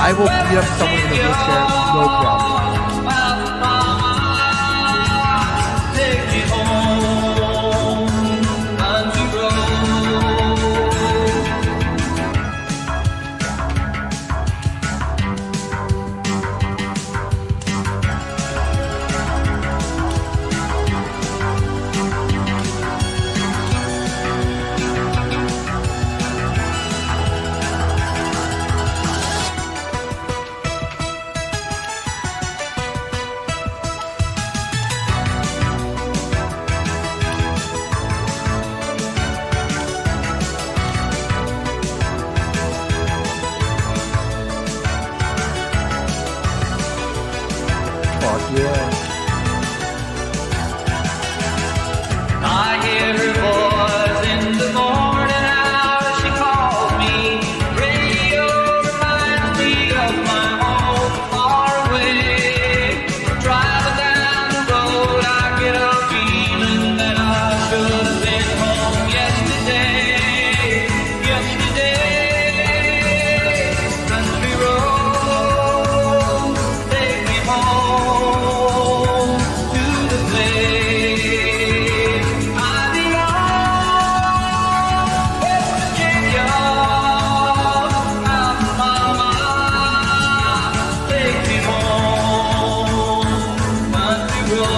I will beat up someone in a wheelchair, no problem. Take me home, country road. Fuck yeah. I hear her voice in the morning hours. She calls me. Radio reminds me of my home far away. Driving down the road, I get a feeling that I should have been home yesterday. Country road, take me home to the place I belong. West Virginia, Alabama, take me home. Country road,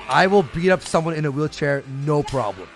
I will beat up someone in a wheelchair, no problem.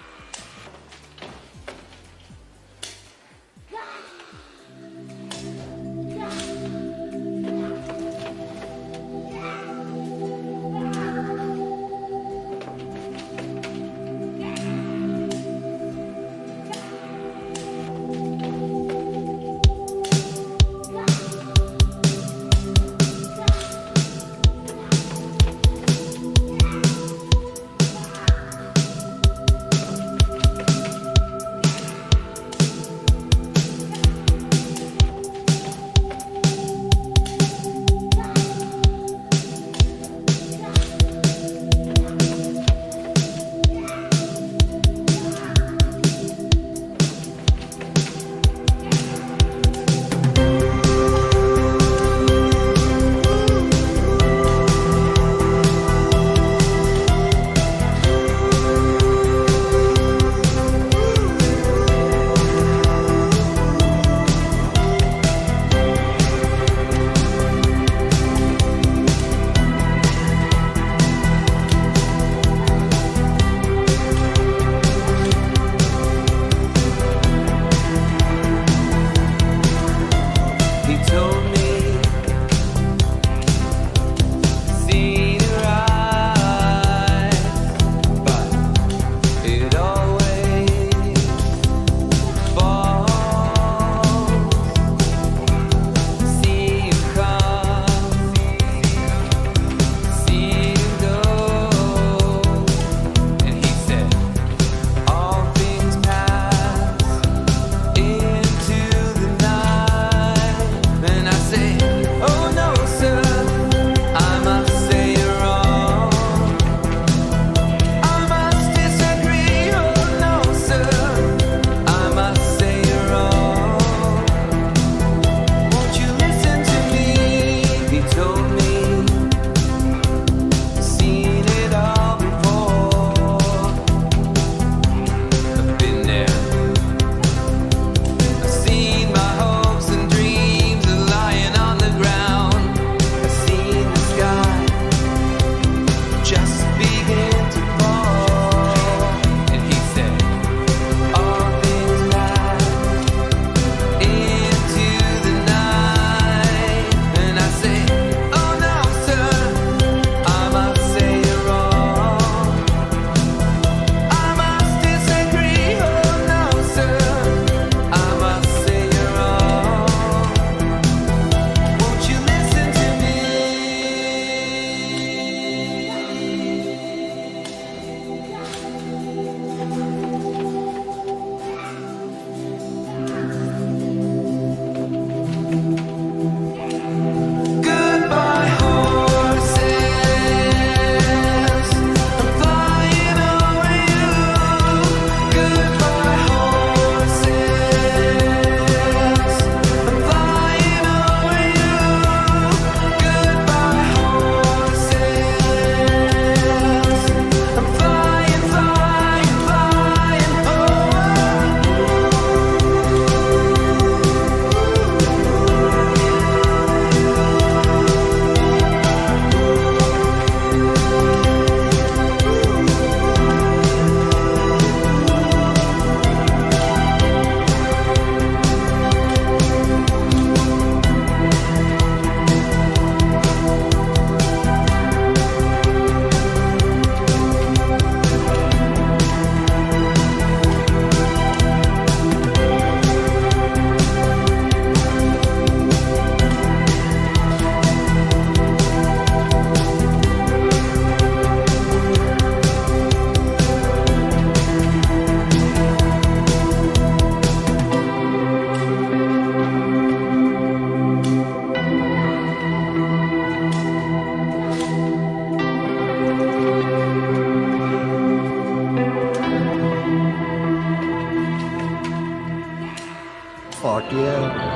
Fuck yeah.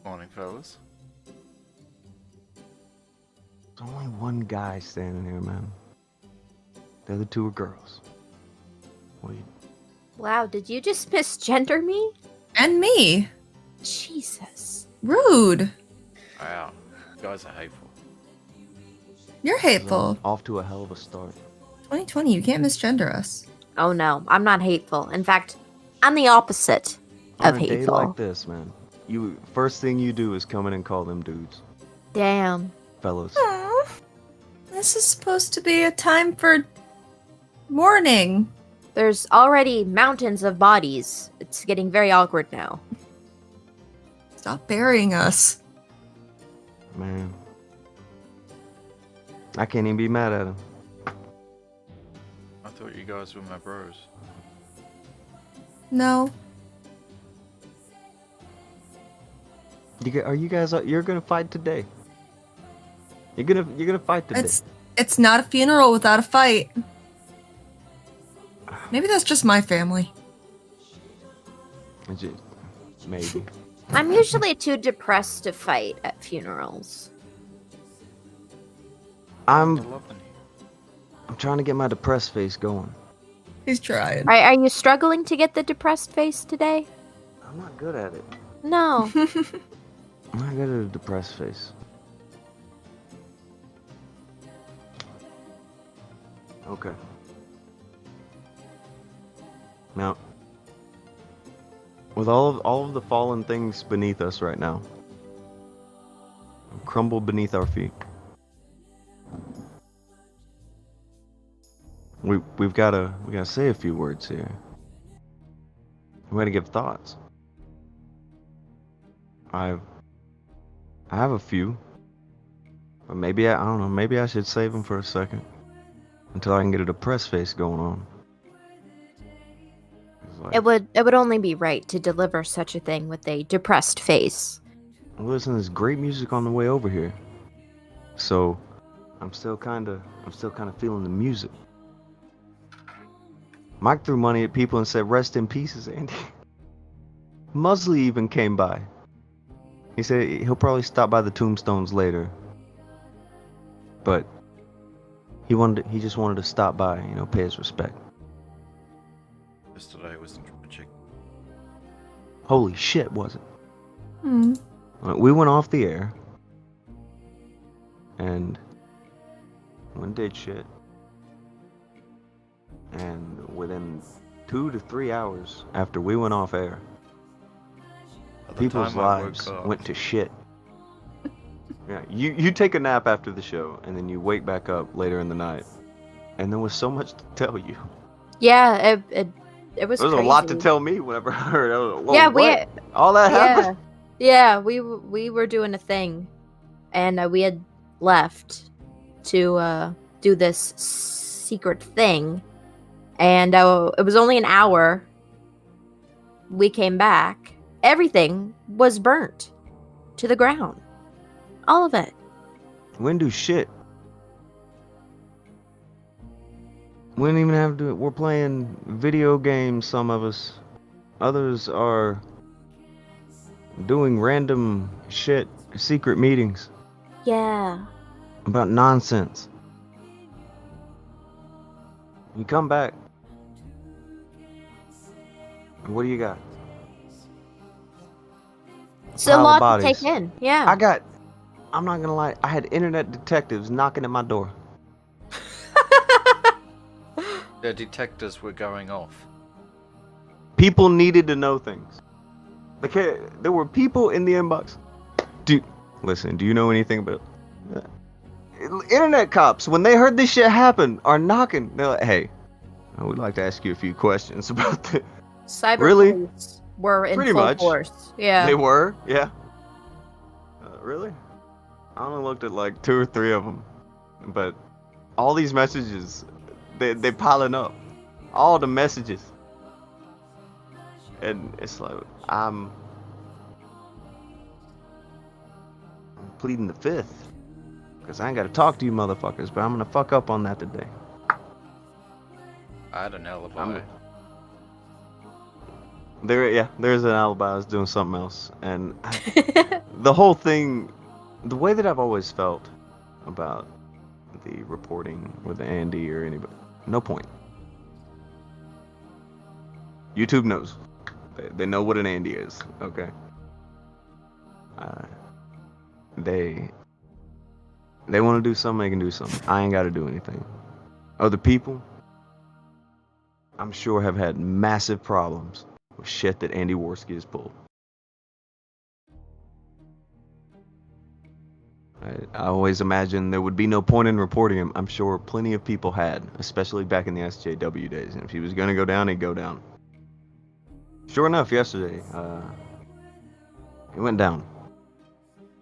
Morning, fellas. There's only one guy standing here, man. The other two are girls. What do you... Wow, did you just misgender me? And me. Jesus. Rude. Wow, you guys are hateful. You're hateful. Off to a hell of a start. 2020, you can't misgender us. Oh no, I'm not hateful. In fact, I'm the opposite On of a day hateful. like this, man, first thing you do is come in and call them dudes. Damn. Fellas. Aww. This is supposed to be a time for mourning. There's already mountains of bodies. It's getting very awkward now. Stop burying us. Man. I can't even be mad at him. I thought you guys were my bros. No. You're gonna fight today. You're gonna fight today. It's not a funeral without a fight. Maybe that's just my family. Maybe. I'm usually too depressed to fight at funerals. I'm They're loving you. trying to get my depressed face going. He's trying. Are you struggling to get the depressed face today? I'm not good at it. No. I'm not good at a depressed face. Okay. Now, with all of the fallen things beneath us right now, crumble beneath our feet, we gotta say a few words here. We gotta give thoughts. I have a few, but maybe I don't know. Maybe I should save them for a second until I can get a depressed face going on. It would only be right to deliver such a thing with a depressed face. Listen, there's great music on the way over here, so I'm still kind of feeling the music. Mike threw money at people and said, "Rest in pieces, Andy." Musley even came by. He said he'll probably stop by the tombstones later, but he just wanted to stop by, pay his respect. Yesterday was the Projekt. Holy shit, was it? Hmm. We went off the air, and went did shit, and within 2 to 3 hours after we went off air, By the people's time I woke lives up- went to shit. Yeah, you take a nap after the show, and then you wake back up later in the night, and there was so much to tell you. Yeah, it was There was crazy. a lot to tell me whenever I heard. I was like, whoa, Yeah, what? All that happened? Yeah, we were doing a thing, and we had left to do this secret thing, and it was only an hour. We came back. Everything was burnt to the ground. All of it. We didn't do shit. We didn't even have to. We're playing video games, some of us. Others are doing random shit, secret meetings Yeah. about nonsense. You come back. What do you got? It's a Pile of lot to bodies. take in. Yeah. I'm not gonna lie, I had internet detectives knocking at my door. The detectors were going off. People needed to know things. There were people in the inbox. Listen, do you know anything about internet cops? When they heard this shit happen, are knocking. They're like, "Hey, we'd like to ask you a few questions about this." Cyber Really? police were in Pretty full much. force. Yeah. They were, yeah. Really? I only looked at like 2 or 3 of them, but all these messages, they piling up. All the messages, and it's like I'm pleading the fifth, because I ain't got to talk to you motherfuckers, but I'm gonna fuck up on that today. I had an alibi. There's an alibi. I was doing something else, and the whole thing, the way that I've always felt about the reporting with Andy or anybody, no point. YouTube knows. They know what an Andy is, okay? They want to do something, they can do something. I ain't got to do anything. Other people, I'm sure, have had massive problems with shit that Andy Worski has pulled. I always imagined there would be no point in reporting him. I'm sure plenty of people had, especially back in the SJW days. And if he was going to go down, he'd go down. Sure enough, yesterday, he went down.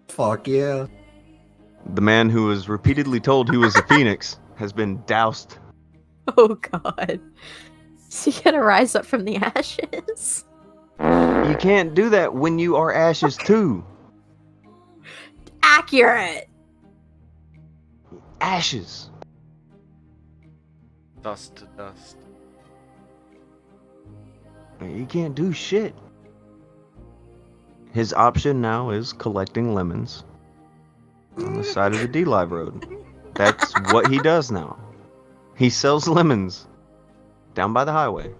Fuck yeah. The man who was repeatedly told he was a phoenix has been doused. Oh god. Is he gonna rise up from the ashes? You can't do that when you are ashes too. Accurate! Ashes. Dust to dust. You can't do shit. His option now is collecting lemons on the side of the D-Live road. That's what he does now. He sells lemons down by the highway.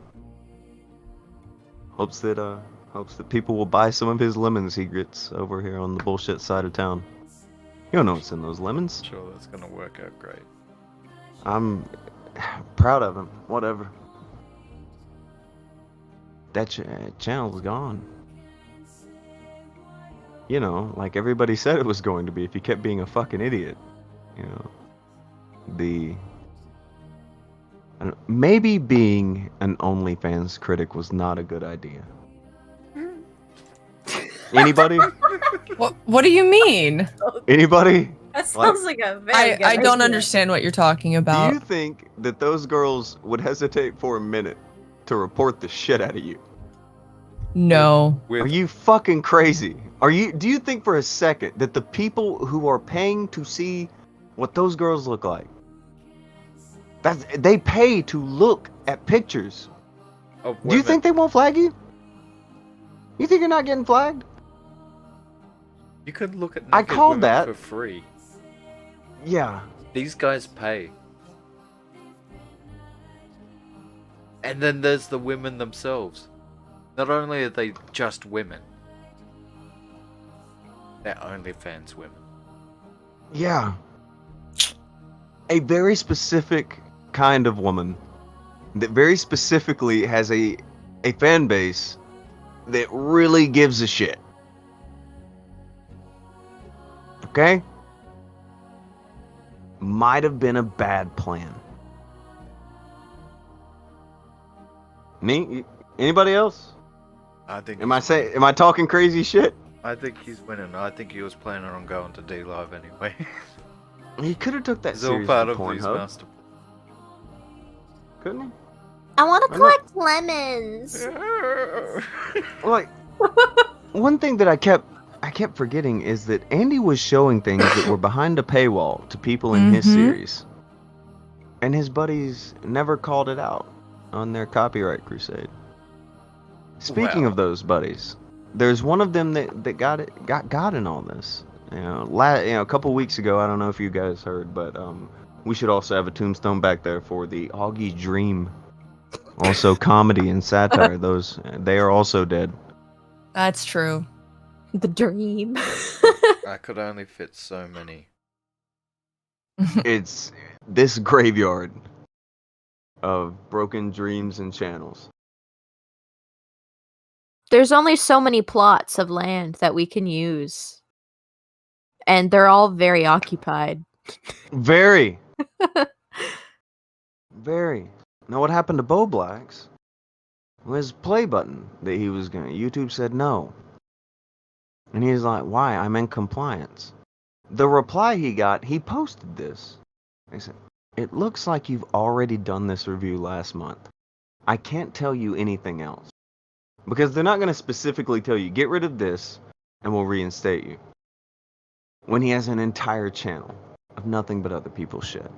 Hopes that people will buy some of his lemons he gets over here on the bullshit side of town. You don't know what's in those lemons. Sure, that's gonna work out great. I'm proud of him. Whatever. That channel's gone. You know, like everybody said it was going to be if he kept being a fucking idiot. You know, maybe being an OnlyFans critic was not a good idea. Anybody? What do you mean? Anybody? That sounds like a very good I don't idea. understand what you're talking about. Do you think that those girls would hesitate for a minute to report the shit out of you? No. Are you fucking crazy? Do you think for a second that the people who are paying to see what those girls look like, they pay to look at pictures? Oh, Do you think they won't flag you? You think you're not getting flagged? you could look at I naked called women that. for free? Yeah. These guys pay. And then there's the women themselves. Not only are they just women, they're OnlyFans women. Yeah. A very specific kind of woman that very specifically has a fan base that really gives a shit. Okay? Might have been a bad plan. Me? Anybody else? I think. Am I talking crazy shit? I think he's winning. I think he was planning on going to D Live anyway. He could have took that It's all serious part with of his Pornhub, master. couldn't he? I want to I know. collect lemons. Like, one thing that I kept forgetting is that Andy was showing things that were behind a paywall to people in his series, and his buddies never called it out on their copyright crusade. Speaking of those buddies, there's one of them that got in all this. You know, a couple weeks ago, I don't know if you guys heard, but we should also have a tombstone back there for the Augie Dream. Also comedy and satire. They are also dead. That's true. The dream. I could only fit so many. It's this graveyard of broken dreams and channels. There's only so many plots of land that we can use. And they're all very occupied. Very. Very. Now what happened to Bowblax was play button that he was gonna. YouTube said no. And he's like, why? I'm in compliance. the reply he got, he posted this. He said, "It looks like you've already done this review last month. I can't tell you anything else." Because they're not going to specifically tell you, get rid of this, and we'll reinstate you. When he has an entire channel of nothing but other people's shit.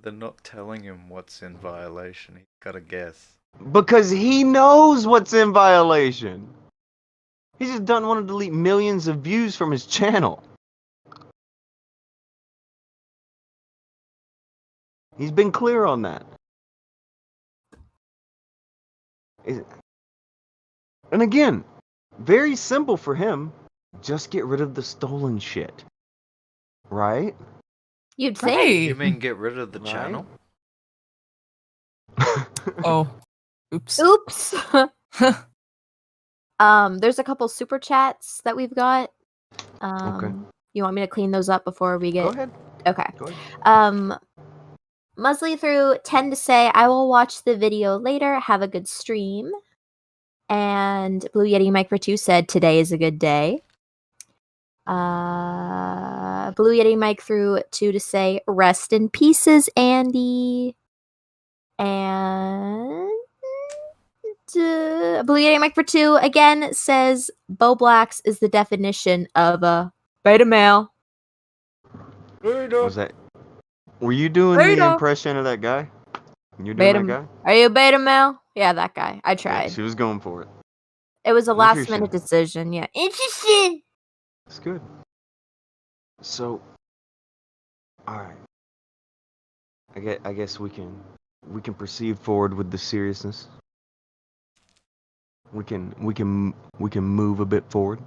They're not telling him what's in violation. He's got to guess. Because he knows what's in violation. He just doesn't want to delete millions of views from his channel. He's been clear on that. And again, very simple for him. Just get rid of the stolen shit. Right? You'd think. Right. You mean get rid of the Right? channel? Oh. Oops. Oops. There's a couple super chats that we've got. Okay. You want me to clean those up before we get? Go ahead. Okay. Go ahead. Musley threw 10 to say, I will watch the video later. Have a good stream. And Blue Yeti Mike for 2 said, today is a good day. Blue Yeti Mike threw 2 to say, rest in pieces, Andy. And Blue Yeti Mike for 2 again says, Bowblax is the definition of a beta male. Was that? Were you doing Beta. the impression of that guy? You doing Beta. that guy? Are you a beta male? Yeah, that guy. I Yeah, tried. she was going for it. It was a last Interesting. minute decision. Yeah. Interesting. It's good. So, all right. I guess we can proceed forward with the seriousness. We can move a bit forward.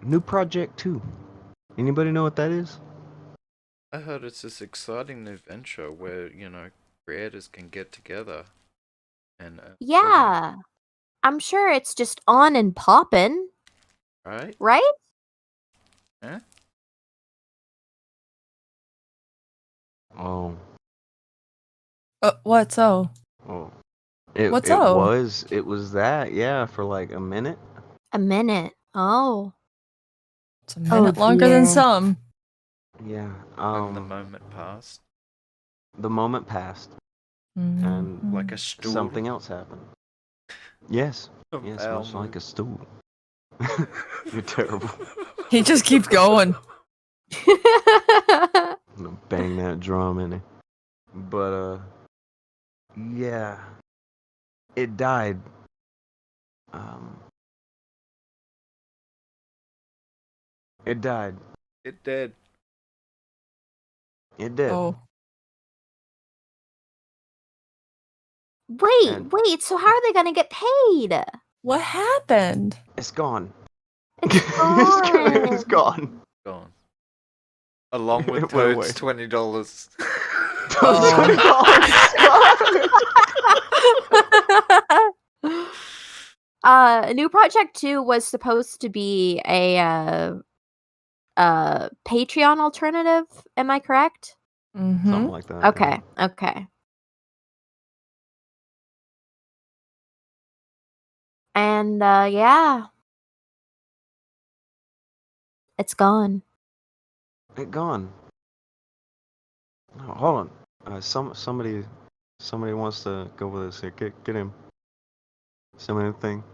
New Projekt 2. Anybody know what that is? I heard it's this exciting new venture where, creators can get together and Yeah. I'm sure it's just on and poppin', right? right? Yeah. Oh. What's oh? Oh. What's it up? It was that, yeah, for like a minute. A minute. Oh. It's a minute longer dear. than some. Yeah. And the moment passed. The moment passed Mm-hmm. and Like a stool. something else happened. Yes. of Yes, much almond. like a stool. You're terrible. He just keeps going. I'm gonna bang that drum in it. But yeah. It died. It died. It did. It did. Oh. And- wait, so how are they gonna get paid? What happened? It's gone. It's gone. It's gone. Gone. Along with It went away. Toad's $20. New Projekt 2 was supposed to be a Patreon alternative, am I correct? Mm-hmm. Something like that. Okay, okay. And yeah. It's gone. It gone. Oh, hold on. Somebody wants to go with us here. Get him. Send me the thing.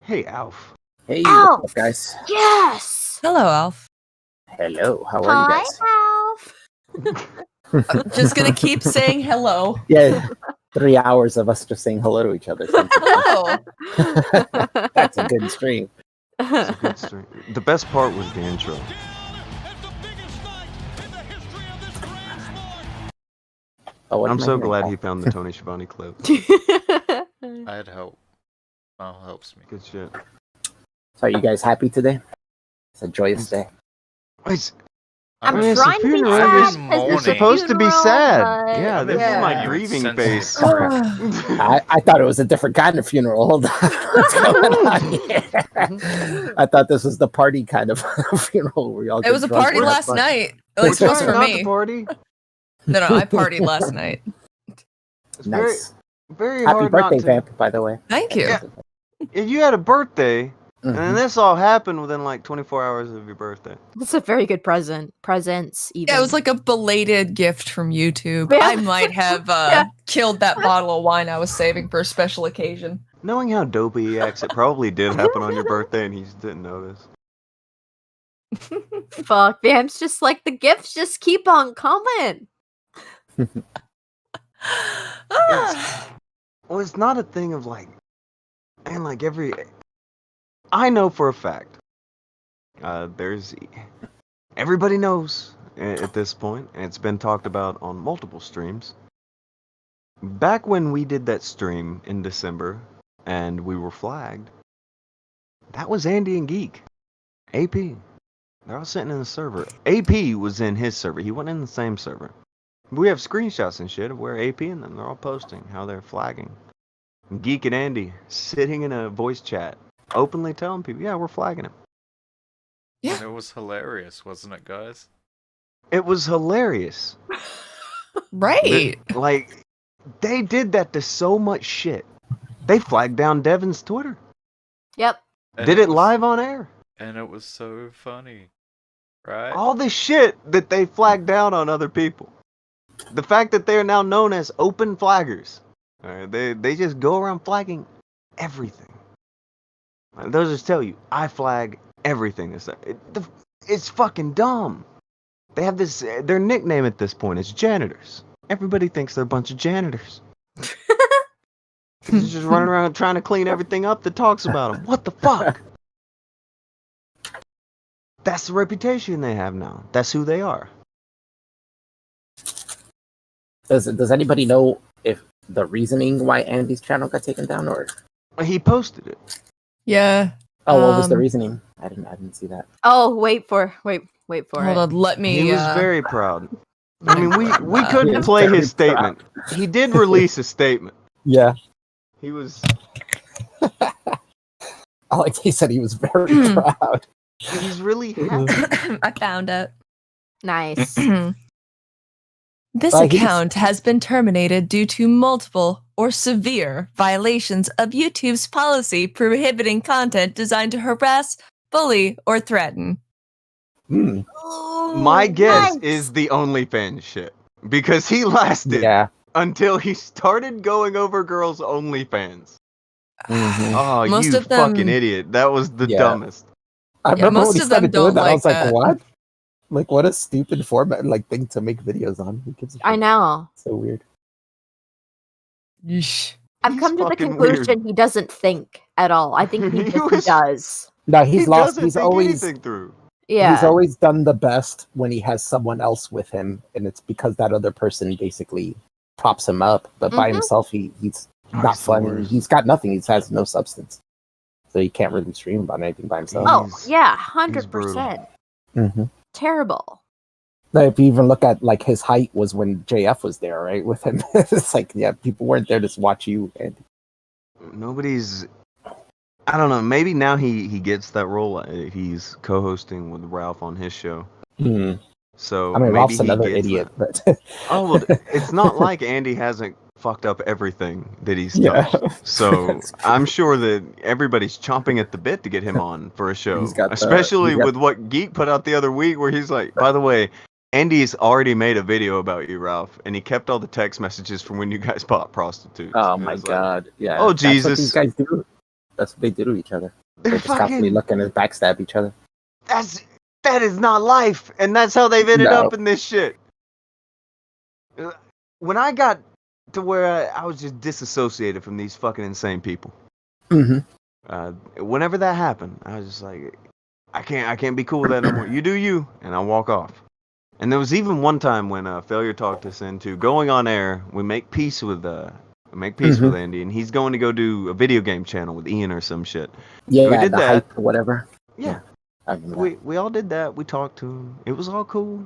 Hey, Alf. Hey, Alf! what's up, guys? Yes! Hello, Alf. Hello, how are you Hi, guys? Alf! I'm just gonna keep saying hello. Yeah, 3 hours of us just saying hello to each other. Hello. That's a good stream. It's a good stream. The best part was the intro. Oh, what I'm am I so hearing? glad Oh, he found the Tony Schiavone clip. I had help. Mal helps me. Good shit. So are you guys happy today? It's a joyous day. Wait, I'm I mean, it's a trying to be funeral. sad. You're 'cause You're it's a supposed to be funeral, sad. but- Yeah, this yeah. is my You grieving insensitive face. crap. I thought it was a different kind of funeral. Hold on. What's going on here? I thought this was the party kind of funeral where y'all It was a get drunk party and have last fun. night. At We're least it was trying for not me. to party. No, I partied last night. It's very, Nice. Very Happy hard birthday, not to. Vamp, by the way. Thank you. Yeah. If you had a birthday, and then Mhm. this all happened within like 24 hours of your birthday. That's a very good present. Presents, even. Yeah, it was like a belated gift from YouTube. Yeah. I might have Yeah. killed that bottle of wine I was saving for a special occasion. Knowing how dopey he acts, it probably did happen on your birthday, and he just didn't notice. Fuck, Vamp's just like, the gifts just keep on coming. Well, it's not a thing of like, and like I know for a fact, everybody knows at this point, and it's been talked about on multiple streams. Back when we did that stream in December, and we were flagged, that was Andy and Geek. AP. They're all sitting in the server. AP was in his server. He wasn't in the same server. We have screenshots and shit of where AP and them, they're all posting how they're flagging. Geek and Andy sitting in a voice chat, openly telling people, yeah, we're flagging him. Yeah. And it was hilarious, wasn't it, guys? It was hilarious. Right. Like, they did that to so much shit. They flagged down Devin's Twitter. Yep. And Did it was- live on air. And it was so funny, right? All the shit that they flagged down on other people. The fact that they are now known as open flaggers. They just go around flagging everything. They'll just tell you, I flag everything. It's fucking dumb. They have this, their nickname at this point is janitors. Everybody thinks they're a bunch of janitors. They're just running around trying to clean everything up that talks about them. What the fuck? That's the reputation they have now. That's who they are. Does anybody know if the reasoning why Andy's channel got taken down, or He posted it. Yeah. what was the Um, reasoning? I didn't see that. Oh, wait for Hold it. on, let me. He was very proud. I mean, we He couldn't is play very his statement. He did release a statement. Yeah, He was I like he said he was very proud. he's really happy. I found it. Nice. This Like, he's- account has been terminated due to multiple or severe violations of YouTube's policy prohibiting content designed to harass, bully, or threaten. Hmm. My guess Nice. is the OnlyFans shit. Because he lasted Yeah. until he started going over girls' OnlyFans. Mhm. Oh, Most you of them- fucking idiot. That was the Yeah. dumbest. I remember most when he of them started doing don't that. I was like like, that. what? Like, what a stupid format, like thing to make videos on. Who gives a I shit? know. So weird. Yeesh. I've He's come to the fucking conclusion he doesn't think at all. I think he He just was- does. No, He he's lost. doesn't He's think always anything through. Yeah. he's always done the best when he has someone else with him, and it's because that other person basically props him up. But by Mhm. himself, he's Oh, not he's the funny. worst. He's got nothing. He has no substance, so he can't really stream about anything by himself. Oh, He's- yeah, he's brutal. 100%. Mm-hmm. Terrible. If you even look at like his height was when JF was there, right, with him. It's like, yeah, people weren't there to watch you. And Nobody's. I don't know. Maybe now he gets that role. He's co-hosting with Ralph on his show. So I mean, maybe Ralph's he another gets idiot, that. but Oh, well, it's not like Andy hasn't fucked up everything that he's yeah. touched. So I'm sure that everybody's chomping at the bit to get him on for a show. He's got the- Especially he's got- with what Geek put out the other week, where he's like, by the way, Andy's already made a video about you, Ralph, and he kept all the text messages from when you guys bought prostitutes. Oh And my it's like, god. Yeah. Oh, That's what Jesus. these guys do. That's what they do to each other. They're They just constantly fucking. looking to backstab each other. That is not life, and that's how they've ended No. up in this shit. When I got to where I was just disassociated from these fucking insane people, Mm-hmm. whenever that happened, I was just like, I can't be cool with that no more. You do you, and I'll walk off. And there was even one time when Failure talked us into going on air. We make peace with Mhm. Andy, and he's going to go do a video game channel with Ian or some shit. Yeah, We did the that. hype or whatever. Yeah. I remember that. We all did that. We talked to him. It was all cool.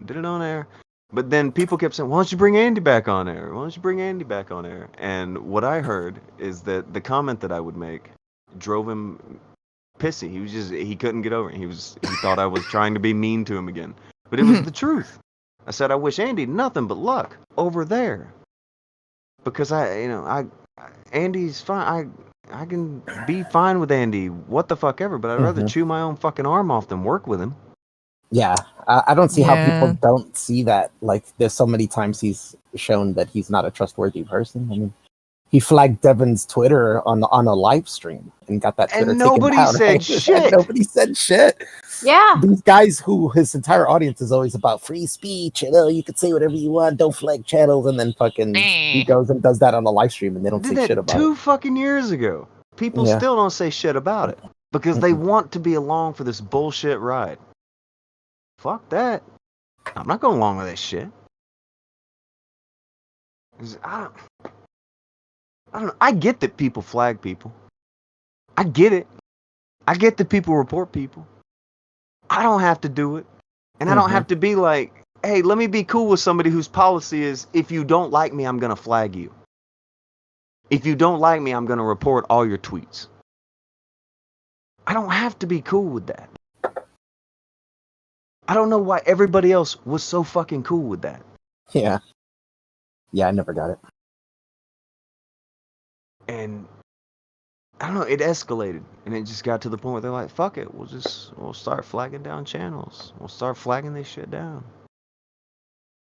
Did it on air. But then people kept saying, why don't you bring Andy back on air? Why don't you bring Andy back on air? And what I heard is that the comment that I would make drove him pissy. He couldn't get over it. He thought I was trying to be mean to him again. But it was the truth. I said, I wish Andy nothing but luck over there. because Andy's fine. I can be fine with Andy, what the fuck ever, but I'd rather chew my own fucking arm off than work with him. Yeah, I don't see how people Yeah. don't see that. Like, there's so many times he's shown that he's not a trustworthy person. I mean, he flagged Devin's Twitter on a live stream and got that Twitter And taken nobody down. said right? shit. And nobody said shit. Yeah. These guys who his entire audience is always about free speech and you can say whatever you want, don't flag channels, and then fucking he goes and does that on a live stream and they don't Did say shit that about 2 it. fucking years ago. People Yeah. still don't say shit about it because they want to be along for this bullshit ride. Fuck that. I'm not going along with this shit. 'Cause I don't know. I get that people flag people. I get it. I get that people report people. I don't have to do it. And I don't have to be like, hey, let me be cool with somebody whose policy is, if you don't like me, I'm going to flag you. If you don't like me, I'm going to report all your tweets. I don't have to be cool with that. I don't know why everybody else was so fucking cool with that. Yeah. Yeah, I never got it. And I don't know, it escalated. And it just got to the point where they're like, fuck it, we'll start flagging down channels. We'll start flagging this shit down.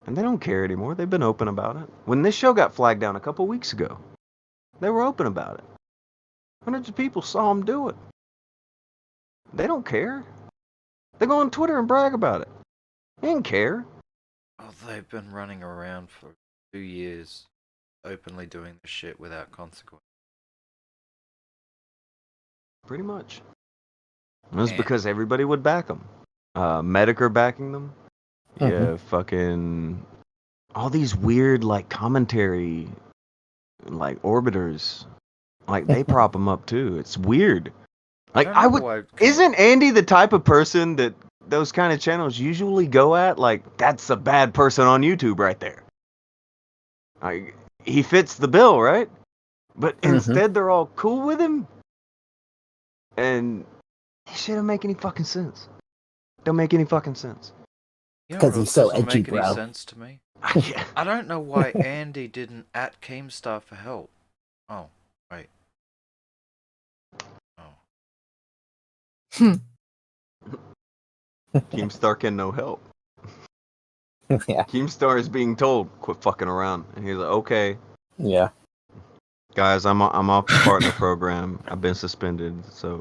And they don't care anymore. They've been open about it. When this show got flagged down a couple weeks ago, they were open about it. Hundreds of people saw them do it. They don't care. They go on Twitter and brag about it. They didn't care. Oh, they've been running around for 2 years, openly doing this shit without consequence. Pretty much. It was because everybody would back them. Medicare backing them. Yeah, fucking all these weird like commentary, like orbiters, like they prop them up too. It's weird. Like I would. Isn't Andy the type of person that those kind of channels usually go at? Like that's a bad person on YouTube right there. Like he fits the bill, right? But instead they're all cool with him, and it shouldn't make any fucking sense. Don't make any fucking sense. You know Because what he's else so doesn't edgy, make any bro. sense to me? Yeah. I don't know why Andy didn't at Keemstar for help. Oh, wait. Oh. Keemstar can no help. Yeah. Keemstar is being told, quit fucking around. And he's like, okay, Yeah. guys, I'm off the partner program. I've been suspended, so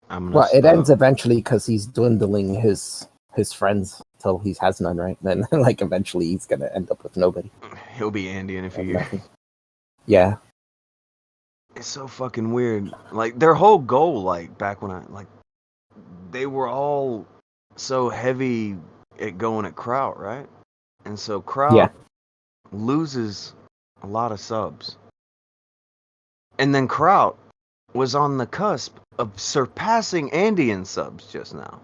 I'm gonna Well, it stop. ends eventually because he's dwindling his friends till he has none, right? Then, like, eventually he's gonna end up with nobody. He'll be Andy in a few years. Nothing. Yeah. It's so fucking weird. Like, their whole goal, like, back when they were all so heavy at going at Kraut, right? And so Kraut loses a lot of subs. And then Kraut was on the cusp of surpassing Andy in subs just now.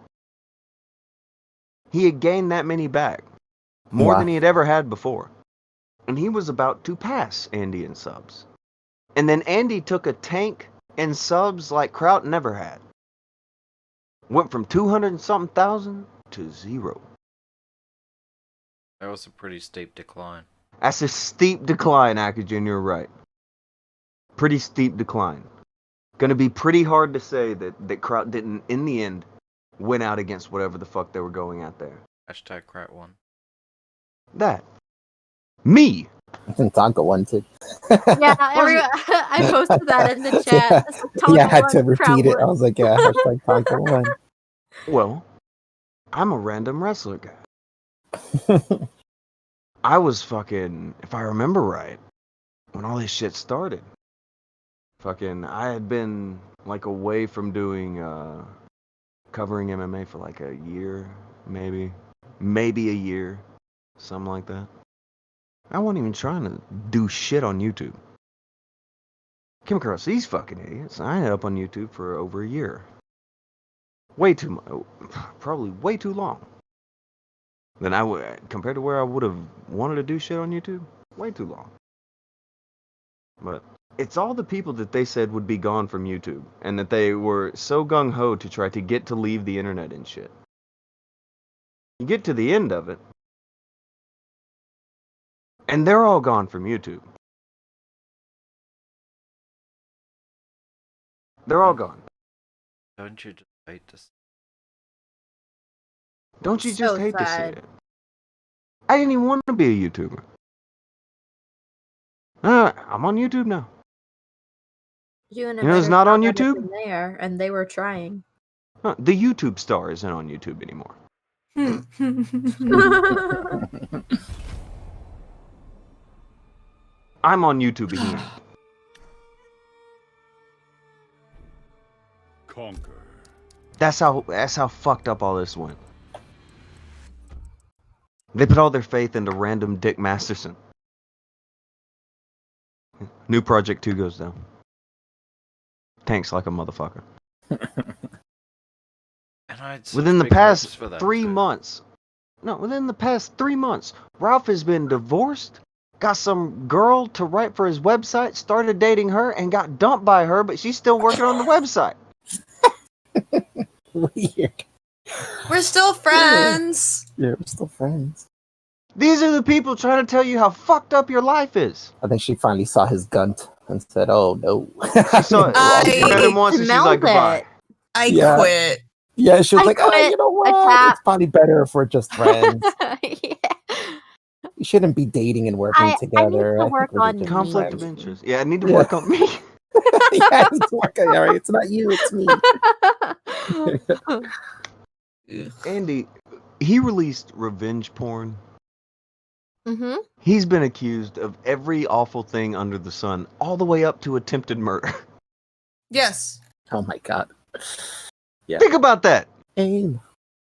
He had gained that many back. More than he had ever had before. And he was about to pass Andy in subs. And then Andy took a tank in subs like Kraut never had. Went from 200 and something thousand to 0. That was a pretty steep decline. That's a steep decline, Akujin, you're right. Pretty steep decline. Gonna be pretty hard to say that Kraut didn't, in the end, win out against whatever the fuck they were going at there. Hashtag Kraut1. That. Me! I think Tonka won too. Yeah, I posted that in the chat. Yeah, I had to Tonka repeat it. I won. was like, yeah, hashtag Tonka won. Well, I'm a random wrestler guy. I was fucking, if I remember right, when all this shit started, fucking, I had been like away from doing, covering MMA for like a year, maybe a year, something like that. I wasn't even trying to do shit on YouTube. Came across these fucking idiots. I ended up on YouTube for over a year. Way too much, probably way too long. Then compared to where I would have wanted to do shit on YouTube, way too long. But it's all the people that they said would be gone from YouTube, and that they were so gung-ho to try to get to leave the internet and shit. You get to the end of it, and they're all gone from YouTube. They're all gone. Don't you just hate to see? Don't you So just hate to see sad. it? I didn't even want to be a YouTuber. I'm on YouTube now. Doing a You know who's better not on job at it YouTube? than they are, and they were trying. The YouTube star isn't on YouTube anymore. I'm on YouTube again. Conquer. That's how fucked up all this went. They put all their faith into random Dick Masterson. New Projekt 2 goes down. Tanks like a motherfucker. And I had such Within the big hopes past for that 3 too. months. No, within the past 3 months, Ralph has been divorced, got some girl to write for his website, started dating her, and got dumped by her, but she's still working on the website. Weird. We're still friends. Yeah, we're still friends. These are the people trying to tell you how fucked up your life is. I think she finally saw his gunt and said, "Oh no." She saw it. She read him once and she's like, smelled goodbye. it. I Yeah. quit. Yeah, she was I like, "Oh, quit. you know what? tap. It's probably better if we're just friends. Yeah. We shouldn't be dating and working I need together. to I think work we should on just be Conflict of friends." interest. Yeah, I need to Yeah. work on me. Yeah, I need to work on it. All right, it's not you, it's me. Andy, he released revenge porn. Mm-hmm. He's been accused of every awful thing under the sun, all the way up to attempted murder. Yes. Oh my god. Yeah. Think about that. Aim.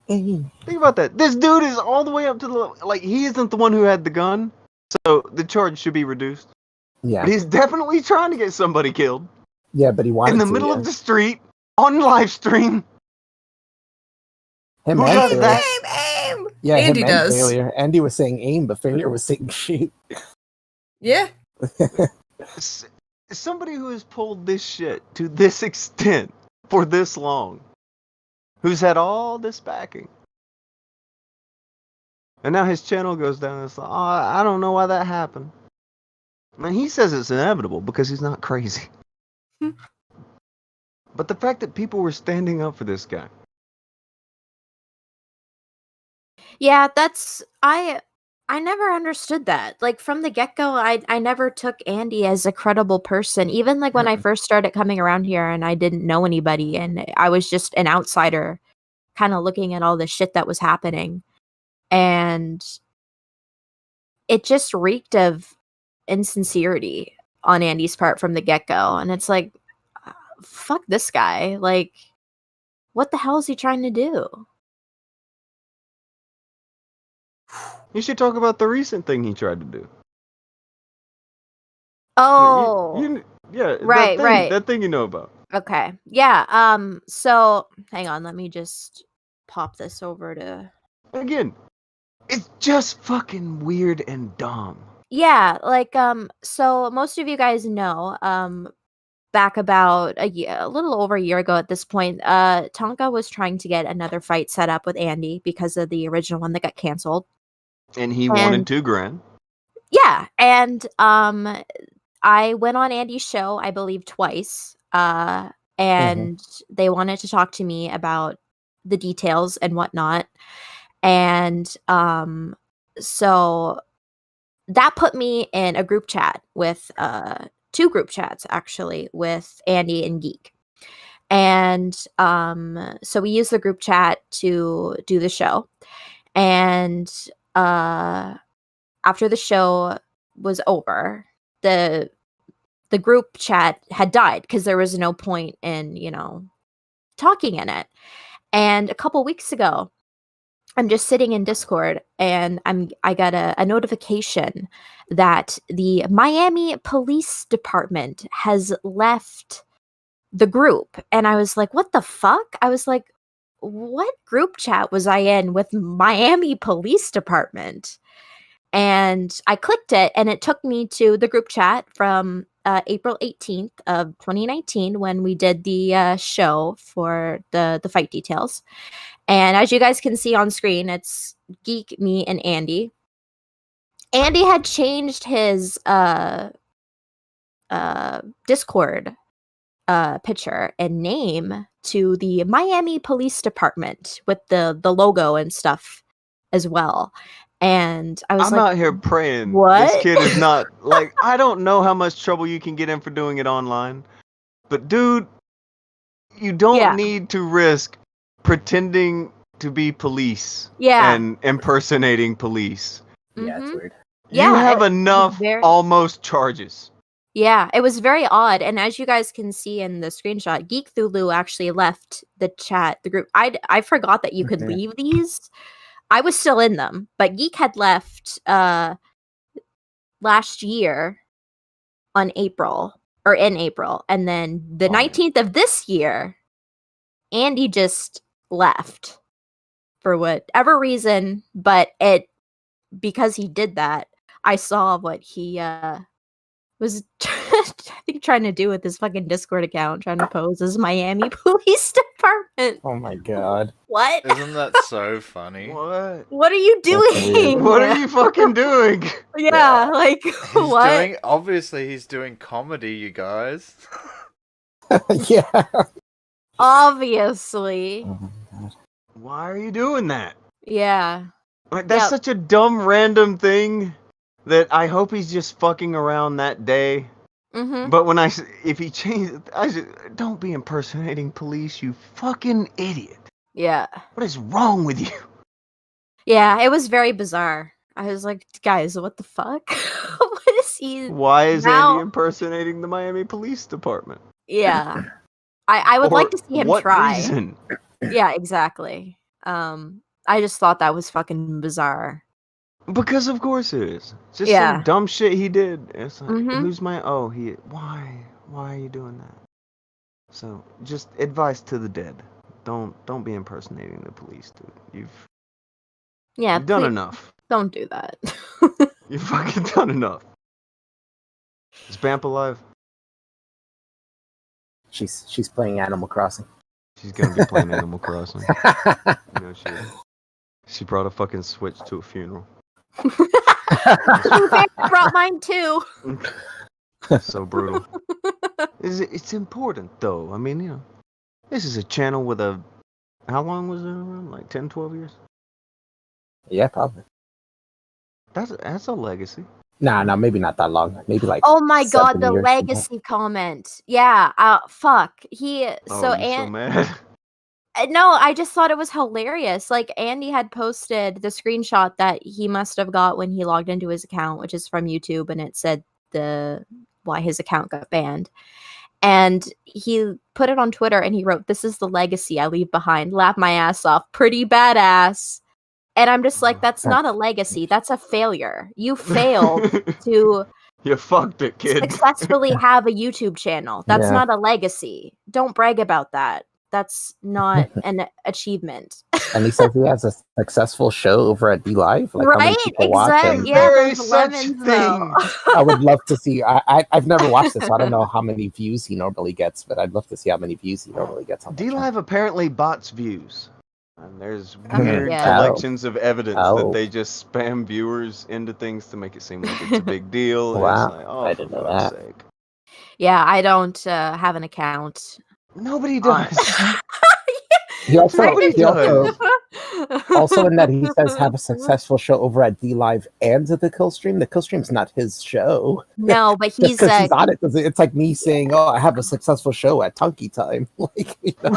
Aim. Think about that. This dude is all the way up to the like. He isn't the one who had the gun, so the charge should be reduced. Yeah. But he's definitely trying to get somebody killed Yeah, but he wanted in the to, middle yeah. of the street on live stream. Him Who and does Failure. that? Aim. Yeah, Andy him and does. Failure. Andy was saying aim, but Failure was saying shoot. Yeah. Somebody who has pulled this shit to this extent for this long, who's had all this backing, and now his channel goes down. And it's like, oh, I don't know why that happened. And he says it's inevitable because he's not crazy. But the fact that people were standing up for this guy. Yeah, that's I never understood that. Like from the get-go, I never took Andy as a credible person. Even like when I first started coming around here and I didn't know anybody and I was just an outsider kind of looking at all the shit that was happening. And it just reeked of insincerity on Andy's part from the get-go. And it's like, fuck this guy. Like, what the hell is he trying to do? You should talk about the recent thing he tried to do. Oh, Yeah, Right, that thing, right. That thing you know about. okay. Yeah. So hang on, let me just pop this over to. Again, it's just fucking weird and dumb. Yeah, like so most of you guys know, back about a little over a year ago at this point, Tonka was trying to get another fight set up with Andy because of the original one that got canceled. And he And- wanted $2,000. Yeah, and I went on Andy's show, I believe twice, and they wanted to talk to me about the details and whatnot. And so that put me in a group chat with 2 group chats actually with Andy and Geek. And so we used the group chat to do the show. And after the show was over, the group chat had died because there was no point in, talking in it. And a couple weeks ago, I'm just sitting in Discord and I got a notification that the Miami Police Department has left the group. And I was like, what the fuck? I was like, what group chat was I in with Miami Police Department? And I clicked it and it took me to the group chat from April 18th of 2019 when we did the show for the fight details. And as you guys can see on screen, it's Geek, me, and Andy. Andy had changed his Discord picture and name to the Miami Police Department with the logo and stuff as well. And I was I'm like, out here praying what? this kid is not like, I don't know how much trouble you can get in for doing it online, but dude, you don't Yeah. need to risk pretending to be police Yeah. and impersonating police. Yeah, it's Mhm. weird. Yeah, You have it was enough very- almost charges. Yeah, it was very odd. And as you guys can see in the screenshot, Geek Thulu actually left the chat, the group. I forgot that you could Mhm. leave these. I was still in them, but Geek had left last year in April. And then the Oh, yeah. 19th of this year, Andy just left for whatever reason, but because he did that, I saw what he was I think trying to do with his fucking Discord account, trying to pose as Miami Police Department. Oh my god. What? Isn't that so funny? What? What are you That's weird. doing? What are you fucking doing? Yeah, like He's what? obviously he's doing comedy, you guys. Yeah. Obviously. Oh my god. Why are you doing that? Yeah. Like, that's Yep. such a dumb random thing that I hope he's just fucking around that day. Mm-hmm. But if he changes, don't be impersonating police, you fucking idiot. Yeah. What is wrong with you? Yeah, it was very bizarre. I was like, guys, what the fuck? What is he? Why is Now- Andy impersonating the Miami Police Department? Yeah. I would like to see him what try. reason? Yeah, exactly. I just thought that was fucking bizarre. Because of course it is. Just Yeah. some dumb shit he did. It's like, Mhm. who's my? Oh, why? Why are you doing that? So, just advice to the dead: don't be impersonating the police, dude. Yeah, You've done please enough. don't do that. You've fucking done enough. Is Vamp alive? She's playing Animal Crossing. She's gonna be playing Animal Crossing. You know she is. She brought a fucking Switch to a funeral. I brought mine too. So brutal. It's important though. I mean, you know, this is a channel with a. How long was it around? Like 10, 12 years? Yeah, probably. That's a legacy. Nah, maybe not that long. Maybe like. Oh my god, 7 the years. legacy comment. Yeah, fuck. He Oh, you're so mad. No, I just thought it was hilarious. Like Andy had posted the screenshot that he must have got when he logged into his account, which is from YouTube, and it said why his account got banned. And he put it on Twitter and he wrote, "This is the legacy I leave behind. Laugh my ass off. Pretty badass." And I'm just like, that's not a legacy. That's a failure. You failed to You fucked it, kid. successfully have a YouTube channel. That's Yeah. not a legacy. Don't brag about that. That's not an achievement. And he says he has a successful show over at D Live. Like, how many Right? people watch Exactly. and- Yeah, There those is such lemons, thing. though. I would love to see. I've never watched this, so I don't know how many views he normally gets, but I'd love to see how many views he normally gets on that D channel. Live apparently bots views. And there's Okay, weird yeah. collections of evidence that Oh. they just spam viewers into things to make it seem like it's a big deal. Wow. It's like, oh, I for didn't know fuck's that. sake. Yeah, I don't have an account. Nobody does. He also, Nobody he also, does. also in that he says have a successful show over at D Live and the Kill Stream. The Kill Stream's not his show. No, but Just he's because he's on it, it's like me saying, "Oh, I have a successful show at Tunky Time." Like, you know?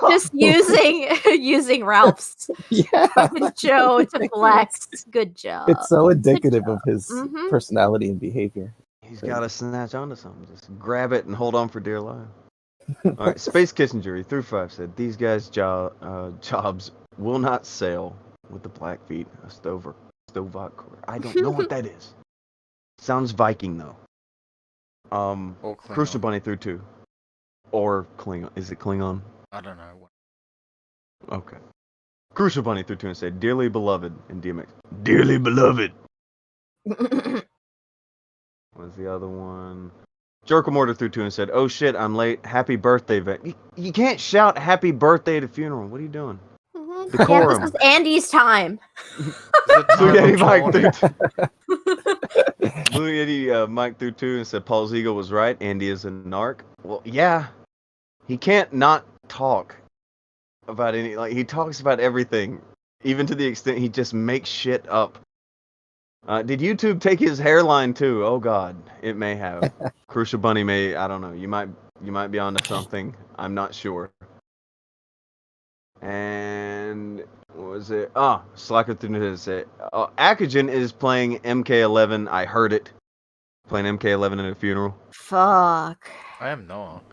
just using Ralph's Yeah, fucking show to flex. Good job. it's so indicative of his Mhm. personality and behavior. He's got to snatch onto something. Just grab it and hold on for dear life. All right, Space Kissinger, he threw 5, said, these guys' jobs will not sail with the Blackfeet, a Stovak. I don't know what that is. Sounds Viking, though. Or Klingon. Crucial Bunny threw 2. Or Klingon. Is it Klingon? I don't know. Okay. Crucial Bunny threw 2 and said, dearly beloved in DMX. Dearly beloved. What's the other one? Jerkle Mortar threw 2 and said, oh shit, I'm late. Happy birthday, Vamp. You can't shout happy birthday at a funeral. What are you doing? Yeah, Decorum. this is Andy's time. Blue Yeti Mike Torn. threw 2. Blue Yeti see Mike through two and said Paul's ego was right. Andy is a narc. Well, yeah, he can't not talk about any. Like he talks about everything, even to the extent he just makes shit up. Did YouTube take his hairline too? Oh God, it may have. Crucial Bunny may. I don't know. You might be onto something. I'm not sure. And what was it? Oh, Slacker through said Akujin is playing MK11. I heard it. Playing MK11 at a funeral. Fuck. I am not.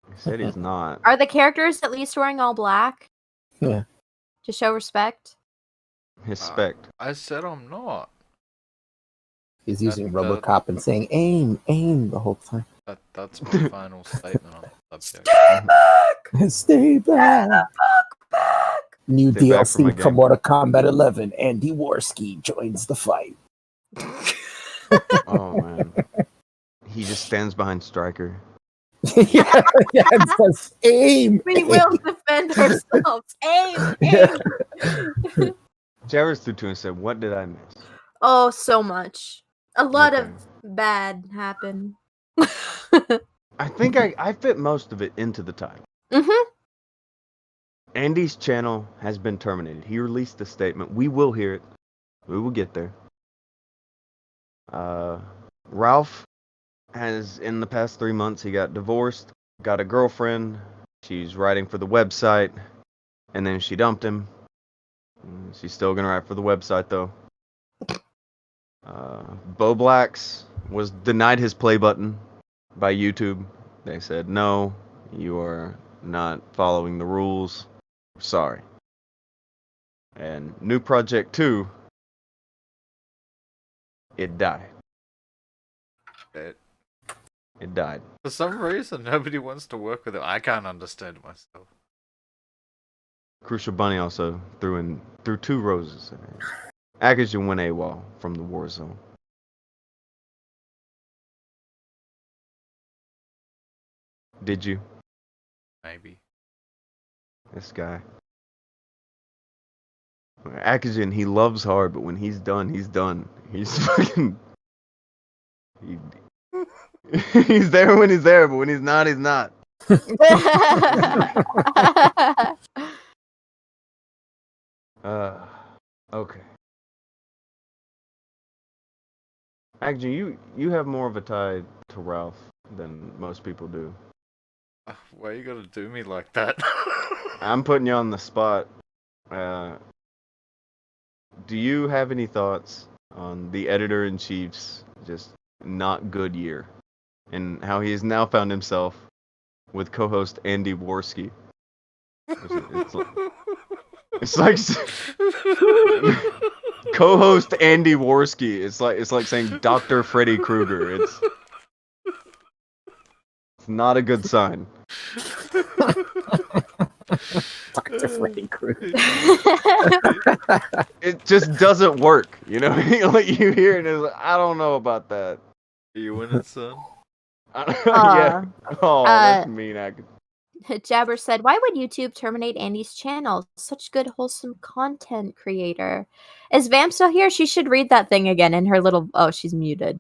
He said he's not. Are the characters at least wearing all black Yeah. to show respect? His spect. I said I'm not. He's using That- RoboCop and saying aim, aim the whole time. That's my final statement on the subject. Stay back. New Stay back from my DLC from game. Mortal Kombat 11. Andy Warski joins the fight. Oh man. He just stands behind Stryker. yeah, it says aim. We aim. will defend ourselves. Aim, Yeah. aim. Javis through two and said, "What did I miss?" Oh, so much. A lot Okay. of bad happened. I think I fit most of it into the title. Mm-hmm. Andy's channel has been terminated. He released a statement. We will hear it. We will get there. Ralph has, in the past 3 months, he got divorced, got a girlfriend. She's writing for the website, and then she dumped him. She's still gonna write for the website though. Bowblax was denied his play button by YouTube. They said, no, you are not following the rules. Sorry. And new Projekt 2, it died. It died. For some reason, nobody wants to work with him. I can't understand myself. Crucial Bunny also threw 2 roses in it. Akujin went AWOL from the war zone. Did you? Maybe. This guy. Akujin, he loves hard, but when he's done, he's done. He's fucking... He's there when he's there, but when he's not, he's not. Okay. Actually, you have more of a tie to Ralph than most people do. Why you gotta do me like that? I'm putting you on the spot. Do you have any thoughts on the editor-in-chief's just not good year, and how he has now found himself with co-host Andy Warski? It's like co-host Andy Warski. It's like saying Dr. Freddy Krueger. It's not a good sign. Dr. Freddy Krueger. It just doesn't work, you know. Like you hear it, and it's like, I don't know about that. Are you in it, son? Yeah. Oh, that's mean. Jabber said, "Why would YouTube terminate Andy's channel? Such good, wholesome content creator." Is Vamp still here? She should read that thing again in her little. Oh, she's muted.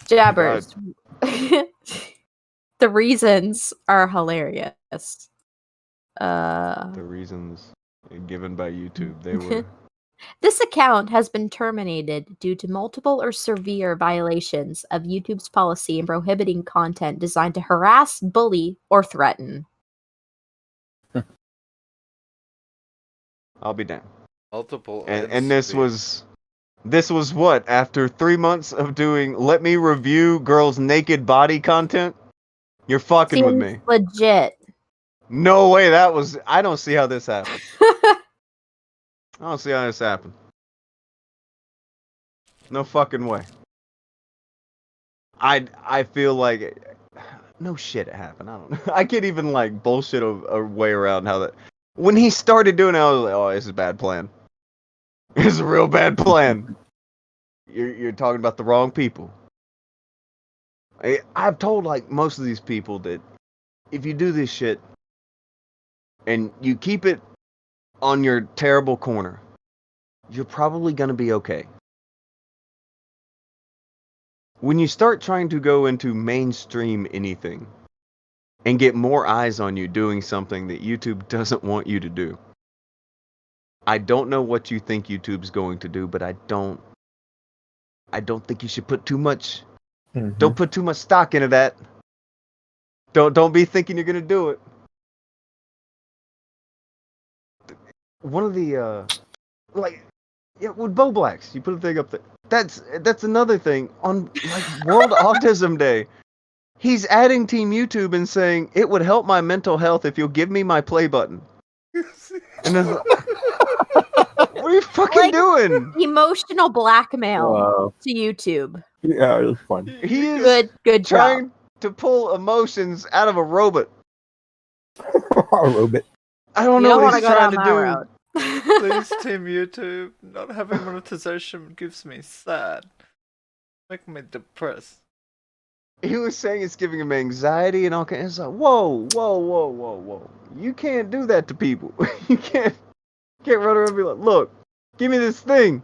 Jabbers. The reasons are hilarious. The reasons given by YouTube, they were. This account has been terminated due to multiple or severe violations of YouTube's policy in prohibiting content designed to harass, bully, or threaten. I'll be down. Multiple. And this was what, after 3 months of doing let me review girls' naked body content? You're fucking with me. Legit. No way, I don't see how this happened. I don't see how this happened. No fucking way. I feel like no shit it happened. I don't know. I can't even like bullshit a way around how that. When he started doing it, I was like, oh, this is a bad plan. This is a real bad plan. You're talking about the wrong people. I've told like most of these people that if you do this shit and you keep it on your terrible corner, you're probably gonna be okay. when you start trying to go into mainstream anything and get more eyes on you doing something that YouTube doesn't want you to do, I don't know what you think YouTube's going to do, but I don't think you should put too much. Don't put too much stock into that. Don't be thinking you're gonna do it. One of the with Bowblax, you put a thing up there. That's another thing on like World Autism Day. He's adding Team YouTube and saying it would help my mental health if you'll give me my play button. And then, what are you fucking doing? Emotional blackmail Wow. to YouTube. Yeah, it was fun. He is Good job. trying to pull emotions out of a robot. Robot. I don't You know don't what want he's to go trying down to that do. road. Please, Team YouTube, not having monetization gives me sad. Making me depressed. He was saying it's giving him anxiety and all kinds. It's like, whoa. You can't do that to people. You can't run around and be like, look, give me this thing.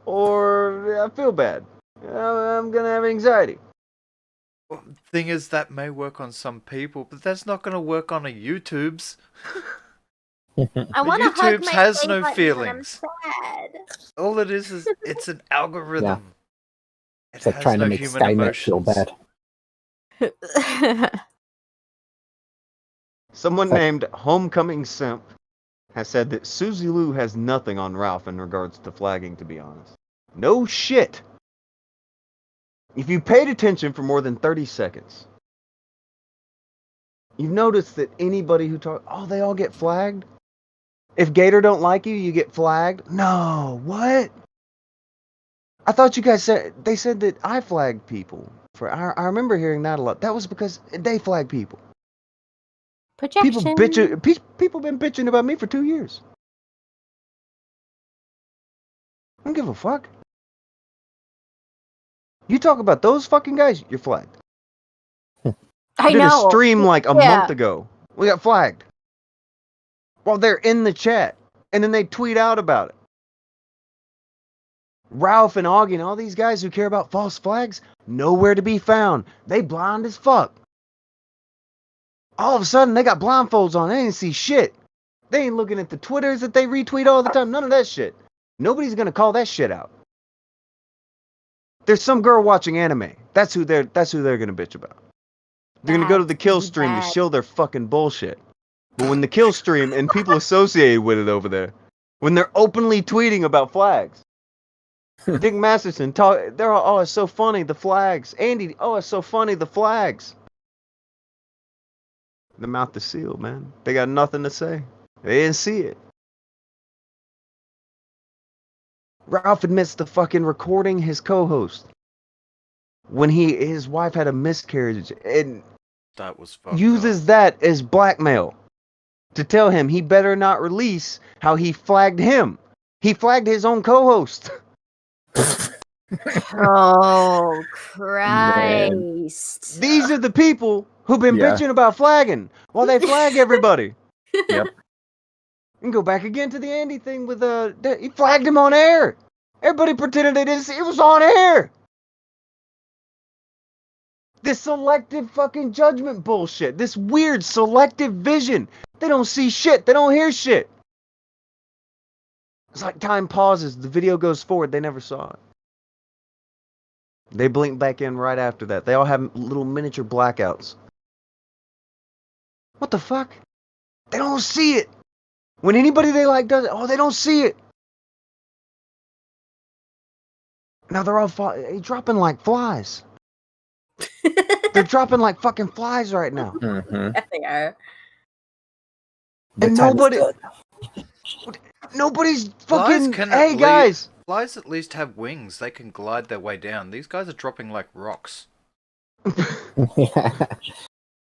Or I feel bad. I'm gonna have anxiety. Well, thing is, that may work on some people, but that's not going to work on a YouTube's. I want to hug YouTube's my has play no button feelings. when I'm sad. All it is it's an algorithm. It's like trying to make Skynet feel bad. Someone named Homecoming Simp has said that Suzy Lou has nothing on Ralph in regards to flagging, to be honest. No shit. If you paid attention for more than 30 seconds, you've noticed that anybody who they all get flagged? If Gator don't like you, you get flagged? No, what? I thought you guys said that I flagged people. I remember hearing that a lot. That was because they flag people. Projection. People been bitching about me for 2 years. I don't give a fuck. You talk about those fucking guys, you're flagged. I did know. a stream like a month ago. We got flagged. While they're in the chat. And then they tweet out about it. Ralph and Augie and all these guys who care about false flags, nowhere to be found. They blind as fuck. All of a sudden, they got blindfolds on. They ain't see shit. They ain't looking at the Twitters that they retweet all the time. None of that shit. Nobody's gonna call that shit out. There's some girl watching anime. That's who they're gonna bitch about. They're gonna go to the kill stream to show their fucking bullshit. But when the kill stream and people associated with it over there, when they're openly tweeting about flags, Dick Masterson they're all, oh, it's so funny, the flags. Andy, oh, it's so funny, the flags. The mouth is sealed, man. They got nothing to say. They didn't see it. Ralph admits to fucking recording his co-host when his wife had a miscarriage and That was fucked uses up. that as blackmail to tell him he better not release how he flagged him. He flagged his own co-host. Oh, Christ. These are the people who've been bitching about flagging while they flag everybody. Yep. And go back again to the Andy thing with he flagged him on air. Everybody pretended they didn't see it was on air. This selective fucking judgment bullshit. This weird selective vision. They don't see shit. They don't hear shit. It's like time pauses. The video goes forward. They never saw it. They blink back in right after that. They all have little miniature blackouts. What the fuck? They don't see it. When anybody they like does it, they don't see it. Now they're all dropping like flies. They're dropping like fucking flies right now. Mm-hmm. Yeah, they are. And nobody's fucking. Hey least, guys, flies at least have wings. They can glide their way down. These guys are dropping like rocks.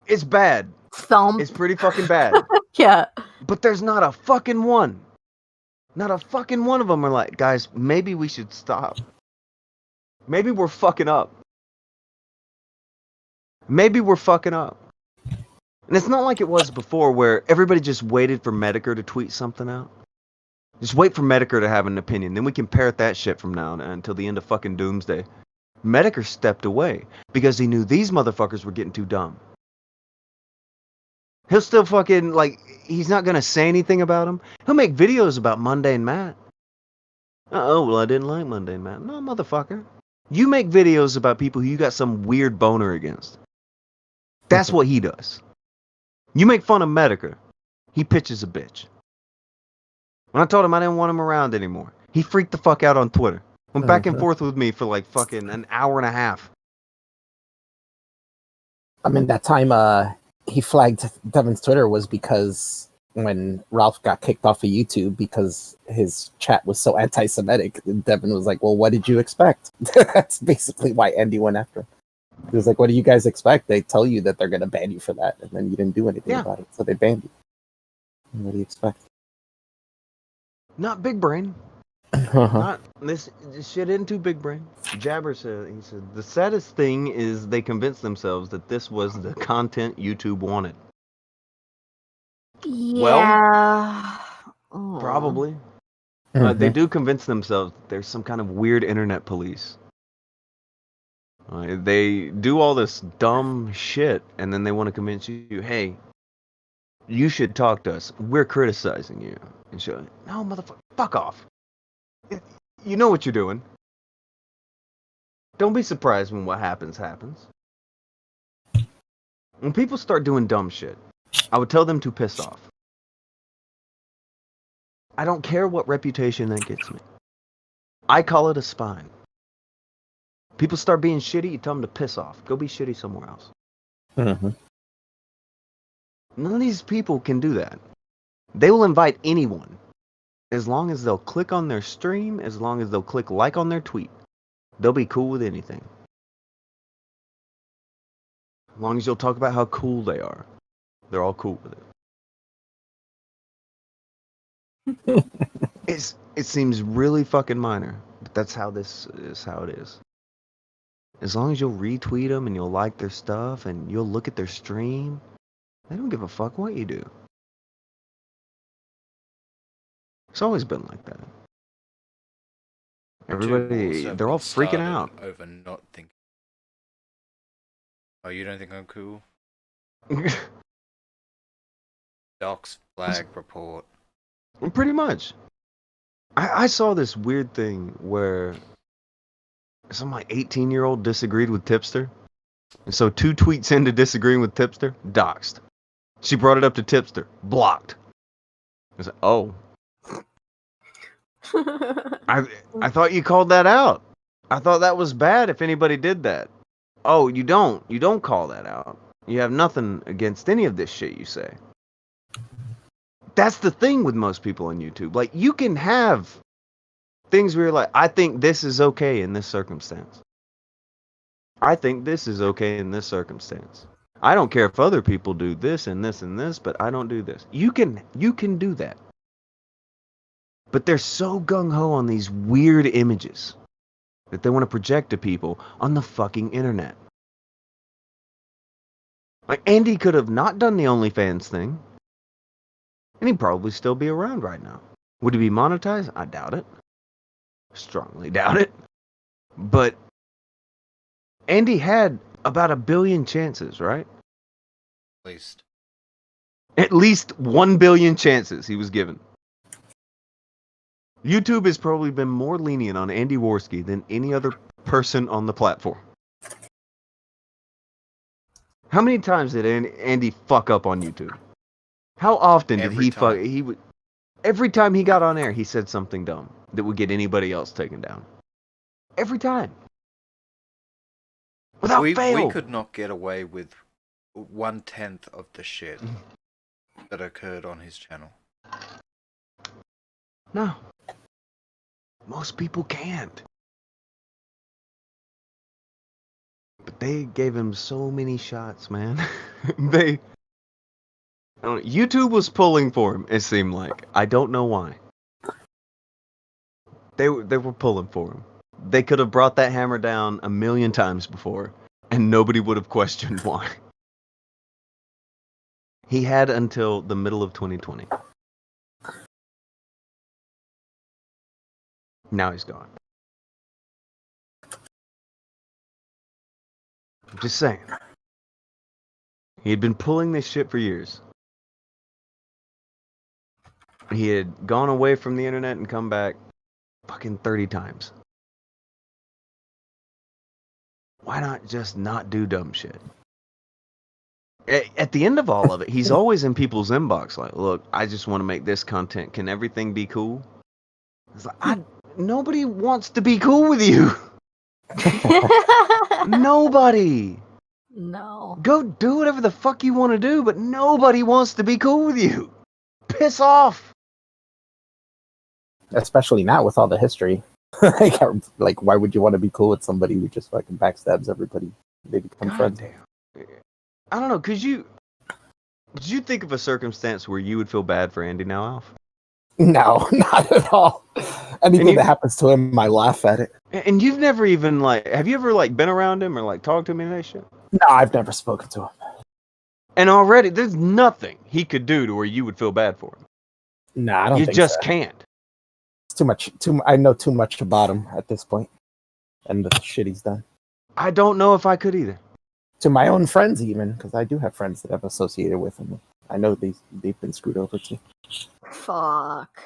it's bad. Thump. It's pretty fucking bad. Yeah. But there's not a fucking one. Not a fucking one of them are like, guys, maybe we should stop. Maybe we're fucking up. Maybe we're fucking up. And it's not like it was before where everybody just waited for Medicare to tweet something out. Just wait for Medicare to have an opinion. Then we can parrot that shit from now on until the end of fucking doomsday. Medicare stepped away because he knew these motherfuckers were getting too dumb. He'll still fucking, like, he's not gonna say anything about him. He'll make videos about Mundane Matt. Oh, well, I didn't like Mundane Matt. No, motherfucker. You make videos about people who you got some weird boner against. That's what he does. You make fun of Medicare. He pitches a bitch. When I told him I didn't want him around anymore, he freaked the fuck out on Twitter. Went back and forth with me for like fucking an hour and a half. I mean, that time he flagged Devin's Twitter was because when Ralph got kicked off of YouTube because his chat was so anti-Semitic, Devin was like, well, what did you expect? That's basically why Andy went after him. He was like, what do you guys expect? They tell you that they're going to ban you for that, and then you didn't do anything about it, so they banned you. What do you expect? Not big brain. Not this shit isn't too big brain. Jabber said, he said, the saddest thing is they convinced themselves that this was the content YouTube wanted. Yeah. Probably. They do convince themselves that there's some kind of weird internet police. They do all this dumb shit, and then they want to convince you, hey, you should talk to us. We're criticizing you. And show, no, motherfucker, fuck off. You know what you're doing. Don't be surprised when what happens. When people start doing dumb shit, I would tell them to piss off. I don't care what reputation that gets me. I call it a spine. People start being shitty, you tell them to piss off. Go be shitty somewhere else. None of these people can do that. They will invite anyone. As long as they'll click on their stream, as long as they'll click like on their tweet, they'll be cool with anything. As long as you'll talk about how cool they are, they're all cool with it. It seems really fucking minor, but that's how this is how it is. As long as you'll retweet them and you'll like their stuff and you'll look at their stream, they don't give a fuck what you do. It's always been like that. Everybody, they're all freaking out. Over not thinking. Oh, you don't think I'm cool? Docs flag report. Pretty much. I saw this weird thing where some like 18-year-old disagreed with Tipster. And so 2 tweets into disagreeing with Tipster, doxed. She brought it up to Tipster, blocked. I was like, oh. I thought you called that out. I thought that was bad if anybody did that. Oh, you don't. You don't call that out. You have nothing against any of this shit you say. That's the thing with most people on YouTube. Like, you can have things where you're like, I think this is okay in this circumstance. I think this is okay in this circumstance. I don't care if other people do this and this and this, but I don't do this. You can do that. But they're so gung-ho on these weird images that they want to project to people on the fucking internet. Like, Andy could have not done the OnlyFans thing, and he'd probably still be around right now. Would he be monetized? I doubt it. Strongly doubt it. But Andy had about 1 billion chances, right? At least 1 billion chances he was given. YouTube has probably been more lenient on Andy Worski than any other person on the platform. How many times did Andy fuck up on YouTube? How often did he fuck? He would. Every time he got on air, he said something dumb that would get anybody else taken down. Every time. Without fail. We could not get away with 1/10 of the shit that occurred on his channel. No. Most people can't. But they gave him so many shots, man. YouTube was pulling for him, it seemed like. I don't know why. They were pulling for him. They could have brought that hammer down 1 million times before, and nobody would have questioned why. He had until the middle of 2020. Now he's gone. I'm just saying. He had been pulling this shit for years. He had gone away from the internet and come back fucking 30 times. Why not just not do dumb shit? At the end of all of it, he's always in people's inbox like, look, I just want to make this content. Can everything be cool? It's like, nobody wants to be cool with you. Nobody. No. Go do whatever the fuck you want to do, but nobody wants to be cool with you. Piss off. Especially now with all the history. Like, why would you want to be cool with somebody who just fucking backstabs everybody? They become friends. Damn. I don't know, did you think of a circumstance where you would feel bad for Andy now, Alf? No, not at all. Anything that happens to him, I laugh at it. And you've never even, like, have you ever, like, been around him or, like, talked to him and that shit? No, I've never spoken to him. And already, there's nothing he could do to where you would feel bad for him. No, I don't think You just so. can't. It's too much. I know too much about him at this point, and the shit he's done. I don't know if I could either. To my own friends, even, because I do have friends that have associated with him. I know they've been screwed over too. Fuck.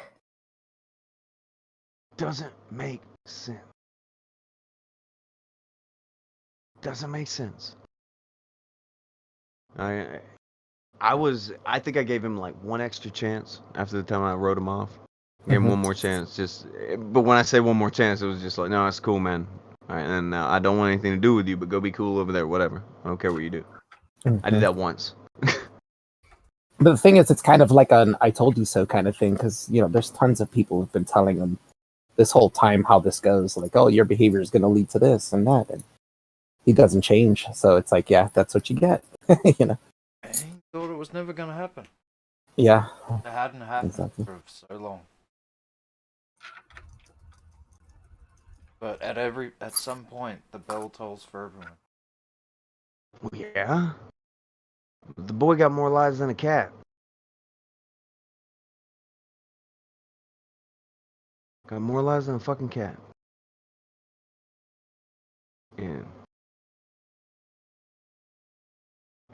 Doesn't make sense. Doesn't make sense. I think I gave him like one extra chance after the time I wrote him off. Gave him one more chance, but when I say one more chance, it was just like, no, it's cool, man. All right, and I don't want anything to do with you, but go be cool over there, whatever. I don't care what you do. I did that once. But the thing is, it's kind of like an "I told you so" kind of thing, because there's tons of people who've been telling him this whole time how this goes, like, oh, your behavior is going to lead to this and that, and he doesn't change. So it's like, yeah, that's what you get. I thought it was never going to happen. Yeah. It hadn't happened Exactly. for so long. But at some point, the bell tolls for everyone. Yeah. The boy got more lives than a cat. Got more lives than a fucking cat.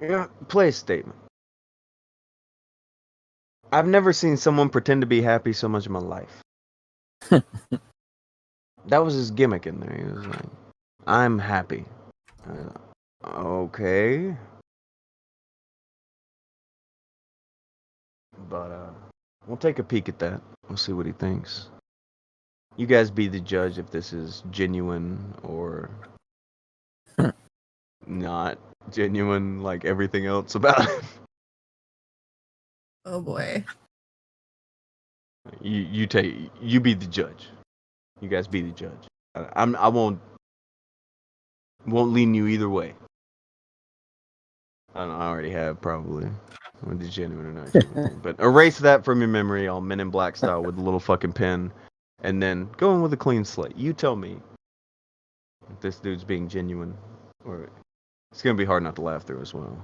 Yeah, play a statement. I've never seen someone pretend to be happy so much in my life. That was his gimmick in there. He was like, I'm happy. Okay. But, we'll take a peek at that. We'll see what he thinks. You guys be the judge if this is genuine or not genuine like everything else about it. Oh boy. You be the judge. You guys be the judge. I won't lean you either way. I don't know, I already have probably. Whether it's genuine or not genuine. But erase that from your memory, all Men in Black style with a little fucking pen, and then go in with a clean slate. You tell me if this dude's being genuine, or it's gonna be hard not to laugh through as well.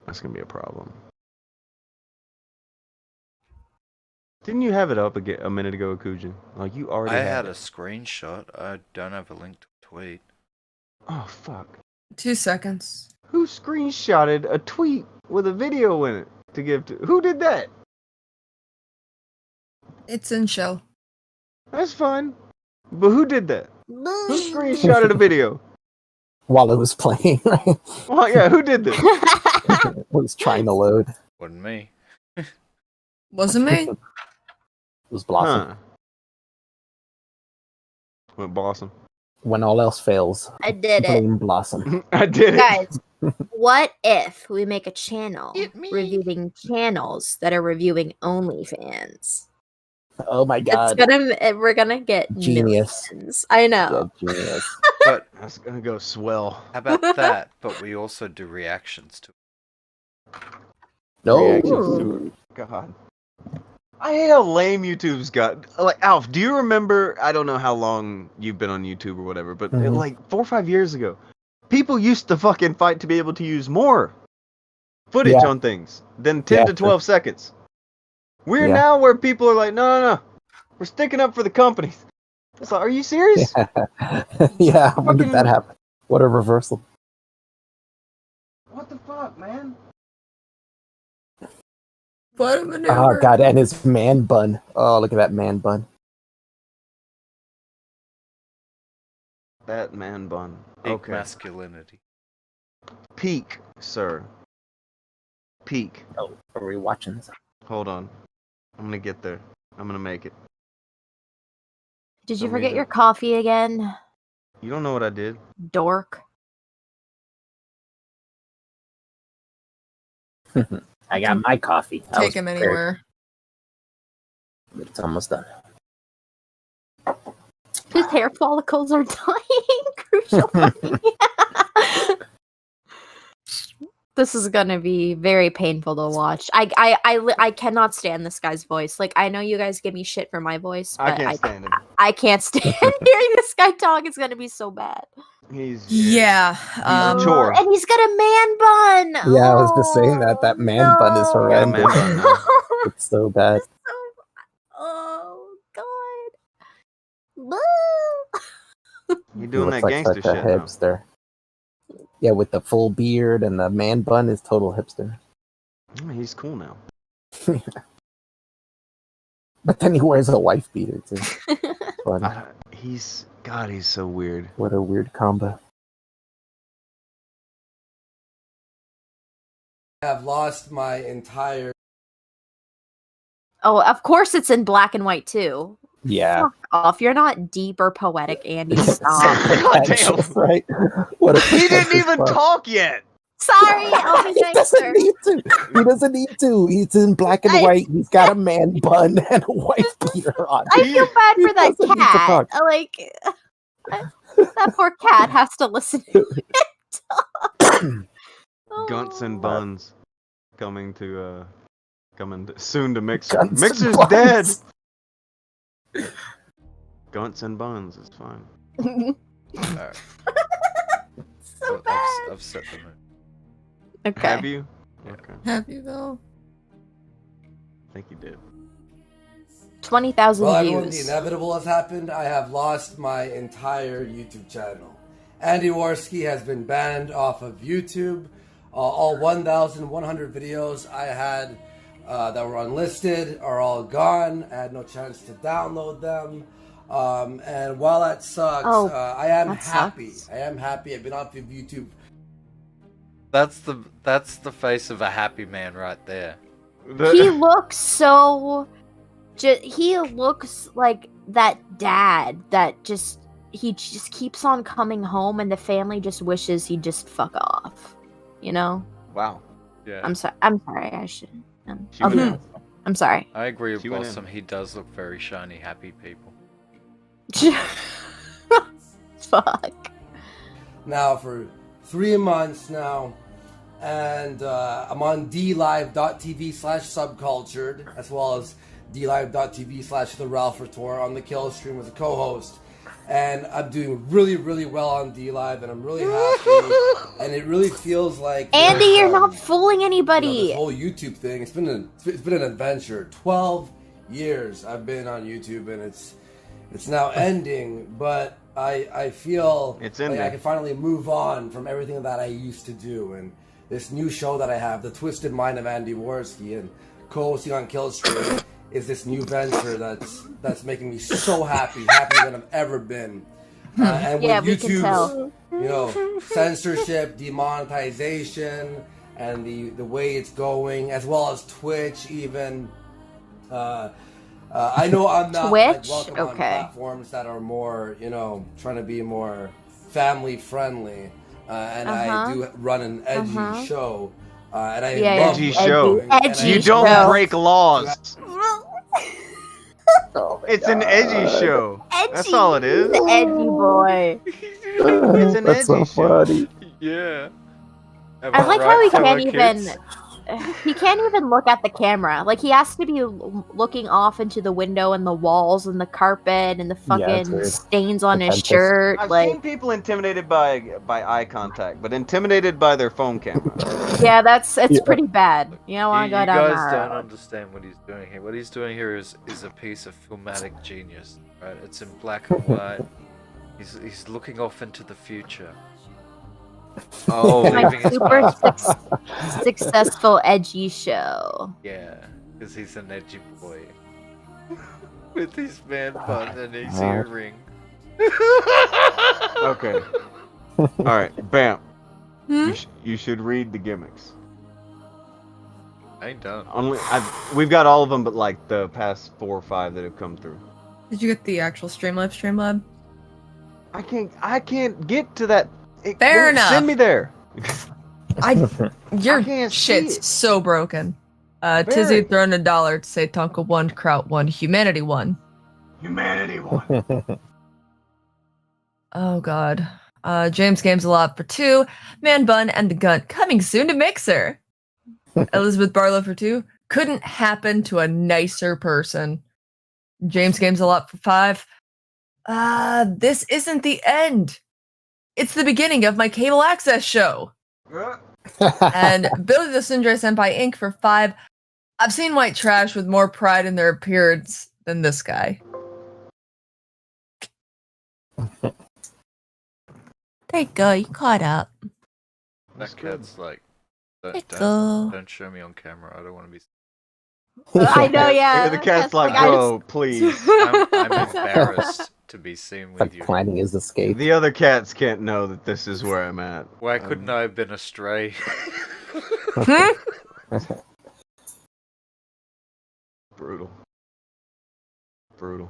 That's gonna be a problem. Didn't you have it up a minute ago, Akujin? Like you already I had had it. a screenshot. I don't have a link to a tweet. Oh fuck. 2 seconds. Who screenshotted a tweet with a video in it to give to? Who did that? It's in show. That's fine. But who did that? Who screenshotted a video? While it was playing, right? Well, yeah, who did this? It was trying to load. It Wasn't me. Wasn't me? was Blossom. Huh. Went Blossom. When all else fails, I did it. blame Blossom. I did it. Guys, what if we make a channel It me. reviewing channels that are reviewing OnlyFans? Oh my god. We're gonna get Genius. millions. I know. Yeah, genius. But That's gonna go swell. how about that? But we also do reactions to it. No. Reactions to it. God. I hate how lame YouTube's got. Like, Alf, do you remember? I don't know how long you've been on YouTube or whatever, but Mhm. like 4 or 5 years ago, people used to fucking fight to be able to use more footage Yeah. on things than 10 Yeah, to 12 seconds. We're Yeah. now where people are like, no. We're sticking up for the companies. It's like, are you serious? Yeah, when did that Fucking- happen? What a reversal. man. What a Oh maneuver. god, and his man bun. Oh, look at that man bun. That man bun. Big Okay. masculinity. Peak, sir. Peak. Oh, are we watching this? Hold on. I'm gonna get there. I'm gonna make it. Did you Some forget reason- your coffee again, You don't know what I did. dork? I got my coffee. I was Take him prepared. anywhere. It's almost done. His hair follicles are dying. Crucial. This is gonna be very painful to watch. I cannot stand this guy's voice. Like, I know you guys give me shit for my voice, I but can't stand him. I can't stand hearing this guy talk. It's gonna be so bad. He's Yeah. a chore. And he's got a man bun. Yeah, I was just saying that man bun is Got a horrendous. man bun now. It's so bad. Oh God. You He doing looks that like gangster such a shit now. hipster. Yeah, with the full beard and the man bun is total hipster. He's cool now. But then he wears a wife beater too. Fun. He's so weird. What a weird combo. I have lost my entire. Oh, of course it's in black and white too. Yeah. Fuck off. You're not deep or poetic, Andy. Stop. Pretentious, right? What a He didn't pretentious even fuck. talk yet. Sorry, I'll be He doesn't nicer. need to. He doesn't need to. He's in black and white. He's got a man bun and a wife beater on. I feel bad He for that doesn't need to cat. talk. Like, that poor cat has to listen to it talk. Gunts and Oh. buns coming soon to Mixer. Guns and Mixer's buns. dead. Gunts and buns is fine. Alright. So bad. I've set the mood. Okay. Have you? Okay. Have you though? I think you did. 20,000 Well, everyone, the views. inevitable has happened. I have lost my entire YouTube channel. Andy Warski has been banned off of YouTube. All 1,100 videos I had that were unlisted are all gone. I had no chance to download them. And while that sucks, Oh, I am that happy. sucks. I am happy. I've been off of YouTube. That's the face of a happy man right there. He looks so. He looks like that dad that he just keeps on coming home, and the family just wishes he'd just fuck off. You know? Wow. Yeah. I'm sorry. I'm sorry. I should. She went in. I'm sorry. I agree with She went in. Blossom. He does look very shiny, happy people. Fuck. Now for 3 months now, and I'm on dlive.tv/subcultured, as well as dlive.tv/the Ralph Tour on the Kill Stream as a co-host. And I'm doing really, really well on DLive, and I'm really happy. And it really feels like Andy, there's, you're not fooling you know, anybody. this whole YouTube thing. It's been an adventure. 12 years I've been on YouTube, and it's now ending. But I feel It's like ending. I can finally move on from everything that I used to do, and this new show that I have, The Twisted Mind of Andy Warski, and co-hosting on Killstream, is this new venture that's making me so happy, happier than I've ever been. And Yeah, with we can YouTube's, tell. you know, censorship, demonetization, and the way it's going, as well as Twitch even. I know I'm not Twitch? welcome on Okay. platforms that are more, you know, trying to be more family friendly, and I do run an edgy show, and I Yeah, love Edgy what I'm show. doing, and Edgy You I- don't show. break laws. Oh my It's an God. edgy show. That's Edgy. all it is. The edgy boy. It's an That's so edgy show. funny. Yeah. I like how he Right, can't fellow even. kids? He can't even look at the camera. Like, he has to be looking off into the window and the walls and the carpet and the Yeah, it's fucking weird. stains on his Pretentious. shirt. I've Like, seen people intimidated by eye contact, but intimidated by their phone camera. yeah, it's Yeah. pretty bad. You don't want You to go down guys that don't road. understand what he's doing here. What he's doing here is a piece of filmatic genius, right? It's in black and white. He's looking off into the future. Oh, My Leaving his super passport. successful edgy show. Yeah, because he's an edgy boy. With his man bun and his Uh, earring. okay. All right, Vamp. Hmm? You should read the gimmicks. I ain't done. We've got all of them, but like the past 4 or 5 that have come through. Did you get the actual Streamlab? I can't get to that. It Fair won't enough. Send me there. Your can't see shit's it. so broken. Very. Tizzy throwing $1 to say Tonka 1, Kraut 1, Humanity 1. Humanity one. Oh god. James Games a lot for 2. Man Bun and the Gun coming soon to Mixer. Elizabeth Barlow for 2. Couldn't happen to a nicer person. James Games a lot for 5. This isn't the end. It's the beginning of my cable access show. And Billy the Sundre Senpai Inc. for 5. I've seen white trash with more pride in their appearance than this guy. There you go, you caught up. That cat's like, Let go. don't show me on camera. I don't want to be. I know, yeah. The cat's like, I bro, please. I'm embarrassed to be seen with like you. planning his escape. The other cats can't know that this is where I'm at. Why couldn't I have been a stray? Brutal.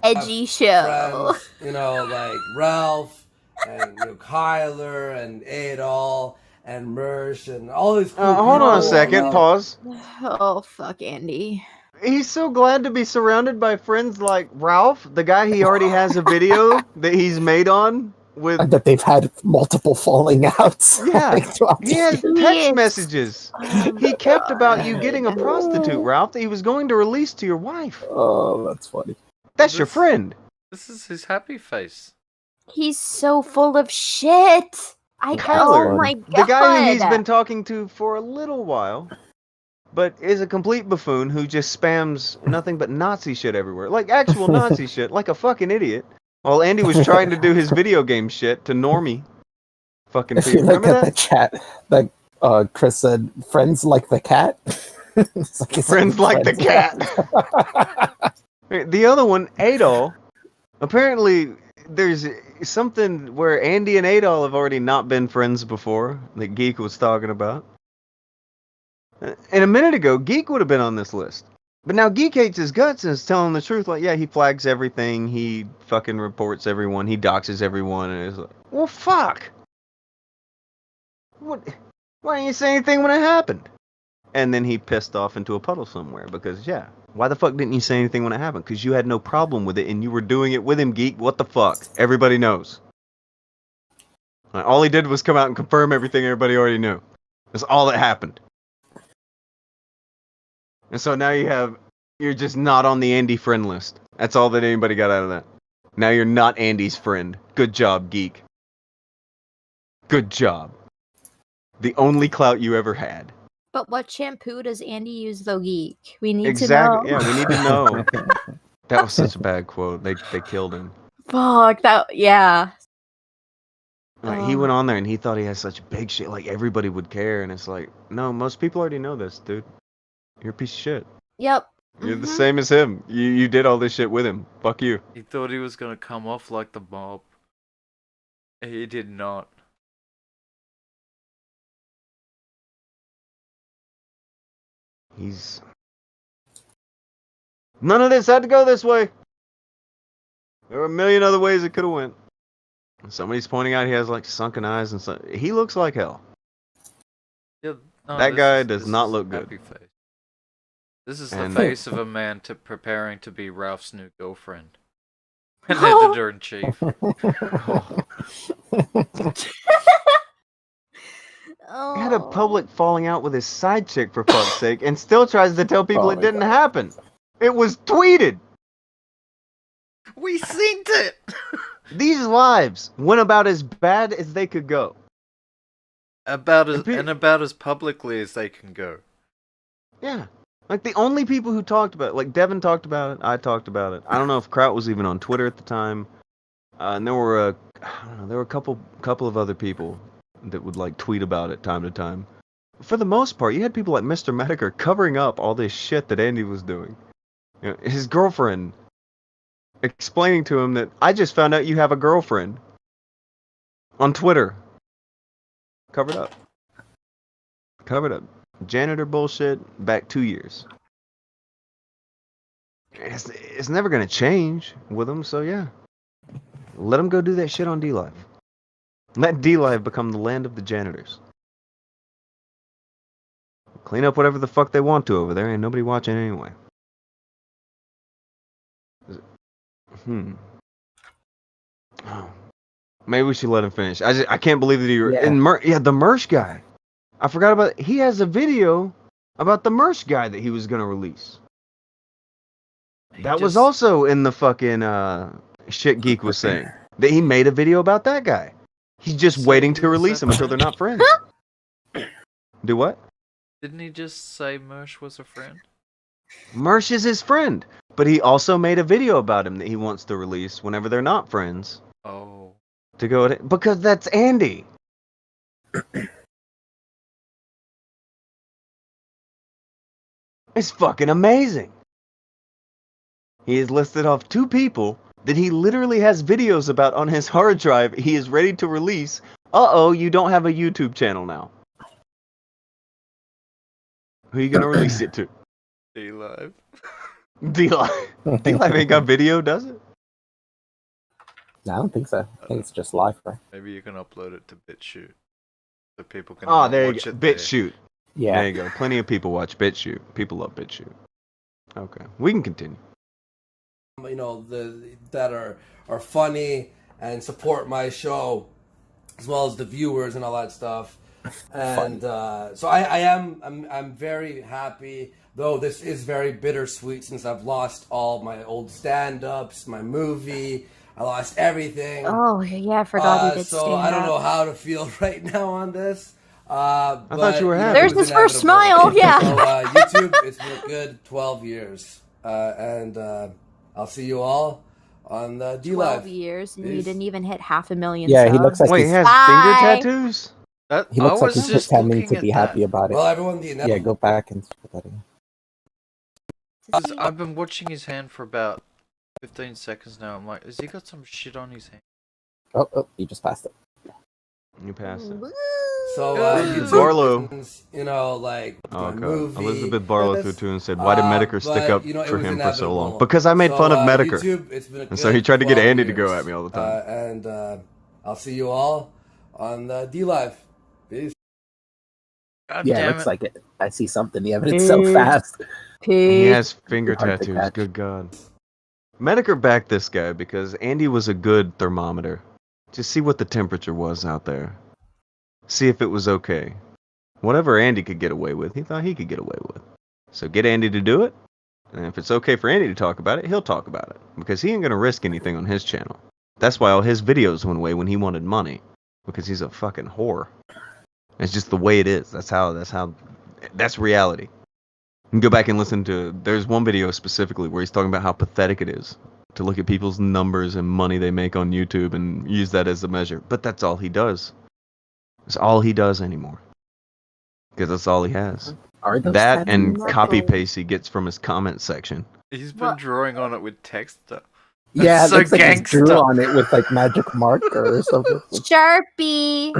Edgy show. Friends, you know, like Ralph and Kyler and Adol and Mersh and all these. Cool Hold on a people. second. Pause. Oh, fuck, Andy. He's so glad to be surrounded by friends like Ralph, the guy he already has a video that he's made on with. And that they've had multiple falling outs. Yeah, like, throughout he the has years. text Yes. messages. Oh, He kept about you God. getting a prostitute, Ralph, that he was going to release to your wife. Oh, that's funny. That's your friend. This is his happy face. He's so full of shit. Kyler, Oh my god. the guy who he's been talking to for a little while, but is a complete buffoon who just spams nothing but Nazi shit everywhere. Like actual Nazi shit, like a fucking idiot. While Andy was trying to do his video game shit to Normie. Fucking If you people. look Remember at the that? chat, like Chris said, friends like the cat. It's like he said, Friends like the cat. The other one, Adol. Apparently, there's something where Andy and Adol have already not been friends before that Geek was talking about. And a minute ago, Geek would have been on this list. But now Geek hates his guts and is telling the truth. Like, yeah, he flags everything. He fucking reports everyone. He doxes everyone. And it's like, well, fuck. What? Why didn't you say anything when it happened? And then he pissed off into a puddle somewhere because, yeah. Why the fuck didn't you say anything when it happened? Because you had no problem with it and you were doing it with him, Geek. What the fuck? Everybody knows. Like, all he did was come out and confirm everything everybody already knew. That's all that happened. And so now you're just not on the Andy friend list. That's all that anybody got out of that. Now you're not Andy's friend. Good job, Geek. Good job. The only clout you ever had. But what shampoo does Andy use, though, Geek? We need Exactly. to know. Yeah, we need to know. That was such a bad quote. They killed him. Fuck, that, yeah. Like, he went on there and he thought he had such big shit. Like, everybody would care. And it's like, no, most people already know this, dude. You're a piece of shit. Yep. You're the same as him. You did all this shit with him. Fuck you. He thought he was gonna come off like the mob. He did not. None of this had to go this way. There were a million other ways it could have went. Somebody's pointing out he has like sunken eyes and stuff. He looks like hell. Yeah, no, That this guy is- does this not is look a good. happy face. This is And- the face of a man preparing to be Ralph's new girlfriend. An Oh. editor-in-chief. Oh. He had a public falling out with his side chick for fuck's sake and still tries to tell people Oh it my didn't God. happen. It was tweeted. We seen it! These lives went about as bad as they could go. about as publicly as they can go. Yeah. Like, the only people who talked about it, like, Devin talked about it, I talked about it. I don't know if Kraut was even on Twitter at the time. And there were a couple of other people that would like tweet about it time to time. For the most part, you had people like Mr. Mediker covering up all this shit that Andy was doing. You know, his girlfriend explaining to him that I just found out you have a girlfriend on Twitter. Covered up. Covered up. Janitor bullshit back 2 years. It's never gonna change with him, so yeah. Let him go do that shit on D-Live. Let D-Live become the land of the janitors. Clean up whatever the fuck they want to over there, ain't nobody watching anyway. Oh. Maybe we should let him finish. I can't believe that he... Yeah. the Mersh guy. I forgot about... He has a video about the Mersh guy that he was gonna release. That was also in the fucking Shit Geek was saying. That he made a video about that guy. He's just waiting to release him until they're not friends. Do what? Didn't he just say Mersh was a friend? Mersh is his friend. But he also made a video about him that he wants to release whenever they're not friends. Oh. To go to, because that's Andy. It's fucking amazing. He has listed off 2 people that he literally has videos about on his hard drive he is ready to release. Uh-oh, you don't have a YouTube channel now. Who are you gonna release it to? D-Live. D-Live. D-Live ain't got video, does it? No, I don't think so. I think it's just live, right? Maybe you can upload it to BitChute. So people can Oh, there you watch go. it there. BitChute. Yeah. There you go. Plenty of people watch BitChute. People love BitChute. Okay, we can continue. You know, that are funny and support my show, as well as the viewers and all that stuff. And so I'm very happy, though this is very bittersweet since I've lost all my old stand-ups, my movie. I lost everything. Oh yeah, I forgot you did so stand I don't up. know how to feel right now on this. I thought you were happy. There's his first smile, yeah. So YouTube, it's been a good 12 years, and I'll see you all on the D-Live. 12 years, and you Peace. didn't even hit 500,000 Yeah, he subs. looks like Wait, he he's, has Bye. finger tattoos? he looks I like was he's just pretending looking to be at happy that. about it. Well, everyone, the inevitable. Yeah, go back and put that in. I've been watching his hand for about 15 seconds now. I'm like, has he got some shit on his hand? Oh, you just passed it. You passed it. So, Ooh. Barlow. you know, like Oh, my God. movie. Elizabeth Barlow threw 2 and said, why did Medicare stick but, up you know, it for was him for so long? inevitable. Because I made fun of Medicare. YouTube, it's been a And so he good tried to get 12 Andy to go years. at me all the time. And I'll see you all on the D-Live. Peace. God Yeah, it damn looks it. like it. I see something. Yeah, but it's so fast. He has finger Hard to tattoos. catch. Good God. Medicare backed this guy because Andy was a good thermometer. Just see what the temperature was out there. See if it was okay. Whatever Andy could get away with, he thought he could get away with. So get Andy to do it. And if it's okay for Andy to talk about it, he'll talk about it. Because he ain't going to risk anything on his channel. That's why all his videos went away when he wanted money. Because he's a fucking whore. It's just the way it is. That's reality. You can go back and listen to, there's one video specifically where he's talking about how pathetic it is to look at people's numbers and money they make on YouTube and use that as a measure. But that's all he does. It's all he does anymore. Because that's all he has. Are those That and tattoos? copy paste he gets from his comment section. He's been drawing on it with text stuff. Yeah, it so looks like he gangster. drew on it with like magic marker or something. Sharpie.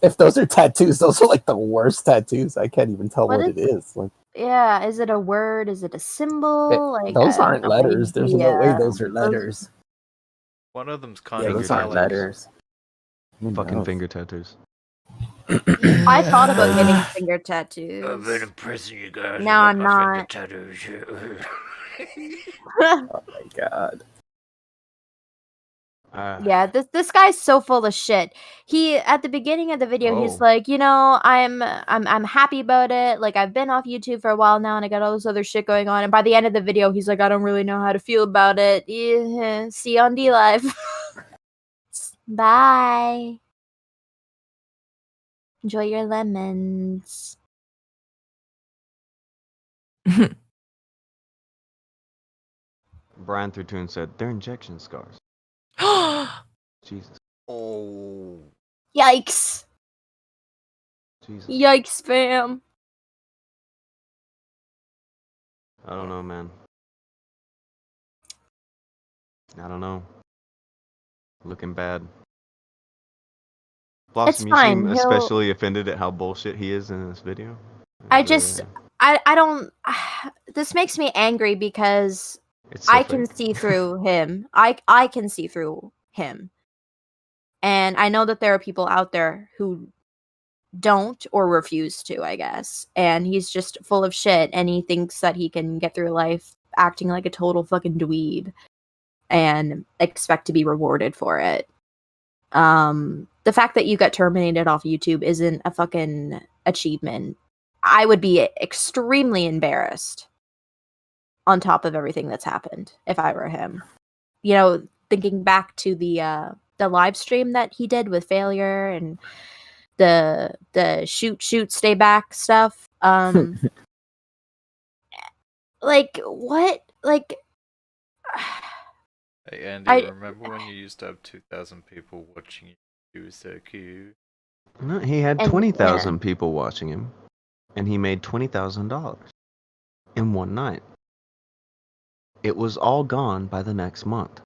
If those are tattoos, those are like the worst tattoos. I can't even tell What what is- it is. Like Yeah, is it a word? Is it a symbol? Like those I aren't have no letters. There's no way idea. those are letters. One of them's kind Yeah, of those aren't letters. Who Fucking knows? finger tattoos. I thought about getting finger tattoos. I've been impressing you guys. No, I'm with my not. finger tattoos. Oh my god. Yeah, this guy's so full of shit. He at the beginning of the video, he's Oh. like, you know, I'm happy about it. Like I've been off YouTube for a while now, and I got all this other shit going on. And by the end of the video, he's like, I don't really know how to feel about it. Yeah, see you on D-Live. Bye. Enjoy your lemons. Brian threw 2 and said, they're injection scars. Jesus. Oh. Yikes. Jesus. Yikes, fam. I don't know, man. I don't know. Looking bad. Blossom, you fine, seem he'll- especially offended at how bullshit he is in this video. I don't. This makes me angry because It's so I can fake. see through him. I can see through him. And I know that there are people out there who don't or refuse to, I guess. And he's just full of shit and he thinks that he can get through life acting like a total fucking dweeb and expect to be rewarded for it. The fact that you got terminated off YouTube isn't a fucking achievement. I would be extremely embarrassed on top of everything that's happened if I were him. You know, thinking back to the live stream that he did with Failure and the shoot stay back stuff. Like what? Like Hey Andy, I- remember when you used to have 2,000 people watching you? You were so cute. No, he had And- 20,000 people watching him, and he made $20,000 in one night. It was all gone by the next month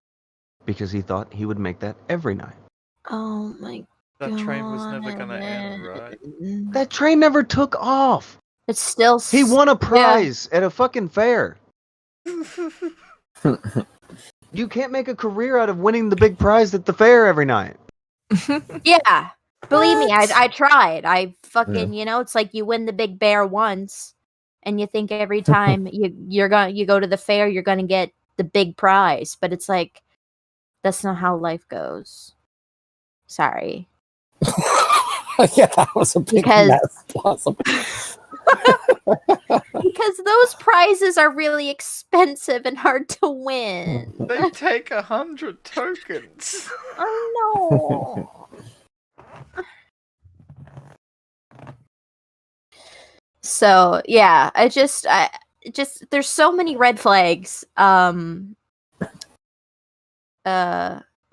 because he thought he would make that every night. oh my god. That train was never gonna end, right? That train never took off. It's still He won a prize at a fucking fair. You can't make a career out of winning the big prize at the fair every night. Yeah. Believe me, What? I tried. I fucking, you know, it's like you win the big bear once and you think every time you go to the fair you're going to get the big prize, but it's like that's not how life goes. Sorry. Yeah, that was a big Because- mess. Blossom. Because those prizes are really expensive and hard to win. They take 100 tokens. Oh no. So yeah, I just there's so many red flags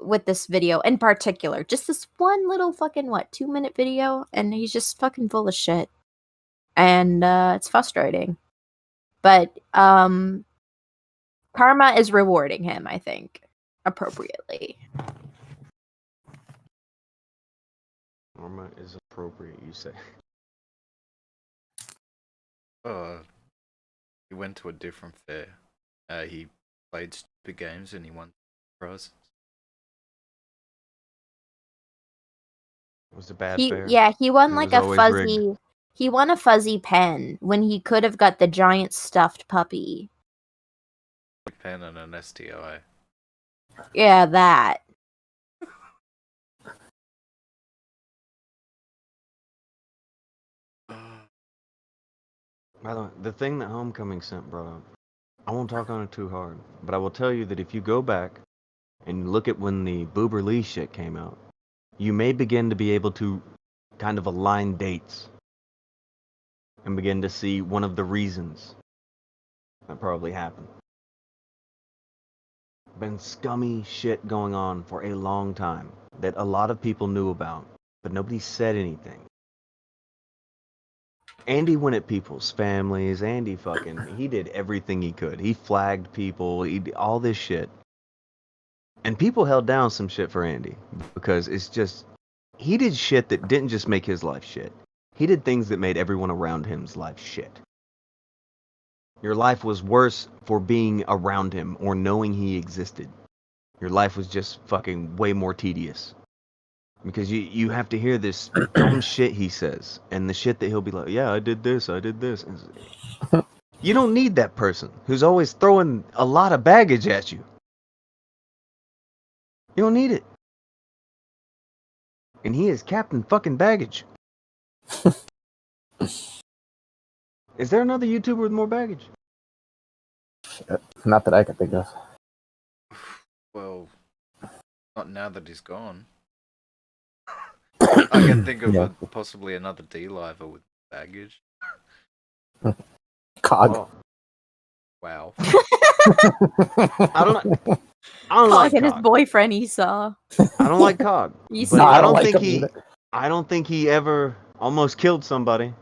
with this video in particular. Just this one little fucking 2-minute video and he's just fucking full of shit. And it's frustrating. But karma is rewarding him, I think, appropriately. Karma is appropriate, you say. He went to a different fair. He played stupid games and he won prizes. It was a bad He fair. he won It like was a always fuzzy rigged. he won a fuzzy pen when he could have got the giant stuffed puppy. A pen and an STI. Yeah, that. By the way, the thing that Homecoming Scent brought up, I won't talk on it too hard, but I will tell you that if you go back and look at when the Boober Lee shit came out, you may begin to be able to kind of align dates and begin to see one of the reasons that probably happened. Been scummy shit going on for a long time that a lot of people knew about, but nobody said anything. Andy went at people's families. Andy he did everything he could. He flagged people. He did all this shit. And people held down some shit for Andy because it's just, he did shit that didn't just make his life shit. He did things that made everyone around him's life shit. Your life was worse for being around him or knowing he existed. Your life was just fucking way more tedious. Because you have to hear this dumb shit he says. And the shit that he'll be like, yeah, I did this. You don't need that person who's always throwing a lot of baggage at you. You don't need it. And he is Captain fucking Baggage. Is there another YouTuber with more baggage? Not that I can think of. Well, not now that he's gone. I can think of possibly another D-liver with baggage. Cog. Oh, Wow. I don't like and his Cog. boyfriend Esau. I don't like Cog. Esau. But No, I I don't don't like think him he. either. I don't think he ever almost killed somebody.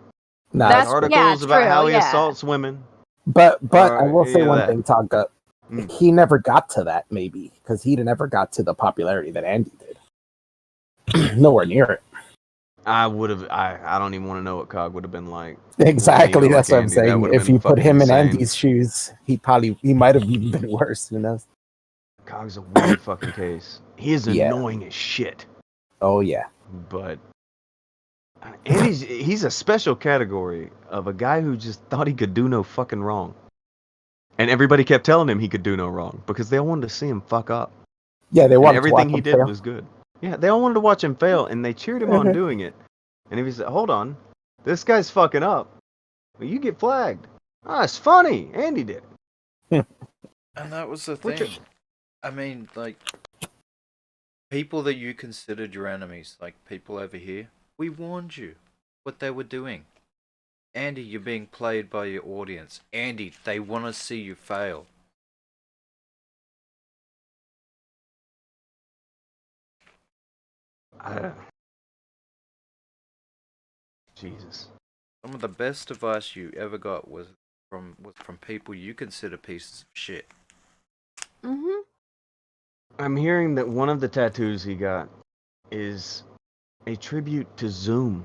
Nah, That's Articles about true, how he yeah. assaults women. but I Or will say any of one that. thing, Tonka. Mm. He never got to that, maybe, because he never got to the popularity that Andy did. Nowhere near it. I would have. I don't even want to know what Cog would have been like. Exactly, Like that's what I'm Andy. That saying. would have If been you put fucking him insane. in Andy's shoes, he might have even been worse. Who knows? Cog's a weird fucking case. He is Yeah. annoying as shit. Oh yeah. But he's a special category of a guy who just thought he could do no fucking wrong. And everybody kept telling him he could do no wrong because they all wanted to see him fuck up. Yeah, they And wanted everything to he watch did him fail. was good. Yeah, they all wanted to watch him fail, and they cheered him on Mhm. doing it. And if he said, "Hold on, this guy's fucking up," well, you get flagged. Ah, it's funny. Andy did it. And that was the Which- thing. I mean, like, people that you considered your enemies, like people over here, we warned you what they were doing. Andy, you're being played by your audience. Andy, they want to see you fail. Jesus. Some of the best advice you ever got was from people you consider pieces of shit. Mm-hmm. I'm hearing that one of the tattoos he got is a tribute to Zoom.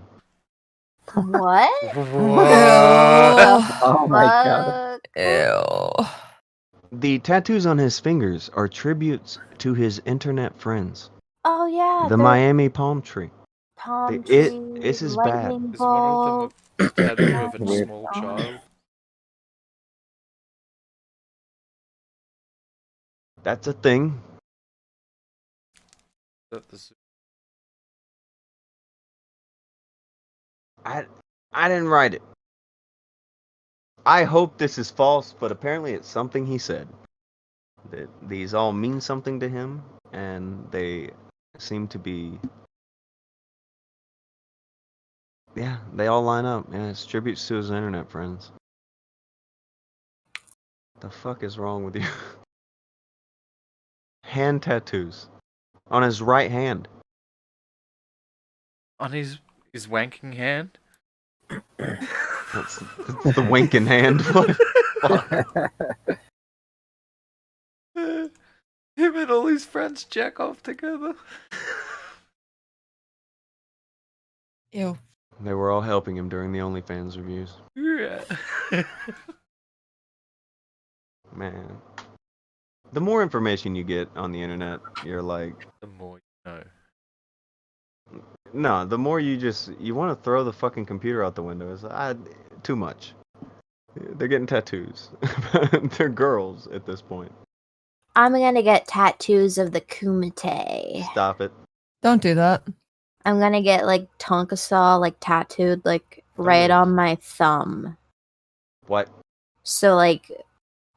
What? Oh my god. Fuck? Ew. The tattoos on his fingers are tributes to his internet friends. Oh yeah. The they're Miami palm tree. palm This tree, is bad. lightning Is one of bolt. them a tattoo of a Weird. small child? That's a thing. That the I didn't write it. I hope this is false, but apparently it's something he said. That these all mean something to him, and they seem to be. Yeah, they all line up. Yeah, it's tributes to his internet friends. The fuck is wrong with you? Hand tattoos. On his right hand. on his wanking hand? That's the winking hand. Him and all his friends jack off together. Ew. They were all helping him during the OnlyFans reviews. Yeah. Man. The more information you get on the internet, you're like, The more you know. no, the more you want to throw the fucking computer out the window. It's too much. They're getting tattoos. They're girls at this point. I'm gonna get tattoos of the Kumite. Stop it. Don't do that. I'm gonna get like Tonka Saw like tattooed like right on my thumb. What? So like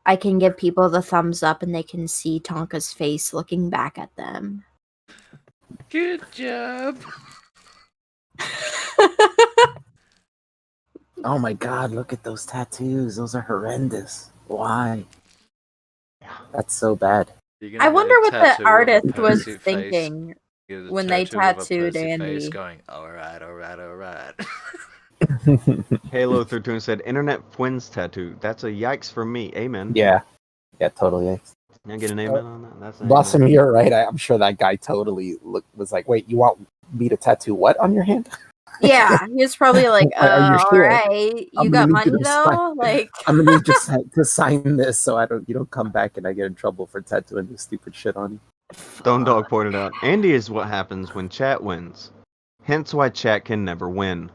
I can give people the thumbs up and they can see Tonka's face looking back at them. Good job. Oh my god, look at those tattoos. Those are horrendous. Why? That's so bad. You're gonna I get wonder a what tattoo the of a artist was Percy face. thinking Get a when they tattoo of a tattooed Percy Andy. face going, alright. Halo 13 said, Internet Twins tattoo. That's a yikes for me. Amen. Yeah. Yeah, totally. Can I get an amen on that? That's an Blossom, amen. you're right. I'm sure that guy totally was like, wait, you want me to tattoo what on your hand? Yeah, he was probably like, Are you all sure? right, I'm you gonna got need money you to though? sign- Like, I'm gonna need you to sign this so you don't come back and I get in trouble for tattooing this stupid shit on you. Stone Dog pointed out, Andy is what happens when chat wins. Hence why chat can never win.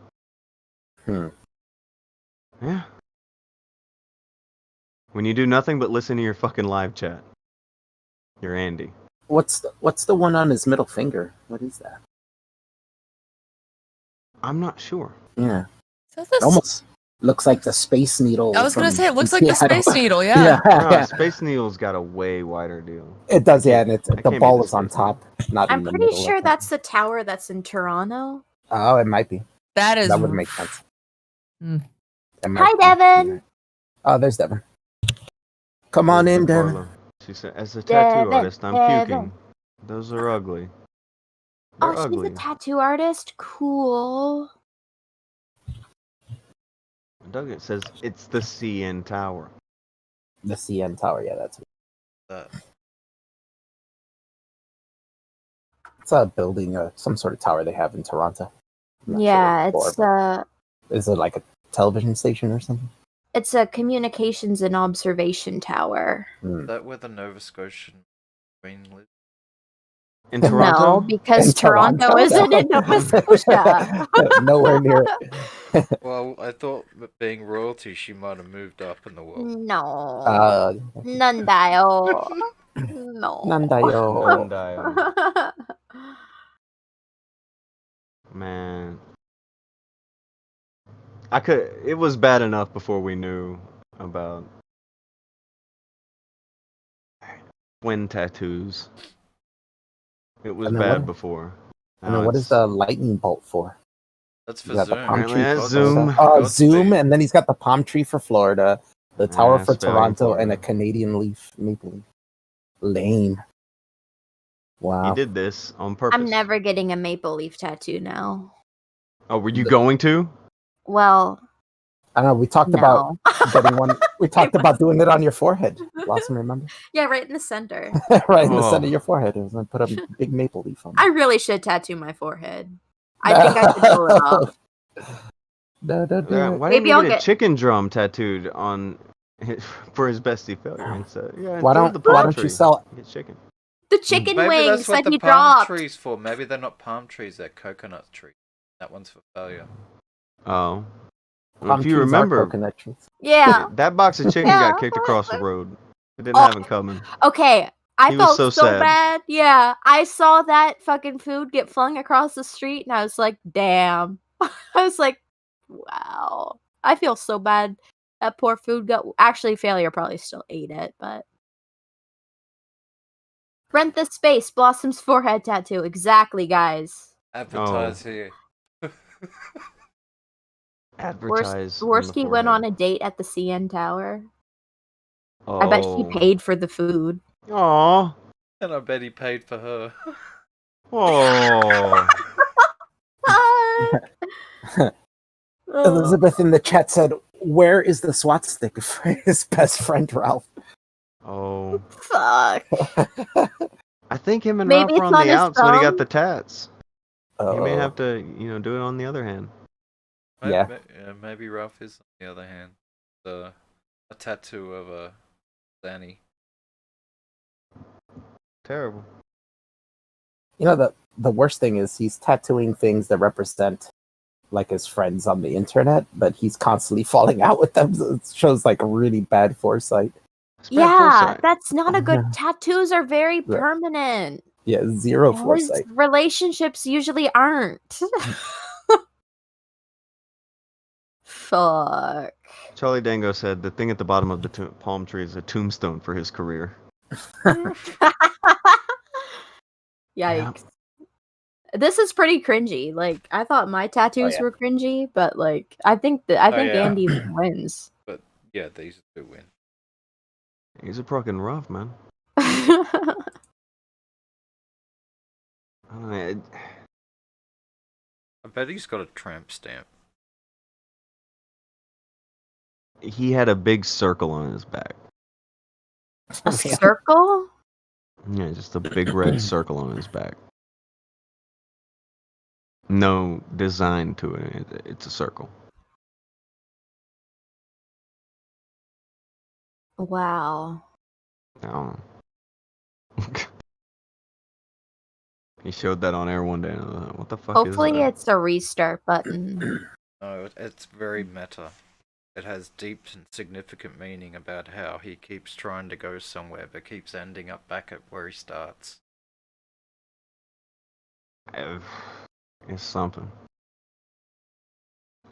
Hmm. Yeah. When you do nothing but listen to your fucking live chat. You're Andy. What's the one on his middle finger? What is that? I'm not sure. Yeah. So this, It almost looks like the Space Needle. I was gonna from say it looks like the Seattle. Space Needle. Yeah. No, Space Needle's got a way wider deal. It does, yeah, and I the can't ball be is on Space Needle. top, not I'm in the pretty middle. sure that's the tower that's in Toronto. Oh, it might be. That is. That would make sense. Hmm. That might Hi, be. Devin. Oh, there's Devin. Come on in, Devin. Carla. She said, as a tattoo Devin, artist, I'm Devin. puking. Those are ugly. Oh, They're she's ugly. a tattoo artist? Cool. Doug, it says it's the CN Tower. The CN Tower, yeah, that's That it's a building, some sort of tower they have in Toronto. I'm not Yeah, sure it's but is it like a television station or something? it's a communications and observation tower. that where the Nova Scotian Queen lives. In Toronto? No, because In Toronto Toronto? isn't in Nova Scotia. Nowhere near. Well, I thought that being royalty, she might have moved up in the world. No. Nandayo. No. Nandayo. Nandayo. Man. It was bad enough before we knew about twin tattoos. It was And then bad what- before. And then what is the lightning bolt for? That's for You got the Zoom. palm Apparently tree that's for Zoom. Zoom, Godspeed. and then he's got the palm tree for Florida, the tower for Spelling Toronto, and a Florida. Canadian leaf maple leaf. Lame. Wow. He did this on purpose. I'm never getting a maple leaf tattoo now. Oh, were you going to? Well, I know we talked about no. getting one. We talked about doing it on your forehead. Blossom, remember? Yeah, right in the center. Right in the Oh. center of your forehead. It was gonna put a big maple leaf on I it. really should tattoo my forehead. I think I could pull it off. No, don't do it. Why Maybe didn't I'll he get a get- chicken drum tattooed on for his bestie failure instead? Yeah, Why instead of don't you sell? Get chicken. The chicken Maybe wings that's what that the he palm dropped. trees for. Maybe they're not palm trees; they're coconut trees. That one's for failure. Oh. Well, Palm if you trees are remember, coconut trees. Yeah. that box of chicken Yeah. got kicked across the road. We didn't Oh. have it coming. Okay. I He was felt so so sad. bad. Yeah. I saw that fucking food get flung across the street and I was like, damn. I was like, wow. I feel so bad. That poor food got. Actually, failure probably still ate it, but. Rent the space. Blossom's forehead tattoo. Exactly, guys. Advertise here. Advertise. Worski went on a date at the CN Tower. Oh. I bet she paid for the food. Aw. And I bet he paid for her. Oh. Elizabeth in the chat said, "Where is the SWAT stick for his best friend Ralph?" Oh. Fuck. I think him and Maybe Ralph were it's on on the his outs when he got thumb. the tats. He may Oh. have to, do it on the other hand. Yeah. Maybe Ralph is on the other hand. A tattoo of a Danny. Terrible. You know, the worst thing is he's tattooing things that represent like his friends on the internet, but he's constantly falling out with them. So it shows like really bad foresight. It's bad Yeah, foresight. that's not a good. Yeah. Tattoos are very Right. permanent. Yeah, zero His foresight. relationships usually aren't. Fuck. Charlie Dango said the thing at the bottom of the palm tree is a tombstone for his career. Yikes. This is pretty cringy. Like I thought my tattoos yeah. were cringy, but like I think yeah. Andy wins. But yeah, these two win. He's a fucking rough, man. Oh, I don't know, I bet he's got a tramp stamp. he had a big circle on his back. a circle? Yeah, just a big red circle on his back. No design to it. It's a circle. Wow. I don't know. He showed that on air one day. And I was like, what the fuck Hopefully is that? it's a restart button. No, it's very meta. It has deep and significant meaning about how he keeps trying to go somewhere but keeps ending up back at where he starts. It's something.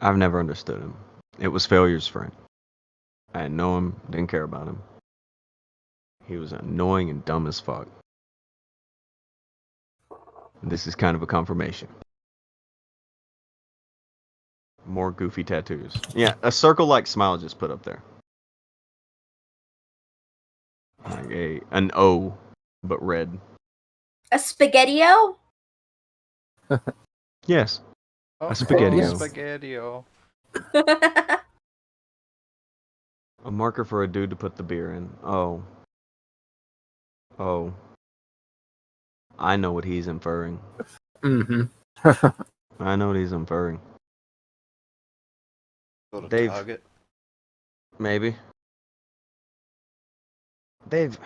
I've never understood him. It was Failure's friend. I didn't know him, didn't care about him. He was annoying and dumb as fuck. This is kind of a confirmation. More goofy tattoos. Yeah, a circle-like smile just put up there. Like an O, but red. A spaghetti-o? Yes. Oh, A spaghetti-o. Spaghetti-o. A marker for a dude to put the beer in. Oh. Oh. I know what he's inferring. Mm-hmm. I know what he's inferring. Got a Dave. target. Maybe. Dave.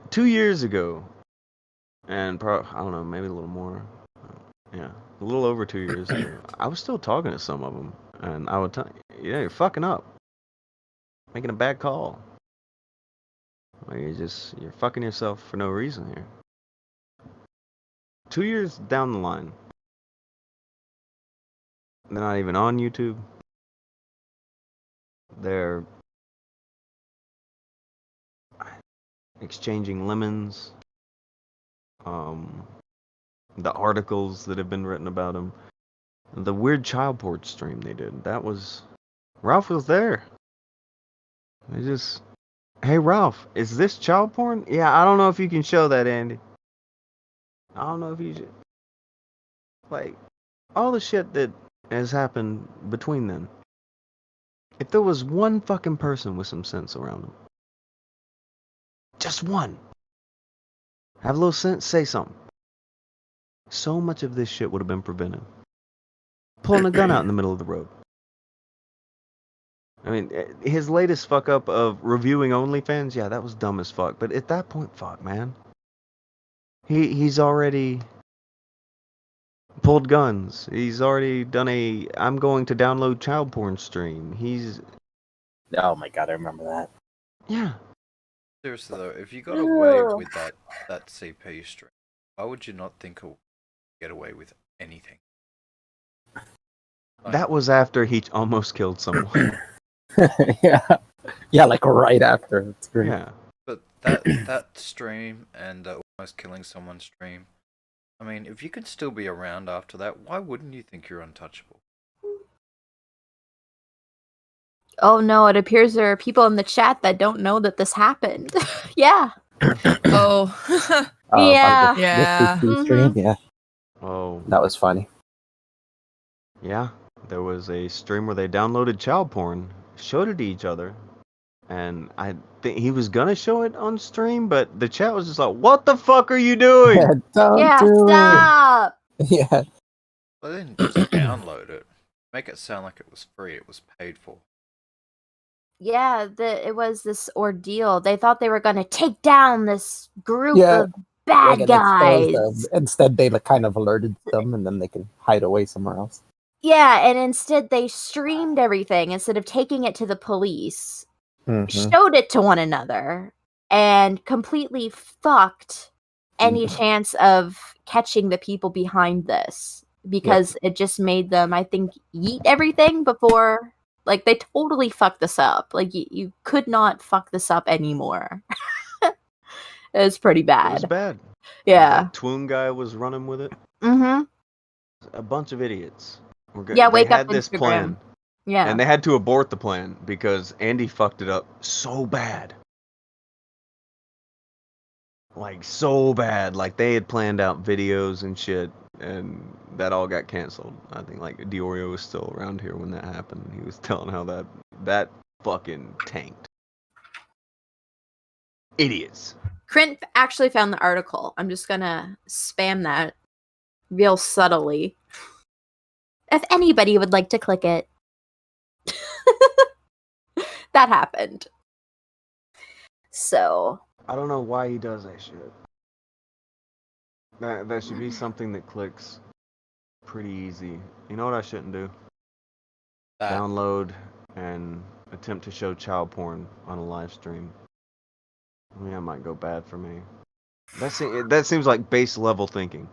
2 years ago, and I don't know, maybe a little more. Yeah, a little over 2 years ago, I was still talking to some of them, and I would tell you, yeah, you're fucking up, making a bad call. Like, you're fucking yourself for no reason here. 2 years down the line, they're not even on YouTube. They're exchanging lemons. The articles that have been written about them. The weird child porn stream they did. Ralph was there. They just, hey Ralph, is this child porn? Yeah, I don't know if you can show that, Andy. I don't know if you should. Like, all the shit that has happened between them. If there was one fucking person with some sense around them, just one, have a little sense, say something. So much of this shit would have been prevented. Pulling a gun out in the middle of the road. I mean, his latest fuck up of reviewing OnlyFans, yeah, that was dumb as fuck. But at that point, fuck, man. He's already pulled guns. He's already done I'm going to download child porn stream. Oh my god, I remember that. Yeah. Seriously though, if you got away with that CP stream, why would you not think of get away with anything? Like, That was after he almost killed someone. yeah, like right after. It's great. Yeah. but that stream and the almost killing someone stream, I mean, if you could still be around after that, why wouldn't you think you're untouchable? Oh no, it appears there are people in the chat that don't know that this happened. Yeah. Oh. Yeah. About Yeah. the stream, yeah, Oh. that was funny. Yeah. There was a stream where they downloaded child porn, showed it to each other, and I think he was gonna show it on stream, but the chat was just like, "What the fuck are you doing?" Don't Yeah, do stop. it. Yeah. Well, they didn't just download it. Make it sound like it was free. It was paid for. Yeah, it was this ordeal. They thought they were going to take down this group Yeah. of bad And expose guys. them. Instead, they kind of alerted them, and then they can hide away somewhere else. Yeah, and instead they streamed everything instead of taking it to the police. Mhm. Showed it to one another and completely fucked any chance of catching the people behind this because it just made them, I think, yeet everything before. Like, they totally fucked this up. Like, you could not fuck this up anymore. It was pretty bad. It was bad. Yeah. That Twoon guy was running with it. Mm-hmm. A bunch of idiots. Yeah, they wake up had this Instagram. plan. Yeah. And they had to abort the plan because Andy fucked it up so bad. Like, so bad. Like, they had planned out videos and shit, and that all got canceled. I think, like, Diorio was still around here when that happened. He was telling how that fucking tanked. Idiots. Krint actually found the article. I'm just gonna spam that real subtly. If anybody would like to click it. That happened. So. I don't know why he does that shit. That should be something that clicks pretty easy. You know what I shouldn't do? Download and attempt to show child porn on a live stream. I mean, that might go bad for me. That seems like base level thinking.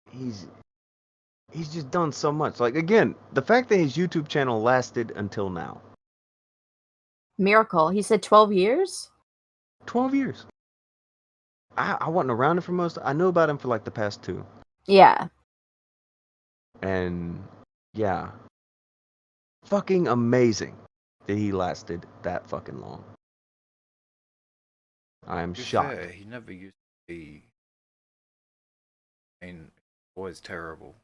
He's just done so much. Like, again, the fact that his YouTube channel lasted until now. Miracle. He said 12 years? 12 years. I wasn't around him for most. I knew about him for like the past 2. Yeah. And yeah. Fucking amazing that he lasted that fucking long. I am To be shocked. fair, he never used to be. I mean, always terrible.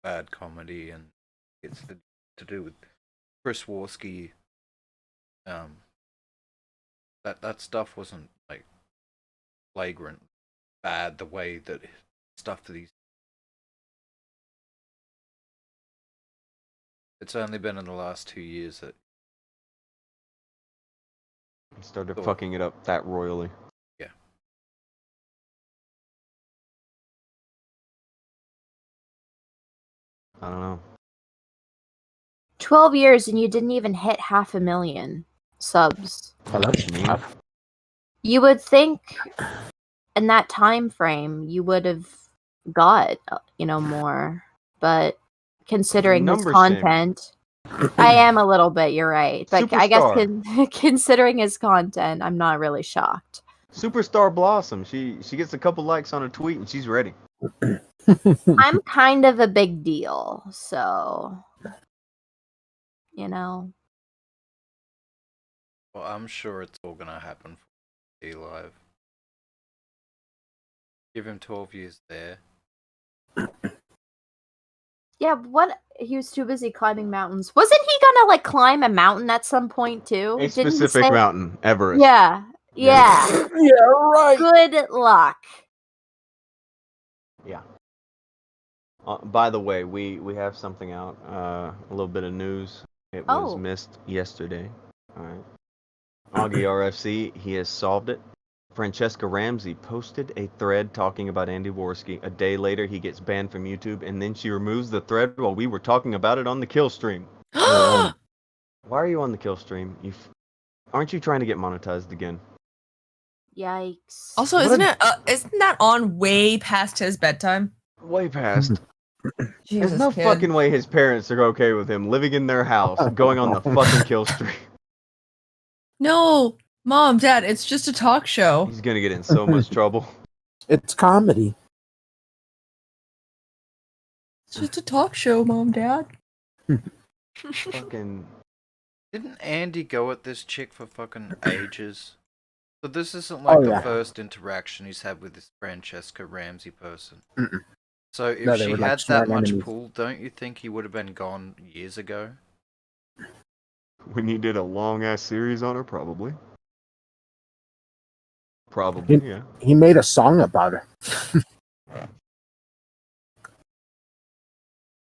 Bad comedy and it's to do with Chris Warski. That stuff wasn't like flagrant bad the way that stuff that he's. It's only been in the last 2 years that He started Cool. fucking it up that royally. Yeah. I don't know. 12 years and you didn't even hit 500,000 subs. Hello? Me? You would think in that time frame you would have got, more. But considering his Number shaming. content, I am a little bit, you're right. But I guess Superstar. considering his content, I'm not really shocked. Superstar Blossom. She gets a couple likes on a tweet and she's ready. I'm kind of a big deal, so Well, I'm sure it's all gonna happen for D Live. Give him 12 years there. Yeah, what? He was too busy climbing mountains. Wasn't he gonna climb a mountain at some point too? A Didn't he specific say- mountain, Everest. Yeah. Yeah. Yeah, right. Good luck. Yeah. By the way, we have something out. A little bit of news. It was Oh. missed yesterday. All right. Augie RFC, he has solved it. Francesca Ramsey posted a thread talking about Andy Worski. A day later, he gets banned from YouTube, and then she removes the thread while we were talking about it on the kill stream. Why are you on the kill stream? Aren't you trying to get monetized again? Yikes. Also, What isn't that on way past his bedtime? Way past. Jesus, There's no kid. fucking way his parents are okay with him living in their house, going on the fucking kill stream. No, Mom, Dad, it's just a talk show. He's gonna get in so much trouble. It's comedy. It's just a talk show, Mom, Dad. Fucking. Didn't Andy go at this chick for fucking ages? So this isn't like Oh, the yeah. first interaction he's had with this Francesca Ramsey person. Mm-mm. So if No, they she were, like, had that smart much enemies. pull, don't you think he would have been gone years ago? When he did a long ass series on her, probably. Probably, yeah. He made a song about her.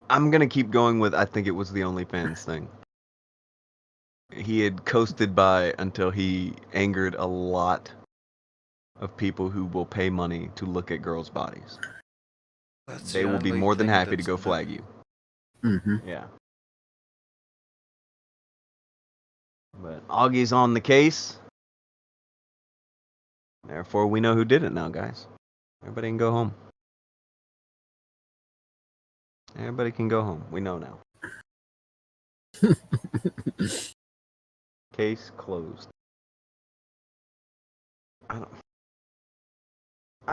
I'm gonna keep going with I think it was the OnlyFans thing. He had coasted by until he angered a lot of people who will pay money to look at girls' bodies. That's They the will be only more than thing happy to that's go not- flag you. Mm-hmm. Yeah. But Augie's on the case. Therefore, we know who did it now, guys. Everybody can go home. Everybody can go home. We know now. Case closed. I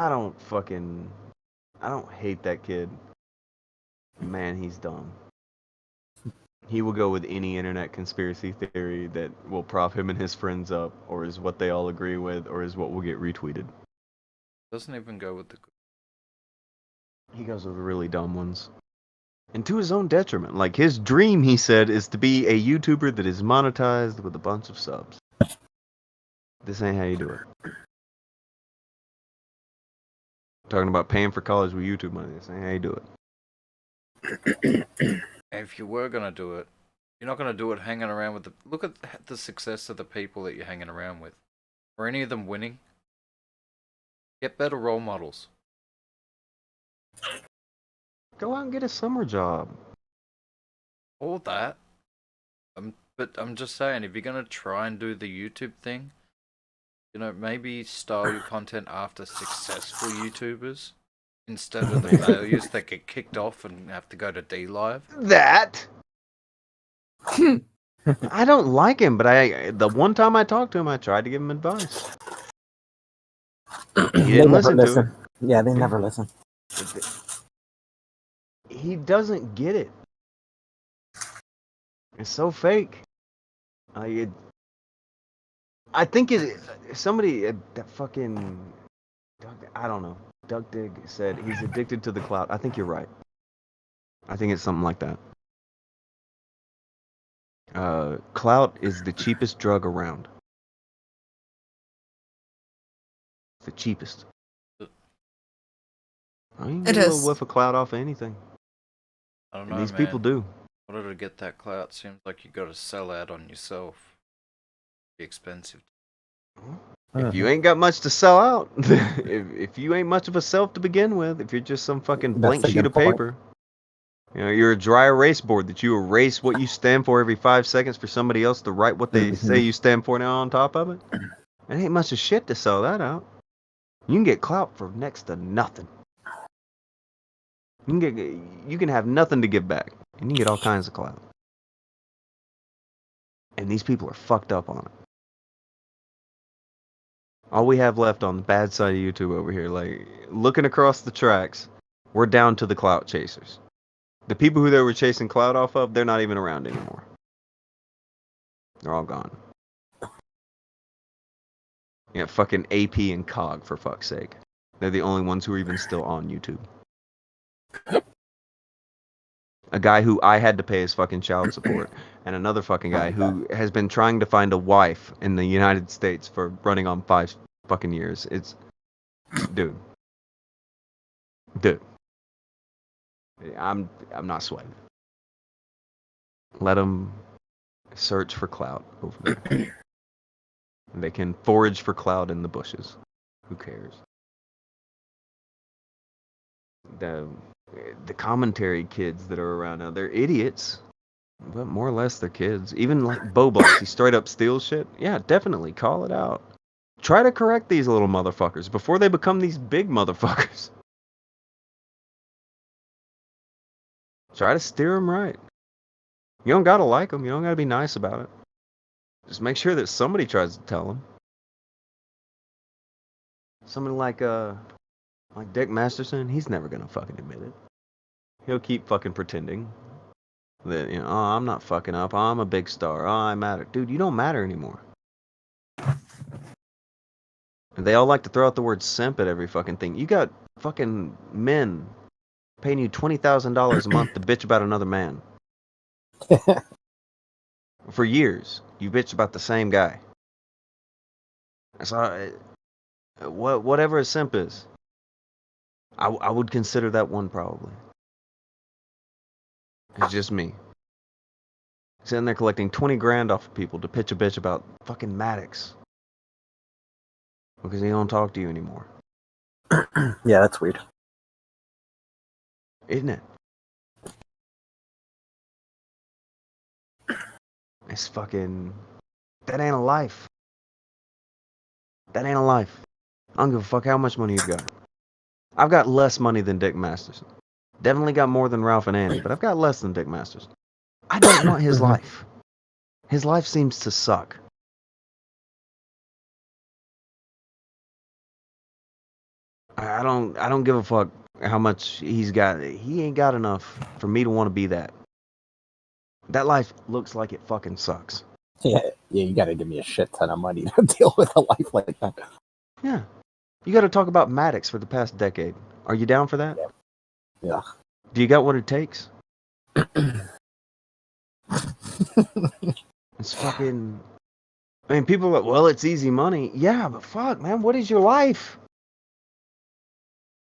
don't hate that kid. Man, he's dumb. He will go with any internet conspiracy theory that will prop him and his friends up, or is what they all agree with, or is what will get retweeted. Doesn't even go with the. He goes with really dumb ones. And to his own detriment. Like, his dream, he said, is to be a YouTuber that is monetized with a bunch of subs. This ain't how you do it. Talking about paying for college with YouTube money. This ain't how you do it. And if you were gonna do it, you're not gonna do it hanging around with the. Look at the success of the people that you're hanging around with. Are any of them winning? Get better role models. Go out and get a summer job. All that. But I'm just saying, if you're gonna try and do the YouTube thing, maybe style your content after successful YouTubers instead of the failures that get kicked off and have to go to D Live. That? I don't like him, but the one time I talked to him, I tried to give him advice. He They didn't never listen to listen. Yeah, they never listen. it. He doesn't get it. It's so fake. I think somebody that fucking I don't know. Duck Dig said he's addicted to the clout. I think you're right. I think it's something like that. Clout is the cheapest drug around. The cheapest. I mean, you can It get a little is. whiff of clout off of anything. I don't And know, these man. people do. In order to get that clout, seems like you got to sell out on yourself. Be expensive. If you ain't got much to sell out, if you ain't much of a self to begin with, if you're just some fucking That's blank a sheet good of point. paper, you know, you're a dry erase board that you erase what you stand for every 5 seconds for somebody else to write what they say you stand for now on top of it. It ain't much of shit to sell that out. You can get clout for next to nothing. You can have nothing to give back, and you can get all kinds of clout. And these people are fucked up on it. All we have left on the bad side of YouTube over here, like looking across the tracks, we're down to the clout chasers. The people who they were chasing clout off of, they're not even around anymore. They're all gone. Yeah, fucking AP and COG, for fuck's sake. They're the only ones who are even still on YouTube. A guy who I had to pay his fucking child support, and another fucking guy who has been trying to find a wife in the United States for running on 5 fucking years. It's... Dude. I'm not sweating. Let them search for clout over there. They can forage for clout in the bushes. Who cares? The commentary kids that are around now, they're idiots. But more or less they're kids. Even like Bowblax, he straight up steals shit. Yeah, definitely call it out. Try to correct these little motherfuckers before they become these big motherfuckers. Try to steer them right. You don't gotta like them. You don't gotta be nice about it. Just make sure that somebody tries to tell them. Somebody like Dick Masterson, he's never gonna fucking admit it. He'll keep fucking pretending that, you know, oh, I'm not fucking up. Oh, I'm a big star. Oh, I matter. Dude, you don't matter anymore. And they all like to throw out the word simp at every fucking thing. You got fucking men paying you $20,000 a month to bitch about another man. For years, you bitched about the same guy. So, whatever a simp is, I would consider that one probably. It's just me. Sitting there collecting 20 grand off of people to pitch a bitch about fucking Maddox. Because he don't talk to you anymore. Yeah, that's weird. Isn't it? It's fucking... That ain't a life. That ain't a life. I don't give a fuck how much money you got. I've got less money than Dick Masterson. Definitely got more than Ralph and Andy, but I've got less than Dick Masterson. I don't want his life. His life seems to suck. I don't give a fuck how much he's got. He ain't got enough for me to want to be that. That life looks like it fucking sucks. Yeah, you gotta give me a shit ton of money to deal with a life like that. Yeah. You gotta talk about Maddox for the past decade. Are you down for that? Yeah. Do you got what it takes? It's fucking... I mean, people are like, well, it's easy money. Yeah, but fuck, man, what is your life?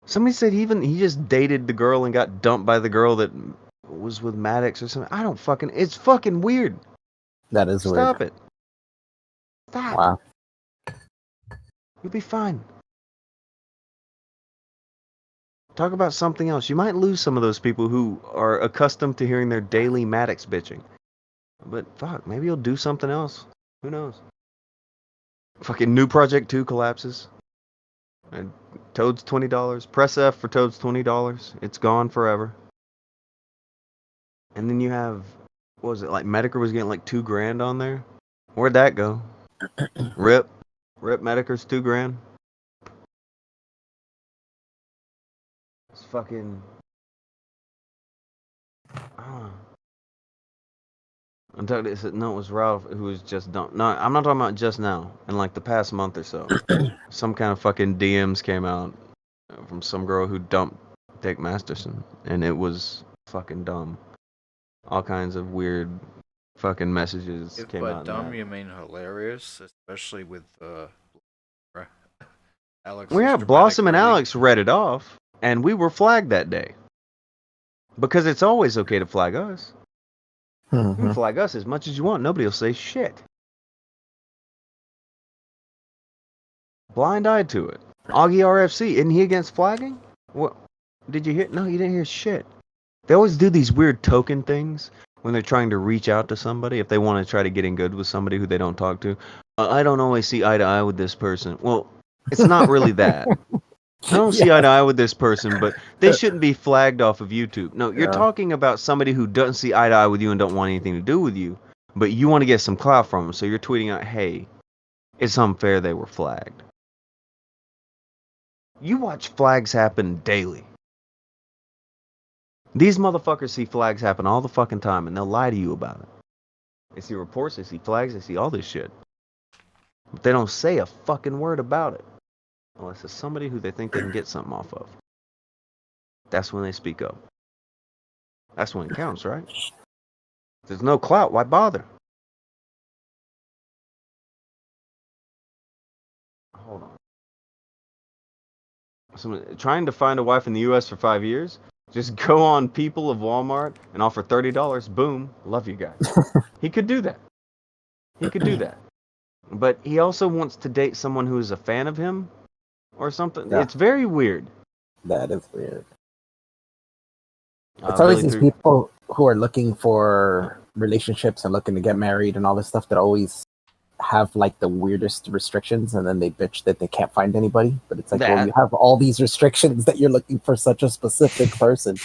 Somebody said he just dated the girl and got dumped by the girl that was with Maddox or something. I don't fucking... It's fucking weird. That is weird. Stop it. Stop. Wow. You'll be fine. Talk about something else. You might lose some of those people who are accustomed to hearing their daily Maddox bitching. But fuck, maybe you'll do something else. Who knows? Fucking new Projekt 2 collapses. And Toad's $20. Press F for Toad's $20. It's gone forever. And then you have, what was it, like Medicare was getting like $2 grand on there? Where'd that go? Rip Medicare's $2 grand. It's fucking... I'm talking. No, it was Ralph who was just dumped. No, I'm not talking about just now. In like the past month or so, some kind of fucking DMs came out from some girl who dumped Dick Masterson, and it was fucking dumb. All kinds of weird fucking messages If came by out. in dumb that. you mean hilarious, especially with Alex's We have dramatic Blossom and reading. Alex read it off, and we were flagged that day. Because it's always okay to flag us. You Mhm. can flag us as much as you want. Nobody will say shit. Blind-eyed to it. Augie RFC, isn't he against flagging? What? Did you hear? No, you didn't hear shit. They always do these weird token things when they're trying to reach out to somebody if they want to try to get in good with somebody who they don't talk to. I don't always see eye to eye with this person. Well, it's not really that. I don't see eye to eye with this person, but they shouldn't be flagged off of YouTube. No, you're Yeah. talking about somebody who doesn't see eye to eye with you and don't want anything to do with you, but you want to get some clout from them, so you're tweeting out, hey, it's unfair they were flagged. You watch flags happen daily. These motherfuckers see flags happen all the fucking time, and they'll lie to you about it. They see reports, they see flags, they see all this shit. But they don't say a fucking word about it. Unless it's somebody who they think they can get something off of. That's when they speak up. That's when it counts, right? If there's no clout, why bother? Hold on. Trying to find a wife in the U.S. for 5 years? Just go on People of Walmart and offer $30. Boom. Love you guys. He could do that. He could do that. But he also wants to date someone who is a fan of him or something. Yeah. It's very weird. That is weird. It's always Billy these Three- people who are looking for relationships and looking to get married and all this stuff that always have like the weirdest restrictions, and then they bitch that they can't find anybody. But it's like, well, That- you have all these restrictions that you're looking for such a specific person.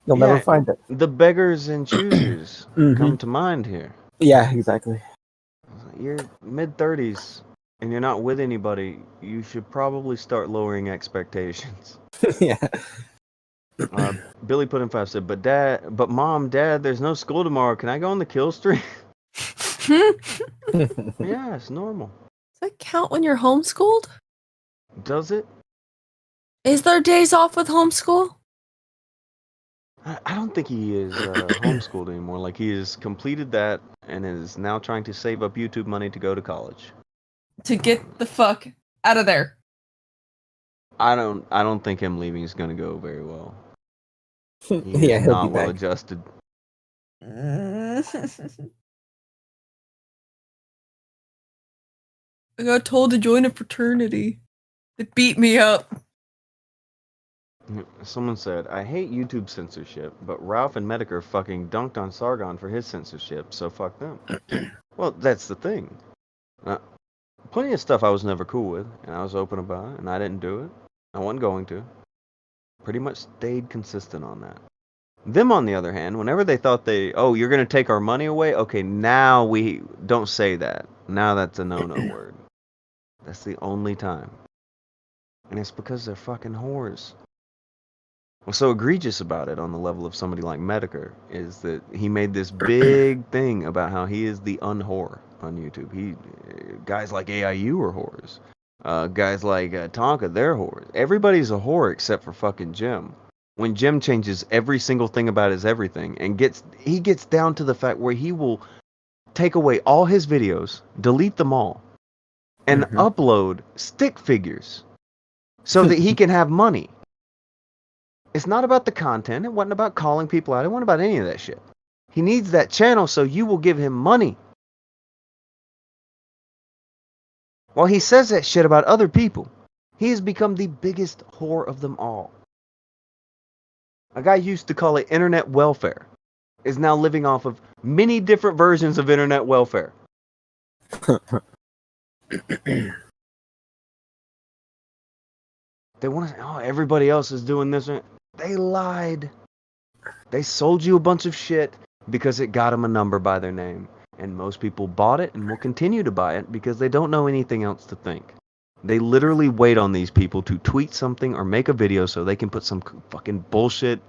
You'll never Yeah. find it. The beggars and choosers Mhm. come to mind here. Yeah, exactly. You're mid-30s and you're not with anybody. You should probably start lowering expectations. Yeah. Billy put in 5 said, but mom, dad, there's no school tomorrow. Can I go on the kill stream? Yeah, it's normal. Does that count when you're homeschooled? Does it? Is there days off with homeschool? I don't think he is homeschooled anymore. Like, he has completed that and is now trying to save up YouTube money to go to college. To get the fuck out of there. I don't think him leaving is going to go very well. He Yeah, is he'll not be well back. adjusted. I got told to join a fraternity. It beat me up. Someone said, I hate YouTube censorship, but Ralph and Medicare fucking dunked on Sargon for his censorship, so fuck them. Well, that's the thing. Plenty of stuff I was never cool with, and I was open about it, and I didn't do it. I wasn't going to. Pretty much stayed consistent on that. Them, on the other hand, whenever they thought oh, you're going to take our money away? Okay, now we don't say that. Now that's a no-no word. That's the only time. And it's because they're fucking whores. What's so egregious about it on the level of somebody like Medicare is that he made this big thing about how he is the unwhore on YouTube. Guys like AIU are whores. Guys like Tonka, they're whores. Everybody's a whore except for fucking Jim. When Jim changes every single thing about his everything and he gets down to the fact where he will take away all his videos, delete them all, and upload stick figures so that he can have money. It's not about the content. It wasn't about calling people out. It wasn't about any of that shit. He needs that channel so you will give him money. While he says that shit about other people, he has become the biggest whore of them all. A guy used to call it internet welfare is now living off of many different versions of internet welfare. They want to say, oh, everybody else is doing this. They lied. They sold you a bunch of shit because it got them a number by their name. And most people bought it and will continue to buy it because they don't know anything else to think. They literally wait on these people to tweet something or make a video so they can put some fucking bullshit.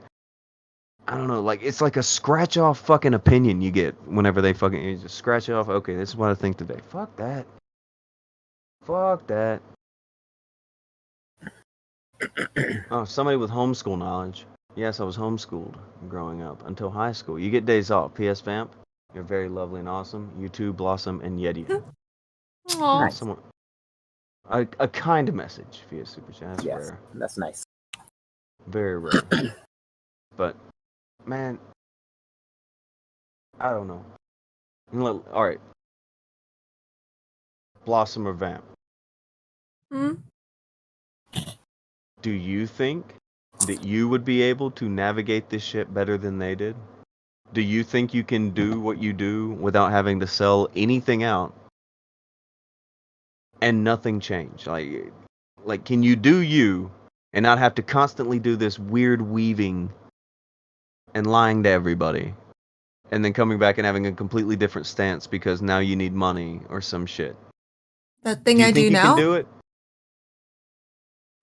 I don't know, like, it's like a scratch off fucking opinion you get whenever they fucking you just scratch off, okay, this is what I think today. Fuck that. Fuck that. Oh, somebody with homeschool knowledge. Yes, I was homeschooled growing up until high school. You get days off. PS Vamp. You're very lovely and awesome. You too, Blossom and Yeti. Aw. Nice. Someone, a kind message via super chat. That's Yes, rare. that's nice. Very rare. But man, I don't know. All right, Blossom or Vamp. Hmm? Do you think that you would be able to navigate this shit better than they did? Do you think you can do what you do without having to sell anything out and nothing change? Like can you do you and not have to constantly do this weird weaving and lying to everybody and then coming back and having a completely different stance because now you need money or some shit? That thing Do you I think do you now? can do it?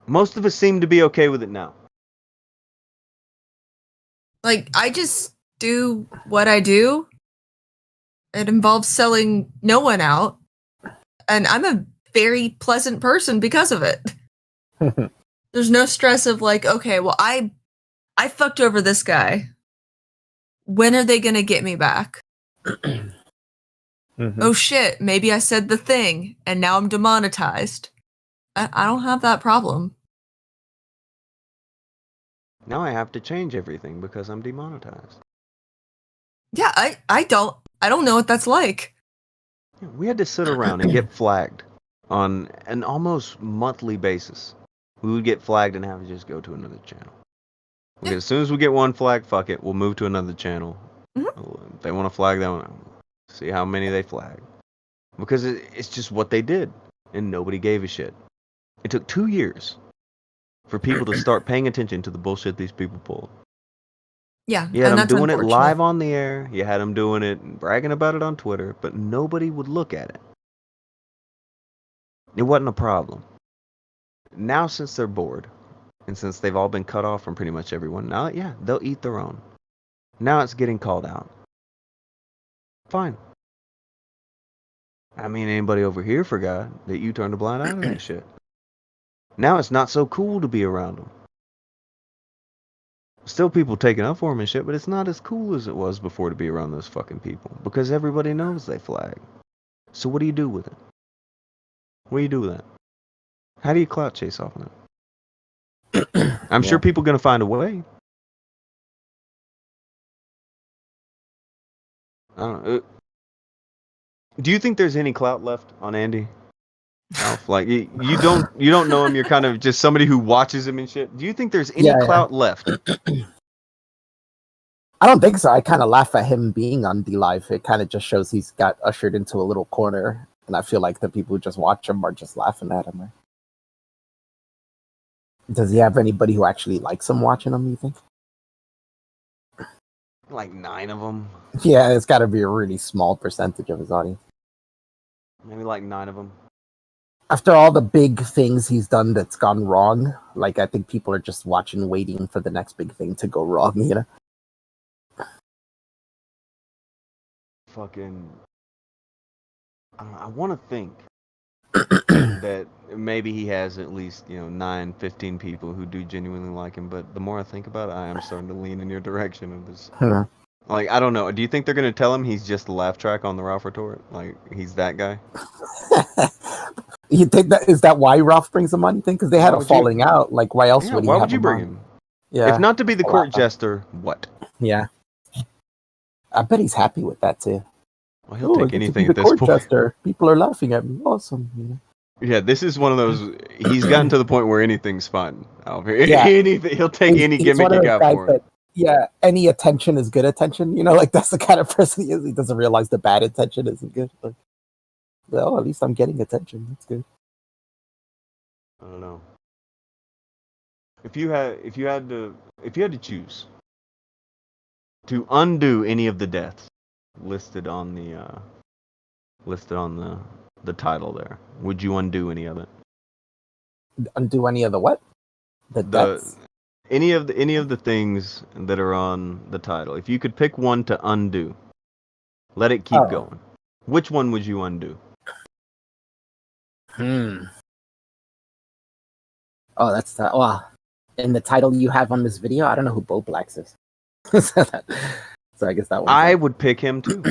Most of us seem to be okay with it now. Like, I just do what I do. It involves selling no one out. And I'm a very pleasant person because of it. There's no stress of like, okay, well, I fucked over this guy. When are they gonna get me back? Mhm. Oh shit, maybe I said the thing and now I'm demonetized. I don't have that problem. Now I have to change everything because I'm demonetized. Yeah, I don't know what that's like. Yeah, we had to sit around and get flagged on an almost monthly basis. We would get flagged and have to just go to another channel. Because as soon as we get one flag, fuck it, we'll move to another channel. If they want to flag that one, see how many they flag. Because it's just what they did, and nobody gave a shit. It took 2 years for people to start paying attention to the bullshit these people pulled. Yeah, You had and them that's doing it unfortunate. live on the air. You had them doing it and bragging about it on Twitter, but nobody would look at it. It wasn't a problem. Now, since they're bored, and since they've all been cut off from pretty much everyone, now, yeah, they'll eat their own. Now it's getting called out. Fine. I mean, anybody over here forgot that you turned a blind eye to that shit. Now it's not so cool to be around them. Still people taking up for them and shit, but it's not as cool as it was before to be around those fucking people. Because everybody knows they flag. So what do you do with it? What do you do with that? How do you clout chase off of it? I'm sure people are going to find a way. I don't know. Do you think there's any clout left on Andy? Ralph? Like you don't know him. You're kind of just somebody who watches him and shit. Do you think there's any clout left? I don't think so. I kind of laugh at him being on D Live. It kind of just shows he's got ushered into a little corner, and I feel like the people who just watch him are just laughing at him. Right? Does he have anybody who actually likes him watching him? You think? Like 9 of them. Yeah, it's got to be a really small percentage of his audience. Maybe like 9 of them. After all the big things he's done that's gone wrong, like I think people are just watching, waiting for the next big thing to go wrong. You know. Fucking. I want to think that maybe he has at least 9, 15 people who do genuinely like him. But the more I think about it, I am starting to lean in your direction of this. Like, I don't know. Do you think they're gonna tell him he's just the laugh track on the Ralph retort? Like he's that guy? You think that why Ralph brings him on? You think because they had a falling out? Like why else would he? Why have would you him bring on? him? Yeah. If not to be the court jester, what? Yeah. I bet he's happy with that too. Well, he'll take anything at this court point. Jester. People are laughing at me. Awesome. You know? Yeah, this is one of those. He's gotten to the point where anything's fun. Yeah. Anything, he'll take any He's gimmick one of you those got guys for him. that, yeah, any attention is good attention. You know, like that's the kind of person he is. He doesn't realize the bad attention isn't good. Like, well, at least I'm getting attention. That's good. I don't know. If you had to choose to undo any of the deaths listed on the title there, would you undo any of it? Undo any of the what? The deaths? Any of the things that are on the title. If you could pick one to undo, let it keep going. Which one would you undo? Oh, that's wow. In the title you have on this video, I don't know who Bowblax is. So I guess that one. I would pick him too.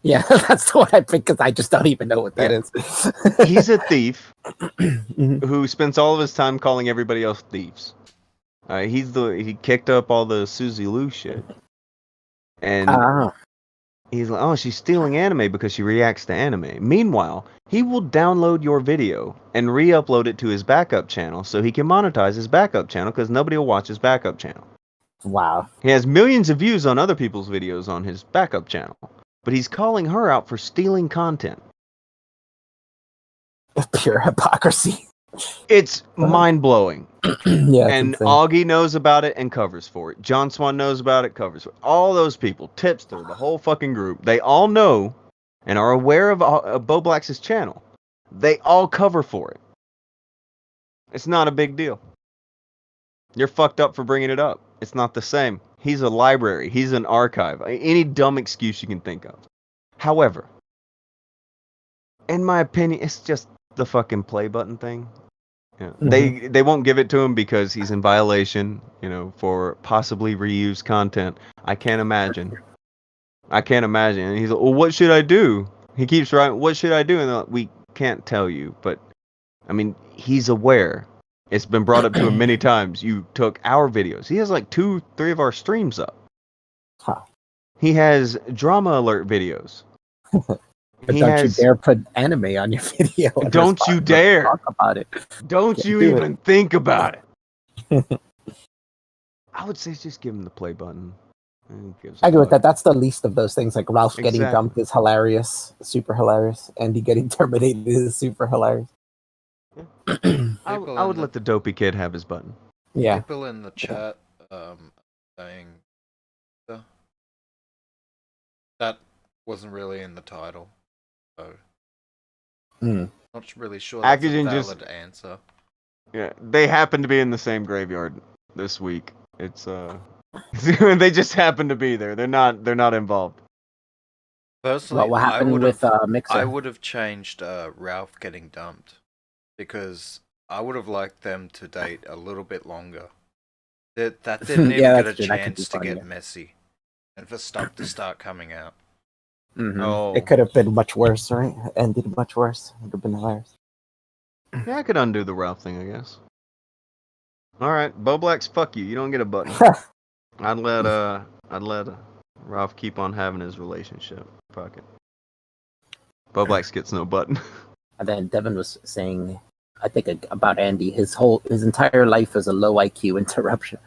Yeah, that's the one I picked because I just don't even know what that is. He's a thief Mhm. who spends all of his time calling everybody else thieves. He kicked up all the Suzy Lou shit, and Ah, he's like, oh, she's stealing anime because she reacts to anime. Meanwhile, he will download your video and re-upload it to his backup channel so he can monetize his backup channel because nobody will watch his backup channel. wow. He has millions of views on other people's videos on his backup channel, but he's calling her out for stealing content. Pure hypocrisy. It's mind-blowing. Yeah, it's And insane. Augie knows about it and covers for it. John Swan knows about it, covers for it. All those people, Tipster, the whole fucking group, they all know and are aware of Bowblax's channel. They all cover for it. It's not a big deal. You're fucked up for bringing it up. It's not the same. He's a library. He's an archive. Any dumb excuse you can think of. However, in my opinion, it's just the fucking play button thing. Yeah. They won't give it to him because he's in violation, for possibly reused content. I can't imagine. And he's like, well, what should I do? He keeps writing, what should I do? And they're like, we can't tell you. But, I mean, he's aware. It's been brought up to him many times. You took our videos. He has like 2-3 of our streams up. Huh. He has drama alert videos. But don't you dare put anime on your video. Don't you dare talk about it. Don't you even think about it. I would say just give him the play button. I agree with that. That's the least of those things. Like Ralph getting Exactly. dumped is hilarious, super hilarious. Andy getting terminated is super hilarious. I would let the dopey kid have his button. Yeah. People in the chat saying that wasn't really in the title, so not really sure that's a Akujin valid answer. Yeah, they happen to be in the same graveyard this week. It's they just happen to be there. They're not involved. Personally, What happened with Mixer? I would have changed Ralph getting dumped because I would have liked them to date a little bit longer. That didn't even Yeah, get a that's true. That could be chance to funny, get yeah. messy, and for stuff to start coming out. Oh, It could have been much worse, right? Ended much worse. It would have been hilarious. yeah, I could undo the Ralph thing, I guess. All right, Bowblax, fuck you. You don't get a button. I'd let Ralph keep on having his relationship. Fuck it. Bowblax gets no button. And then Devin was saying, I think about Andy, his entire life is a low IQ interruption.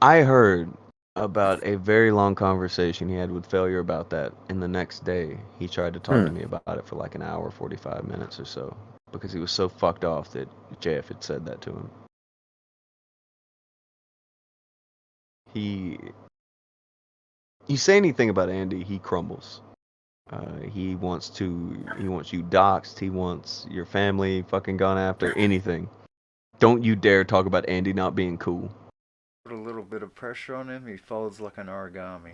I heard about a very long conversation he had with Failure about that, and the next day he tried to talk to me about it for like an hour, 45 minutes or so, because he was so fucked off that JF had said that to him. You say anything about Andy, he crumbles. He wants you doxxed, he wants your family fucking gone after, anything. Don't you dare talk about Andy not being cool. Put a little bit of pressure on him, he folds like an origami.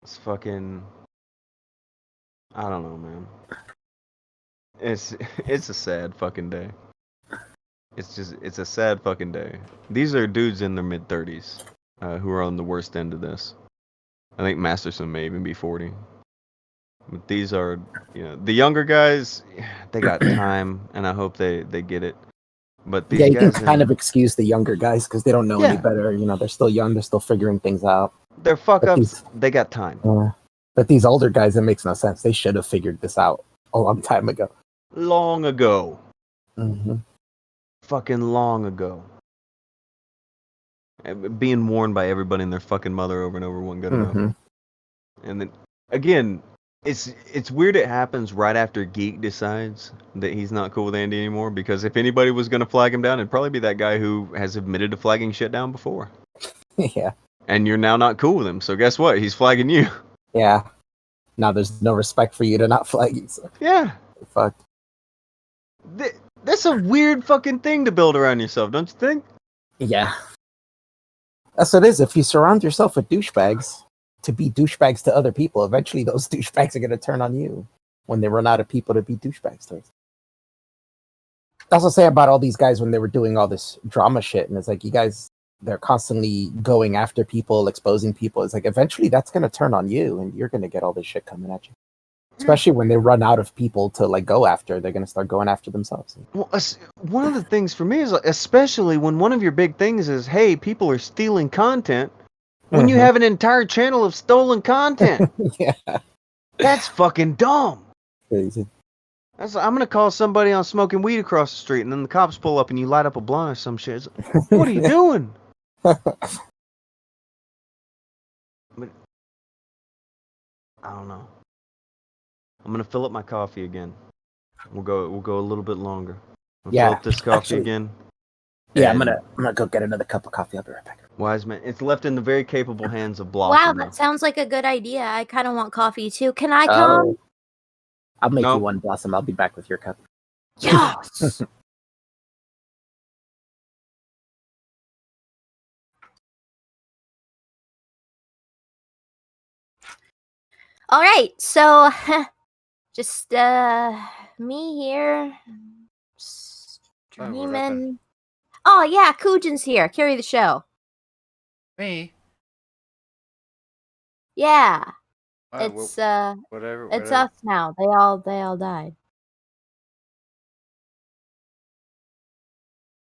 It's fucking, I don't know, man. It's a sad fucking day. It's a sad fucking day. These are dudes in their mid-30s who are on the worst end of this. I think Masterson may even be 40. But these are, the younger guys, they got time, and I hope they get it. But these You can guys kind of excuse the younger guys because they don't know any better. They're still young, they're still figuring things out. They're fuck-ups, they got time. But these older guys, it makes no sense. They should have figured this out a long time ago. Long ago. Mm-hmm. Fucking long ago. Being warned by everybody and their fucking mother over and over wasn't good enough. And then, again, it's weird it happens right after Geek decides that he's not cool with Andy anymore, because if anybody was going to flag him down, it'd probably be that guy who has admitted to flagging shit down before. Yeah. And you're now not cool with him, so guess what? He's flagging you. Yeah. Now there's no respect for you to not flag you. So. Yeah. Fuck. That's a weird fucking thing to build around yourself, don't you think? Yeah. That's what it is. If you surround yourself with douchebags to be douchebags to other people, eventually those douchebags are going to turn on you when they run out of people to be douchebags towards. That's what I say about all these guys when they were doing all this drama shit. And it's like, you guys they're constantly going after people, exposing people. It's like eventually that's gonna turn on you, and you're gonna get all this shit coming at you. Especially when they run out of people to like go after, they're gonna start going after themselves. Well, one of the things for me is, like, especially when one of your big things is, hey, people are stealing content. When you Mhm. have an entire channel of stolen content, Yeah, that's fucking dumb. crazy. I'm gonna call somebody on smoking weed across the street, and then the cops pull up and you light up a blunt or some shit. It's like, what are you doing? But, I don't know. I'm gonna fill up my coffee again. We'll go a little bit longer. I'll Yeah, fill up this coffee actually- again. Yeah, I'm And gonna go get another cup of coffee. I'll be right back. Wise man, it's left in the very capable hands of Wow, Blossom. that sounds like a good idea. I kind of want coffee too. Can I come? I'll make Nope. you one, Blossom. I'll be back with your cup. Yes. All right, so just me here, Oh, what dreaming. happened? Oh yeah, Akujin's here. Carry the show. Me? Yeah, Oh, it's whatever. it's whatever. us now. They all died.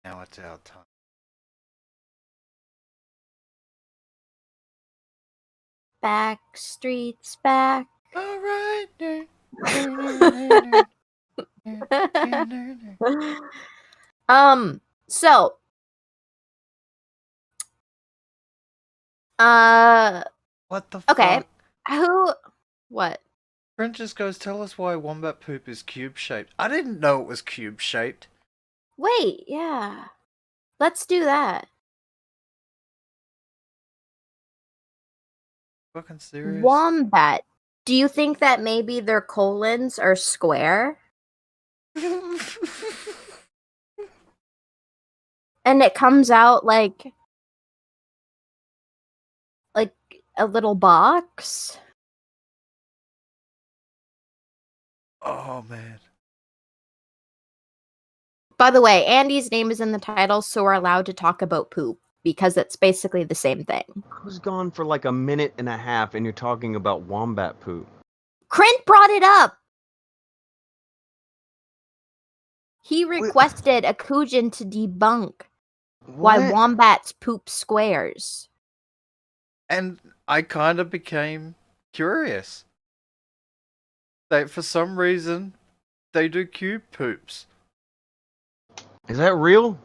Now it's our time. Back streets back. All right. So What the okay. fuck? Who what? Brent just goes, tell us why wombat poop is cube shaped. I didn't know it was cube shaped. Wait, yeah. Let's do that. Fucking serious? Wombat. Do you think that maybe their colons are square? And it comes out like a little box? Oh man. By the way, Andy's name is in the title, so we're allowed to talk about poop because it's basically the same thing. I was gone for like a minute and a half, and you're talking about wombat poop. Krint brought it up. He requested Akujin to debunk why What? wombats poop squares. And I kind of became curious. For some reason, they do cube poops. Is that real?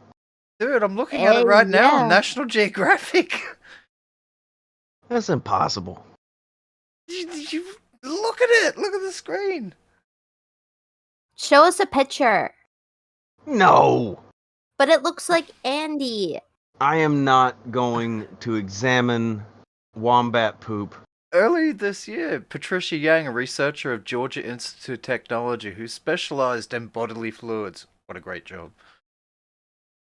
Dude, I'm looking at it right now on National Geographic. That's impossible. you look at it. Look at the screen. Show us a picture. No! But it looks like Andy. I am not going to examine wombat poop. Early this year, Patricia Yang, a researcher of Georgia Institute of Technology who specialized in bodily fluids, what a great job,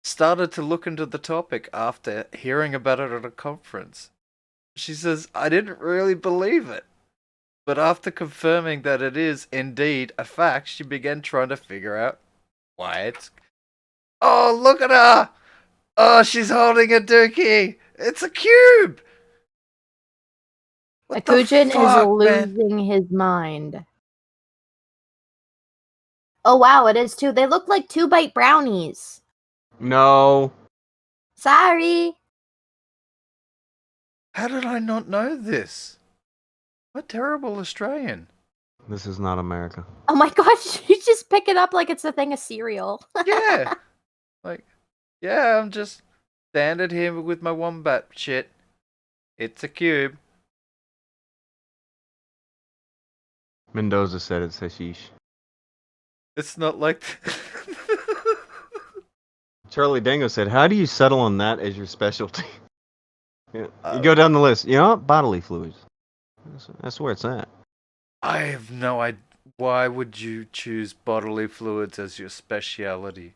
started to look into the topic after hearing about it at a conference. She says, I didn't really believe it. But after confirming that it is indeed a fact, she began trying to figure out why it's... Oh, look at her! Oh, she's holding a dookie! It's a cube! What the Akujin fuck, is man? losing his mind. Oh wow, it is too. They look like 2-bite brownies. No. Sorry. How did I not know this? What terrible Australian. This is not America. Oh my gosh, you just pick it up like it's a thing of cereal. Yeah. Yeah, I'm just standing here with my wombat shit. It's a cube. Mendoza said it's hashish. It's not like... Charlie Dango said, how do you settle on that as your specialty? Yeah. You go down the list. You know what? Bodily fluids. That's where it's at. I have no idea. Why would you choose bodily fluids as your speciality?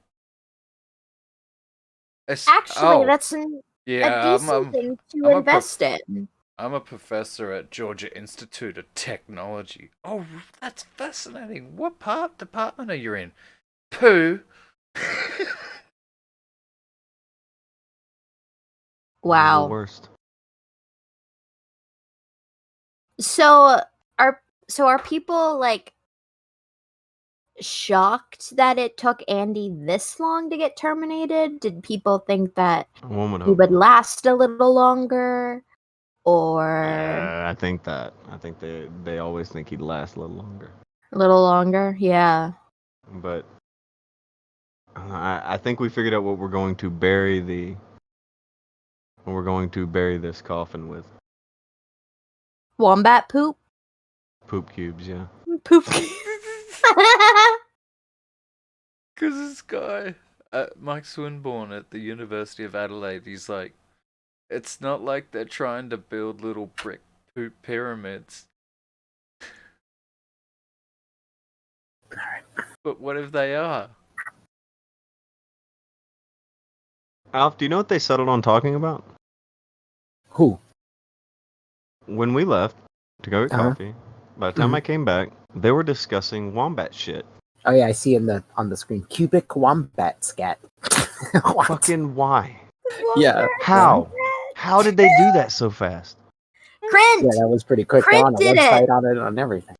Actually, that's a yeah, decent thing to I'm a invest in. I'm a professor at Georgia Institute of Technology. Oh, that's fascinating. What department are you in? Poo. The Wow. worst. So are people like shocked that it took Andy this long to get terminated? Did people think that One would he hope would not. last a little longer? Or I think that. I think they always think he'd last a little longer. a little longer? Yeah. But I think we figured out what we're going to bury this coffin with. Wombat poop? Poop cubes, yeah. Poop. Because this guy, Mike Swinburne at the University of Adelaide, he's like, it's not like they're trying to build little brick poop pyramids. But what if they are? Alf, do you know what they settled on talking about? Who? When we left to go get Uh-huh. coffee, by the time I came back, they were discussing wombat shit. Oh yeah, I see on the screen. Cubic wombat scat. What? Fucking why? Yeah. How? How did they do that so fast? Krint! Yeah, that was pretty quick. They're Krint on the did website, it. on it, on everything.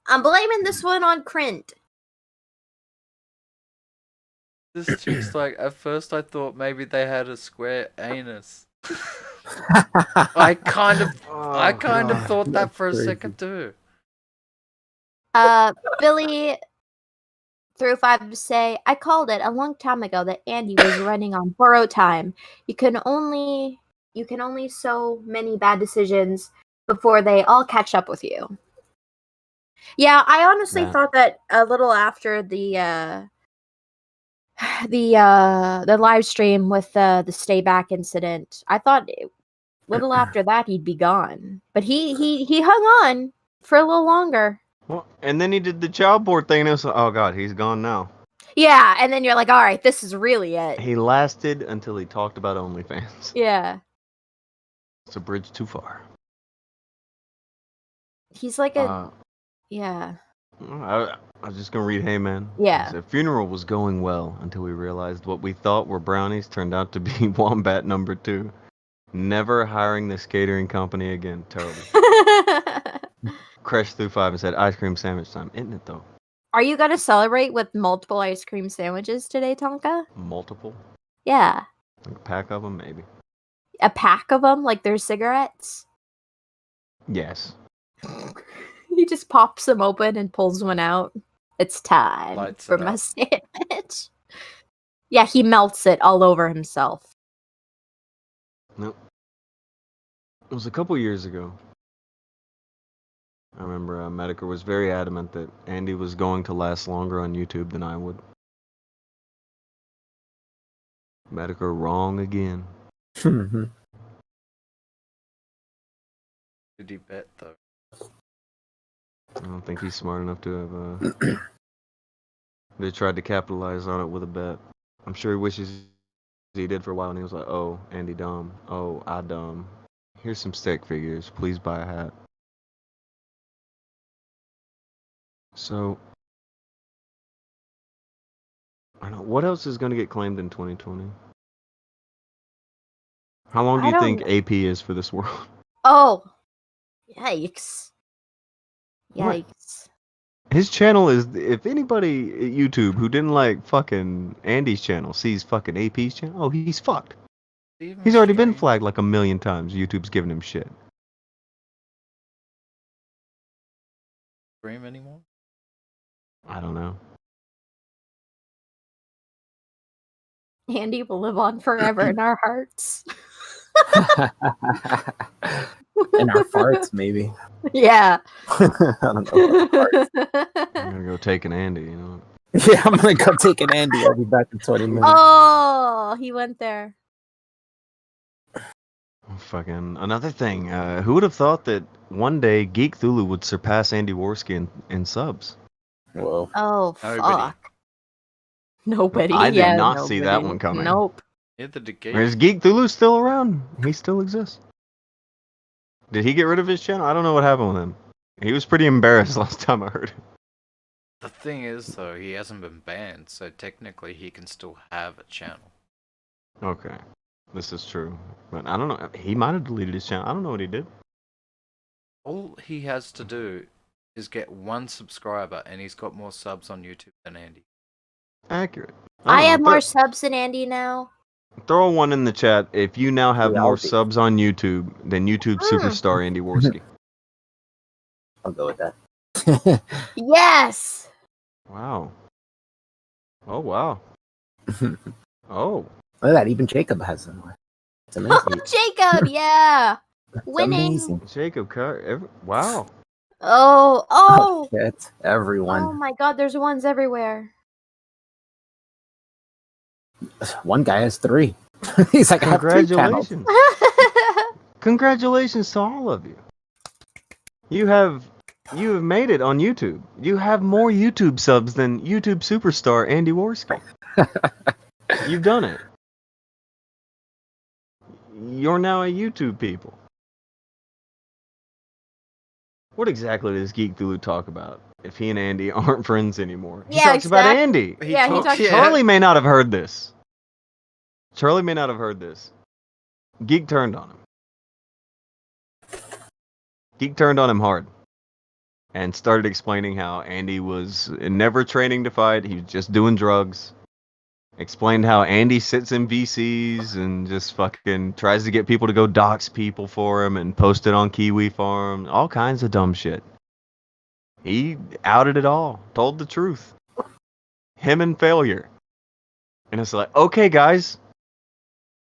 I'm blaming this one on Krint. This chick's like, at first I thought maybe they had a square anus. I kind of thought that for a Crazy. second too. Billy threw 5 to say, I called it a long time ago that Andy was running on borrowed time. You can only so many bad decisions before they all catch up with you. Yeah, I honestly Yeah. thought that a little after the live stream with the stay back incident, I thought little after that he'd be gone. But he hung on for a little longer. Well, and then he did the child board thing, and it was like, oh god, he's gone now. Yeah, and then you're like, all right, this is really it. He lasted until he talked about OnlyFans. Yeah. It's a bridge too far. He's like a yeah. I was just gonna read, hey man. Yeah. The funeral was going well until we realized what we thought were brownies turned out to be Wombat number 2. Never hiring this catering company again. Terrible. Crashed through 5 and said, ice cream sandwich time. Isn't it though? Are you gonna celebrate with multiple ice cream sandwiches today, Tonka? Multiple? Yeah. Like a pack of them, maybe. A pack of them, like they're cigarettes? Yes. He just pops them open and pulls one out. It's time Lights for it my up. sandwich. Yeah, he melts it all over himself. Nope. It was a couple years ago. I remember Medica was very adamant that Andy was going to last longer on YouTube than I would. Medica wrong again. Mhm. Did he bet though? I don't think he's smart enough to have they tried to capitalize on it with a bet. I'm sure he wishes he did for a while, and he was like, oh, Andy dumb. Oh, I dumb. Here's some stick figures. Please buy a hat. So, I don't know. What else is going to get claimed in 2020? How long do I you don't think know. AP is for this world? Oh, yikes! What? Yikes! His channel is, if anybody at YouTube who didn't like fucking Andy's channel sees fucking AP's channel, oh, he's fucked. Even He's already been stream- flagged like 1,000,000 times. YouTube's giving him shit. Stream anymore? I don't know. Andy will live on forever in our hearts. In our farts, maybe. Yeah. I don't know. I'm gonna go take an Andy, you know. Yeah, I'm gonna go take an Andy. I'll be back in 20 minutes. Oh, he went there. Fucking another thing. Who would have thought that one day Geek Thulu would surpass Andy Warski in subs? Whoa. Oh, Nobody. fuck. Nobody. I did yeah, not see that nobody. one coming. Nope. Neither did Geek. Or is Geek Thulu still around? He still exists. Did he get rid of his channel? I don't know what happened with him. He was pretty embarrassed last time I heard him. The thing is, though, he hasn't been banned, so technically he can still have a channel. Okay. This is true. But I don't know. He might have deleted his channel. I don't know what he did. All he has to do is get 1 subscriber, and he's got more subs on YouTube than Andy. Accurate. I don't have know. more subs than Andy now. Throw one in the chat if you now have We all more do. subs on YouTube than YouTube superstar Andy Worski. I'll go with that. Yes. Wow. Oh, wow. Oh. Look at that. Even Jacob has them. It's amazing. Jacob, yeah. It's Winning. amazing. Jacob Carr. Wow. Oh, Oh, oh. shit. Everyone. Oh my god, there's ones everywhere. One guy has 3. He's like, I have 3 channels. Congratulations. Congratulations to all of you. You have made it on YouTube. You have more YouTube subs than YouTube superstar Andy Worski. You've done it. You're now a YouTube people. What exactly does Geek Thulu talk about if he and Andy aren't friends anymore? He Yeah, talks about exactly. Andy. Yeah, he talks- Charlie may not have heard this. Charlie may not have heard this. Geek turned on him. Geek turned on him hard. And started explaining how Andy was never training to fight. He was just doing drugs. Explained how Andy sits in VCs and just fucking tries to get people to go dox people for him and post it on Kiwi Farm. All kinds of dumb shit. He outed it all. Told the truth. Him and failure. And it's like, okay, guys.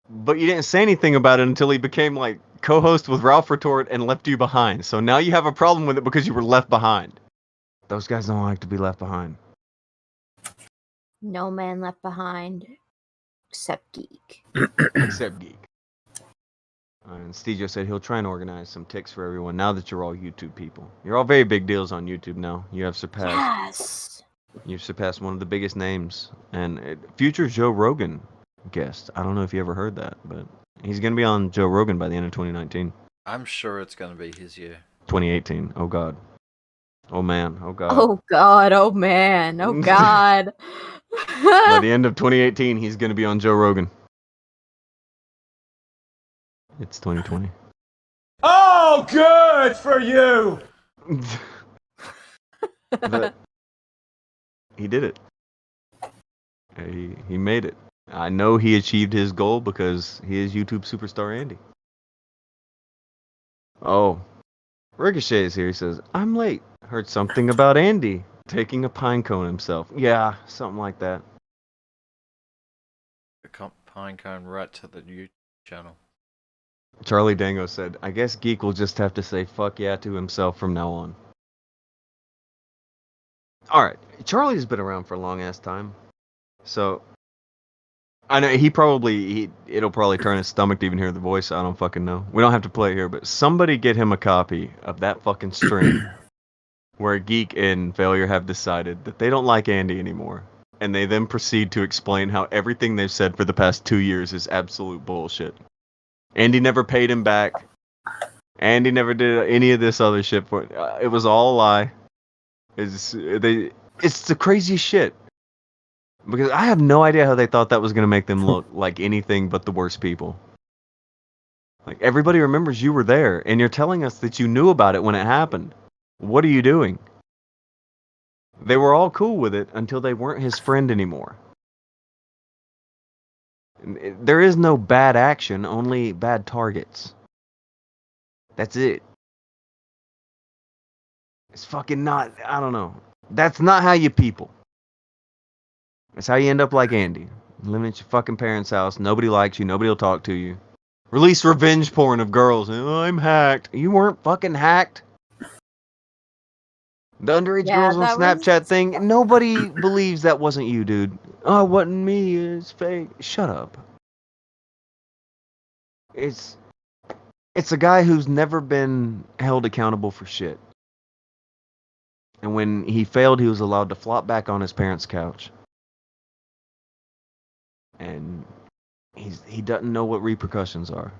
But you didn't say anything about it until he became like co-host with Ralph Retort and left you behind. So now you have a problem with it because you were left behind. Those guys don't like to be left behind. No man left behind. Except Geek. Except Geek. And Stejo said he'll try and organize some ticks for everyone now that you're all YouTube people. You're all very big deals on YouTube now. You have surpassed. Yes. You've surpassed one of the biggest names. And future Joe Rogan guest. I don't know if you ever heard that, but he's going to be on Joe Rogan by the end of 2019. I'm sure it's going to be his year. 2018. Oh, God. Oh, man. Oh, God. Oh god, oh man, oh god. By the end of 2018, he's going to be on Joe Rogan. It's 2020. Oh, good for you! But he did it. He made it. I know he achieved his goal because he is YouTube superstar Andy. Oh, Ricochet is here. He says, I'm late. Heard something about Andy taking a pine cone himself. Yeah, something like that. A pine cone right to the YouTube channel. Charlie Dango said, I guess Geek will just have to say fuck yeah to himself from now on. Alright, Charlie's been around for a long ass time. So, I know it'll probably turn his stomach to even hear the voice. I don't fucking know. We don't have to play it here, but somebody get him a copy of that fucking stream where Geek and Failure have decided that they don't like Andy anymore. And they then proceed to explain how everything they've said for the past 2 years is absolute bullshit. Andy never paid him back. Andy never did any of this other shit for it. It was all a lie. It's the craziest shit. Because I have no idea how they thought that was going to make them look like anything but the worst people. Like, everybody remembers you were there, and you're telling us that you knew about it when it happened. What are you doing? They were all cool with it until they weren't his friend anymore. There is no bad action, only bad targets. That's it. It's fucking not, I don't know. That's not how you people. That's how you end up like Andy. Living at your fucking parents' house. Nobody likes you. Nobody will talk to you. Release revenge porn of girls. Oh, I'm hacked. You weren't fucking hacked. The underage girls on Snapchat thing. Nobody believes that wasn't you, dude. Oh, it wasn't me. It's fake. Shut up. It's a guy who's never been held accountable for shit. And when he failed, he was allowed to flop back on his parents' couch. And he doesn't know what repercussions are.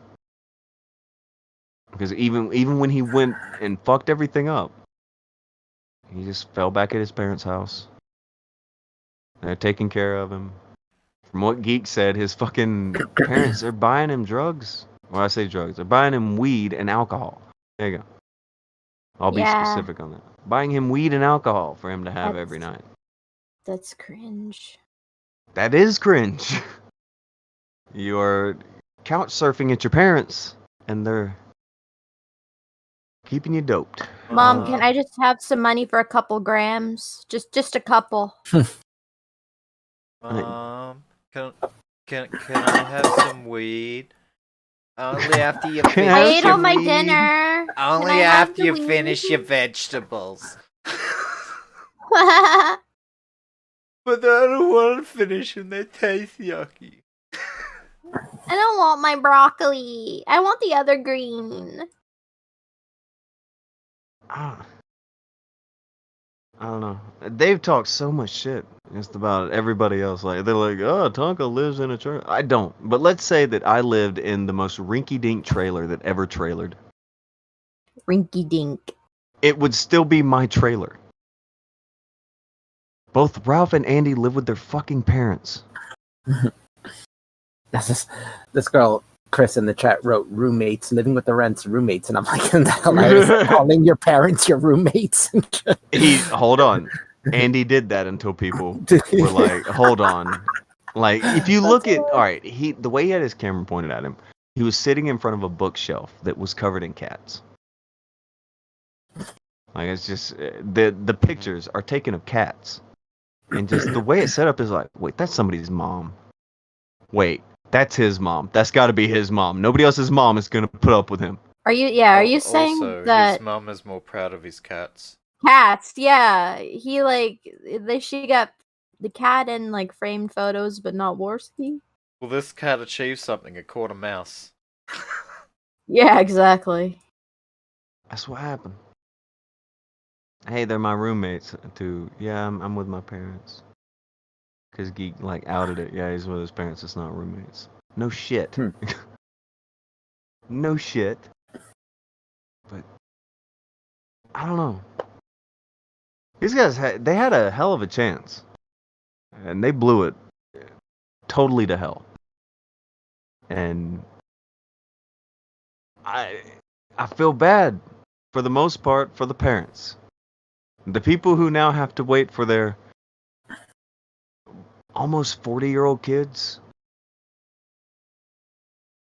Because even when he went and fucked everything up, he just fell back at his parents' house. They're taking care of him. From what Geek said, his fucking parents are buying him drugs. Well, I say drugs. They're buying him weed and alcohol. There you go. I'll be Yeah. specific on that. Buying him weed and alcohol for him to have every night. That's cringe. That is cringe. You are couch surfing at your parents, and they're keeping you doped. Mom, can I just have some money for a couple grams? Just a couple. Can I have some weed? Only after you Can I finish have I ate some all my weed? dinner. Can I Only have after the you weed? finish your vegetables. I But I don't want to finish them. They taste yucky. don't want my broccoli. I want the other green. I don't know. They've talked so much shit just about everybody else. Like they're like, "Oh, Tonka lives in a trailer." I don't. But let's say that I lived in the most rinky-dink trailer that ever trailered. Rinky dink. It would still be my trailer. Both Ralph and Andy live with their fucking parents. This girl, Chris, in the chat wrote roommates, living with the rents, roommates. And I'm like, isn't that hilarious? Like, calling your parents your roommates. Hold on. Andy did that until people were like, hold on. Like, if you look at, all right, the way he had his camera pointed at him, he was sitting in front of a bookshelf that was covered in cats. Like, it's just, the pictures are taken of cats. And just the way it's set up is like, wait, that's somebody's mom. Wait, that's his mom. That's got to be his mom. Nobody else's mom is going to put up with him. Are you saying Also, that his mum is more proud of his cats. cats, yeah. She got the cat in like framed photos, but not Worski. Well, this cat achieved something. It caught a mouse. Yeah, exactly. That's what happened. Hey, they're my roommates too. Yeah, I'm with my parents. Cause Geek like outed it. Yeah, he's with his parents. It's not roommates. No shit. No shit. But I don't know. These guys they had a hell of a chance, and they blew it totally to hell. And I feel bad for the most part for the parents. The people who now have to wait for their almost 40-year-old kids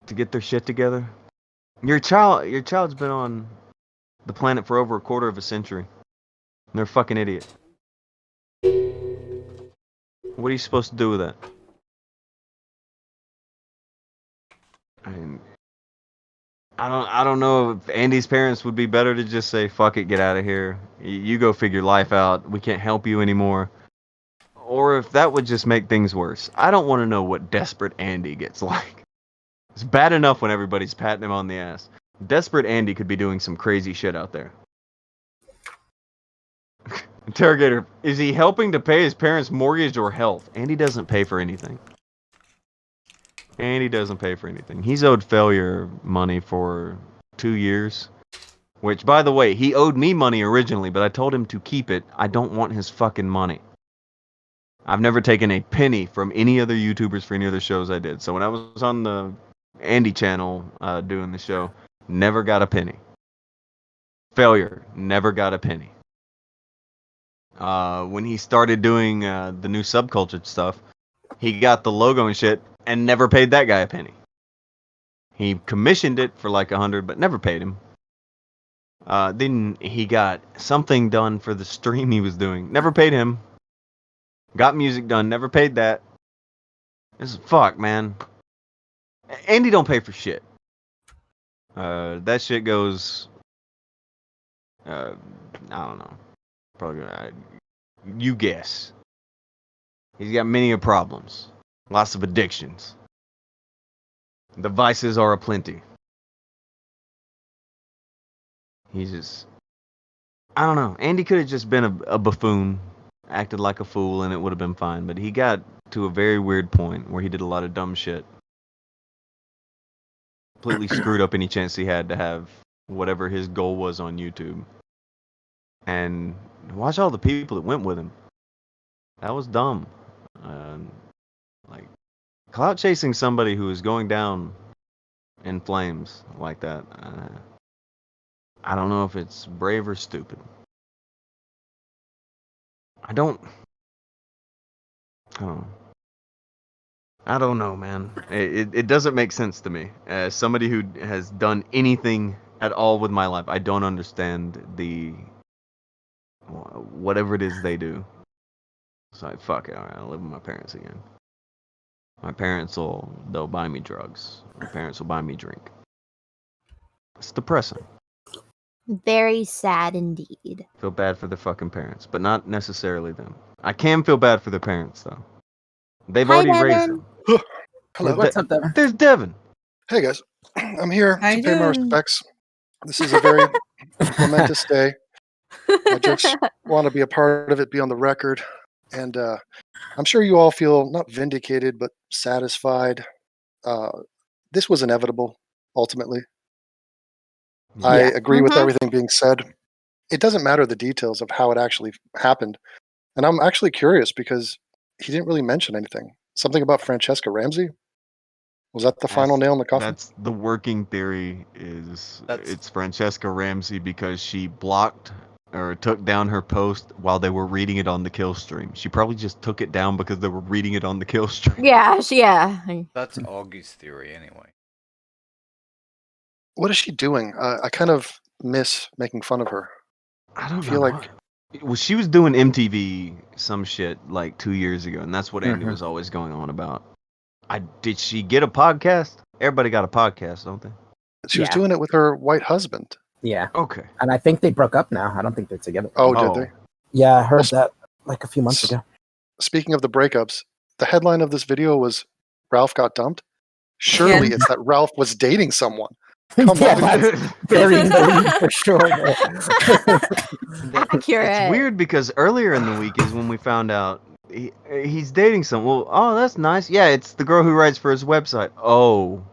to get their shit together. Your child's been on the planet for over a quarter of a century. And they're a fucking idiot. What are you supposed to do with that? I mean, I don't know if Andy's parents would be better to just say, fuck it, get out of here. You go figure life out. We can't help you anymore. Or if that would just make things worse. I don't want to know what desperate Andy gets like. It's bad enough when everybody's patting him on the ass. Desperate Andy could be doing some crazy shit out there. Interrogator, is he helping to pay his parents' mortgage or health? Andy doesn't pay for anything. Andy doesn't pay for anything. He's owed failure money for 2 years. Which, by the way, he owed me money originally, but I told him to keep it. I don't want his fucking money. I've never taken a penny from any other YouTubers for any other shows I did. So when I was on the Andy channel doing the show, never got a penny. Failure, never got a penny. When he started doing the new subculture stuff, he got the logo and shit and never paid that guy a penny. He commissioned it for like $100, but never paid him. Then he got something done for the stream he was doing. Never paid him. Got music done. Never paid that. This is fuck, man. Andy don't pay for shit. That shit goes. I don't know. Probably. You guess. He's got many problems. Lots of addictions. The vices are aplenty. He's just. I don't know. Andy could have just been a buffoon, acted like a fool, and it would have been fine. But he got to a very weird point where he did a lot of dumb shit. Completely screwed up any chance he had to have whatever his goal was on YouTube. And watch all the people that went with him. That was dumb. Like, clout chasing somebody who is going down in flames like that, I don't know if it's brave or stupid. I don't know. I don't know, man. It doesn't make sense to me. As somebody who has done anything at all with my life, I don't understand the whatever it is they do. It's like, fuck it, alright, I'll live with my parents again. My parents they'll buy me drugs. My parents will buy me drink. It's depressing. Very sad indeed. Feel bad for their fucking parents, but not necessarily them. I can feel bad for their parents though. They've Hi, already raised Devin. them. Hello. What's up, Devin? There's Devin. Hey guys, I'm here How to you pay my doing? respects. This is a very momentous day. I just want to be a part of it, be on the record, and I'm sure you all feel not vindicated but satisfied. This was inevitable, ultimately. I agree with everything being said. It doesn't matter the details of how it actually happened, and I'm actually curious because he didn't really mention anything. Something about Francesca Ramsey. Was that the final nail in the coffin? That's the working theory. Is That's- it's Francesca Ramsey because she blocked or took down her post while they were reading it on the kill stream. She probably just took it down because they were reading it on the kill stream. Yeah. That's Augie's theory anyway. What is she doing? I kind of miss making fun of her. I don't feel know. like- Well, she was doing MTV some shit like 2 years ago, and that's what Andy Mhm. was always going on about. Did she get a podcast? Everybody got a podcast, don't they? She was Yeah. doing it with her white husband. Yeah, Okay. and I think they broke up now. I don't think they're together. Oh, Oh. did they? Yeah, I heard Well, that like a few months ago. Speaking of the breakups, the headline of this video was Ralph got dumped. Surely Yeah. it's that Ralph was dating someone. Come Yeah, on. that's very believed for sure. Accurate. It's weird because earlier in the week is when we found out he's dating someone. Well, oh, that's nice. Yeah, it's the girl who writes for his website. Oh,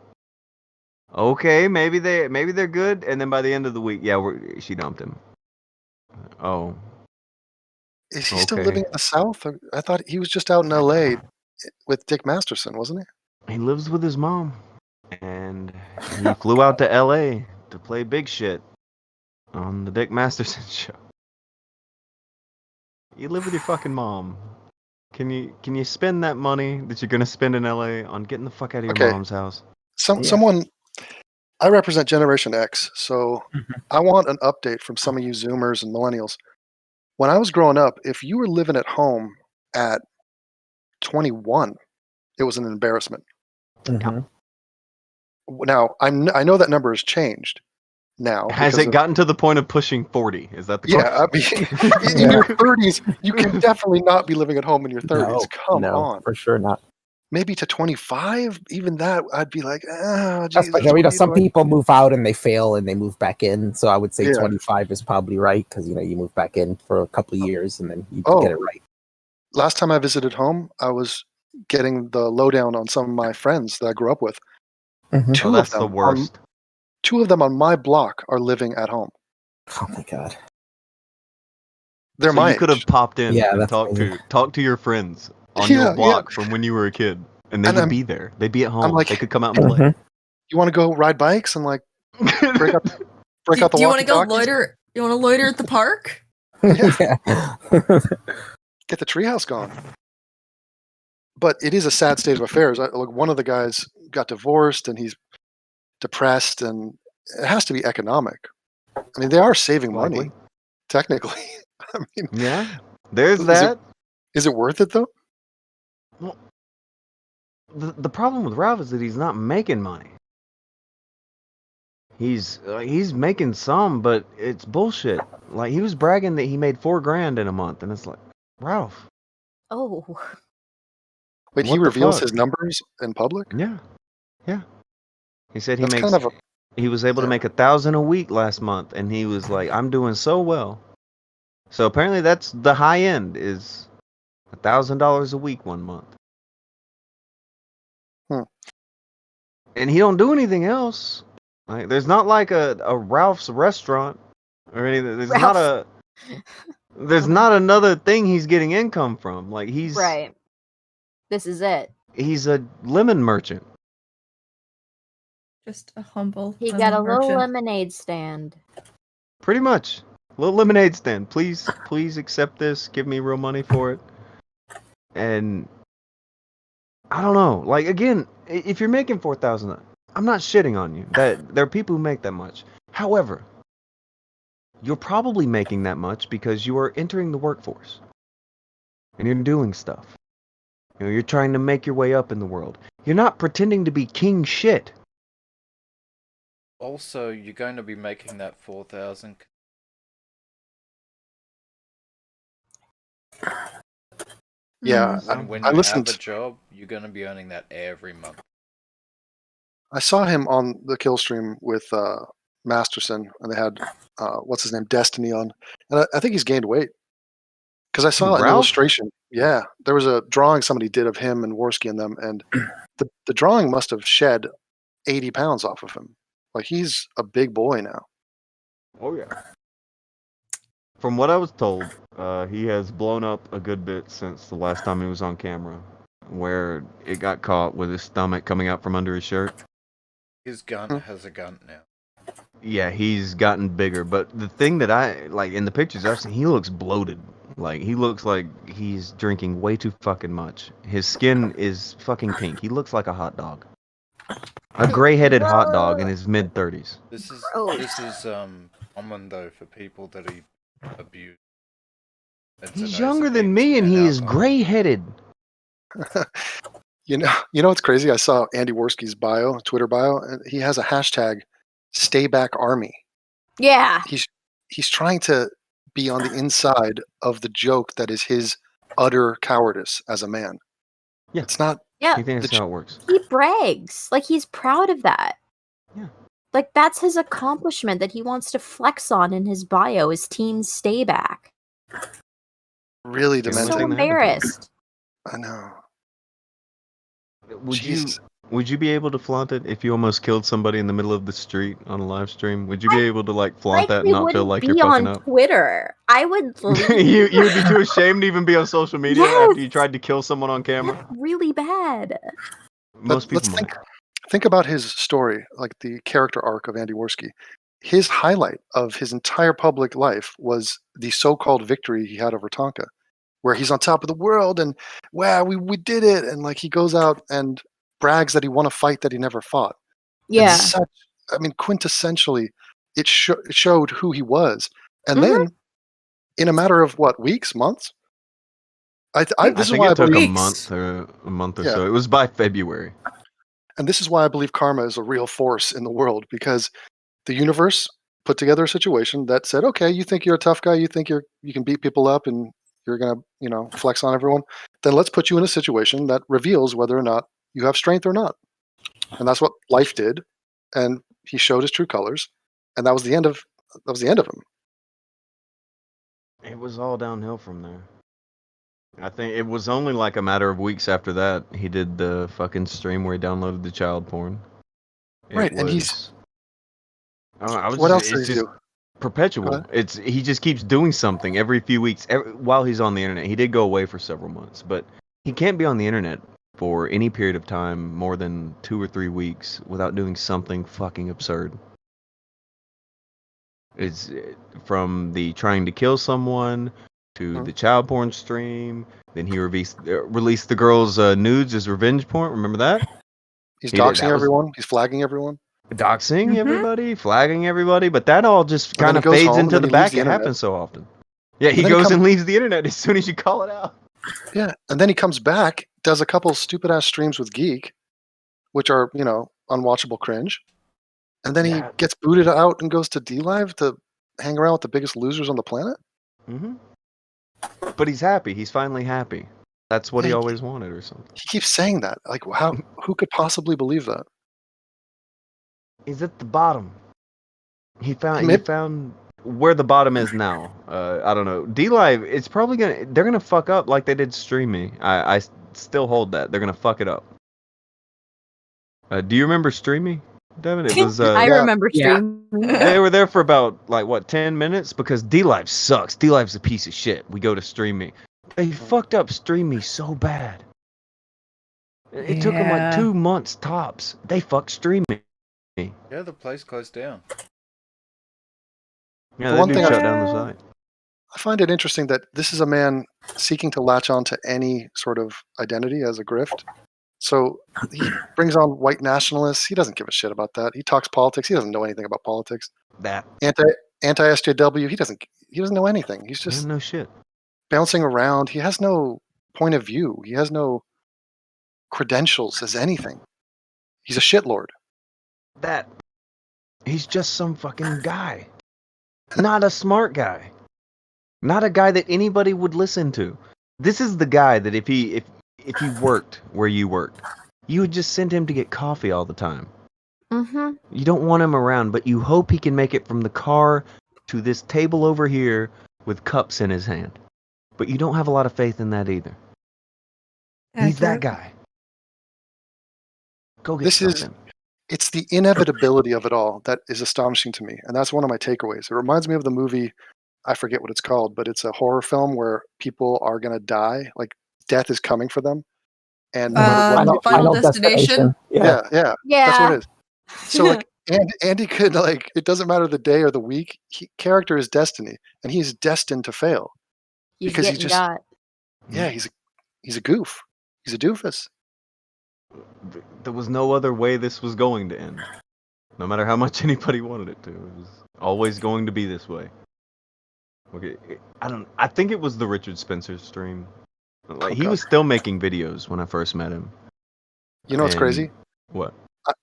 okay, maybe they're good. And then by the end of the week, yeah, she dumped him. Oh, Is he still Okay. living in the South? I thought he was just out in LA with Dick Masterson, wasn't he? he lives with his mom, and he flew out to L.A. to play big shit on the Dick Masterson show. You live with your fucking mom. Can you spend that money that you're gonna spend in LA on getting the fuck out of your Okay. mom's house? Yeah. Someone. I represent Generation X, so Mhm. I want an update from some of you Zoomers and Millennials. When I was growing up, if you were living at home at 21, it was an embarrassment. Mhm. Now I know that number has changed now. Has because it of- gotten to the point of pushing 40? Is that the Yeah, question? I mean, in your 30s, you can definitely not be living at home in your 30s. No, Come no, on. for sure not. Maybe to 25, even that, I'd be like, That's Jesus. like, some people move out and they fail and they move back in. So I would say Yeah. 25 is probably right because you move back in for a couple of years and then you Oh. get it right. Last time I visited home, I was getting the lowdown on some of my friends that I grew up with. Mhm. Two Oh, that's of the them worst. Two of them on my block are living at home. Oh my god. They're So my you could have age. popped in Yeah, and that's talked to your friends on Yeah, your yeah. block from when you were a kid, and they And would I'm- be there. They'd be at home. like- They could come out and play. Mhm. You want to go ride bikes and like break out the Do you want to go walkie-talkies? loiter? You want to loiter at the park? Yeah. Yeah. Get the treehouse going. But it is a sad state of affairs. Look, one of the guys got divorced and he's depressed, and it has to be economic. I mean, they are saving money, Likely. technically. I mean, Yeah, there's Is it- that. is it worth it though? Well, the problem with Ralph is that he's not making money. He's making some, but it's bullshit. Like he was bragging that he made $4,000 in a month, and it's like, Ralph. Oh. Wait, he What the reveals fuck? his numbers in public? Yeah. He said he That's makes. kind of He was able to yeah. make $1,000 a week last month, and he was like, "I'm doing so well." So apparently, that's the high end is $1,000 a week 1 month. Hmm. And he don't do anything else. Like, there's not like a Ralph's restaurant or anything. There's not a. There's not another thing he's getting income from. Like he's Right. This is it. He's a lemon merchant. Just a humble. He lemon got a little merchant. lemonade stand. Pretty much. Little lemonade stand. Please accept this. Give me real money for it. And I don't know. Like, again, if you're making 4,000, I'm not shitting on you. That there are people who make that much. However, you're probably making that much because you are entering the workforce. And you're doing stuff. You know, you're trying to make your way up in the world. You're not pretending to be king shit. Also, you're going to be making that 4,000. Yeah, And when I you listened. have a job, you're going to be earning that every month. I saw him on the kill stream with Masterson, and they had what's his name, Destiny on, and I think he's gained weight because I saw an Ralph? illustration. Yeah, there was a drawing somebody did of him and Worski and them, and the drawing must have shed 80 pounds off of him. Like, he's a big boy now. Oh, yeah. From what I was told, he has blown up a good bit since the last time he was on camera, where it got caught with his stomach coming out from under his shirt. His gun has a gun now. Yeah, he's gotten bigger, but the thing that I, like, in the pictures I've seen, he looks bloated. Like, he looks like he's drinking way too fucking much. His skin is fucking pink. He looks like a hot dog. A gray-headed hot dog in his mid-30s. This is common though for people that he abused. He's younger than me, and he is gray-headed. You know what's crazy? I saw Andy Worski's bio, Twitter bio, and he has a hashtag #StayBackArmy. Yeah. He's trying to be on the inside of the joke that is his utter cowardice as a man. Yeah. It's not. Yeah. He thinks that's how it works. He brags. Like, he's proud of that. Yeah. Like, that's his accomplishment that he wants to flex on in his bio is Team Stay Back. Really I'm demented. so embarrassed. I know. Would you be able to flaunt it if you almost killed somebody in the middle of the street on a live stream? Would you be able to flaunt that and not feel like you're fucking up? Twitter. I would you would be too ashamed to even be on social media after you tried to kill someone on camera? Really bad. Most people let's think about his story, like the character arc of Andy Worski. His highlight of his entire public life was the so-called victory he had over Tonka, where he's on top of the world and wow, we did it, and like he goes out and brags that he won a fight that he never fought. Yeah. Quintessentially, it showed who he was, and then in a matter of weeks, months. I think it took a month or so. It was by February. And this is why I believe karma is a real force in the world, because the universe put together a situation that said, okay, you think you're a tough guy, you think you can beat people up and you're going to, flex on everyone, then let's put you in a situation that reveals whether or not you have strength or not. And that's what life did. And he showed his true colors, and that was the end of him. It was all downhill from there. I think it was only like a matter of weeks after that he did the fucking stream where he downloaded the child porn. And he's. What else does he do? Perpetual. He just keeps doing something every few weeks while he's on the internet. He did go away for several months, but he can't be on the internet for any period of time more than 2 or 3 weeks without doing something fucking absurd. It's from the trying to kill someone to the child porn stream. Then he released the girl's nudes as revenge porn. Remember that? He's doxing everyone. He's flagging everyone. Doxing everybody, flagging everybody, but that all just kind of fades into the back. It happens so often. Yeah, he goes and leaves the internet as soon as you call it out. Yeah, and then he comes back, does a couple stupid ass streams with Geek, which are unwatchable cringe, and then he gets booted out and goes to DLive to hang around with the biggest losers on the planet. But he's happy. He's finally happy. That's what he always wanted, or something. He keeps saying that. Like, who could possibly believe that? He's at the bottom. He found where the bottom is now. I don't know. DLive, it's probably they're gonna fuck up like they did Stream Me. I still hold that. They're gonna fuck it up. Do you remember Stream Me, Devin? It was I remember Stream Me. They were there for about 10 minutes because DLive sucks. DLive's a piece of shit. We go to Stream Me. They fucked up Stream Me so bad. It took them like Yeah. 2 months tops. They fucked streaming. Yeah, the place closed down. Yeah, The they one do thing shut down the site. I find it interesting that this is a man seeking to latch on to any sort of identity as a grift. So he brings on white nationalists. He doesn't give a shit about that. He talks politics. He doesn't know anything about politics. That. Anti SJW. He doesn't know anything. He's Yeah, just no shit. bouncing around. He has no point of view. He has no credentials as anything. He's a shitlord. That. He's just some fucking guy. Not a smart guy. Not a guy that anybody would listen to. This is the guy that if he worked where you worked, you would just send him to get coffee all the time. Mm-hmm. You don't want him around, but you hope he can make it from the car to this table over here with cups in his hand. But you don't have a lot of faith in that either. He's that guy. Go get something. It's the inevitability of it all that is astonishing to me. And that's one of my takeaways. It reminds me of the movie, I forget what it's called, but it's a horror film where people are going to die. Like death is coming for them. And no matter what Final Destination. Yeah. Yeah. That's what it is. So like Andy could like, it doesn't matter the day or the week. Character is destiny, and he's destined to fail. He's because getting got. Yeah, he's a goof. He's a doofus. There was no other way this was going to end. No matter how much anybody wanted it to. It was always going to be this way. Okay, I think it was the Richard Spencer stream. Like he was still making videos when I first met him. You know what's crazy? What?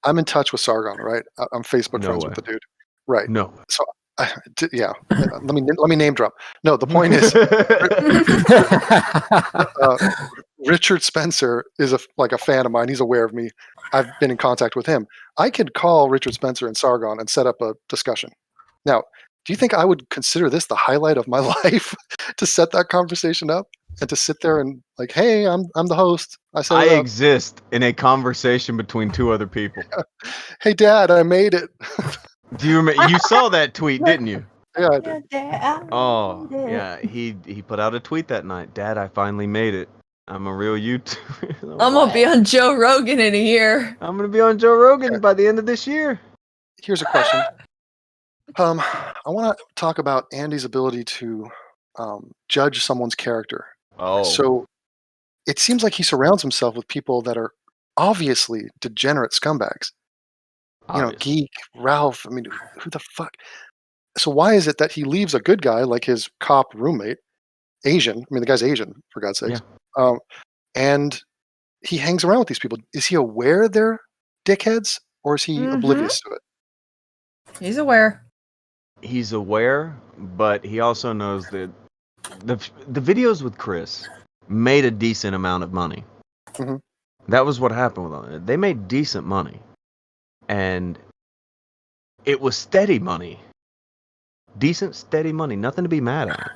I'm in touch with Sargon, right? I'm Facebook friends with the dude. Right. No. So yeah. let me name drop. No, the point is Richard Spencer is like a fan of mine. He's aware of me. I've been in contact with him. I could call Richard Spencer and Sargon and set up a discussion. Now, do you think I would consider this the highlight of my life to set that conversation up and to sit there and like, hey, I'm the host. I exist in a conversation between two other people. Hey, Dad, I made it. Do you remember? You saw that tweet, didn't you? Yeah, I did. Oh, yeah. He put out a tweet that night. Dad, I finally made it. I'm a real YouTuber. I'm gonna be on Joe Rogan in a year. I'm gonna be on Joe Rogan by the end of this year. Here's a question. I want to talk about Andy's ability to judge someone's character. Oh. So it seems like he surrounds himself with people that are obviously degenerate scumbags. You know, Geek, Ralph. I mean, who the fuck? So why is it that he leaves a good guy like his cop roommate, Asian? I mean, the guy's Asian, for God's sakes. Yeah. And he hangs around with these people. Is he aware they're dickheads, or is he oblivious to it? He's aware. He's aware, but he also knows that the videos with Chris made a decent amount of money. Mm-hmm. That was what happened with them. They made decent money. And it was steady money. Decent, steady money. Nothing to be mad at.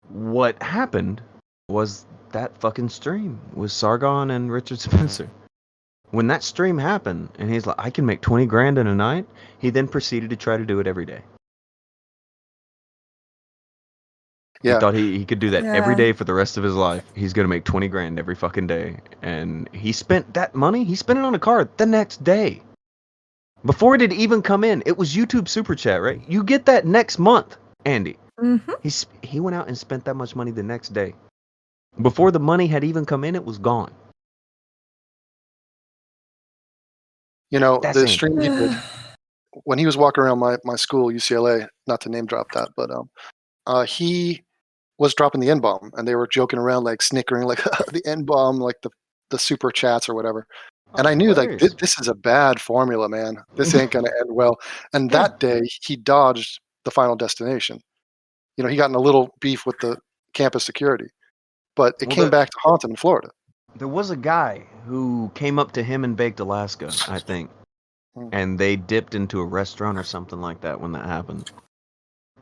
What happened was that fucking stream with Sargon and Richard Spencer. When that stream happened, and he's like, I can make 20 grand in a night, he then proceeded to try to do it every day. Yeah. He thought he could do that every day for the rest of his life. He's going to make 20 grand every fucking day. And he spent that money, he spent it on a car the next day. Before it had even come in, it was YouTube Super Chat, right? You get that next month, Andy. Mm-hmm. He went out and spent that much money the next day. Before the money had even come in, it was gone. You know, That's the it. stream he did when he was walking around my school, UCLA, not to name drop that, but he was dropping the N-bomb, and they were joking around, like snickering, like the N-bomb, like the super chats or whatever. And I knew like this is a bad formula, man. This ain't gonna end well. And that day he dodged the Final Destination. You know, he got in a little beef with the campus security, but it came back to haunt him in Florida. There was a guy who came up to him in Baked Alaska, I think, and they dipped into a restaurant or something like that when that happened.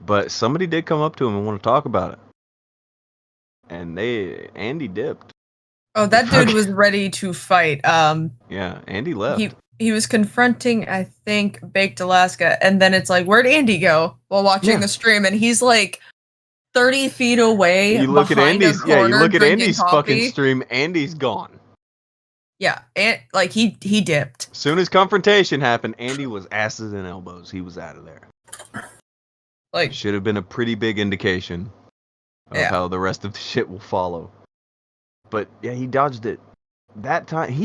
But somebody did come up to him and want to talk about it, and Andy dipped. Oh, that dude was ready to fight. Yeah, Andy left. He was confronting, I think, Baked Alaska, and then it's like, where'd Andy go? While watching the stream, and he's like 30 feet away. You look at Andy's, you look at Andy's fucking stream. Andy's gone. Yeah, and like he dipped. Soon as confrontation happened, Andy was asses and elbows. He was out of there. Like, Should have been a pretty big indication of Yeah. how the rest of the shit will follow. But yeah, he dodged it. That time,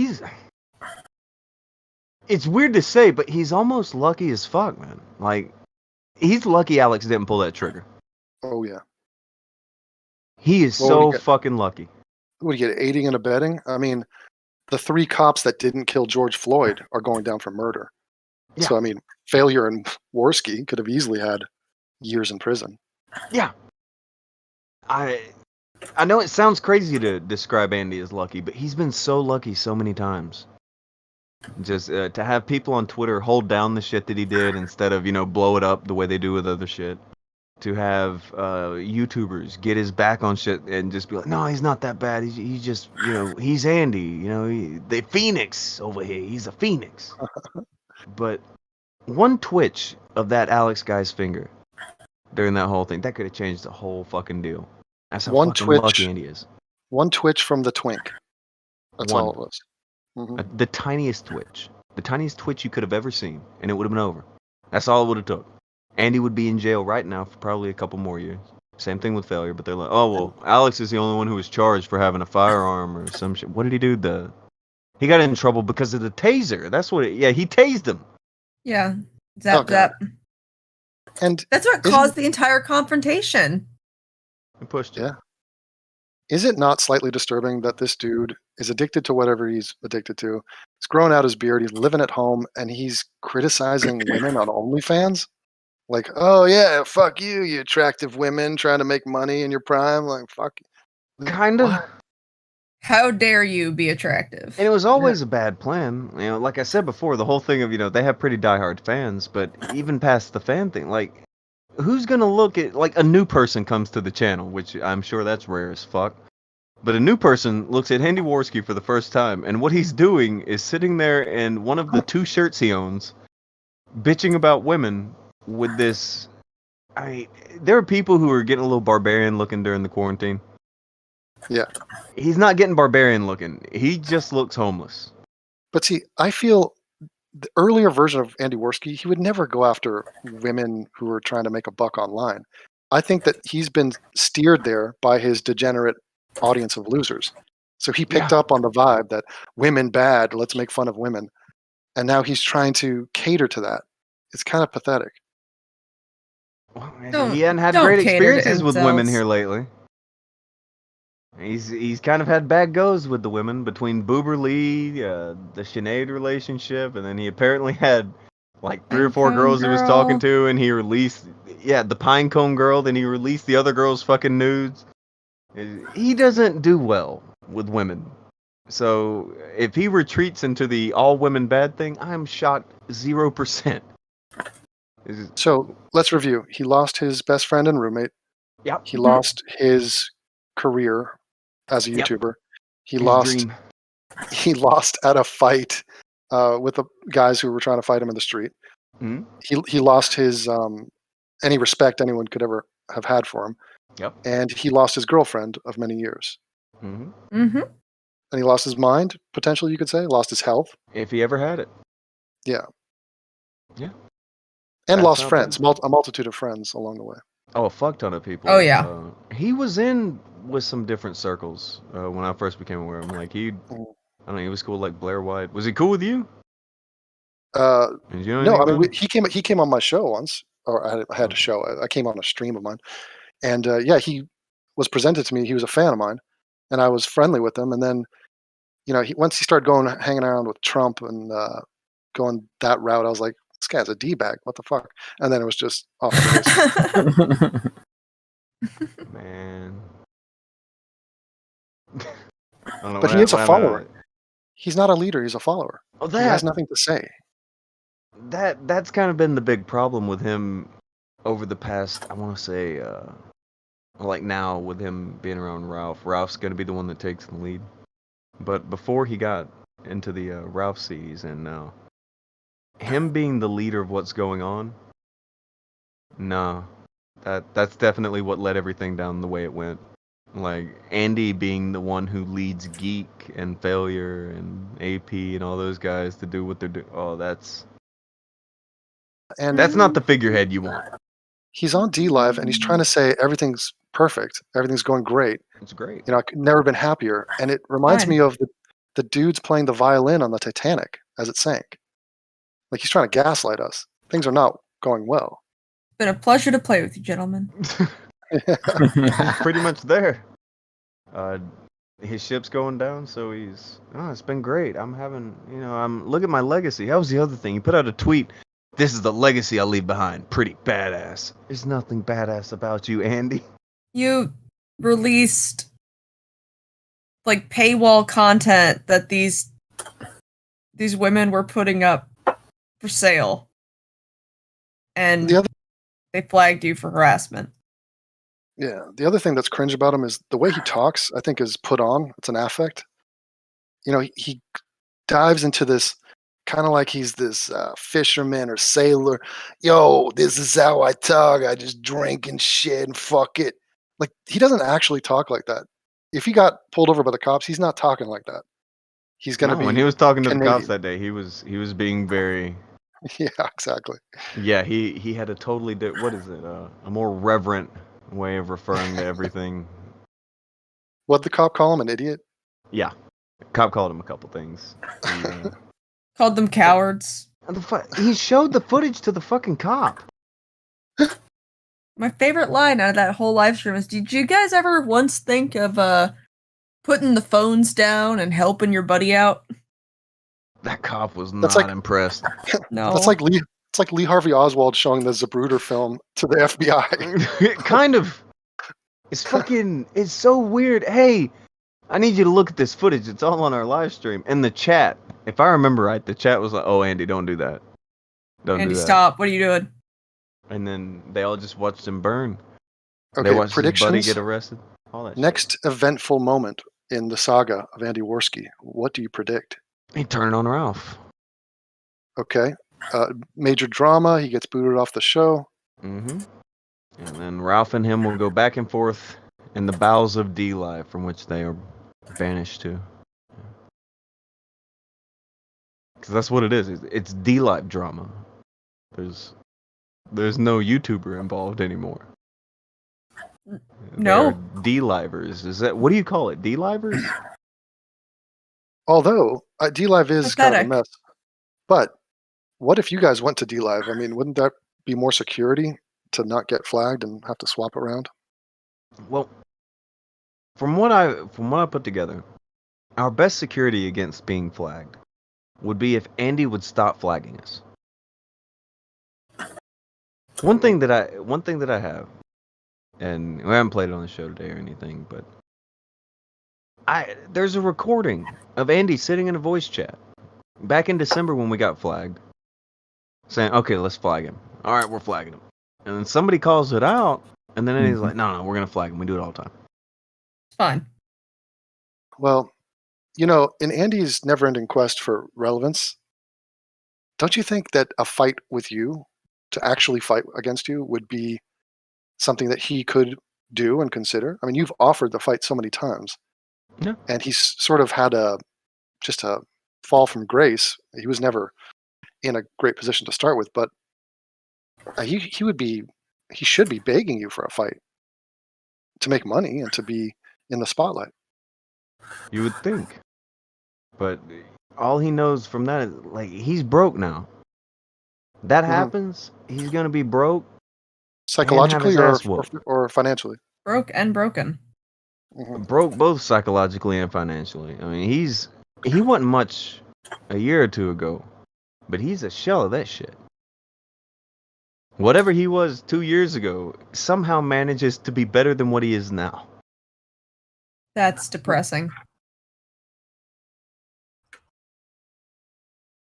it's weird to say, but he's almost lucky as fuck, man. Like, he's lucky Alex didn't pull that trigger. Oh yeah. He is Well, so we get- fucking lucky. What do you get? Aiding and abetting? I mean, the 3 cops that didn't kill George Floyd are going down for murder. Yeah. So I mean, Failure and Worski could have easily had years in prison. Yeah. I know it sounds crazy to describe Andy as lucky, but he's been so lucky so many times. Just to have people on Twitter hold down the shit that he did instead of, blow it up the way they do with other shit. To have YouTubers get his back on shit and just be like, no, he's not that bad. He's just, he's Andy. The Phoenix over here. He's a Phoenix. But one twitch of that Alex guy's finger during that whole thing, that could have changed the whole fucking deal. That's how One fucking twitch. lucky Andy is. One twitch from the twink. That's One. all it was. Mhm. The tiniest twitch. The tiniest twitch you could have ever seen, and it would have been over. That's all it would have took. Andy would be in jail right now for probably a couple more years. Same thing with Failure, but they're like, oh, well, Alex is the only one who was charged for having a firearm or some shit. What did he do? He got in trouble because of the taser. That's what he tased him. Yeah. Zap, Oh, God. zap. And That's what caused the entire confrontation. He pushed it. Yeah. Is it not slightly disturbing that this dude is addicted to whatever he's addicted to? He's grown out his beard. He's living at home, and he's criticizing women on OnlyFans. Like, oh yeah, fuck you, you attractive women trying to make money in your prime. Like, fuck. Kind of. What? How dare you be attractive? And it was always a bad plan. Like I said before, the whole thing of, they have pretty diehard fans, but even past the fan thing, like, who's gonna look at, like, a new person comes to the channel, which I'm sure that's rare as fuck. But a new person looks at Andy Worski for the first time, and what he's doing is sitting there in one of the 2 shirts he owns, bitching about women with this. There are people who are getting a little barbarian looking during the quarantine. Yeah. He's not getting barbarian looking. He just looks homeless. But see, I feel the earlier version of Andy Worski, he would never go after women who are trying to make a buck online. I think that he's been steered there by his degenerate audience of losers. So he picked up on the vibe that women bad, let's make fun of women. And now he's trying to cater to that. It's kind of pathetic. He hadn't had don't great cater to experiences with women incels. here lately. He's kind of had bad goes with the women between Boober Lee, the Sinead relationship, and then he apparently had like 3 or 4 girls he was talking to, and he released the Pinecone girl, then he released the other girl's fucking nudes. He doesn't do well with women. So if he retreats into the all women bad thing, I'm shocked 0%. So let's review. He lost his best friend and roommate. Yep. He lost his career as a YouTuber. He lost. He lost at a fight with the guys who were trying to fight him in the street. Mm-hmm. He lost his any respect anyone could ever have had for him. Yep. And he lost his girlfriend of many years. Mm-hmm. Mm-hmm. And he lost his mind, potentially, you could say. Lost his health. If he ever had it. Yeah. Yeah. And That's lost not friends, bad. a multitude of friends along the way. Oh, a fuck ton of people. Oh, yeah. He was in with some different circles when I first became aware of him. Like, I don't know, he was cool like Blair White. Was he cool with you? No, I mean, mean, he came on my show once, or I had a show. I came on a stream of mine. And he was presented to me. He was a fan of mine, and I was friendly with him. And then, once he started hanging around with Trump and going that route, I was like, this guy's a D-bag. What the fuck? And then it was just off the races. man. I don't know But what he is a happened. follower. He's not a leader. He's a follower. Oh, He has nothing to say. That's kind of been the big problem with him over the past, I want to say, like now with him being around Ralph. Ralph's going to be the one that takes the lead. But before he got into the Ralph series and now, him being the leader of what's going on, no, that's definitely what led everything down the way it went. Like Andy being the one who leads Geek and Failure and AP and all those guys to do what they're doing. Oh, that's And not the figurehead you want. he's on D Live and he's trying to say everything's perfect, everything's going great. It's great. You know, I could never been happier. And it reminds Fine. me of the dudes playing the violin on the Titanic as it sank. Like he's trying to gaslight us. Things are not going well. It's been a pleasure to play with you, gentlemen. Pretty much there. His ship's going down, so it's been great. Look at my legacy. That was the other thing. He put out a tweet. This is the legacy I'll leave behind. Pretty badass. There's nothing badass about you, Andy. You released like paywall content that these women were putting up for sale, and they flagged you for harassment. Yeah. The other thing that's cringe about him is the way he talks, I think, is put on. It's an affect. You know, he dives into this kind of like he's this fisherman or sailor. Yo, this is how I talk. I just drink and shit and fuck it. Like, he doesn't actually talk like that. If he got pulled over by the cops, he's not talking like that. He's going to be. When he was talking to the Canadian. cops that day, he was being very. Yeah, exactly. Yeah, he had a totally what is it? A more reverent way of referring to everything. What'd the cop call him? An idiot? Yeah, cop called him a couple things. Called them cowards. He showed the footage to the fucking cop. My favorite line out of that whole live stream is, did you guys ever once think of putting the phones down and helping your buddy out? That cop was not impressed. No. That's like Lee. It's like Lee Harvey Oswald showing the Zapruder film to the FBI. Kind of. It's so weird. Hey, I need you to look at this footage. It's all on our live stream. And the chat, if I remember right, the chat was like, "Oh, Andy, don't do that. Andy, stop. What are you doing?" And then they all just watched him burn. Okay, they watched predictions. his buddy get arrested. All that Next eventful moment in the saga of Andy Worski. What do you predict? He turned on Ralph. Okay. Major drama. He gets booted off the show. Mm-hmm. And then Ralph and him will go back and forth in the bowels of D Live, from which they are banished to. Because that's what it is. It's D Live drama. There's no YouTuber involved anymore. No. D Livers. Is that, what do you call it? D Livers? Although D Live is kind of a Pathetic. mess. But what if you guys went to D Live? I mean, wouldn't that be more security to not get flagged and have to swap around? Well, from what I put together, our best security against being flagged would be if Andy would stop flagging us. One thing that I have, and we haven't played it on the show today or anything, but there's a recording of Andy sitting in a voice chat back in December when we got flagged, saying, "Okay, let's flag him. All right, we're flagging him." And then somebody calls it out, and then Andy's like, "No, we're gonna flag him. We do it all the time." It's fine. Well, you know, in Andy's never-ending quest for relevance, don't you think that a fight with you, to actually fight against you, would be something that he could do and consider? I mean, you've offered the fight so many times. Yeah. And he's sort of had just a fall from grace. He was never in a great position to start with, but he should be begging you for a fight to make money and to be in the spotlight. You would think, but all he knows from that is, like, he's broke now. That happens, he's gonna be broke. Psychologically and have his ass whooped. or financially? Broke and broken. Broke both psychologically and financially. I mean, he wasn't much a year or two ago, but he's a shell of that shit. Whatever he was 2 years ago somehow manages to be better than what he is now. That's depressing.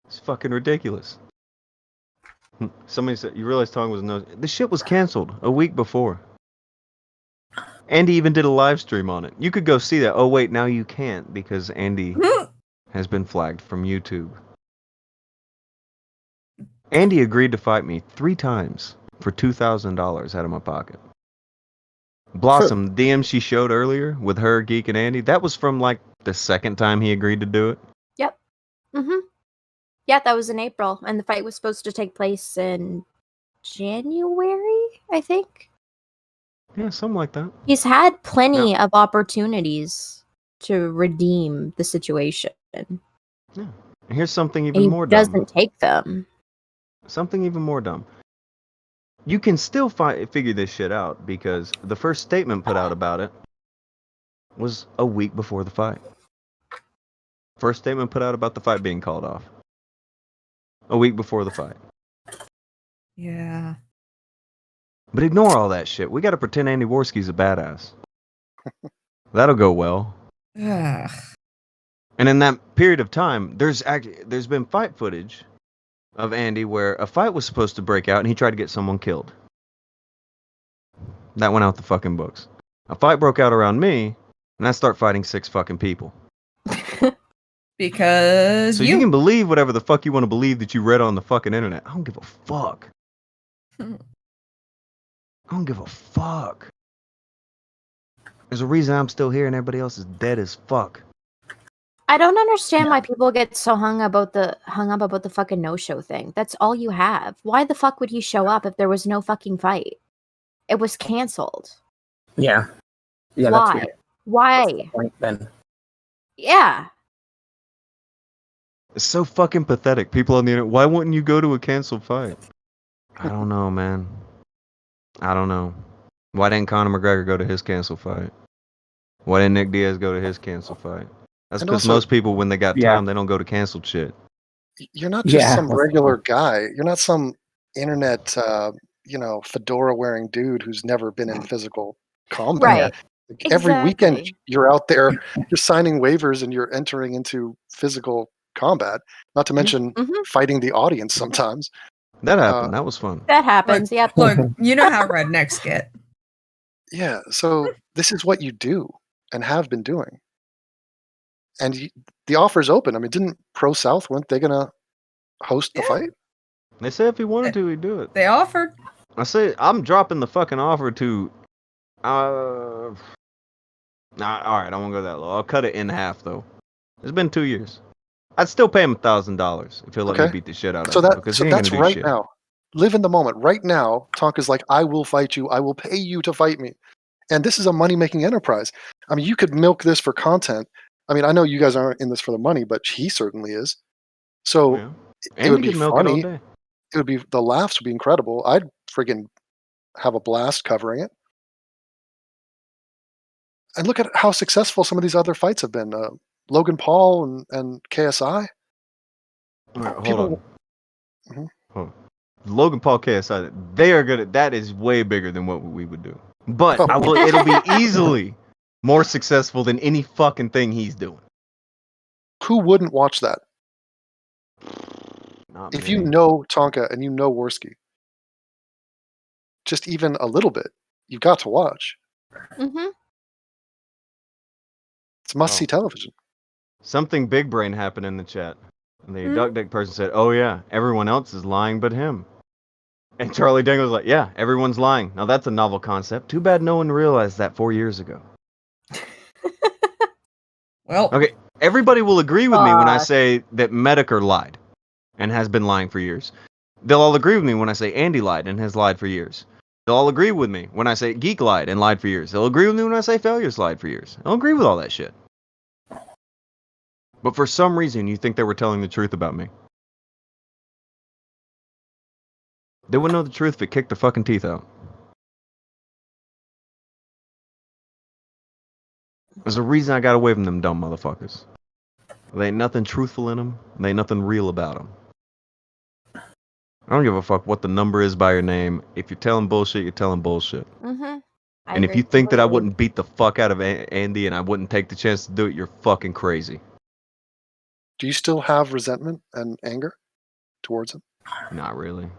It's fucking ridiculous. Somebody said, "You realize Tong was no..." The shit was canceled a week before. Andy even did a live stream on it. You could go see that. Oh wait, now you can't because Andy has been flagged from YouTube. Andy agreed to fight me 3 times for $2,000 out of my pocket. Blossom, the DM she showed earlier with her, Geek, and Andy, that was from like the second time he agreed to do it. Yep. Mm-hmm. Yeah, that was in April, and the fight was supposed to take place in January, I think. Yeah, something like that. He's had plenty of opportunities to redeem the situation. Yeah. And here's something And even he more dumb. doesn't take them. Something even more dumb. You can still figure this shit out because the first statement put out about it was a week before the fight. First statement put out about the fight being called off. A week before the fight. Yeah. But ignore all that shit. We gotta pretend Andy Worski's a badass. That'll go well. Ugh. And in that period of time, there's been fight footage of Andy where a fight was supposed to break out and he tried to get someone killed. That went out the fucking books. A fight broke out around me, and I start fighting 6 fucking people. Because So you can believe whatever the fuck you want to believe that you read on the fucking internet. I don't give a fuck. I don't give a fuck. There's a reason I'm still here and everybody else is dead as fuck. I don't understand why people get so hung up about the fucking no-show thing. That's all you have. Why the fuck would he show up if there was no fucking fight? It was canceled. Yeah. Yeah. Why? That's Why? the point then. Yeah. It's so fucking pathetic. People on the internet, why wouldn't you go to a canceled fight? I don't know, man. I don't know. Why didn't Conor McGregor go to his canceled fight? Why didn't Nick Diaz go to his canceled fight? That's because most people, when they got time, they don't go to canceled shit. You're not just some regular guy. You're not some internet, fedora-wearing dude who's never been in physical combat. Right. Like, every weekend you're out there, you're signing waivers and you're entering into physical combat. Not to mention fighting the audience sometimes. That happened. That was fun. That happens. Yep. Look, you know how rednecks get. Yeah, so this is what you do and have been doing. And the offer's open. I mean, didn't Pro South, weren't they going to host the fight? They said if he wanted to, he'd do it. They offered. I say I'm dropping the fucking offer to. All right, I won't go that low. I'll cut it in half though. It's been 2 years. I'd still pay him $1,000 if he'll let me beat the shit out of him. Because he ain't that's gonna do right shit. now. Live in the moment. Right now, Tonka's like, I will fight you. I will pay you to fight me. And this is a money-making enterprise. I mean, you could milk this for content. I mean, I know you guys aren't in this for the money, but he certainly is. So it would be funny. It would be, the laughs would be incredible. I'd friggin' have a blast covering it. And look at how successful some of these other fights have been. Logan Paul and KSI. All right, hold on. Logan Paul, KSI, they are good. That is way bigger than what we would do. But it'll be easily more successful than any fucking thing he's doing. Who wouldn't watch that? Not if many. you know Tonka and you know Worski, just even a little bit, you've got to watch. Mm-hmm. It's must-see television. Something big brain happened in the chat. And the duck dick person said, "Oh yeah, everyone else is lying but him." And Charlie Dangle was like, "Yeah, everyone's lying." Now that's a novel concept. Too bad no one realized that 4 years ago. Well, okay, everybody will agree with me when I say that Medicare lied and has been lying for years. They'll all agree with me when I say Andy lied and has lied for years. They'll all agree with me when I say Geek lied and lied for years. They'll agree with me when I say Failures lied for years. They'll agree with all that shit. But for some reason, you think they were telling the truth about me. They wouldn't know the truth if it kicked their fucking teeth out. There's a reason I got away from them dumb motherfuckers. There ain't nothing truthful in them. There ain't nothing real about them. I don't give a fuck what the number is by your name. If you're telling bullshit, you're telling bullshit. Mm-hmm. And if you think that I wouldn't beat the fuck out of Andy and I wouldn't take the chance to do it, you're fucking crazy. Do you still have resentment and anger towards him? Not really.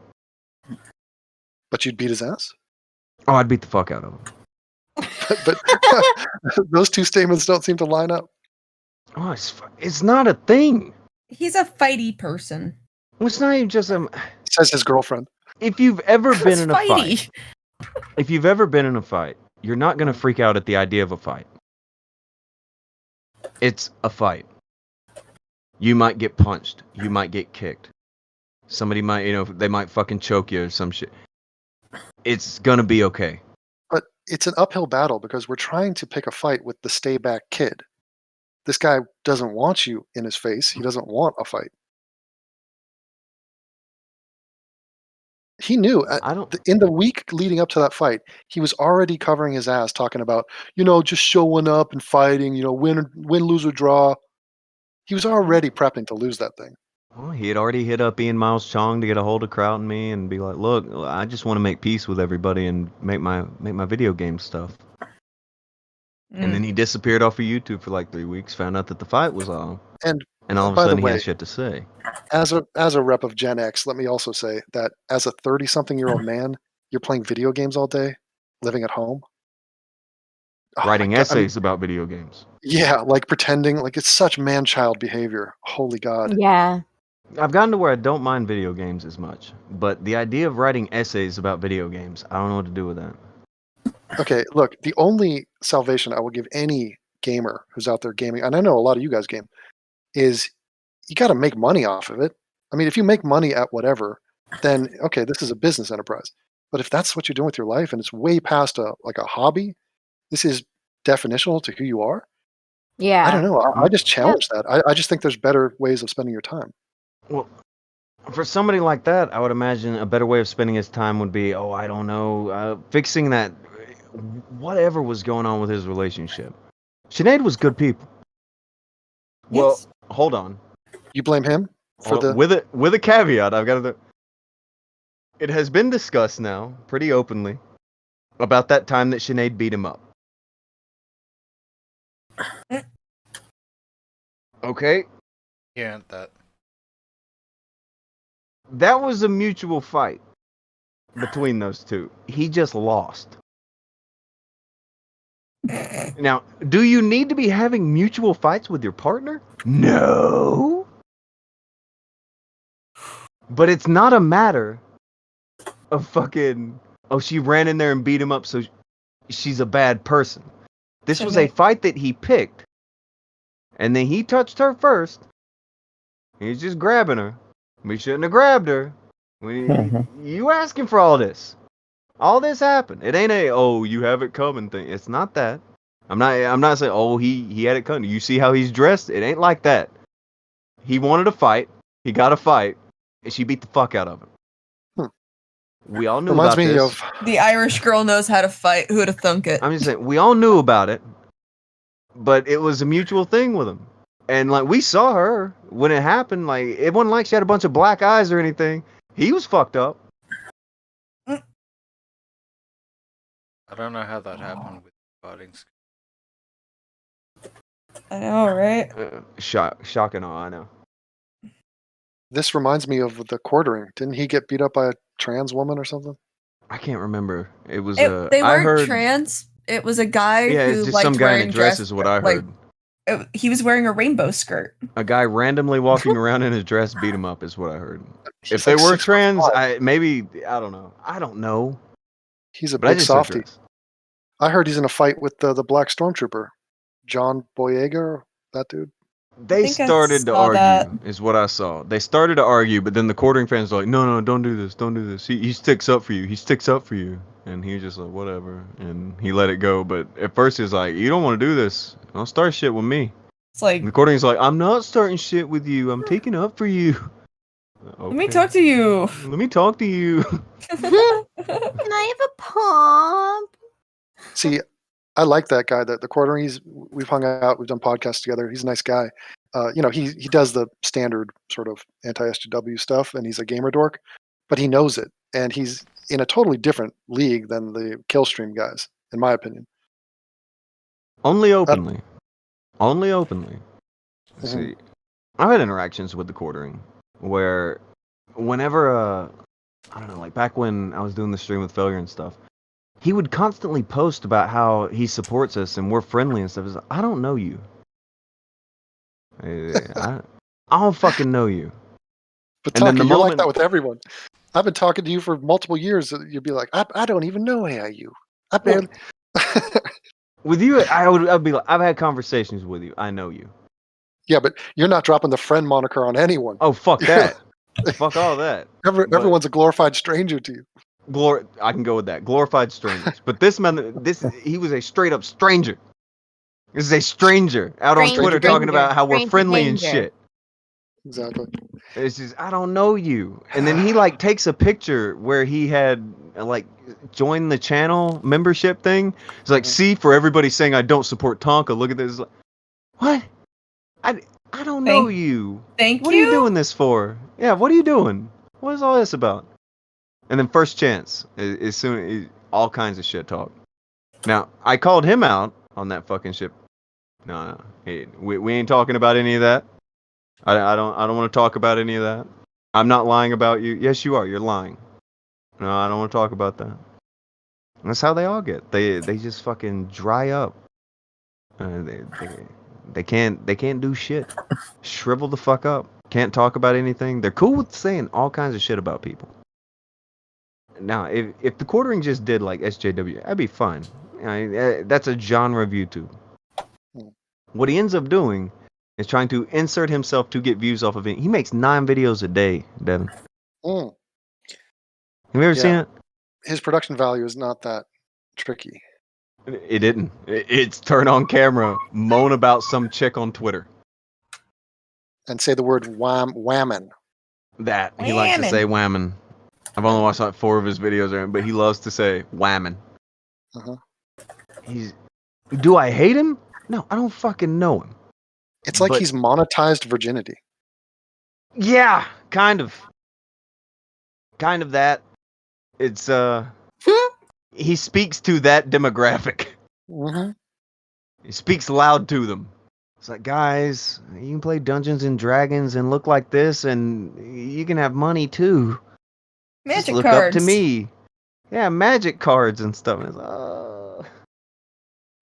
But you'd beat his ass? Oh, I'd beat the fuck out of him. but those two statements don't seem to line up. Oh, it's not a thing. He's a fighty person. Well, it's not even just says his girlfriend. If you've ever been in a fighty. fight, you're not gonna freak out at the idea of a fight. It's a fight. You might get punched. You might get kicked. Somebody might, they might fucking choke you or some shit. It's gonna be okay. But it's an uphill battle because we're trying to pick a fight with the stay back kid. This guy doesn't want you in his face. He doesn't want a fight. He knew in the week leading up to that fight, he was already covering his ass talking about, just showing up and fighting, win, lose, or draw. He was already prepping to lose that thing. Well, he had already hit up Ian Miles Chong to get a hold of Kraut and me and be like, look, I just want to make peace with everybody and make my video game stuff. And then he disappeared off of YouTube for like 3 weeks, found out that the fight was on. And all of a sudden he had shit to say. As a rep of Gen X, let me also say that as a 30-something-year-old man, you're playing video games all day, living at home. Writing essays about video games. Yeah, like pretending, like it's such man-child behavior. Holy God. Yeah. I've gotten to where I don't mind video games as much. But the idea of writing essays about video games, I don't know what to do with that. Okay, look, the only salvation I will give any gamer who's out there gaming, and I know a lot of you guys game, is you got to make money off of it. I mean, if you make money at whatever, then okay, this is a business enterprise. But if that's what you're doing with your life and it's way past a hobby, this is definitional to who you are. Yeah. I don't know. I just challenge that. I just think there's better ways of spending your time. Well, for somebody like that, I would imagine a better way of spending his time would be, I don't know, fixing that, whatever was going on with his relationship. Sinead was good people. Well, Yes. hold on. You blame him for with a caveat. I've got to. It has been discussed now, pretty openly, about that time that Sinead beat him up. Okay. Yeah, that. That was a mutual fight between those two. He just lost. Now, do you need to be having mutual fights with your partner? No. But it's not a matter of fucking, she ran in there and beat him up, so she's a bad person. This was a fight that he picked. And then he touched her first. He's just grabbing her. We shouldn't have grabbed her. You asking for all this. All this happened. It ain't you have it coming thing. It's not that. I'm not saying, he had it coming. You see how he's dressed? It ain't like that. He wanted a fight. He got a fight. And she beat the fuck out of him. We all knew about this. The Irish girl knows how to fight. Who would have thunk it? I'm just saying, we all knew about it. But it was a mutual thing with him. And like we saw her when it happened, like it wasn't like she had a bunch of black eyes or anything. He was fucked up. I don't know how that happened with fighting. I know, right? Shocking, I know. This reminds me of the quartering. Didn't he get beat up by a trans woman or something? I can't remember. It was. They weren't I heard, trans. It was a guy yeah, who it's just liked some guy in wearing a dress is what I heard. He was wearing a rainbow skirt. A guy randomly walking around in his dress beat him up is what I heard. If they were trans, I don't know. I don't know. He's a big softie. I heard he's in a fight with the black stormtrooper, John Boyega, that dude. They started to argue, is what I saw. They started to argue, but then the quartering fans were like, no, don't do this, don't do this. He sticks up for you. He sticks up for you. And he was just like, whatever. And he let it go. But at first he was like, you don't want to do this. Don't start shit with me. It's like, the quartering's like, I'm not starting shit with you. I'm taking up for you. Okay. Let me talk to you. Let me talk to you. Can I have a pump? See, I like that guy. The quartering. We've hung out. We've done podcasts together. He's a nice guy. He does the standard sort of anti-SJW stuff, and he's a gamer dork, but he knows it, and he's in a totally different league than the Killstream guys, in my opinion. Only openly. Only openly. See, I've had interactions with the quartering where whenever, I don't know, like back when I was doing the stream with Failure and stuff, he would constantly post about how he supports us and we're friendly and stuff. It's like, I don't know you. I don't fucking know you. But Tucker, you're like that with everyone. I've been talking to you for multiple years. You'd be like, I don't even know AIU. I barely. With you, I'd be like, I've had conversations with you. I know you. Yeah, but you're not dropping the friend moniker on anyone. Oh, fuck that. Fuck all that. But- Everyone's a glorified stranger to you. I can go with that. Glorified strangers. But this man, he was a straight up stranger. This is a stranger out on Stranger Twitter talking danger. about how we're Stranger friendly and danger. shit. Exactly. It's just, I don't know you. And then he like takes a picture where he had like joined the channel membership thing. It's like, see, for everybody saying I don't support Tonka, look at this. Like, what? I don't know you. Thank What you. are you doing this for? Yeah, what are you doing? What is all this about? And then first chance, as soon all kinds of shit talk. Now, I called him out on that fucking shit. No. Hey, we ain't talking about any of that. I don't want to talk about any of that. I'm not lying about you. Yes, you are. You're lying. No, I don't want to talk about that. That's how they all get. They just fucking dry up. They can't do shit. Shrivel the fuck up. Can't talk about anything. They're cool with saying all kinds of shit about people. Now, if the quartering just did like SJW, that'd be fine. That's a genre of YouTube. What he ends up doing is trying to insert himself to get views off of it. He makes 9 videos a day, Devin. Mm. Have you ever seen it? His production value is not that tricky. It didn't. It's turn on camera, moan about some chick on Twitter. And say the word whammon. That. He likes to say whammon. I've only watched like 4 of his videos, but he loves to say whammon. Uh-huh. Do I hate him? No, I don't fucking know him. It's like he's monetized virginity. Yeah, kind of. Kind of that. It's he speaks to that demographic. Mm-hmm. He speaks loud to them. It's like, guys, you can play Dungeons and Dragons and look like this, and you can have money too. Magic Just look cards. up to me. Yeah, magic cards and stuff. It's,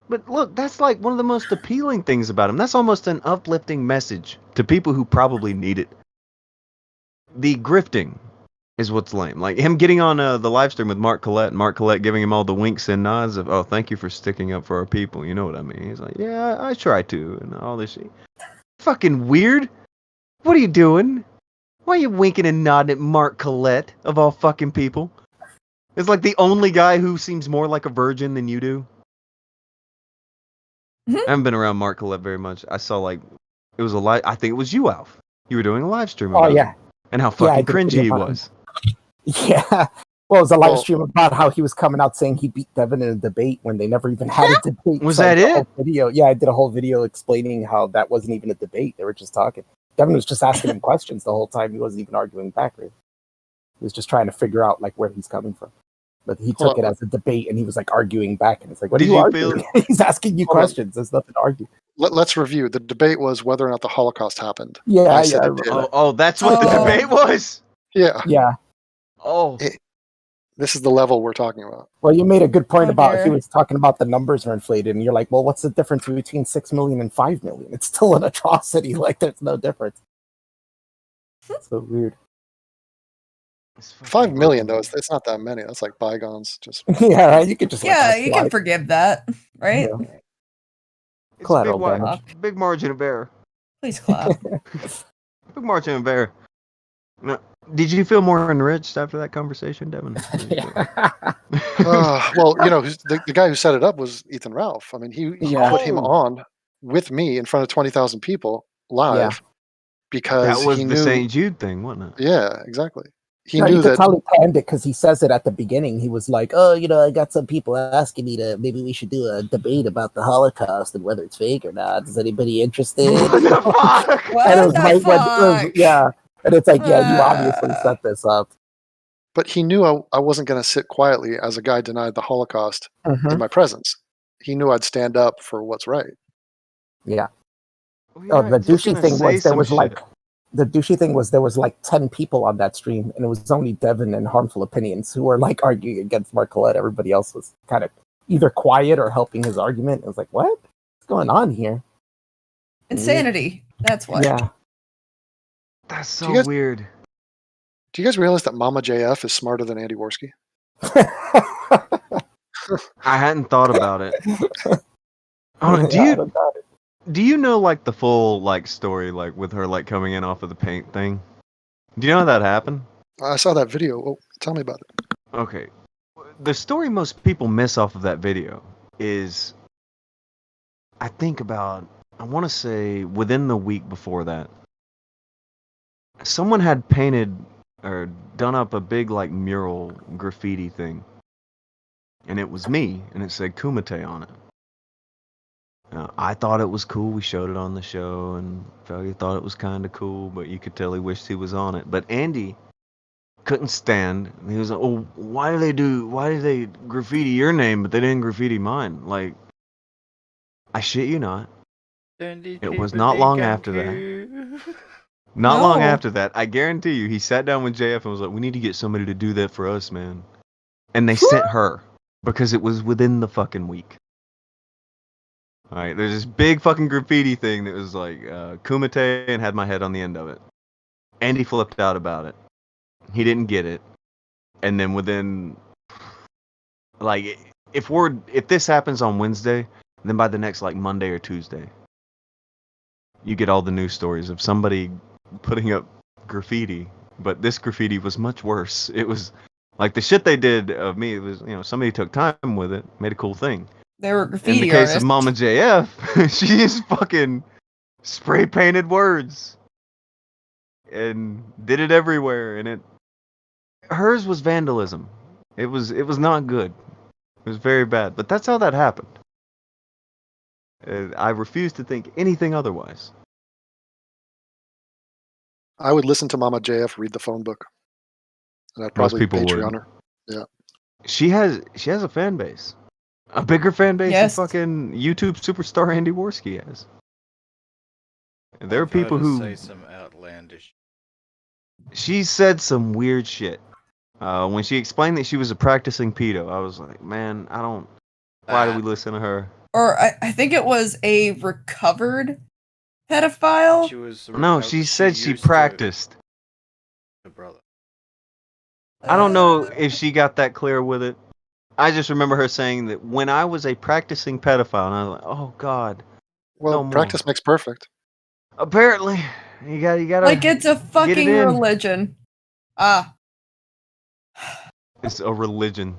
But look, that's like one of the most appealing things about him. That's almost an uplifting message to people who probably need it. The grifting is what's lame. Like him getting on the live stream with Mark Collette, and Mark Collette giving him all the winks and nods of, oh, thank you for sticking up for our people. You know what I mean? He's like, yeah, I try to, and all this shit. Fucking weird. What are you doing? Why are you winking and nodding at Mark Collette, of all fucking people? It's like the only guy who seems more like a virgin than you do. I haven't been around Mark Collette very much. I saw like, it was a live, I think it was you, Alf. You were doing a live stream about yeah. him. And how fucking cringy he was. Yeah. Well, it was a live stream about how he was coming out saying he beat Devin in a debate when they never even had a debate. Was So that I did a it? whole video. Yeah, I did a whole video explaining how that wasn't even a debate. They were just talking. Devin was just asking him questions the whole time. He wasn't even arguing back. Really. He was just trying to figure out like where he's coming from. But he took it as a debate, and he was like arguing back, and it's like, what are you arguing? He's asking you questions. There's nothing to argue. Let's review. The debate was whether or not the Holocaust happened. Yeah, I said yeah. it did. Oh, that's what the debate was? Yeah. Yeah. Oh. This is the level we're talking about. Well, you made a good point about dear. he was talking about the numbers are inflated, and you're like, well, what's the difference between 6 million and 5 million? It's still an atrocity. Like, there's no difference. So weird. 5 million, though, it's not that many. That's like bygones. Just Yeah, right. You could just Yeah, you can forgive that, right? Yeah. It's Collateral big, damage. big margin of error. Please clap. Big margin of error. No, did you feel more enriched after that conversation, Devin? well, you know, the guy who set it up was Ethan Ralph. I mean, he put him on with me in front of 20,000 people live because that was he the knew. St. Jude thing, wasn't it? Yeah, exactly. He No, knew you could that. tell he planned it because he says it at the beginning. He was like, "Oh, you know, I got some people asking me to maybe we should do a debate about the Holocaust and whether it's fake or not. Is anybody interested?" What the fuck? And it was right when, yeah, and it's like, yeah, you obviously set this up. But he knew I wasn't going to sit quietly as a guy denied the Holocaust Mhm. in my presence. He knew I'd stand up for what's right. Yeah. Well, Oh, yeah, the he's just douchey gonna thing say was there some was shit. like the douchey thing was there was like 10 people on that stream, and it was only Devin and Harmful Opinions who were like arguing against Mark Collette. Everybody else was kind of either quiet or helping his argument. It was like, what? What's going on here? Insanity. That's what. Yeah. That's Do so you guys- weird. Do you guys realize that Mama JF is smarter than Andy Worski? I hadn't thought about it. Oh, Yeah, I don't doubt it. Do you know like the full like story like with her like coming in off of the paint thing? Do you know how that happened? I saw that video. Oh, tell me about it. Okay. The story most people miss off of that video is I think about I want to say within the week before that someone had painted or done up a big like mural graffiti thing. And it was me and it said Kumite on it. I thought it was cool. We showed it on the show, and Felly thought it was kind of cool, but you could tell he wished he was on it. But Andy couldn't stand. He was like, "Oh, why did they graffiti your name, but they didn't graffiti mine?" Like, I shit you not. It was not long after that. Not long No. after that, I guarantee you, he sat down with JF and was like, "We need to get somebody to do that for us, man." And they sent her because it was within the fucking week. Alright, there's this big fucking graffiti thing that was like Kumite and had my head on the end of it. Andy flipped out about it. He didn't get it. And then within like if this happens on Wednesday, then by the next like Monday or Tuesday, you get all the news stories of somebody putting up graffiti, but this graffiti was much worse. It was like the shit they did of me, it was, somebody took time with it, made a cool thing. They were In graffiti the case artists. of Mama JF, she just fucking spray painted words and did it everywhere, and hers was vandalism. It was not good. It was very bad. But that's how that happened. I refuse to think anything otherwise. I would listen to Mama JF read the phone book, and I'd Most probably people Patreon would. her. Yeah. She has a fan base. A bigger fan base Yes. than fucking YouTube superstar Andy Worski has. And there are I've heard people her who say some outlandish. she said some weird shit. When she explained that she was a practicing pedo, I was like, man, why do we listen to her? Or I think it was a recovered pedophile. She was. No, she said she used to- practiced. Her brother. I don't know if she got that clear with it. I just remember her saying that when I was a practicing pedophile, and I was like, oh god. Well, no more. practice makes perfect. Apparently, you gotta Like it's a get it fucking in. religion. Ah. It's a religion.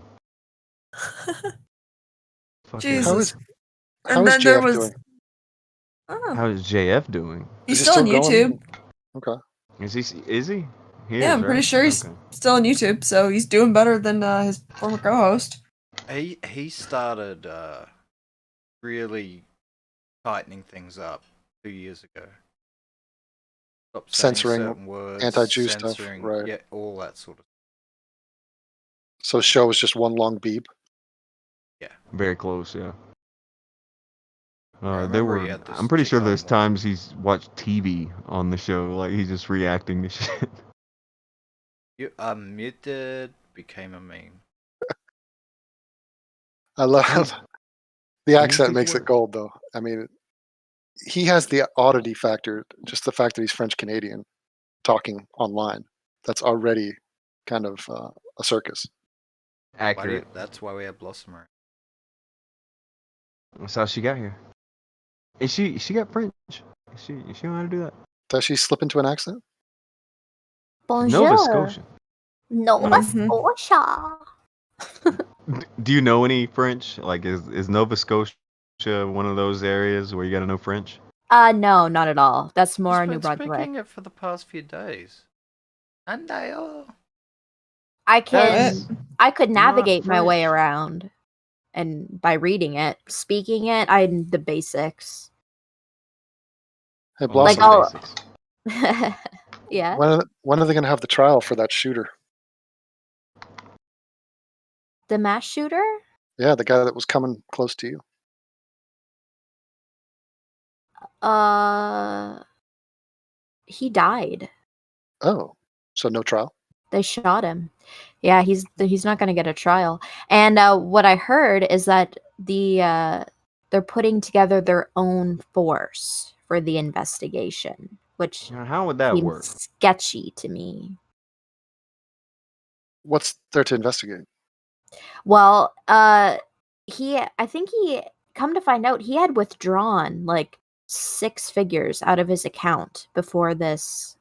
Fucking- Jesus. How And is then there JF was. doing? Oh, How is JF doing? he's Is he still on still YouTube. going? Okay. Is he? He Yeah, is, I'm pretty right? sure he's Okay. still on YouTube, so he's doing better than his former co-host. He started really tightening things up 2 years ago. Stopped saying Censoring certain words, anti-Jew stuff, censoring, right. Yeah, all that sort of. So the show was just one long beep. Very close, yeah. I There remember he were. had this I'm pretty chick sure on there's one. times he's watched TV on the show, like he's just reacting to shit. You are muted. Became a meme. I love the accent Music makes it work. gold though. I mean, he has the oddity factor, just the fact that he's French Canadian talking online. That's already kind of a circus. Accurate. That's why we have Blossomer. That's how she got here. Is she got French? She know how to do that? Does she slip into an accent? Bonjour. Nova Scotia. Nova Mhm. Scotia. Do you know any French? Like, is Nova Scotia one of those areas where you gotta know French? No, not at all. That's more He's New been Brunswick. speaking it for the past few days. And I I That's could not navigate my way French. around, and by reading it, speaking it, I'm the basics. Hey, Only Blossom, the I'll- basics. Yeah. when are they going to have the trial for that shooter? The mass shooter? Yeah, the guy that was coming close to you. He died. Oh, so no trial? They shot him. Yeah, he's not going to get a trial. And what I heard is that they're putting together their own force for the investigation, which Now, how would that seems work? sketchy to me. What's there to investigate? Well, I think come to find out, he had withdrawn like 6 figures out of his account before this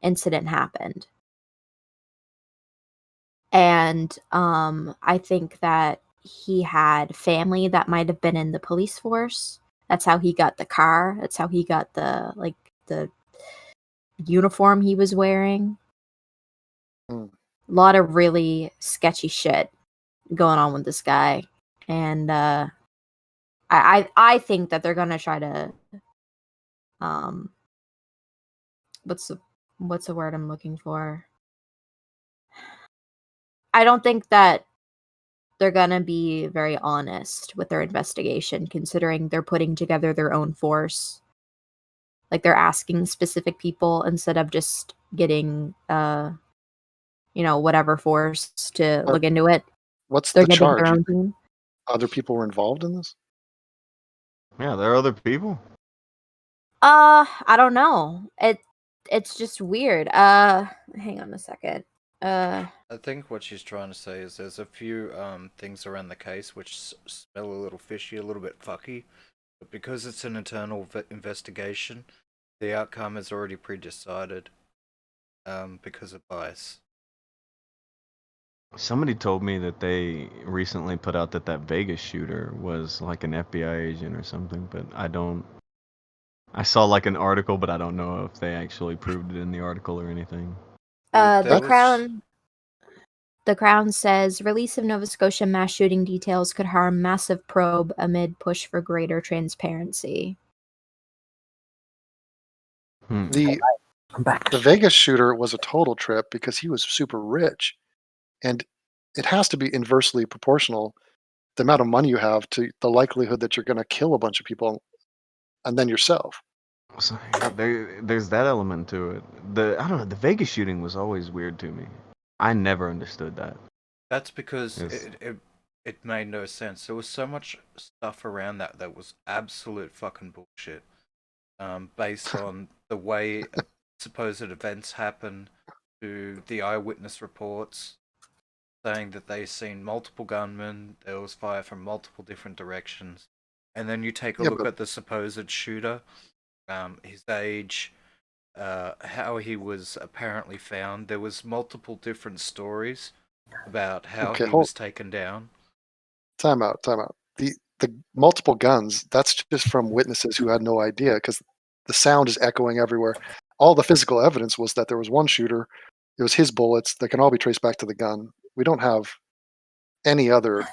incident happened. And I think that he had family that might have been in the police force. That's how he got the car. That's how he got the uniform he was wearing. Hmm. A lot of really sketchy shit going on with this guy. And I think that they're gonna try to what's the word I'm looking for? I don't think that they're gonna be very honest with their investigation, considering they're putting together their own force. Like they're asking specific people instead of just getting whatever force to But look into it. what's They're the getting their charge? You own think team. other people were involved in this? Yeah, there are other people. I don't know. It's just weird. Hang on a second. I think what she's trying to say is there's a few things around the case which smell a little fishy, a little bit fucky, but because it's an internal investigation, the outcome is already pre-decided because of bias. Somebody told me that they recently put out that Vegas shooter was like an FBI agent or something, but I saw like an article, but I don't know if they actually proved it in the article or anything. The Crown says release of Nova Scotia mass shooting details could harm massive probe amid push for greater transparency. The I'm back. the Vegas shooter was a total trip because he was super rich, and it has to be inversely proportional the amount of money you have to the likelihood that you're going to kill a bunch of people and then yourself. So, there's that element to it. I don't know. The Vegas shooting was always weird to me. I never understood that. That's because Yes. it made no sense. There was so much stuff around that was absolute fucking bullshit. Based on the way supposed events happen, to the eyewitness reports saying that they seen multiple gunmen, there was fire from multiple different directions, and then you take a Yeah, look but at the supposed shooter, his age, how he was apparently found. There was multiple different stories about how okay, he was taken down. time out. The multiple guns, that's just from witnesses who had no idea because the sound is echoing everywhere. All the physical evidence was that there was one shooter. It was his bullets that can all be traced back to the gun. We don't have any other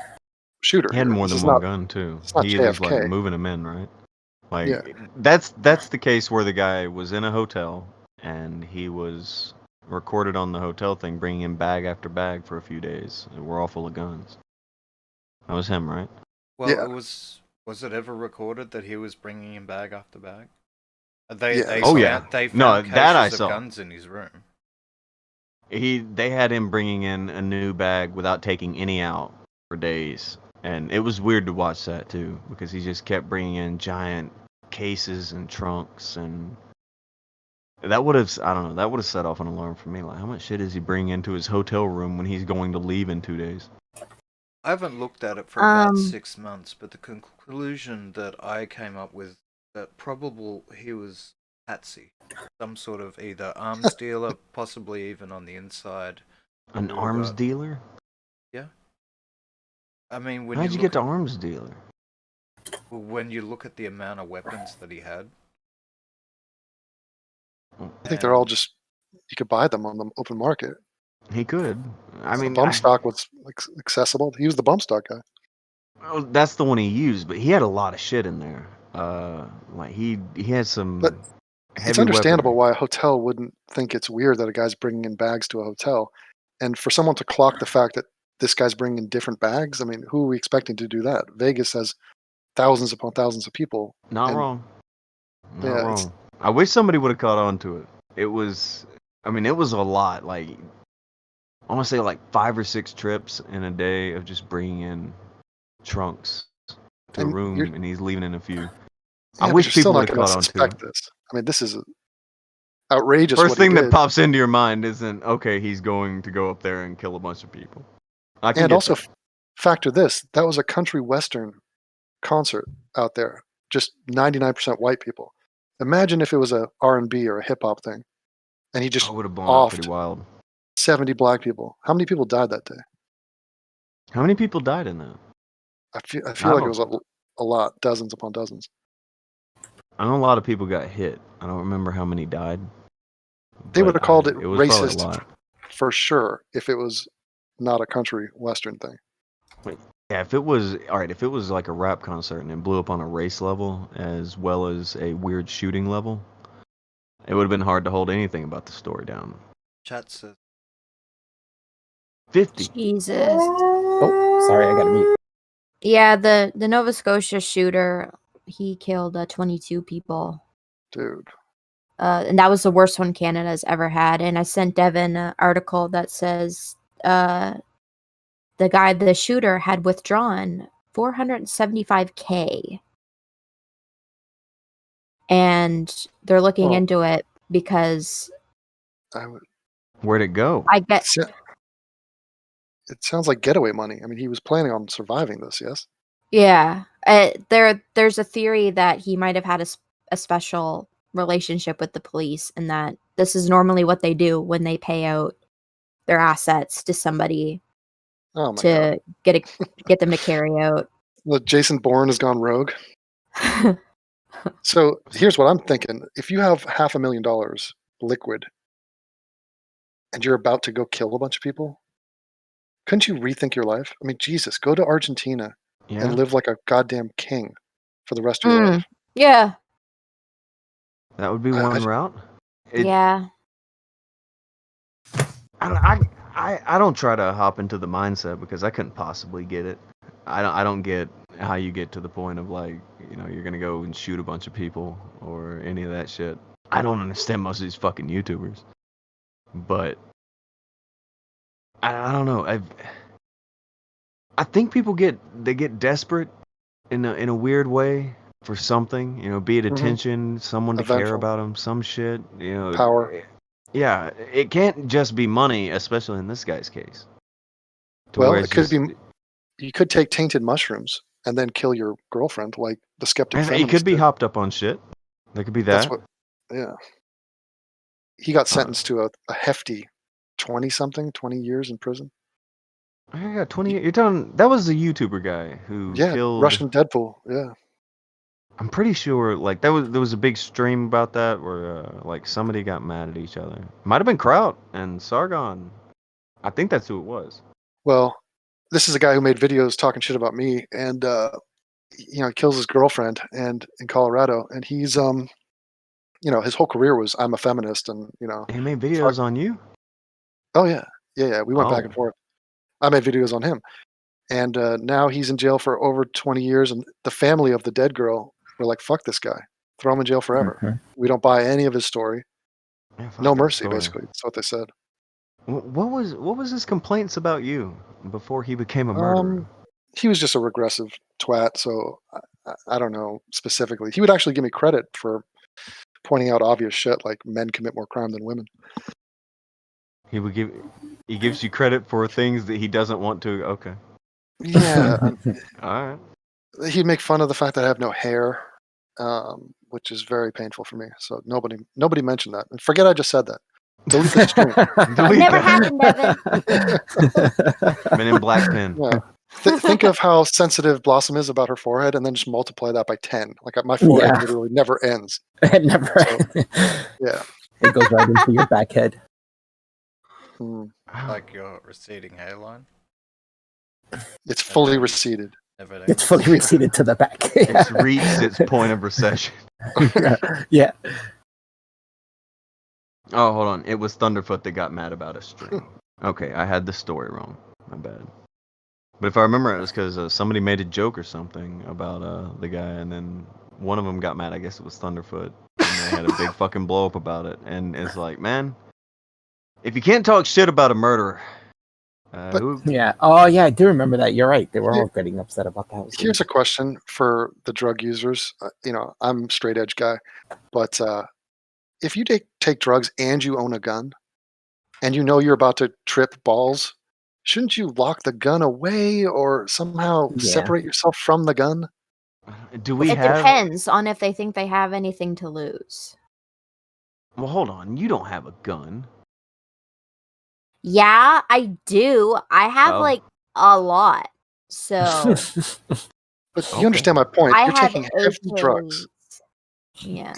shooter He had here. more This than is one not gun too. it's not He was like JFK. moving them in, right? Like Yeah. that's the case where the guy was in a hotel and he was recorded on the hotel thing, bringing in bag after bag for a few days. We're all full of guns. That was him, right? Well, Yeah. it was it ever recorded that he was bringing him bag after bag? Yeah, They Oh, found yeah. they No, found that I cases of saw. guns in his room. They had him bringing in a new bag without taking any out for days, and it was weird to watch that too because he just kept bringing in giant cases and trunks, and that would have set off an alarm for me. Like, how much shit is he bringing into his hotel room when he's going to leave in 2 days? I haven't looked at it for about Um 6 months, but the conclusion that I came up with that probable he was patsy, some sort of either arms dealer, possibly even on the inside. An who arms got- dealer? Yeah. I mean, when How'd you look get to at, arms dealer? when you look at the amount of weapons that he had, I think they're all and just you could buy them on the open market. He could. I The mean, bump stock was accessible. He was the bump stock guy. well, that's the one he used, but he had a lot of shit in there. Like he had some But heavy it's understandable weaponry. why a hotel wouldn't think it's weird that a guy's bringing in bags to a hotel, and for someone to clock the fact that this guy's bringing in different bags. I mean, who are we expecting to do that? Vegas has thousands upon thousands of people, Not and wrong. Not yeah, it's wrong. I wish somebody would have caught on to it. It was a lot. Like, I want to say like 5 or 6 trips in a day of just bringing in trunks to a and you're room, and he's leaving in a few. yeah, I but wish you're still people would not have going to caught on to it. suspect this. I mean, this is outrageous First what he thing that did, pops into your mind isn't, okay, he's going to go up there and kill a bunch of people. I can and get also that. factor this: that was a country western concert out there. just 99% white people. Imagine if it was a R&B or a hip hop thing, and he just I would have blown up pretty offed wild. 70 black people. How many people died that day? How many people died in that? I feel like it was a lot, dozens upon dozens. I know a lot of people got hit. I don't remember how many died. They would have called it was probably a racist lot. for sure if it was not a country western thing. Yeah, if it was if it was like a rap concert and it blew up on a race level as well as a weird shooting level, it would have been hard to hold anything about the story down. Chat says 50. Jesus. Oh, sorry, I got to mute. Yeah, the Nova Scotia shooter, he killed 22 people. Dude. And that was the worst one Canada's ever had. And I sent Devin an article that says the shooter had withdrawn $475K. And they're looking into it because Where'd it go? It sounds like getaway money. I mean, he was planning on surviving this, yes? Yeah. There's a theory that he might have had a special relationship with the police, and that this is normally what they do when they pay out their assets to somebody to get them to carry out. Look, Jason Bourne has gone rogue. So here's what I'm thinking. If you have $500,000 liquid and you're about to go kill a bunch of people, couldn't you rethink your life? I mean, Jesus, go to Argentina and live like a goddamn king for the rest of your life. Yeah. That would be one route. Yeah. I don't try to hop into the mindset because I couldn't possibly get it. I don't get how you get to the point of like, you're gonna go and shoot a bunch of people or any of that shit. I don't understand most of these fucking YouTubers. But I don't know. I think people get desperate in a weird way for something, be it attention, someone to care about them, some shit, Power. Yeah, it can't just be money, especially in this guy's case. Well, it could be. You could take tainted mushrooms and then kill your girlfriend, like the skeptic feminist. He could be hopped up on shit. There could be that. Yeah. He got sentenced to a hefty 20 years in prison. I got 20. You're talking. That was the YouTuber guy who killed Russian Deadpool. Yeah. I'm pretty sure there was a big stream about that where somebody got mad at each other. Might have been Kraut and Sargon. I think that's who it was. Well, this is a guy who made videos talking shit about me, and he kills his girlfriend in Colorado, and he's his whole career was I'm a feminist, and he made videos on you. Oh yeah. We went back and forth. I made videos on him, and now he's in jail for over 20 years, and the family of the dead girl were like, "Fuck this guy, throw him in jail forever." Mm-hmm. We don't buy any of his story. Yeah, no mercy, basically. That's what they said. What was his complaints about you before he became a murderer? He was just a regressive twat. So I don't know specifically. He would actually give me credit for pointing out obvious shit, like men commit more crime than women. He gives you credit for things that he doesn't want to. Okay. Yeah. All right. He'd make fun of the fact that I have no hair, which is very painful for me. So nobody mentioned that. And forget I just said that. Delete the stream. Never happened, Devin. Men in black pen. Yeah. Think of how sensitive Blossom is about her forehead, and then just multiply that by 10. Like my forehead literally never ends. It never ends. Yeah. It goes right into your back head. Like your receding hairline? It's fully receded. It's fully receded to the back. It's reached its point of recession. Yeah. Oh, hold on. It was Thunderfoot that got mad about a stream. Okay, I had the story wrong. My bad. But if I remember, it was because somebody made a joke or something about the guy, and then one of them got mad. I guess it was Thunderfoot. And they had a big fucking blow up about it. And it's like, man, if you can't talk shit about a murderer. Yeah. Oh, yeah, I do remember that. You're right. They were all getting upset about that. Here's a question for the drug users. I'm a straight edge guy, but if you take drugs and you own a gun, and you're about to trip balls, shouldn't you lock the gun away or somehow separate yourself from the gun? Do we It have? depends on if they think they have anything to lose. Well, hold on. You don't have a gun. Yeah, I do. I have Oh. like a lot. So But Okay. you understand my point. I You're have taking heavy drugs. AKs. Yeah.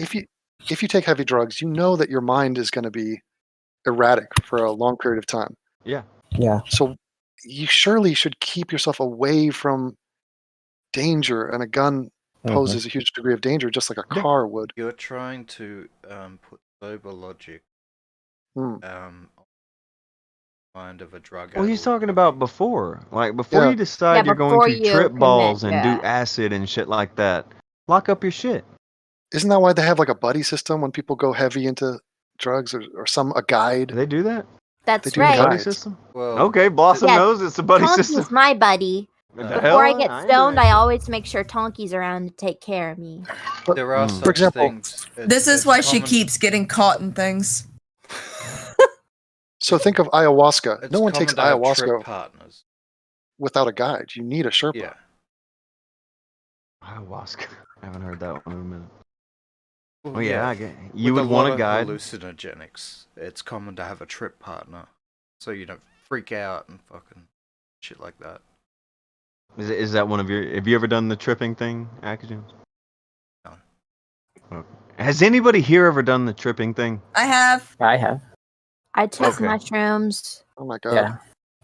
If you take heavy drugs, you know that your mind is going to be erratic for a long period of time. Yeah. Yeah. So you surely should keep yourself away from danger, and a gun poses a huge degree of danger, just like a Yeah. car would. You're trying to put sober logic Hmm. mind of a drug. Well, he's addict. talking about before. Like, before Yeah. you decide Yeah, you're before going to you trip commit, balls and yeah. do acid and shit like that, lock up your shit. Isn't that why they have like a buddy system when people go heavy into drugs, or a guide? Do they do that? That's They do right. Buddy guides. system? Well, Okay, Blossom Yeah, knows it's a buddy Tonky's system. my buddy. What The the Before I hell? get ain't stoned, doing I that always make sure Tonky's around to take care of me. But there are Mm. such For example, things. This is it's why she common- keeps getting caught in things. so think of ayahuasca. It's No one common takes to have trip ayahuasca partners. without a guide. You need a Sherpa. Yeah. Ayahuasca. I haven't heard that one in a minute. Well, Oh yeah, I get. You With would a want lot a of guide. hallucinogenics, it's common to have a trip partner, so you don't freak out and fucking shit like that. Is that one of your? Have you ever done the tripping thing, Akujin? No. Okay. Has anybody here ever done the tripping thing? I have. I have. I took Okay. mushrooms. Oh my god! Yeah.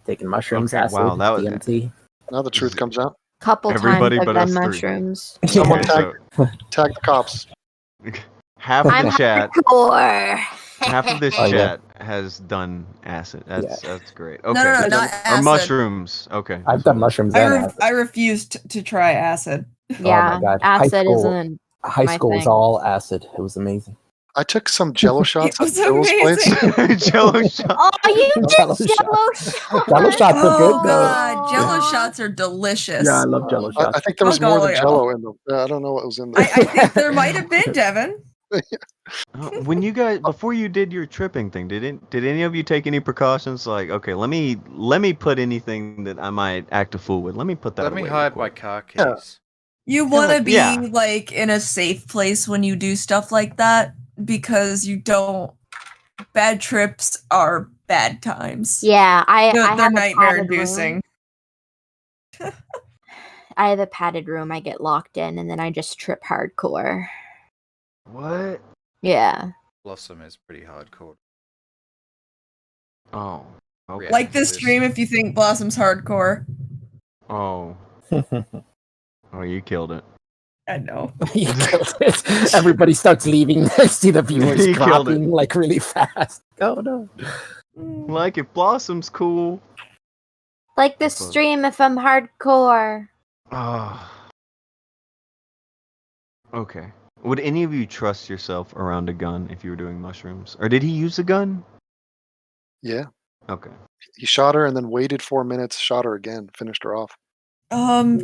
Taking mushrooms, Okay, acid, wow, that was- DMT. Now the truth comes out. Couple Everybody times I've but done us three. mushrooms. Someone Okay, tag the cops. half of I'm the chat, hardcore. half of this Oh, yeah. chat has done acid. That's great. Okay. No, Or not acid. mushrooms. Okay. I've done mushrooms and acid. I refused to try acid. Yeah, Oh my God. acid High school- isn't. High my school was thing. all acid. It was amazing. I took some Jello shots It was at Bill's place. amazing. Jello shot. Oh, you did Jello Jello shots. shots. Jello shots are Oh good though. god, Jello shots are delicious. Yeah, I love Jello shots. I think there was Fuck more all than y'all. Jello in them. I don't know what was in there. I think there might have been, Devin. When you guys, before you did your tripping thing, did any of you take any precautions? Like, okay, let me put anything that I might act a fool with. Let me put that. Let me away hide real my quick. car keys. Yeah. You want to like- be Yeah. like in a safe place when you do stuff like that because you don't. Bad trips are bad times. Yeah, I They're have a nightmare padded inducing. room. I have a padded room. I get locked in, and then I just trip hardcore. What? Yeah. Blossom is pretty hardcore. Oh. Okay. Yeah. Like this This- stream if you think Blossom's hardcore. Oh. Oh, you killed it. I know. You killed it. Everybody starts leaving. I see the viewers You killed it. dropping like really fast. Oh no. Like if Blossom's cool. Like this Fuck. stream if I'm hardcore. Ah. Okay. Would any of you trust yourself around a gun if you were doing mushrooms? Or did he use a gun? Yeah. Okay. He shot her and then waited 4 minutes, shot her again, finished her off. Ugh.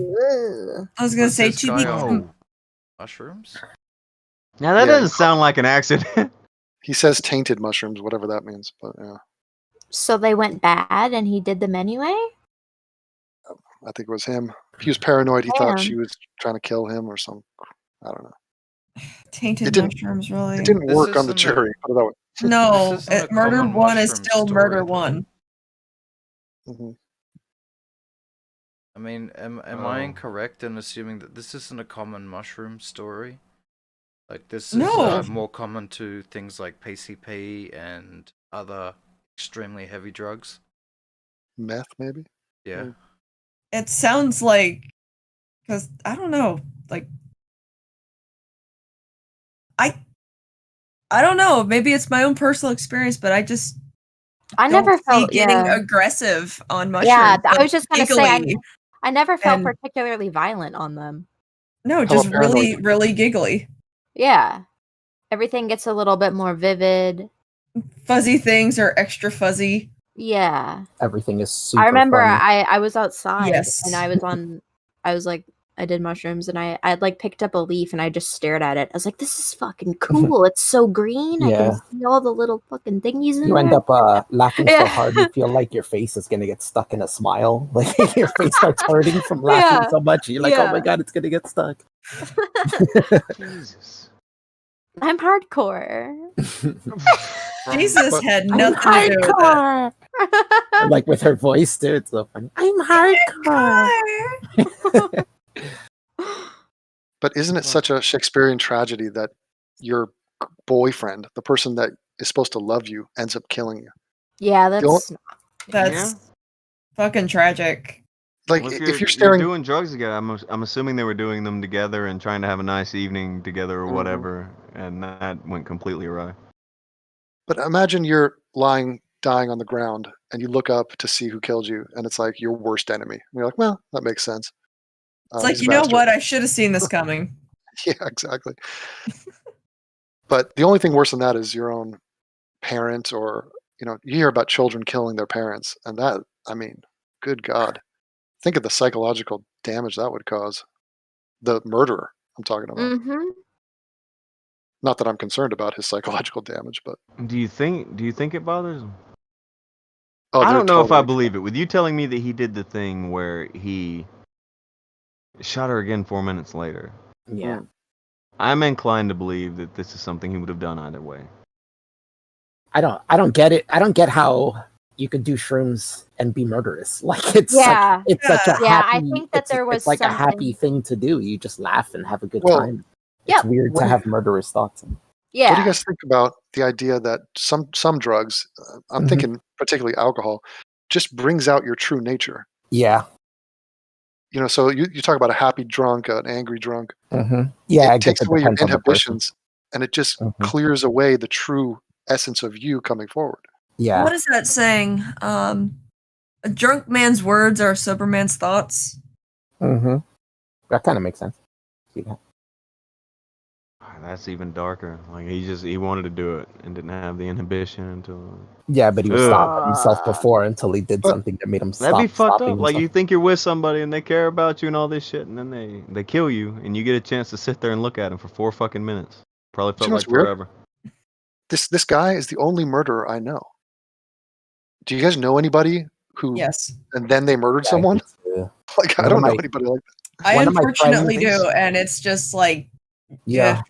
I was gonna Was say this to guy be on mushrooms? Now that Yeah. doesn't sound like an accident. He says tainted mushrooms, whatever that means. But yeah, So they went bad, and he did them anyway. I think it was him. He was paranoid. He thought Damn. she was trying to kill him or something. I don't know. tainted It didn't- mushrooms, really. It didn't This work on the isn't a- jury. Put it that way. No, This isn't a murder common one is mushroom still story, murder though. one. hmm I mean, am I Oh. incorrect in assuming that this isn't a common mushroom story? Like this is No. more common to things like PCP and other extremely heavy drugs. Meth, maybe. Yeah. Mm. It sounds like, because I don't know, like I don't know. Maybe it's my own personal experience, but I just I don't never see felt getting yeah. aggressive on mushrooms. Yeah, I but was just gonna say giggly. I never felt And- particularly violent on them. No, How just about really, paranoid? really giggly. Yeah, everything gets a little bit more vivid. Fuzzy things are extra fuzzy. Yeah, Everything is super. I remember funny. I was outside Yes. and I was like mushrooms, and I'd like picked up a leaf and I just stared at it. I was like, "This is fucking cool. It's so green. I Yeah. can see all the little fucking thingies in You end there." up laughing so Yeah. hard you feel like your face is gonna get stuck in a smile. Like your face starts hurting from laughing Yeah. so much. You're like, oh my Yeah. god, it's gonna get stuck. Jesus. I'm hardcore. Jesus But- had I'm nothing to do with it. hardcore. And, like with her voice too, it's so funny. I'm hardcore. But isn't it such a Shakespearean tragedy that your boyfriend, the person that is supposed to love you, ends up killing you? Yeah, Don't- that's That's fucking tragic. Like Well, if you're staring, doing drugs together, I'm assuming they were doing them together and trying to have a nice evening together or Mhm. whatever, and that went completely awry. but imagine you're dying on the ground, and you look up to see who killed you, and it's like your worst enemy. And you're like, well, that makes sense. It's like, he's a you know bastard. what? I should have seen this coming. Yeah, exactly. But the only thing worse than that is your own parent, or you hear about children killing their parents, and that, I mean, good God, think of the psychological damage that would cause. The murderer I'm talking about. mm-hmm. Not that I'm concerned about his psychological damage, but Do you think it bothers him? oh, I they're don't know if I totally- believe it. With you telling me that he did the thing where he shot her again 4 minutes later, Yeah. I'm inclined to believe that this is something he would have done either way. I don't get it. I don't get how you could do shrooms and be murderous. Like it's Yeah. such a Yeah, I happy, think that there was it's like a happy something- thing to do. You just laugh and have a good Well, time. Yep. It's weird What to do have murderous thoughts. Yeah. What do you guys think about the idea that some drugs, I'm Mhm. thinking particularly alcohol, just brings out your true nature? Yeah. So you talk about a happy drunk, an angry drunk. Mm-hmm. Yeah. I It guess takes it away your depends on the person. inhibitions, and it just Mhm. clears away the true essence of you coming forward. Yeah. What is that saying? A drunk man's words are a sober man's thoughts. Mm-hmm. That kind of makes sense. See that? That's even darker. Like he wanted to do it and didn't have the inhibition until. Yeah, but he was Ugh. stopping himself before until he did But- something that made him stop. That'd be fucked stopping up. Like you himself. think you're with somebody and they care about you and all this shit, and then they kill you, and you get a chance to sit there and look at them for 4 fucking minutes. Probably Do you felt know like what's weird? forever. This guy is the only murderer I know. Do you guys know anybody who Yes. and then they murdered Yeah, someone? it's, Like I One of don't know my- anybody like that. I One of my unfortunately friends- do, and it's just like, yeah.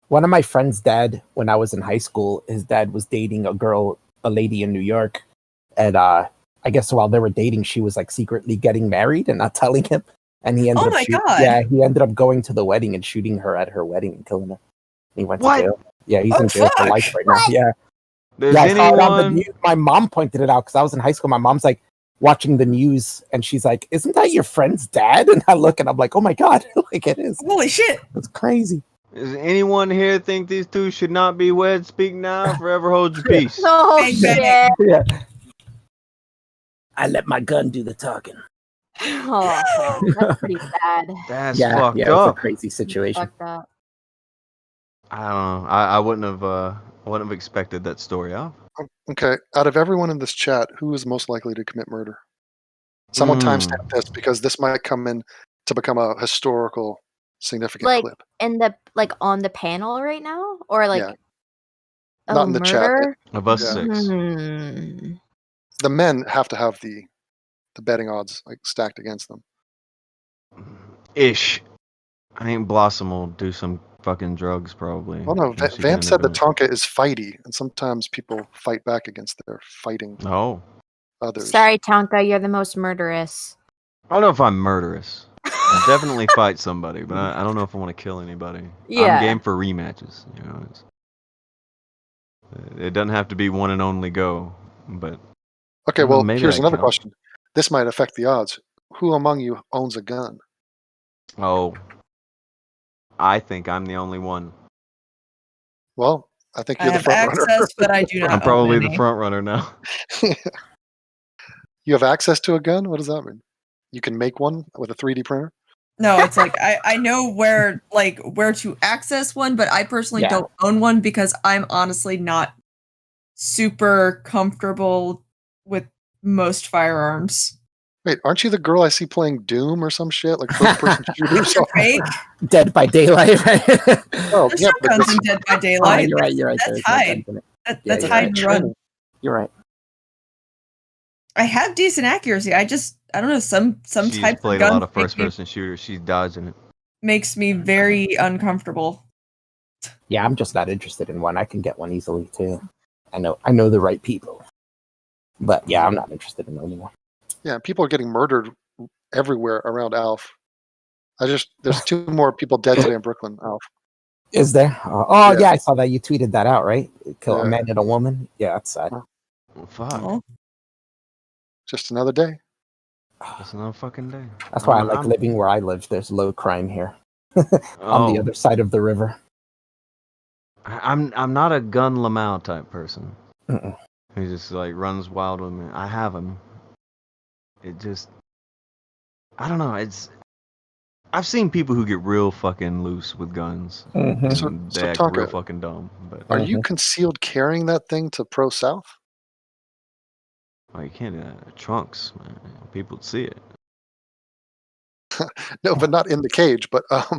One of my friend's dad, when I was in high school, his dad was dating a lady in New York. And I guess while they were dating, she was like secretly getting married and not telling him. And he ended Oh up my God. Yeah, he ended up going to the wedding and shooting her at her wedding and killing her. He went What? to jail. Yeah, he's Oh, in jail for fuck. life right now. Yeah. Does Yeah, I saw it on the anyone? news. My mom pointed it out because I was in high school. My mom's like watching the news and she's like, "Isn't that your friend's dad?" And I look and I'm like, "Oh my God." Like it is. holy shit. It's crazy. Does anyone here think these two should not be wed? Speak now, forever hold your peace. Oh Bang, shit. bang. Yeah. I let my gun do the talking. Oh, that's pretty sad. That's Yeah, fucked yeah, it was a up. crazy situation. Fucked up. I don't know. I wouldn't have expected that story off. Okay, out of everyone in this chat, who is most likely to commit murder? Someone timestamp this because this might come in to become a historical significant Like clip. on the panel right now, or like Yeah. oh, Not in the chat, murder? Of us Yeah. 6. Hmm. The men have to have the betting odds like stacked against them. Ish. I think Blossom will do some fucking drugs probably. Well, no, and she can Vamp end said up that in it. Tonka is fighty, and sometimes people fight back against their fighting Oh. others. Sorry, Tonka, you're the most murderous. I don't know if I'm murderous. I definitely fight somebody, but I don't know if I want to kill anybody. Yeah. I'm game for rematches. It doesn't have to be one and only go, but Okay, Well, well, maybe here's I another can. question. This might affect the odds. Who among you owns a gun? oh, I think I'm the only one. Well, I think I you're the have front runner. access, but I do not. I'm probably own the any. front runner now. You have access to a gun? What does that mean? You can make one with a 3D printer? No, it's like I know where to access one, but I personally Yeah. don't own one because I'm honestly not super comfortable with most firearms. Wait, aren't you the girl I see playing Doom or some shit like first-person shooters? You're fake. Dead by Daylight. Right? Oh, There's yeah, no but guns in Dead by Daylight. You're right. You're right. That's There's no hide. guns in it. That's Yeah, hide and run. training. You're right. I have decent accuracy. I don't know, some She's types played of a guns lot of first-person shooters. She's dodging it. makes me very uncomfortable. Yeah, I'm just not interested in one. I can get one easily too. I know the right people. But yeah, I'm not interested in owning one. Yeah, people are getting murdered everywhere around Alf. There's 2 more people dead today in Brooklyn, Alf. Is there? Yeah, I saw that. You tweeted that out, right? Kill a Yeah. man and a woman. Yeah, that's sad. Well, fuck. Oh. Just another day. That's another fucking day. That's why I like I'm- living where I live. There's low crime here. On the Oh, other side of the river. I'm not a gun Lamau type person. Mm-mm. He just like runs wild with me. I have him. It just, I don't know. I've seen people who get real fucking loose with guns. Mhm. And So- they so act Tonka, real fucking dumb. But Are you concealed carrying that thing to Pro South? oh, you can't do that in trunks, man. People would see it. No, but not in the cage. But are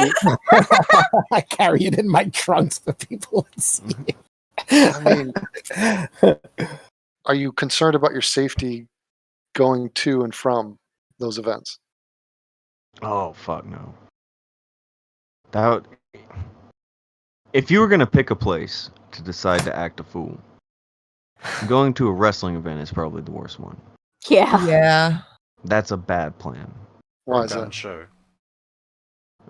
you? I carry it in my trunks so people would see it. I mean, are you concerned about your safety going to and from those events? Oh fuck no. If you were gonna pick a place to decide to act a fool, going to a wrestling event is probably the worst one. Yeah. Yeah. That's a bad plan. Why is Gun that? show.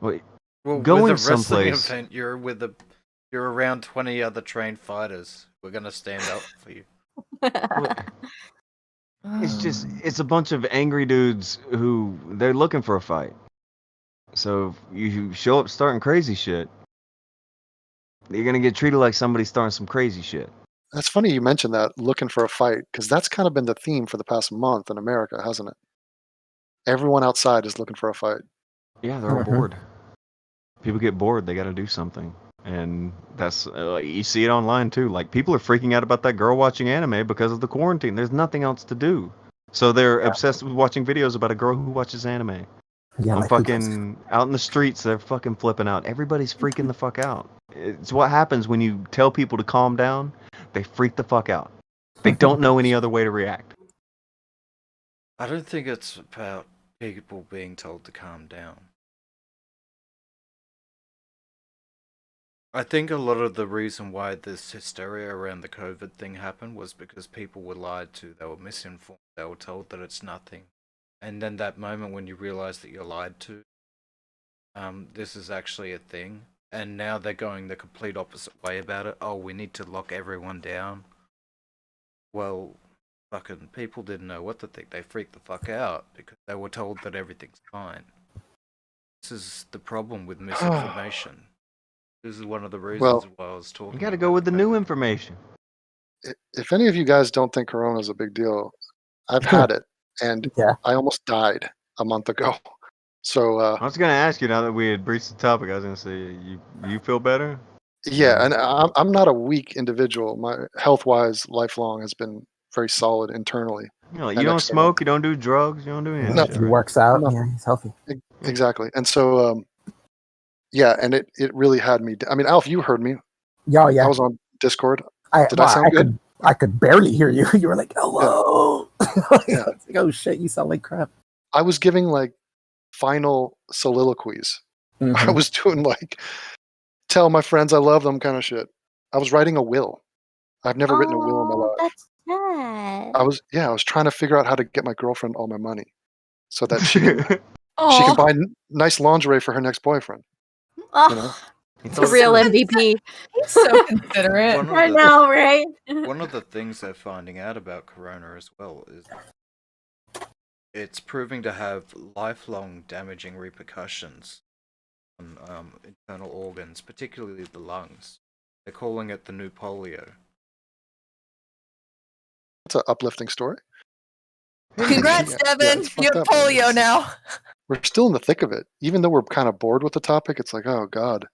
Wait, Well, Going with a wrestling someplace- event, you're around 20 other trained fighters. We're gonna stand up for you. it's a bunch of angry dudes who they're looking for a fight. So if you show up starting crazy shit, you're gonna get treated like somebody starting some crazy shit. That's funny you mentioned that, looking for a fight, because that's kind of been the theme for the past month in America, hasn't it? Everyone outside is looking for a fight. Yeah, they're all Mhm. bored. People get bored. They got to do something, and that's you see it online too. Like people are freaking out about that girl watching anime because of the quarantine. There's nothing else to do, so they're obsessed with watching videos about a girl who watches anime. Yeah, I'm like fucking out in the streets. They're fucking flipping out. Everybody's freaking the fuck out. It's what happens when you tell people to calm down. They freak the fuck out. They don't know any other way to react. I don't think it's about people being told to calm down. I think a lot of the reason why this hysteria around the COVID thing happened was because people were lied to. They were misinformed. They were told that it's nothing. And then that moment when you realize that you're lied to, this is actually a thing. And now they're going the complete opposite way about it. Oh, we need to lock everyone down. Well, fucking people didn't know what to think. They freaked the fuck out because they were told that everything's fine. This is the problem with misinformation. This is one of the reasons why I was talking. You got to go with the new information. If any of you guys don't think Corona is a big deal, I've had it, and Yeah. I almost died a month ago. So I was gonna ask you now that we had breached the topic. I was gonna say, you feel better? yeah, and I'm not a weak individual. My health-wise, lifelong has been very solid internally. You know, like, And you don't external. smoke, you don't do drugs, you don't do any of No. that He shit, right? works out. No. Yeah, he's healthy. Exactly, and so yeah, and it really had me. I mean, Alf, you heard me. Yeah, yeah. I was on Discord. I Did I sound good? I could barely hear you. You were like, hello. Yeah. It's like, oh shit, you sound like crap. I was giving like final soliloquies. I was doing like tell my friends I love them kind of shit. I was writing a will. I've never written a will in my life. That's sad. I was trying to figure out how to get my girlfriend all my money so that she can Oh, buy nice lingerie for her next boyfriend. Oh, you know? it's a real MVP. he's so considerate. One of I the- know, right? One of the things they're finding out about Corona as well is it's proving to have lifelong damaging repercussions on internal organs, particularly the lungs. They're calling it the new polio. It's an uplifting story. Congrats, Yeah, Devin. it's You fucked have up, man. polio now. We're still in the thick of it. Even though we're kind of bored with the topic, it's like, oh god,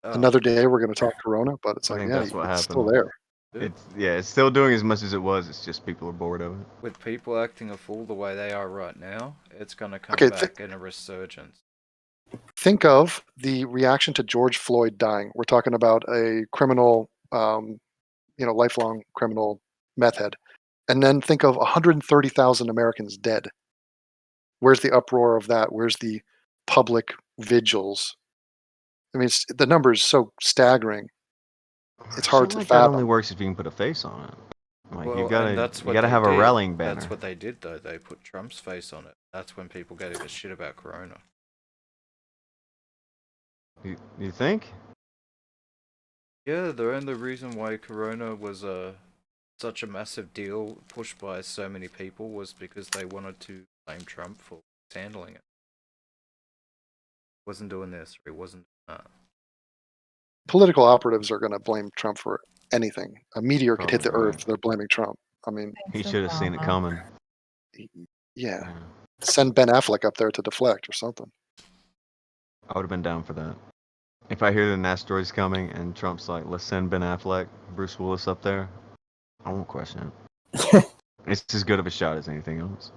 Oh, another day we're going to talk Corona, but it's I like, think yeah, that's what it's still happened. there. do. It's still doing as much as it was. It's just people are bored of it. With people acting a fool the way they are right now, it's gonna come Okay, back in a resurgence. Think of the reaction to George Floyd dying. We're talking about a criminal, lifelong criminal meth head. And then think of 130,000 Americans dead. Where's the uproar of that? Where's the public vigils? I mean, the number is so staggering. It's hard Shit to like that only fathom. works if you can put a face on it. Like Well, you gotta, and that's you what gotta they have a did. rallying banner. That's what they did, though. They put Trump's face on it. That's when people gave a shit about Corona. You think? Yeah, the only reason why Corona was such a massive deal pushed by so many people was because they wanted to blame Trump for handling it. Wasn't doing this, or he wasn't doing that. Political operatives are going to blame Trump for anything. A meteor could hit the Probably. Earth. They're blaming Trump. I mean, He should have seen it coming. yeah. Yeah. Send Ben Affleck up there to deflect or something. I would have been down for that. If I hear that an asteroid's coming and Trump's like, let's send Ben Affleck, Bruce Willis up there, I won't question it. It's as good of a shot as anything else.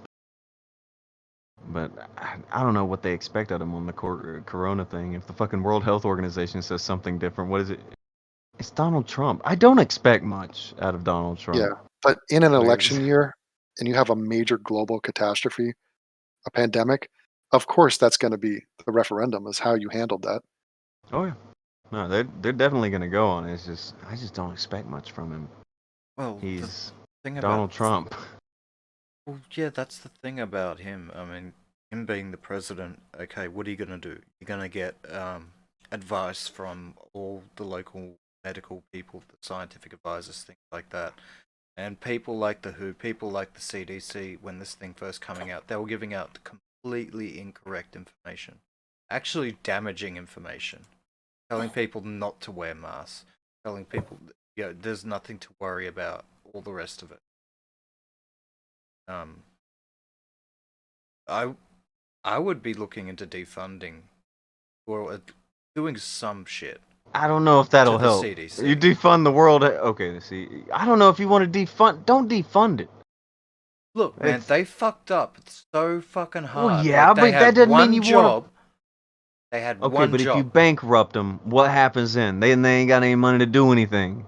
But I don't know what they expect out of him on the Corona thing. If the fucking World Health Organization says something different, what is it? It's Donald Trump. I don't expect much out of Donald Trump. Yeah, but in an Like, election year, and you have a major global catastrophe, a pandemic, of course that's going to be the referendum, is how you handled that. Oh yeah. No, they're definitely gonna go on it. It's just I just don't expect much from him. Well, He's the thing Donald about Trump. Well, yeah, that's the thing about him. I mean, him being the president, okay, what are you going to do? You're going to get advice from all the local medical people, the scientific advisors, things like that. And people like the WHO, people like the CDC, when this thing first coming out, they were giving out completely incorrect information. Actually damaging information. Telling people not to wear masks. Telling people, there's nothing to worry about, all the rest of it. I would be looking into defunding or doing some shit. I don't know if that'll To the help. CDC. You defund the world. Okay, see, I don't know if you want to defund. Don't defund it. Look, man, It's- they fucked up so fucking hard. Well, yeah, Like, they but had that doesn't one mean you wanna- job. They had Okay, one but job. if you bankrupt them, what happens then? They ain't got any money to do anything.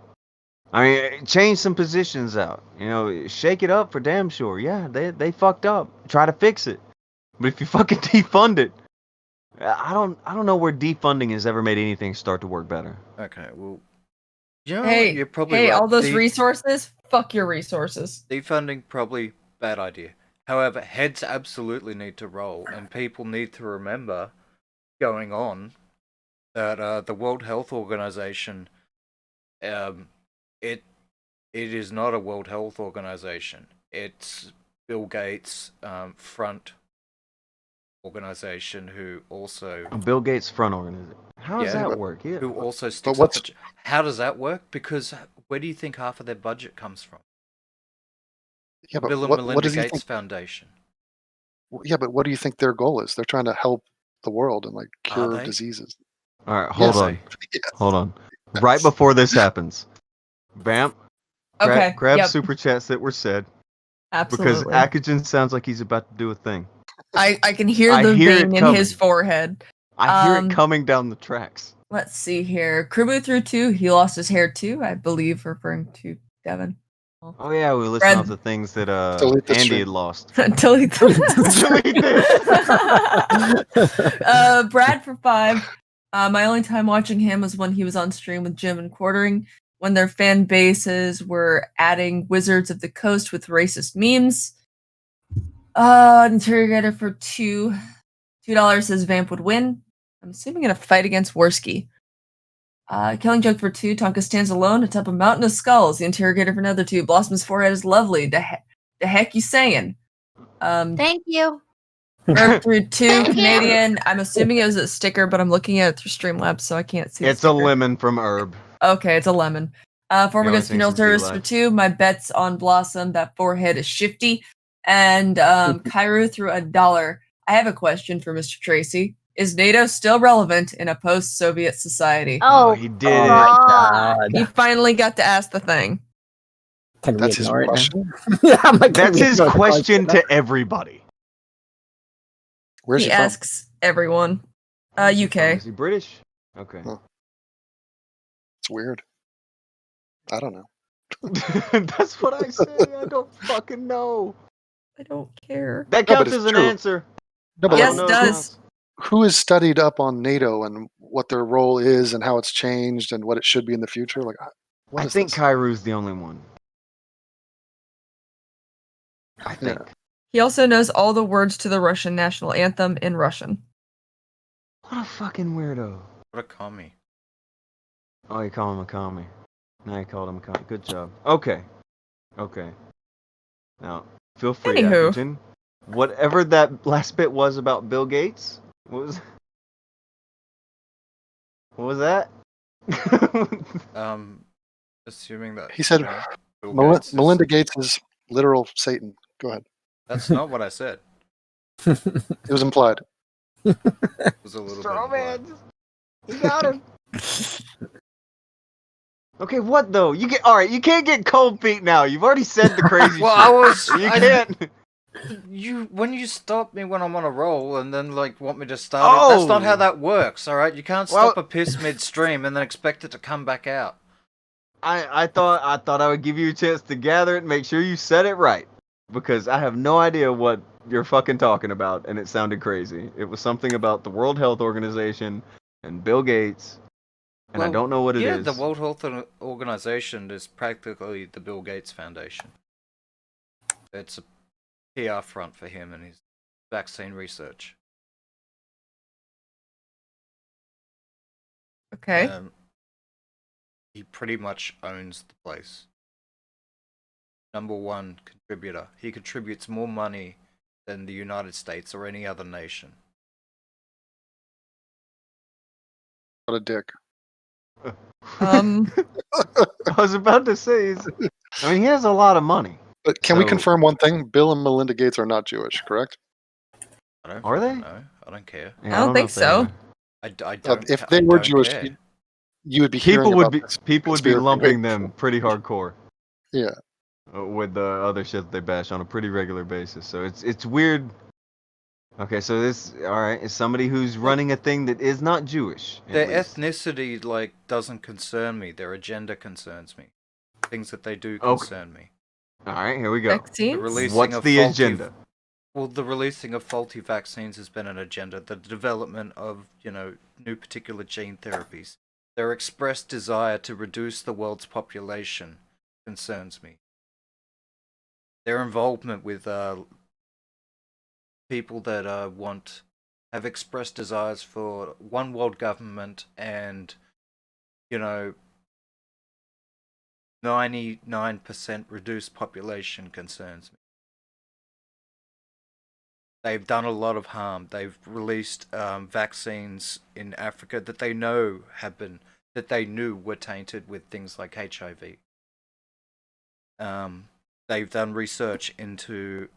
I mean, change some positions out. You know, shake it up for damn sure. Yeah, they fucked up. Try to fix it. But if you fucking defund it, I don't know where defunding has ever made anything start to work better. Okay, well, you know Hey, what? You're probably hey, right. all those resources, fuck your resources. Defunding, probably bad idea. However, heads absolutely need to roll, and people need to remember going on that the World Health Organization, it is not a World Health Organization. It's Bill Gates' front organization, who also Bill Gates' front organization. How does Yeah, that but- work? Yeah. who also sticks what's- up. How does that work? Because where do you think half of their budget comes from? Yeah, but Bill and what Melinda does he Gates think? Foundation. Yeah, but what do you think their goal is? They're trying to help the world and like cure they? diseases. All right, hold Yes. on. Yes. Hold on. Right before this happens, Vamp, Okay, grab yep, super chats that were said absolutely. because Akujin sounds like he's about to do a thing. I can hear I the hear it vein in his coming. forehead. I hear Um, it coming down the tracks. Let's see here. Krubu through 2, he lost his hair too, I believe, referring to Devin. Oh yeah, we listen Brad- off the things that Delete the Andy stream. had lost. Delete Delete Brad for 5. My only time watching him was when he was on stream with Jim and Quartering, when their fan bases were adding Wizards of the Coast with racist memes. Interrogator for $2 says Vamp would win. I'm assuming in a fight against Worski. Killing Joke for 2. Tonka stands alone atop a mountain of skulls. The Interrogator for another 2. Blossom's forehead is lovely. The heck you saying? Thank you. Herb through 2. Canadian. I'm assuming it was a sticker, but I'm looking at it through Streamlabs, so I can't see. It's the a sticker. lemon from Herb. Okay, it's a lemon. Former He always guest funeral thinks he's service for Eli. 2. My bet's on Blossom. That forehead is shifty. And Cairo through $1. I have a question for Mr. Tracy. Is NATO still relevant in a post-Soviet society? Oh, he did it. God. He finally got to ask the thing. Can That's we his ignore it now? question? Yeah, I'm like, can That's we his ignore the question now? to everybody. Where's He he from? asks everyone. Where's he UK. from? Is he British? Okay. Oh. It's weird. I don't know. That's what I say. I don't fucking know. I don't care. That No, but counts it's as an true. answer. No, but I Yes, don't know it if does. counts. who has studied up on NATO and what their role is and how it's changed and what it should be in the future? Like, what I is think this? Kairu's the only one. I Yeah. think. He also knows all the words to the Russian national anthem in Russian. What a fucking weirdo. What a commie. Oh, you call him a commie. Now you called him a commie. Good job. Okay. Okay. Now, feel free, Anywho. Akujin. Whatever that last bit was about Bill Gates, what was that? Assuming that He said you know, Bill Gates is- Melinda Gates is literal Satan. Go ahead. That's not what I said. It was implied. It was a little Straw bit implied. man. You got him. Okay, what though? You get all right. You can't get cold feet now. You've already said the crazy Well, shit. You can't. When you stop me when I'm on a roll and then like want me to start it, that's not how that works. All right, you can't stop a piss midstream and then expect it to come back out. I thought I would give you a chance to gather it and make sure you said it right, because I have no idea what you're fucking talking about, and it sounded crazy. It was something about the World Health Organization and Bill Gates, and I don't know what it is. Yeah, the World Health Organization is practically the Bill Gates Foundation. It's a PR front for him and his vaccine research. Okay. He pretty much owns the place. Number one contributor. He contributes more money than the United States or any other nation. What a dick. Um, I was about to say, I mean, he has a lot of money. But can we So- confirm one thing? Bill and Melinda Gates are not Jewish, correct? I don't Are they? fucking know. I don't care. Yeah, I don't know think if they so. are. I don't. If I they were don't Jewish, care. you would be People hearing would about be this lumping conspiracy. them pretty hardcore. Yeah. With the other shit that they bash on a pretty regular basis. So it's weird. Okay, so this alright is somebody who's running a thing that is not Jewish. at Their least. ethnicity like doesn't concern me. Their agenda concerns me. Things that they do Okay. concern me. Alright, here we go. The vaccines? releasing What's of the faulty- agenda? Well, the releasing of faulty vaccines has been an agenda. The development of, new particular gene therapies. Their expressed desire to reduce the world's population concerns me. Their involvement with people that have expressed desires for one world government and, 99% reduced population concerns me. They've done a lot of harm. They've released vaccines in Africa that they knew were tainted with things like HIV. They've done research into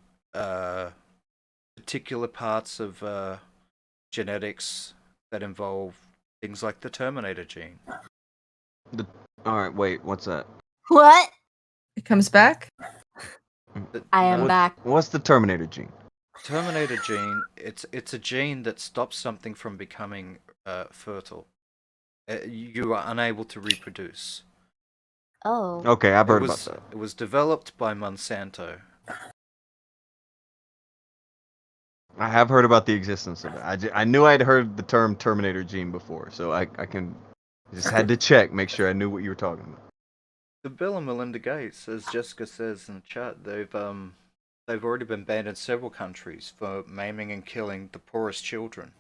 particular parts of genetics that involve things like the Terminated gene. Alright, wait, what's that? What? It comes back? I am back. What's the Terminator gene? Terminated gene, it's a gene that stops something from becoming fertile. You are unable to reproduce. Oh. Okay, I've heard it about was, that. It was developed by Monsanto. I have heard about the existence of it. I knew I'd heard the term Terminator gene before, so I just had to check, make sure I knew what you were talking about. The Bill and Melinda Gates, as Jessica says in the chat, they've already been banned in several countries for maiming and killing the poorest children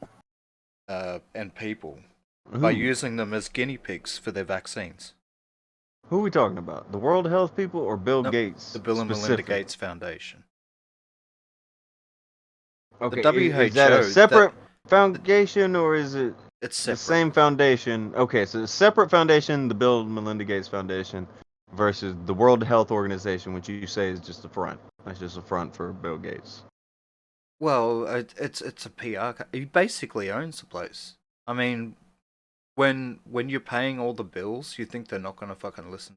and people by Who? using them as guinea pigs for their vaccines. Who are we talking about? The World Health people or Bill Nope, Gates? The Bill and Melinda specifically? Gates Foundation. Okay, The is that a WHO, separate foundation or is it It's the separate. same foundation? Okay, so the separate foundation, the Bill and Melinda Gates Foundation, versus the World Health Organization, which you say is just a front. That's just a front for Bill Gates. Well, it's a PR. He basically owns the place. I mean, when you're paying all the bills, you think they're not gonna fucking listen.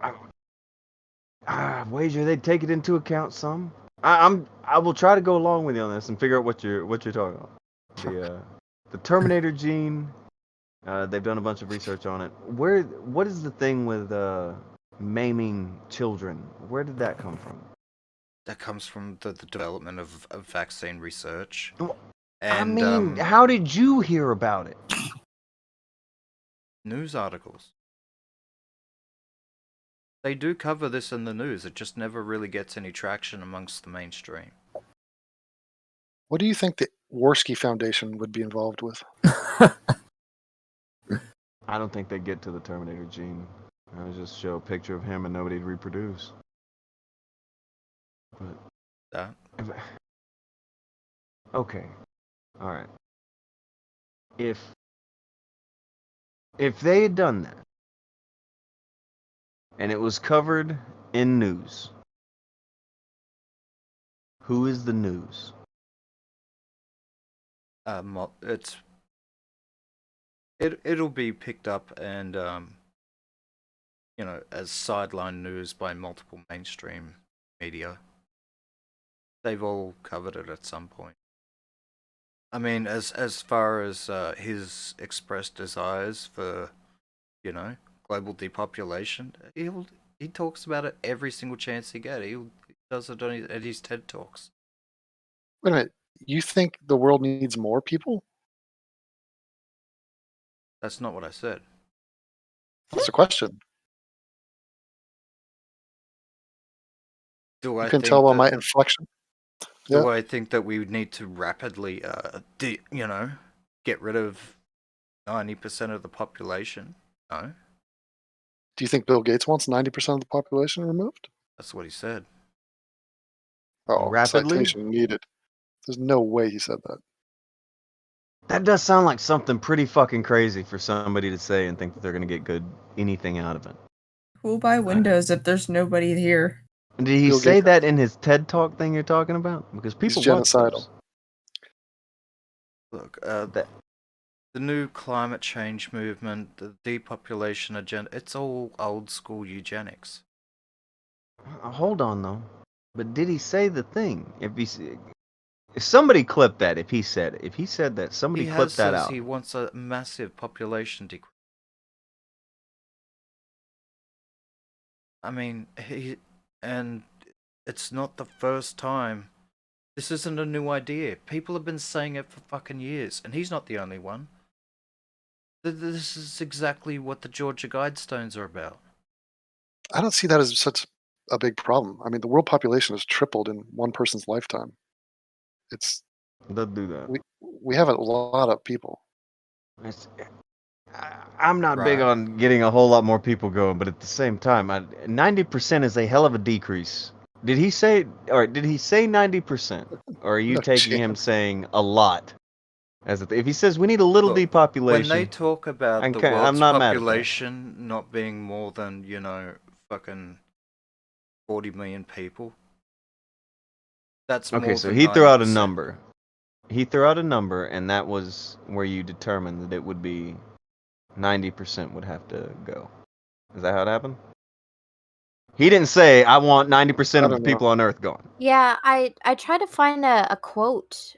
I wager they'd take it into account some. I will try to go along with you on this and figure out what you're talking about. The Terminator gene. They've done a bunch of research on it. What is the thing with maiming children? Where did that come from? That comes from the development of vaccine research. Well, And I mean, how did you hear about it? news articles. They do cover this in the news. It just never really gets any traction amongst the mainstream. What do you think the Warski Foundation would be involved with? I don't think they get to the Terminator gene. I would just show a picture of him and nobody'd reproduce. But That okay, all right. If they had done that, and it was covered in news, who is the news? it'll be picked up and as sideline news by multiple mainstream media. They've all covered it at some point. I mean, as far as his expressed desires for, global depopulation, he talks about it every single chance he gets. He does it at his TED Talks. Wait a minute. You think the world needs more people? That's not what I said. That's the question. Do I You can think tell by that- my inflection. Do Yeah. I think that we would need to rapidly, get rid of 90% of the population? No, Do you think Bill Gates wants 90% of the population removed? that's what he said. Oh, Rapidly? citation needed. There's no way he said that. That does sound like something pretty fucking crazy for somebody to say and think that they're gonna get anything out of it. Who'll buy Windows if there's nobody here? Did he Bill say Gates. that in his TED Talk thing you're talking about? Because people watch genocidal. those. Look, the new climate change movement, the depopulation agenda, it's all old school eugenics. Hold on though. But did he say the thing? If somebody clipped that, if he said that, somebody He clipped that says out. he wants a massive population decrease. I mean, and it's not the first time. This isn't a new idea. People have been saying it for fucking years, and he's not the only one. This is exactly what the Georgia Guidestones are about. I don't see that as such a big problem. I mean, the world population has tripled in one person's lifetime. They'll do that. We have a lot of people. I'm not big Right. on getting a whole lot more people going, but at the same time, 90% is a hell of a decrease. Did he say 90%, or are you No taking him chance. saying a lot? If he says we need a little Look, depopulation, When they talk about I'm the ki- I'm world's not mad at that. population not being more than, fucking 40 million people, that's okay, more so than he threw out a 90%. number. He threw out a number, and that was where you determined that it would be 90% would have to go. Is that how it happened? He didn't say, I want 90% of the don't know. people on Earth gone. Yeah, I tried to find a quote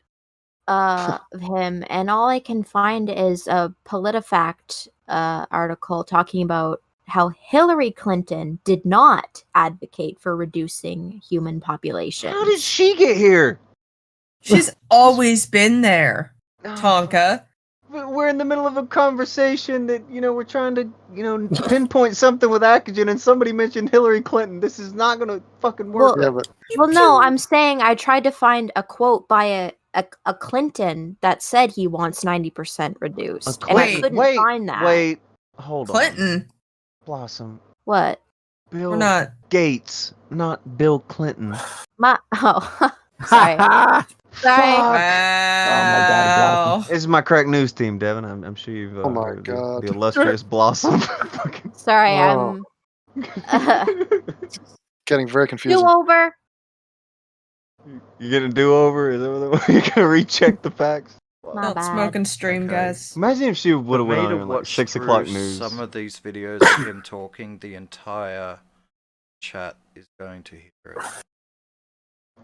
of him, and all I can find is a PolitiFact article talking about how Hillary Clinton did not advocate for reducing human population. How did she get here? She's always been there, Oh, Tonka. we're in the middle of a conversation that, we're trying to, pinpoint something with Akujin, and somebody mentioned Hillary Clinton. This is not going to fucking work. Yeah, but Well, no, I'm saying I tried to find a quote by a Clinton that said he wants 90% reduced, and I couldn't find that. Wait, hold on. Clinton. Blossom. What? Bill We're not. Gates, not Bill Clinton. Sorry. Sorry. Wow. This is my correct news team, Devin. I'm sure you've Oh my heard God. the illustrious Blossom. Sorry, Oh. Getting very do confusing. over. You gonna do over? Is that what you're gonna recheck the facts? My Not bad. smoking stream, Okay. guys. Imagine if she would have went For me on to like watch 6 o'clock through news. some of these videos of him talking the entire chat is going to hear it.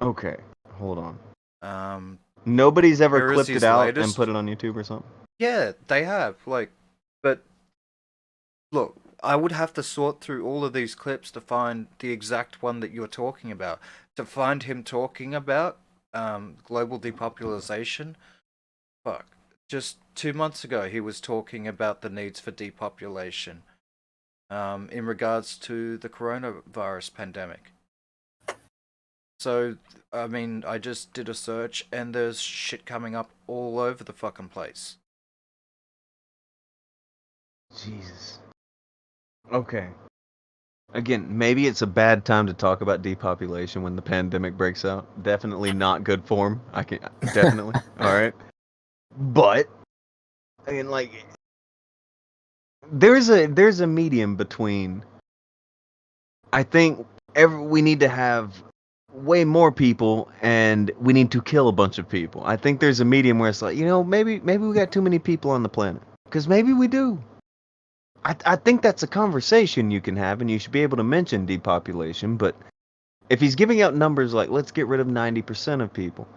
Okay, hold on. Nobody's Nobody's ever clipped it out and put it on YouTube or something? Yeah, they have. But look, I would have to sort through all of these clips to find the exact one that you're talking about. To find him talking about global depopulation. Fuck. Just 2 months ago, he was talking about the needs for depopulation in regards to the coronavirus pandemic. So, I mean, I just did a search and there's shit coming up all over the fucking place. Jesus. Okay. Again, maybe it's a bad time to talk about depopulation when the pandemic breaks out. Definitely not good form. Definitely. All right. But I mean, like, there's a medium between. I think we need to have way more people, and we need to kill a bunch of people. I think there's a medium where it's like, maybe we got too many people on the planet, because maybe we do. I think that's a conversation you can have, and you should be able to mention depopulation. But if he's giving out numbers like, let's get rid of 90% of people,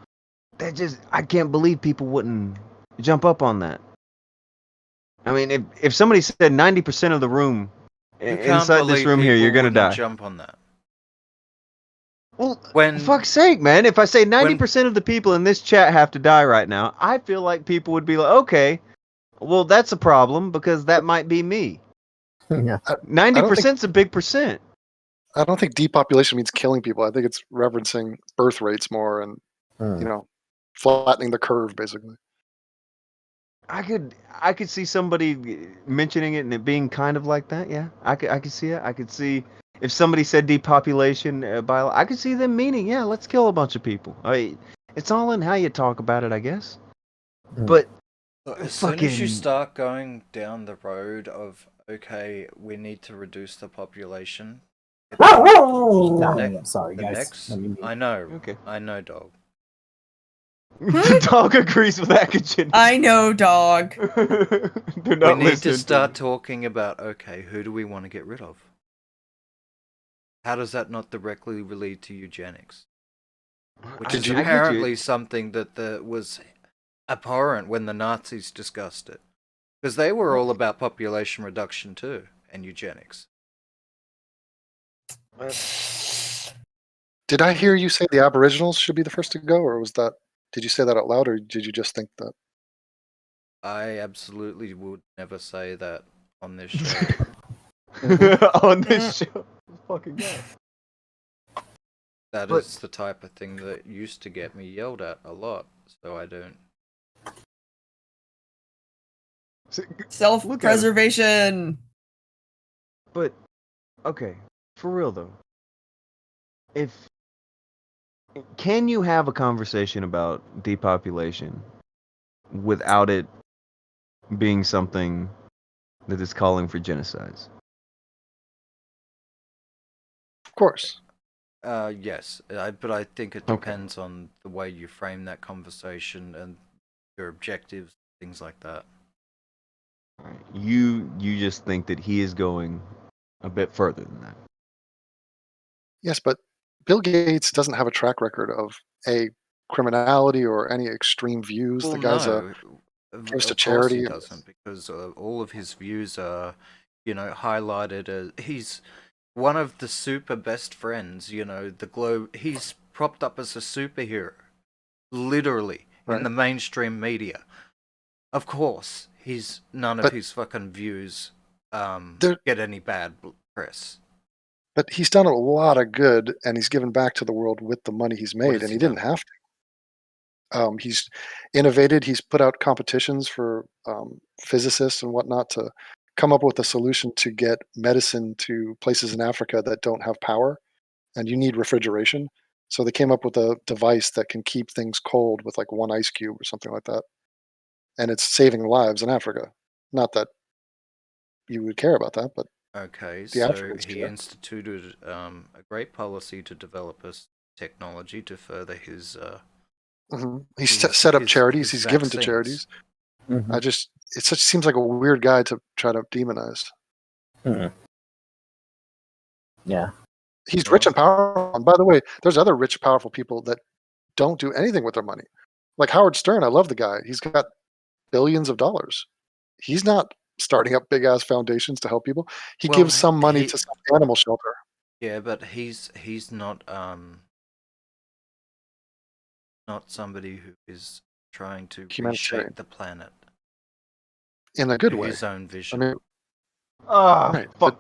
I can't believe people wouldn't jump up on that. I mean, if somebody said 90% of the room inside this room here, you're gonna die. Jump on that. Well, for fuck's sake, man! If I say 90% of the people in this chat have to die right now, I feel like people would be like, okay, well, that's a problem because that might be me. 90%'s a big percent. I don't think depopulation means killing people. I think it's referencing birth rates more and flattening the curve, basically. I could see somebody mentioning it and it being kind of like that. Yeah, I could see it. I could see if somebody said depopulation, I could see them meaning, yeah, let's kill a bunch of people. It's all in how you talk about it, I guess. But as soon as you start going down the road of, okay, we need to reduce the population. I'm sorry, guys. I know. Okay. I know, dog. The dog agrees with Akujin. I know, dog. We need to start talking about, okay, who do we want to get rid of? How does that not directly relate to eugenics? Which is apparently something that was abhorrent when the Nazis discussed it. Because they were all about population reduction too, and eugenics. Did I hear you say the Aboriginals should be the first to go, or did you say that out loud, or did you just think that? I absolutely would never say that on this show. On this show? Fucking God. That is the type of thing that used to get me yelled at a lot, so I don't. Self-preservation! But, okay, for real though. Can you have a conversation about depopulation without it being something that is calling for genocides? Of course. Yes, but I think it depends on the way you frame that conversation and your objectives, things like that. Right. You just think that he is going a bit further than that. Yes, but Bill Gates doesn't have a track record of criminality or any extreme views. Well, the guy's gives to charity. He doesn't, because all of his views are, highlighted as he's one of the super best friends. The globe. He's propped up as a superhero, literally in the mainstream media. Of course, none of his fucking views get any bad press. But he's done a lot of good, and he's given back to the world with the money he's made, and he didn't have to. He's innovated. He's put out competitions for physicists and whatnot to come up with a solution to get medicine to places in Africa that don't have power, and you need refrigeration. So they came up with a device that can keep things cold with like one ice cube or something like that. And it's saving lives in Africa. Not that you would care about that, but okay, so he instituted a great policy to develop a technology to further his. He's set up charities. He's given to charities. Mm-hmm. It seems like a weird guy to try to demonize. Mm-hmm. Yeah. He's rich and powerful. And by the way, there's other rich, powerful people that don't do anything with their money. Like Howard Stern, I love the guy. He's got billions of dollars. He's not starting up big ass foundations to help people. He Well, gives some money he- to some animal shelter. Yeah, but he's not somebody who is trying to Humanitarian. reshape the planet In a good to way. his own I vision. mean, Ah, right. fuck.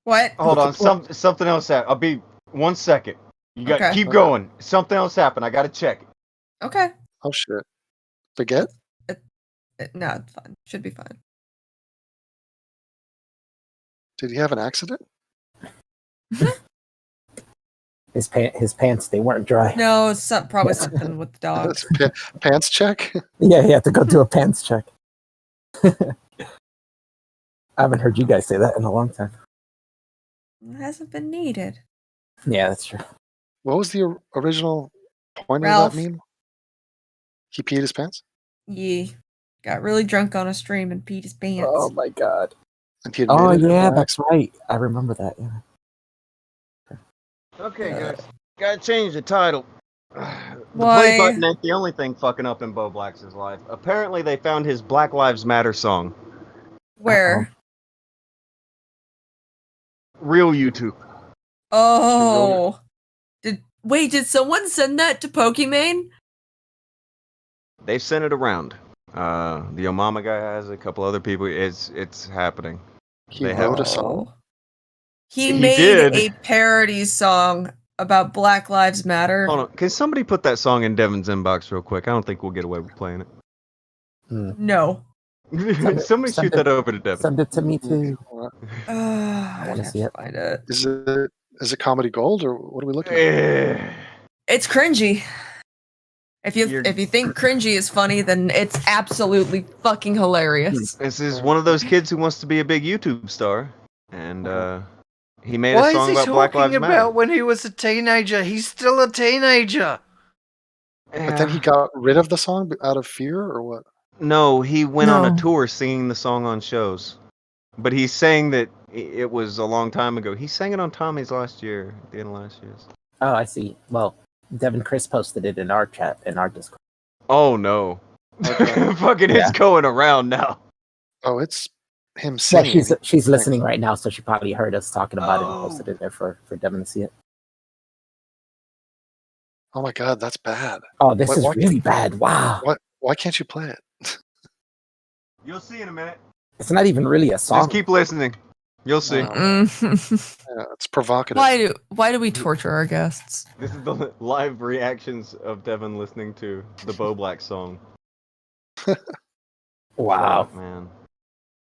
What? Hold on, What's the something else happened. I'll be 1 second. You got Okay. keep going. Something else happened. I gotta check it. Okay. Oh shit. Forget? No, it's fine. Should be fine. Did he have an accident? His pants, they weren't dry. No, it's probably something with the dog. That's pants check? Yeah, he had to go do a pants check. I haven't heard you guys say that in a long time. It hasn't been needed. Yeah, that's true. What was the original point Ralph. of that meme? He peed his pants? Yeah. Got really drunk on a stream and peed his pants. Oh my god. And he Oh admitted it yeah, by that's right. I remember that. Yeah. Okay, guys. Gotta change the title. The Why? play button ain't the only thing fucking up in Bowblax's life. Apparently, they found his Black Lives Matter song. Where? Real YouTube. Oh. Did someone send that to Pokimane? They've sent it around. The Omama guy has a couple other people. It's happening. He They wrote have- a song. He He made did. a parody song about Black Lives Matter. Hold on. Can somebody put that song in Devin's inbox real quick? I don't think we'll get away with playing No. it. Somebody Send shoot it- that over to Devin. Send it to me too. I wanna see it. Find it. Is it comedy gold or what are we looking at? Eh. It's cringy. If you You're- think cringy is funny, then it's absolutely fucking hilarious. This is one of those kids who wants to be a big YouTube star, and he made Why a song is he about Black Lives talking Matter. about when he was a teenager? He's still a teenager. But then he got rid of the song out of fear or what? No, he went on No. a tour singing the song on shows. But he's saying that it was a long time ago. He sang it on Tommy's last year, at the end of last year's. Oh, I see. Well, Devin Chris posted it in our chat, in our Discord. Oh no. Okay. Fucking Yeah. it's going around now. Oh, it's him Yeah, singing. she's listening right now, so she probably heard us talking about it and Oh. posted it there for Devin to see it. Oh my god, that's bad. Oh, this Why- is why really bad. Wow. Why can't you play it? You'll see in a minute. It's not even really a song. Just keep listening. You'll see. Yeah, it's provocative. Why do we torture our guests? This is the live reactions of Devin listening to the Bowblax song. Wow. Oh, man.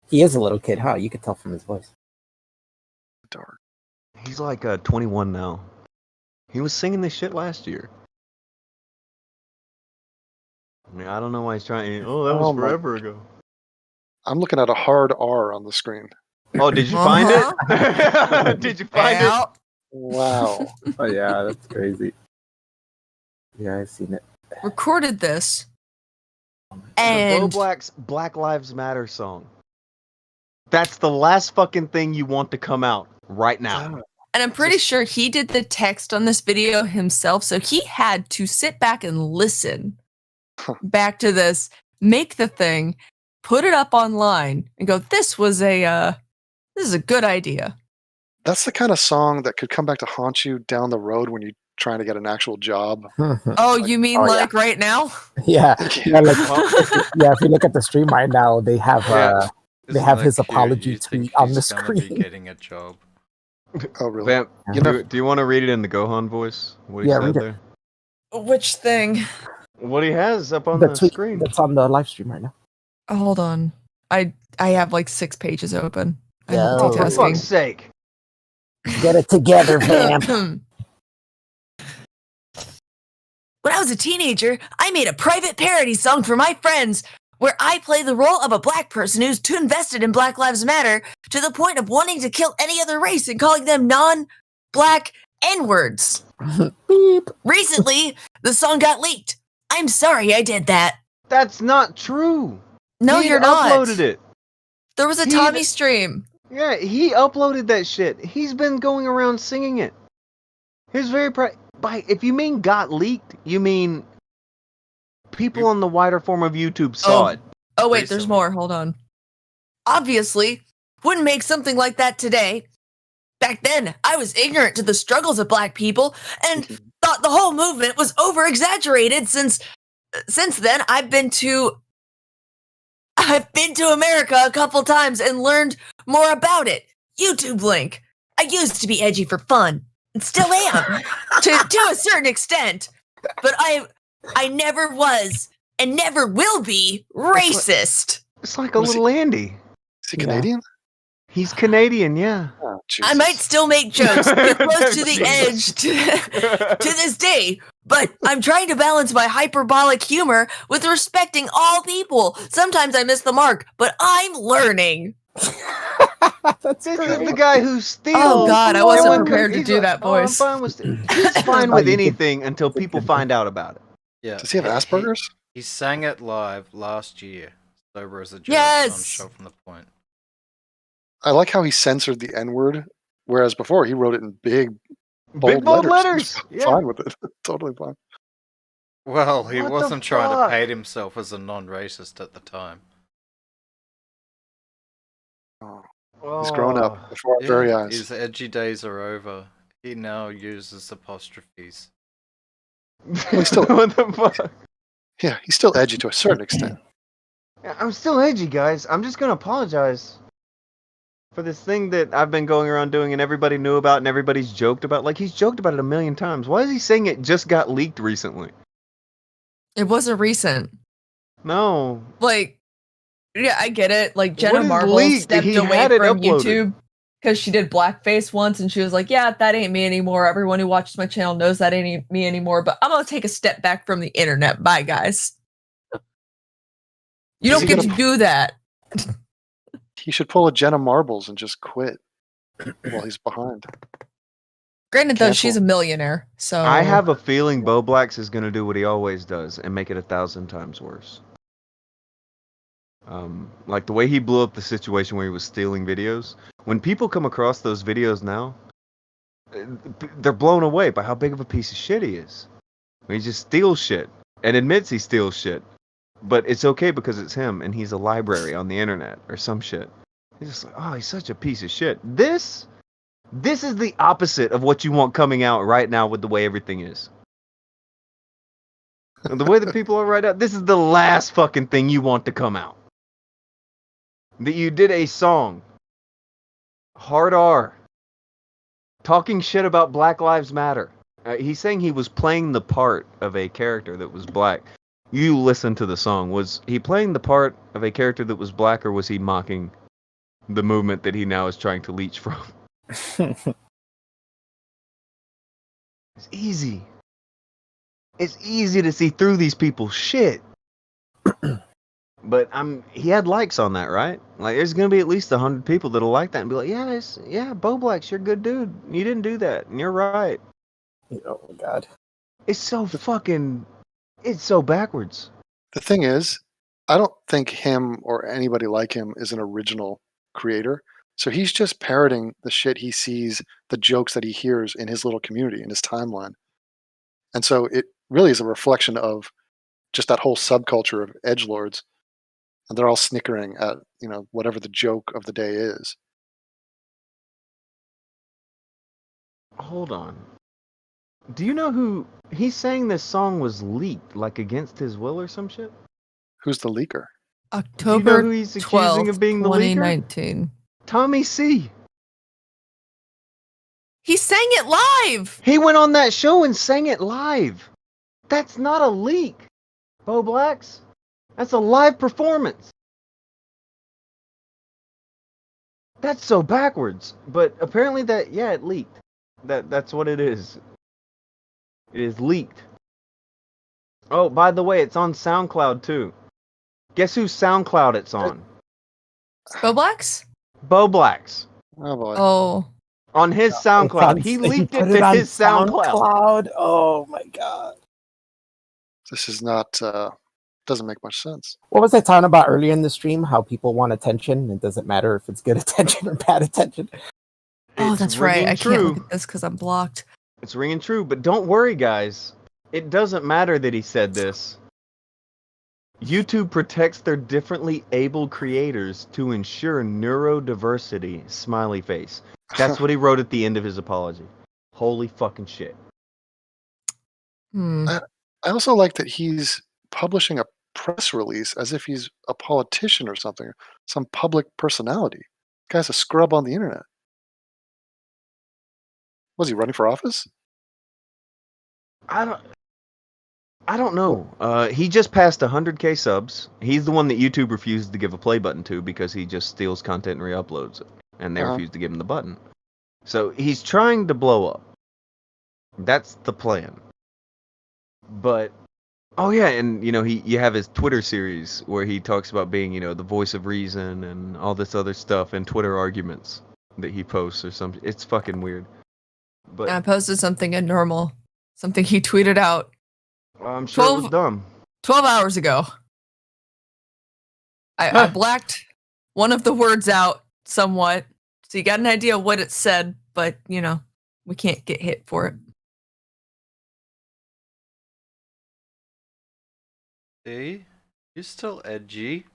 He is a little kid, huh? You could tell from his voice. Dark. He's like 21 now. He was singing this shit last year. I mean, I don't know why he's trying. Oh, that was Oh my- forever ago. I'm looking at a hard R on the screen. Oh, did you find it? Did you find it? Ow. Wow. Oh yeah, that's crazy. Yeah, I've seen it. Recorded this. The And Bowblax Black Lives Matter song. That's the last fucking thing you want to come out right now. And I'm pretty sure he did the text on this video himself, so he had to sit back and listen back to this, make the thing, put it up online, and go, this is a good idea. That's the kind of song that could come back to haunt you down the road when you're trying to get an actual job. Oh, you mean Oh, yeah. like right now? Yeah, yeah, like, Well, yeah. If you look at the stream right now, they have Yeah. They have his apology tweet on the He's gonna be screen. getting a job. Oh, really? Vamp, You know- do you want to read it in the Gohan voice? What he Yeah, said read it. there? Which thing? What he has up on the the tweet screen. that's on the live stream right now. Hold on. I have like 6 pages open. I'm Yeah. Oh, for multitasking. fuck's sake. Get it together, Vamp. When I was a teenager, I made a private parody song for my friends where I play the role of a black person who's too invested in Black Lives Matter to the point of wanting to kill any other race and calling them non-black N-words. Beep. Recently, the song got leaked. I'm sorry I did that. That's not true. No, He you're not. uploaded it. There was a He- Tommy stream. Yeah, he uploaded that shit. He's been going around singing it. He was very proud. If you mean got leaked, you mean people on the wider form of YouTube saw it. Oh wait, there's Recently. more. Hold on. Obviously, wouldn't make something like that today. Back then, I was ignorant to the struggles of black people and thought the whole movement was over-exaggerated. Since then, I've been to America a couple times and learned more about it. YouTube link. I used to be edgy for fun, and still am, to a certain extent. But I never was and never will be racist. It's like a little Andy. Is he Canadian? He's Canadian, yeah. Oh, I might still make jokes too close to the edge to this day, but I'm trying to balance my hyperbolic humor with respecting all people. Sometimes I miss the mark, but I'm learning. This is the guy who steals. Oh God, I wasn't everyone prepared to he's do that voice. I'm fine with he's fine with anything until people find out about it. Yeah. Does he have Asperger's? He sang it live last year. Sober as a joke Yes! on Show from the Point. I like how he censored the N-word, whereas before he wrote it in big, bold letters. Yeah. Fine with it. Totally fine. Well, he What the wasn't trying fuck? to paint himself as a non-racist at the time. Oh, he's grown up before our very eyes. His edgy days are over. He now uses apostrophes. He's still, What the fuck? yeah, he's still edgy to a certain extent. I'm still edgy, guys. I'm just gonna apologize for this thing that I've been going around doing and everybody knew about and everybody's joked about. Like, he's joked about it a million times. Why is he saying it just got leaked recently? It wasn't recent. No. Like, yeah, I get it. Like, What Jenna is Marbles leaked? stepped He away had it from uploaded. YouTube because she did blackface once, and she was like, "Yeah, that ain't me anymore. Everyone who watches my channel knows that ain't me anymore. But I'm gonna take a step back from the internet. Bye, guys. You Is don't he get to gonna- do that." He should pull a Jenna Marbles and just quit while he's behind. Granted, though, Cancel. she's a millionaire, so I have a feeling Bowblax is gonna do what he always does and make it 1,000 times worse. Like the way he blew up the situation where he was stealing videos. When people come across those videos now, they're blown away by how big of a piece of shit he is. He just steals shit and admits he steals shit. But it's okay because it's him and he's a library on the internet or some shit. He's just like, oh, he's such a piece of shit. This is the opposite of what you want coming out right now with the way everything is. The way that people are right now, this is the last fucking thing you want to come out. That you did a song, hard R, talking shit about Black Lives Matter. He's saying he was playing the part of a character that was black. You listen to the song. Was he playing the part of a character that was black, or was he mocking the movement that he now is trying to leech from? It's easy. It's easy to see through these people's shit. But he had likes on that, right? Like, there's gonna be at least 100 people that'll like that and be like, yeah, Bowblax, you're a good dude. You didn't do that, and you're right. Oh my god. It's so backwards. The thing is, I don't think him or anybody like him is an original creator. So he's just parroting the shit he sees, the jokes that he hears in his little community, in his timeline. And so it really is a reflection of just that whole subculture of edgelords. And they're all snickering at, whatever the joke of the day is. Hold on. Do you know who he's saying this song was leaked, like against his will or some shit? Who's the leaker? October who he's accusing 12th, of being the leaker? 2019. Tommy C. He sang it live. He went on that show and sang it live. That's not a leak, Bowblax. That's a live performance. That's so backwards. But apparently it leaked. That's what it is. It is leaked. Oh, by the way, it's on SoundCloud too. Guess whose SoundCloud it's on? Bowblax? Bowblax. Oh boy. Oh. On his SoundCloud. He leaked it to on his SoundCloud. Oh my god. This is not, doesn't make much sense. What was I talking about earlier in the stream? How people want attention. It doesn't matter if it's good attention or bad attention. Oh, It's that's right. ringing I can't true. look at this because I'm blocked. It's ringing true, but don't worry, guys. It doesn't matter that he said this. YouTube protects their differently abled creators to ensure neurodiversity. Smiley face. That's what he wrote at the end of his apology. Holy fucking shit. Hmm. I also like that he's publishing a press release as if he's a politician or something, some public personality. Guy's a scrub on the internet. Was he running for office? I don't know. He just passed 100K subs. He's the one that YouTube refused to give a play button to because he just steals content and re-uploads it, and they refused to give him the button. So he's trying to blow up. That's the plan. But oh yeah, and you have his Twitter series where he talks about being the voice of reason and all this other stuff and Twitter arguments that he posts or something. It's fucking weird. But I posted something abnormal, something he tweeted out. I'm sure it was dumb. 12 hours ago. I blacked one of the words out somewhat, so you got an idea what it said, but we can't get hit for it. See? You're still edgy.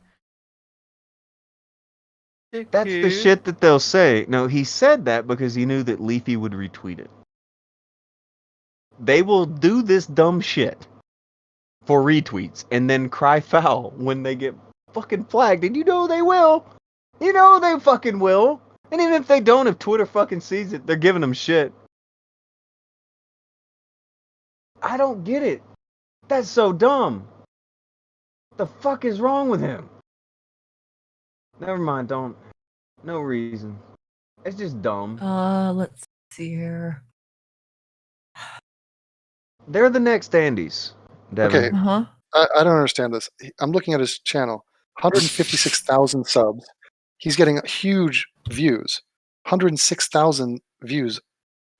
That's the shit that they'll say. No, he said that because he knew that Leafy would retweet it. They will do this dumb shit for retweets and then cry foul when they get fucking flagged. And they will. They fucking will. And even if they don't, if Twitter fucking sees it, they're giving them shit. I don't get it. That's so dumb. The fuck is wrong with him? Never mind, don't. No reason. It's just dumb. Let's see here. They're the next Andes, Devin. Okay. I don't understand this. I'm looking at his channel. 156,000 subs. He's getting huge views. 106,000 views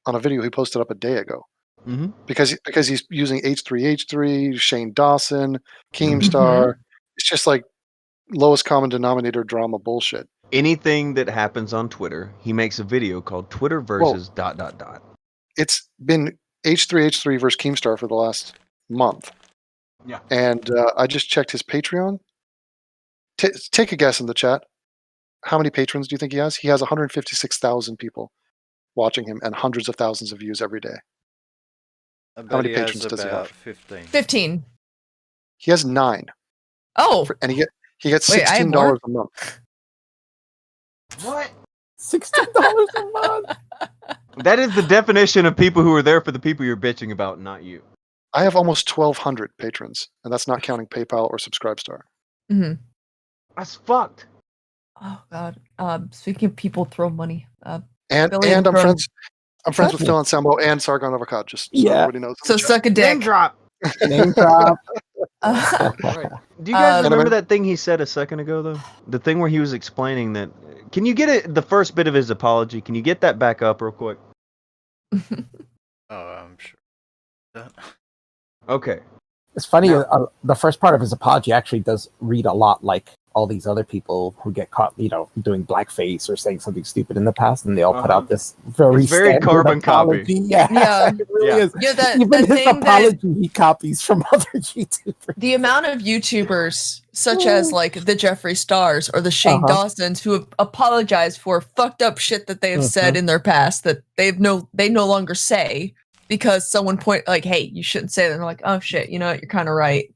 on a video he posted up a day ago. Mm-hmm. Because he's using H3H3, Shane Dawson, Keemstar. It's just like lowest common denominator drama bullshit. Anything that happens on Twitter, he makes a video called Twitter versus ... It's been H3H3 versus Keemstar for the last month. Yeah. And I just checked his Patreon. Take a guess in the chat. How many patrons do you think he has? He has 156,000 people watching him and hundreds of thousands of views every day. How many patrons does he have? 15. He has 9. Oh. And he gets $16 a month. What? $16 a month? That is the definition of people who are there for the people you're bitching about, not you. I have almost 1,200 patrons, and that's not counting PayPal or Subscribestar. Mm-hmm. That's fucked. Oh God. Speaking of people throw money. And I'm friends with Phil Anselmo and Sargon of Akkad, just so everybody knows. So suck a dick. Name drop. Name drop. Right. Do you guys remember that thing he said a second ago, though? The thing where he was explaining that. Can you get the first bit of his apology? Can you get that back up real quick? Oh, I'm sure. Okay. It's funny, the first part of his apology actually does read a lot like all these other people who get caught, doing blackface or saying something stupid in the past, and they all put out this very carbon apology. copy. Yeah, it really is. Yeah, even his apology he copies from other YouTubers. The amount of YouTubers, such as like the Jeffree Stars or the Shane Dawsons, who have apologized for fucked up shit that they have said in their past that they no longer say because someone hey, you shouldn't say that. And they're like, oh shit, you know what, you're kind of right.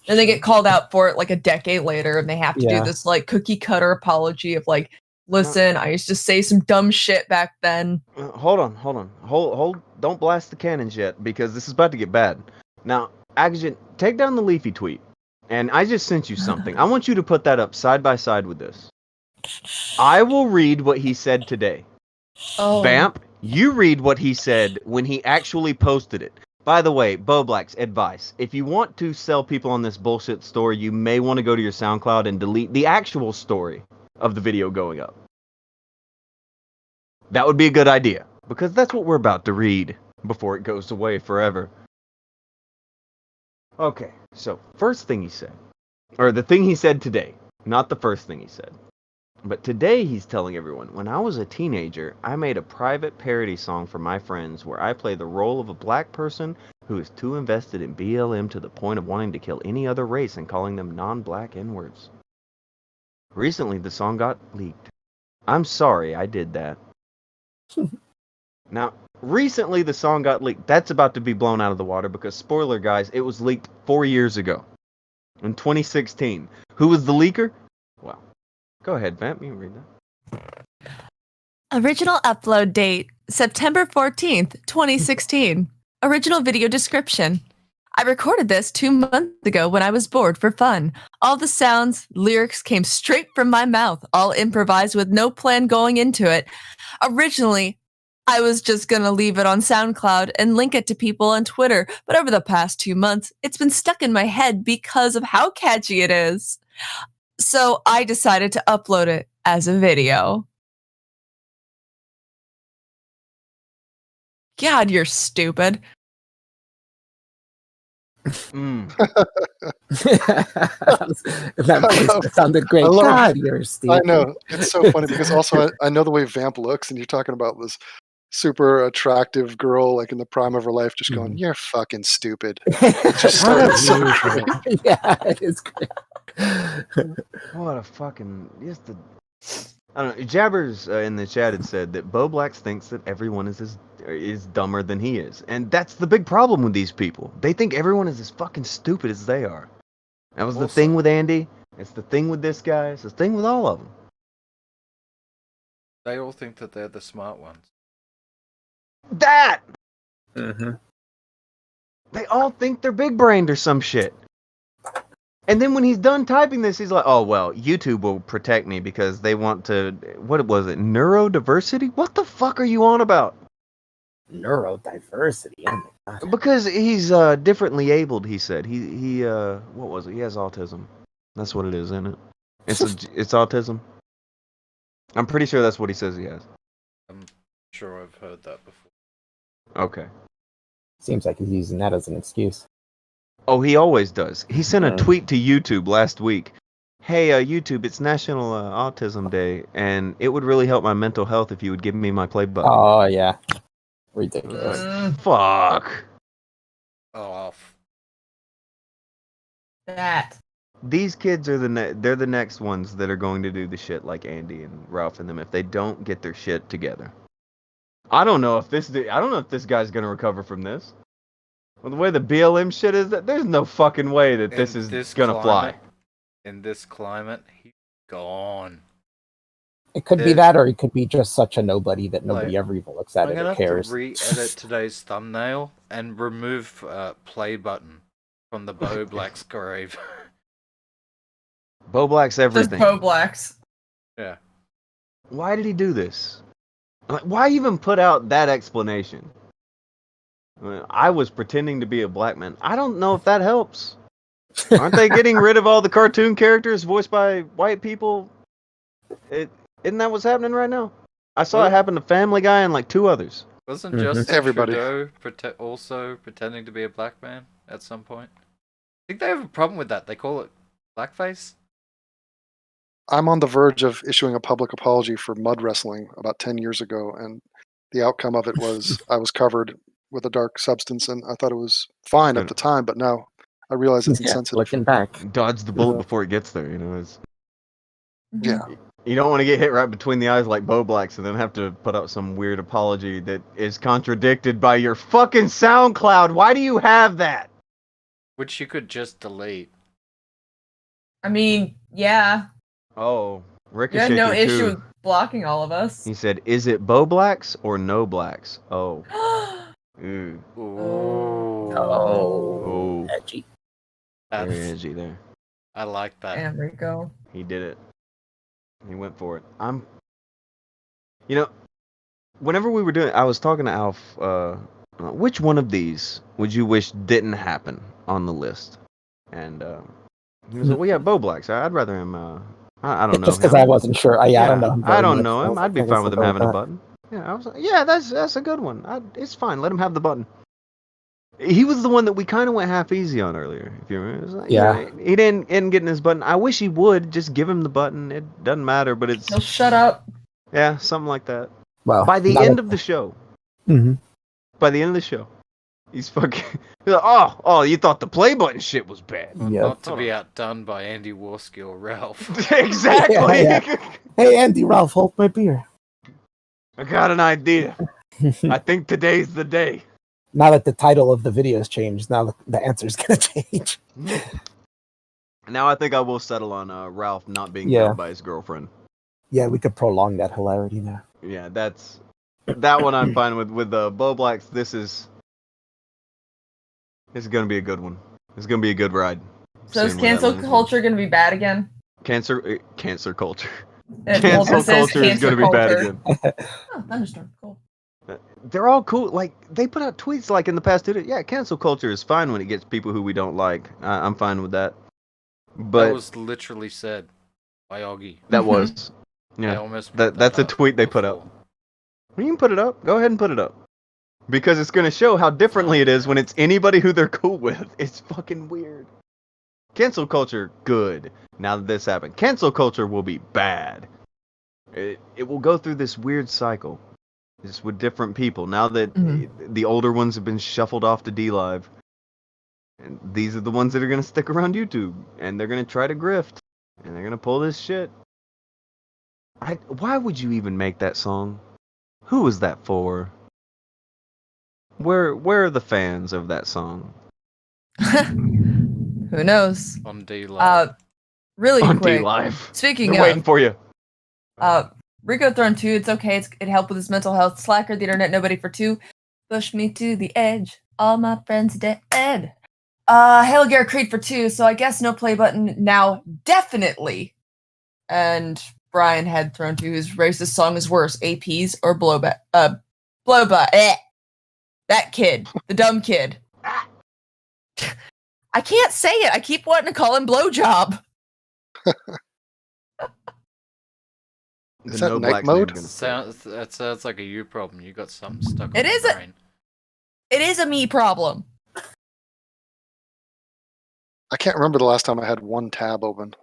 And they get called out for it like a decade later, and they have to do this like cookie cutter apology of like, listen, I used to say some dumb shit back then. Hold on. Don't blast the cannons yet, because this is about to get bad. Now, Akujin, take down the Leafy tweet, and I just sent you something. I want you to put that up side by side with this. I will read what he said today. Oh. Vamp, you read what he said when he actually posted it. By the way, Bowblax, advice. If you want to sell people on this bullshit story, you may want to go to your SoundCloud and delete the actual story of the video going up. That would be a good idea, because that's what we're about to read before it goes away forever. Okay, so first thing he said, or the thing he said today, not the first thing he said. But today he's telling everyone, when I was a teenager, I made a private parody song for my friends where I play the role of a black person who is too invested in BLM to the point of wanting to kill any other race and calling them non-black N-words. Recently, the song got leaked. I'm sorry I did that. Now, recently the song got leaked. That's about to be blown out of the water because, spoiler guys, it was leaked 4 years ago. In 2016. Who was the leaker? Well, go ahead, Vamp. You can read that. Original upload date September 14th, 2016. Original video description. I recorded this 2 months ago when I was bored for fun. All the sounds, lyrics came straight from my mouth, all improvised with no plan going into it. Originally, I was just going to leave it on SoundCloud and link it to people on Twitter, but over the past 2 months, it's been stuck in my head because of how catchy it is. So I decided to upload it as a video. God, you're stupid. That sounded great. God, you're stupid. I know. It's so funny because also I know the way Vamp looks, and you're talking about this super attractive girl, like in the prime of her life, just going, "You're fucking stupid." It's just so great. Yeah, it is great. What a fucking... I don't know. Jabbers in the chat had said that Bowblax thinks that everyone is dumber than he is. And that's the big problem with these people. They think everyone is as fucking stupid as they are. That was the thing with Andy. It's the thing with this guy. It's the thing with all of them. They all think that they're the smart ones. That! Mm-hmm. They all think they're big-brained or some shit. And then when he's done typing this, he's like, oh, well, YouTube will protect me because they want to... What was it? Neurodiversity? What the fuck are you on about? Neurodiversity? Oh my God. Because he's differently abled, he said. He what was it? He has autism. That's what it is, isn't it? It's autism. I'm pretty sure that's what he says he has. I'm sure I've heard that before. Okay. Seems like he's using that as an excuse. Oh, he always does. He sent a tweet to YouTube last week. Hey, YouTube, it's National Autism Day, and it would really help my mental health if you would give me my play button. Oh, yeah. Ridiculous. Fuck. Oh, That. These kids are they're the next ones that are going to do the shit like Andy and Ralph and them if they don't get their shit together. I don't know if this guy's gonna recover from this. Well, the way the BLM shit is, that there's no fucking way that this is gonna fly. In this climate, he's gone. It could be that, or it could be just such a nobody that nobody ever even looks at I'm it gonna or cares. have to re-edit today's thumbnail and remove play button from the Bowblax grave. Bowblax everything. Just Bowblax. Yeah. Why did he do this? Like, why even put out that explanation? I was pretending to be a black man. I don't know if that helps. Aren't they getting rid of all the cartoon characters voiced by white people? Isn't that what's happening right now? I saw it happen to Family Guy and like 2 others. Wasn't Justin Trudeau also pretending to be a black man at some point? I think they have a problem with that. They call it blackface. I'm on the verge of issuing a public apology for mud wrestling about 10 years ago, and the outcome of it was I was covered with a dark substance, and I thought it was fine at the time, but now I realize it's insensitive. Looking back. Dodge the bullet before it gets there, you know. Yeah. You don't want to get hit right between the eyes like Bowblax and then have to put out some weird apology that is contradicted by your fucking SoundCloud. Why do you have that? Which you could just delete. I mean, yeah. Oh, You Ricochet. had no too. issue with blocking all of us. He said, is it Bowblax or no blacks? Oh. Ooh. Oh. Edgy. Very edgy there. I like that. There we go. He did it. He went for it. You know, whenever we were doing, I was talking to Alf. Which one of these would you wish didn't happen on the list? And he was like, "Well, yeah, Bowblax. I'd rather him. I don't know. Just because I wasn't sure. I don't know him. I don't know him. I'd be fine with him having a button. Yeah, I was like, yeah, that's a good one. It's fine. Let him have the button. He was the one that we kind of went half easy on earlier. If you remember, it was like, Yeah. you know, he didn't getting his button. I wish he would just give him the button. It doesn't matter, but it's He'll shut up. yeah, something like that. Well, By the end of the show, hmm by the end of the show, he's fucking. He's like, oh, you thought the play button shit was bad. Well, Yeah. not to be outdone by Andy Warski or Ralph. Exactly. Yeah. Hey, Andy, Ralph, hold my beer. I got an idea. I think today's the day. Now that the title of the video has changed, now the answer's gonna change. Now I think I will settle on Ralph not being Yeah. dubbed by his girlfriend. Yeah, we could prolong that hilarity now. Yeah, that one I'm fine with. With the Bowblax, this is gonna be a good one. It's gonna be a good ride. So is Seeing where that cancel lands. culture gonna be bad again? Cancer culture. Well, Cancel this is culture is cancel gonna be bad culture. again. Oh, thunderstorm. Cool. They're all cool. Like they put out tweets like in the past. Yeah, cancel culture is fine when it gets people who we don't like. I'm fine with that. But That was literally said by Augie. that was I yeah. almost put That's a up tweet they put up. before. You can put it up. Go ahead and put it up. Because it's going to show how differently it is when it's anybody who they're cool with. It's fucking weird. Cancel culture, good. Now that this happened. Cancel culture will be bad. It will go through this weird cycle. Just with different people. Now that the older ones have been shuffled off to D-Live. And these are the ones that are going to stick around YouTube. And they're going to try to grift. And they're going to pull this shit. Why would you even make that song? Who was that for? Where are the fans of that song? Who knows? On D-Live. Really On quick. D-Live. Speaking They're of, waiting for you. Rico Throne 2, it's okay. It helped with his mental health. Slacker, the internet nobody for 2. Push me to the edge. All my friends dead. Hail Gare Creed for 2. So I guess no play button now, definitely. And Brian had Throne 2, whose racist song is worse, APs or Blowback. Blowback. That kid, the dumb kid. I can't say it. I keep wanting to call him Blowjob. Is that night mode? That sounds like a you problem. You got something stuck on It your is brain. It is a me problem. I can't remember the last time I had one tab open.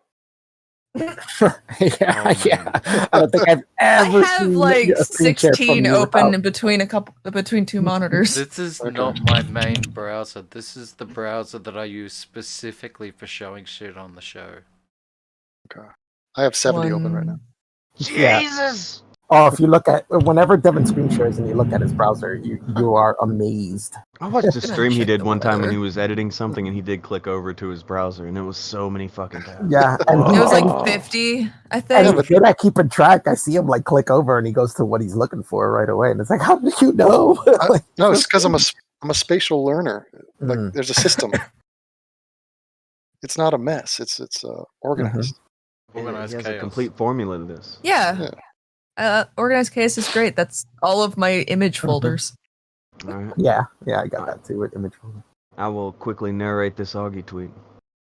yeah. man. I don't think I've ever I have seen like a screen share from 16 you open without- between two monitors. This is Okay. not my main browser. This is the browser that I use specifically for showing shit on the show. I have 70 open right now. Yeah. Jesus! Oh, if you look at whenever Devin screen shares and you look at his browser, you are amazed. I watched a Gonna stream he check did the one time when weather. he was editing something and he did click over to his browser and it was so many fucking tabs. Yeah, and It was and- like 50, I and think. he's good at keeping track. I see him like click over and he goes to what he's looking for right away, and it's like, how do you know? Like, No, it's because I'm a spatial learner. Like Mm. there's a system. It's not a mess. It's organized. Organized he has chaos. a complete formula to this. Yeah. Organized chaos is great. That's all of my image folders. All right. yeah, I got that too with image folder. I will quickly narrate this Augie tweet.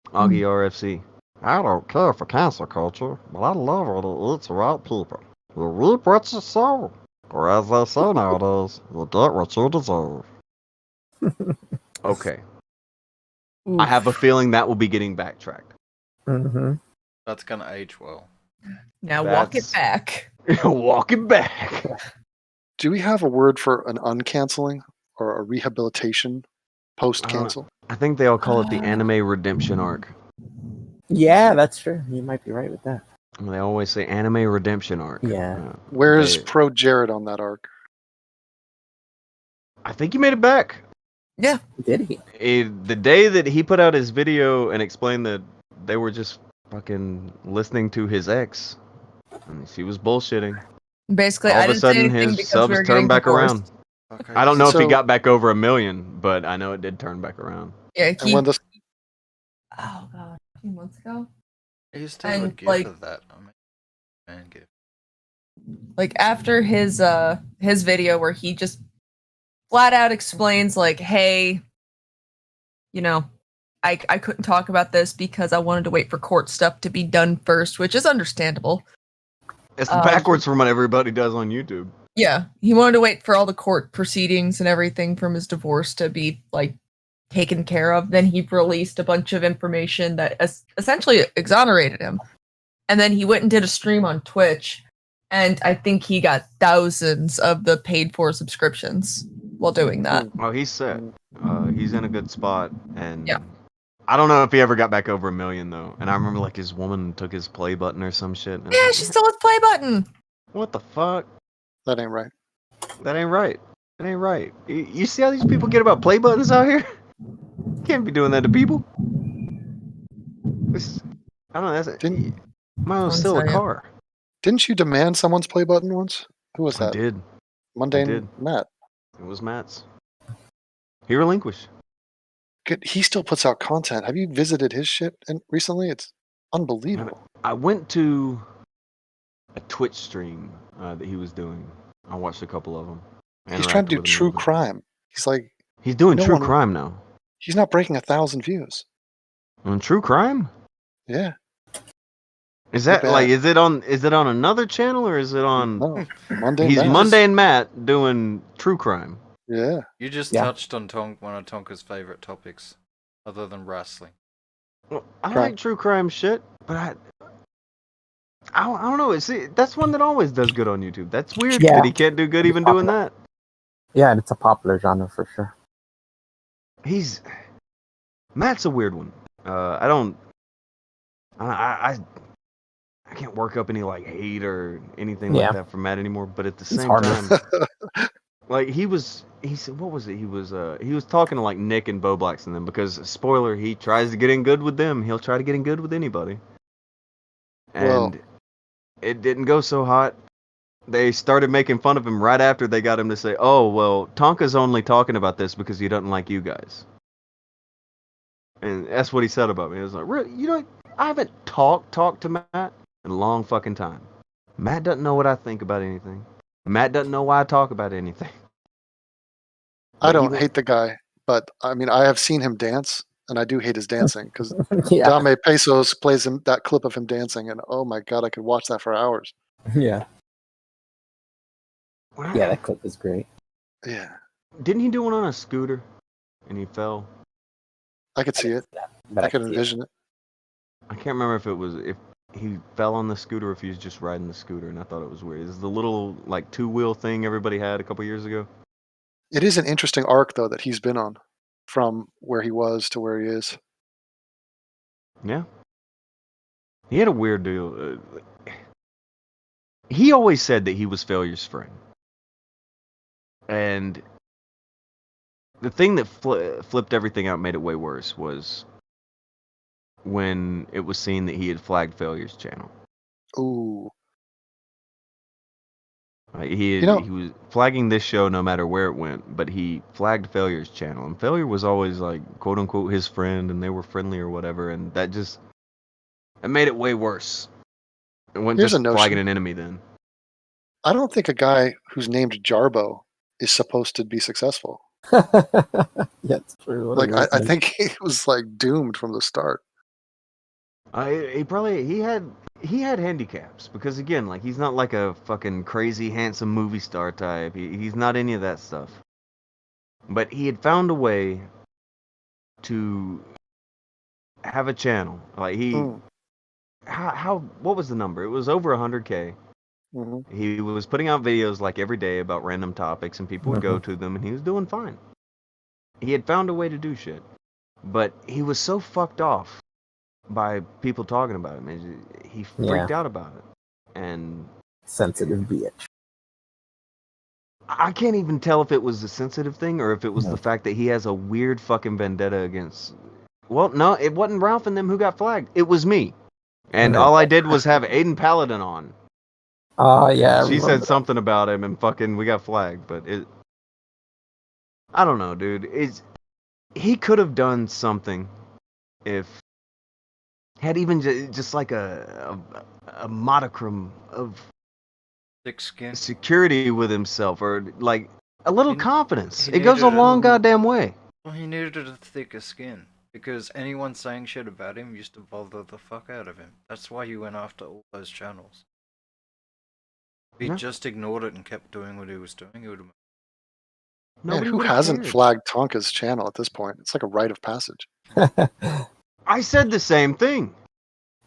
Augie RFC. I don't care for cancel culture, but I love it when it eats the right people. You reap what you sow. Or as they say nowadays, you get what you deserve. Okay. I have a feeling that will be getting backtracked. Mm-hmm. That's gonna age well. Now walk it That's- back. Walk it back. Do we have a word for an uncanceling or a rehabilitation post cancel? I think they all call it the anime redemption arc. Yeah, that's true. You might be right with that. They always say anime redemption arc. Yeah. Where is they- Pro Jared on that arc? I think he made it back. Yeah. Did he? The day that he put out his video and explained that they were just fucking listening to his ex, and she was bullshitting. Basically, All I of a didn't say sudden, anything his because subs we were turned getting back divorced. around. Okay. I don't know if he So- got back over 1 million, but I know it did turn back around. Yeah, And he, when this oh god, a few months ago. He's still a And, gift like- of that. I mean, man gift. Like after his video where he just flat out explains like, hey, you know, I couldn't talk about this because I wanted to wait for court stuff to be done first, which is understandable. It's backwards from what everybody does on YouTube. Yeah, he wanted to wait for all the court proceedings and everything from his divorce to be like taken care of. Then he released a bunch of information that essentially exonerated him. And then he went and did a stream on Twitch, and I think he got thousands of the paid for subscriptions while doing that. Oh, he's set. He's in a good spot, and Yeah. I don't know if he ever got back over 1 million though. And I remember like his woman took his play button or some shit. And Yeah, she still has play button. What the fuck? That ain't right. That ain't right. That ain't right. You see how these people get about play buttons out here? Can't be doing that to people. I don't know. That's might as well steal a car. Didn't you demand someone's play button once? Who was that? I did. Mundane Matt. It was Matt's. He relinquished. Good. He still puts out content. Have you visited his shit recently? It's unbelievable. I went to a Twitch stream that he was doing. I watched a couple of them. He's trying to do true crime. He's like... He's doing true crime now. He's not breaking 1,000 views. On true crime? Yeah. Is that like is it on another channel or is it on Mundane He's Matt. Mundane Matt doing true crime. Yeah. You just touched on one of Tonka's favorite topics, other than wrestling. Well, I like true crime shit, but I don't know. See, that's one that always does good on YouTube. That's weird that he can't do good even doing that. Yeah, and it's a popular genre for sure. Matt's a weird one. I can't work up any like hate or anything like that for Matt anymore. But at the same time, like he said, what was it? He was talking to like Nick and Bowblax and them because spoiler, he tries to get in good with them. He'll try to get in good with anybody. And it didn't go so hot. They started making fun of him right after they got him to say, "Oh well, Tonka's only talking about this because he doesn't like you guys." And that's what he said about me. It was like, really? You know, I haven't talked to Matt in a long fucking time. Matt doesn't know what I think about anything. Matt doesn't know why I talk about anything. I don't hate the guy, but I mean, I have seen him dance, and I do hate his dancing because Dame Pesos plays that clip of him dancing, and oh my god, I could watch that for hours. Yeah. Yeah, that clip is great. Yeah. Didn't he do one on a scooter, and he fell? I could see it. I could envision it. I can't remember if he fell on the scooter or if he was just riding the scooter, and I thought it was weird. It's the little like 2-wheel thing everybody had a couple years ago. It is an interesting arc though that he's been on, from where he was to where he is. Yeah. He had a weird deal. He always said that he was Failure's friend. And the thing that flipped everything out, made it way worse, was when it was seen that he had flagged Failure's channel. Ooh. He was flagging this show no matter where it went, but he flagged Failure's channel. And Failure was always like, quote unquote, his friend, and they were friendly or whatever, and it made it way worse. It wasn't just flagging an enemy then. I don't think a guy who's named Jarbo is supposed to be successful. Yeah, it's true. Like I think he was like doomed from the start. He had handicaps because again, like he's not like a fucking crazy handsome movie star type. He's not any of that stuff. But he had found a way to have a channel. Like what was the number? It was over 100K. Mm-hmm. He was putting out videos like every day about random topics, and people would go to them, and he was doing fine. He had found a way to do shit, but he was so fucked off by people talking about him. He freaked out about it, and sensitive bitch. I can't even tell if it was a sensitive thing or if it was the fact that he has a weird fucking vendetta against. Well, no, it wasn't Ralph and them who got flagged. It was me, and all I did was have Aiden Paladin on. Oh, yeah. She said something about him and fucking we got flagged, but I don't know, dude. He could have done something if had even just like a modicum of thick skin, security with himself, or like a little confidence. It goes a long goddamn way. Well, he needed a thicker skin because anyone saying shit about him used to bother the fuck out of him. That's why he went after all those channels. If he just ignored it and kept doing what he was doing, it would have. Man, Nobody who would have hasn't cared. flagged Tonka's channel at this point? It's like a rite of passage. I said the same thing.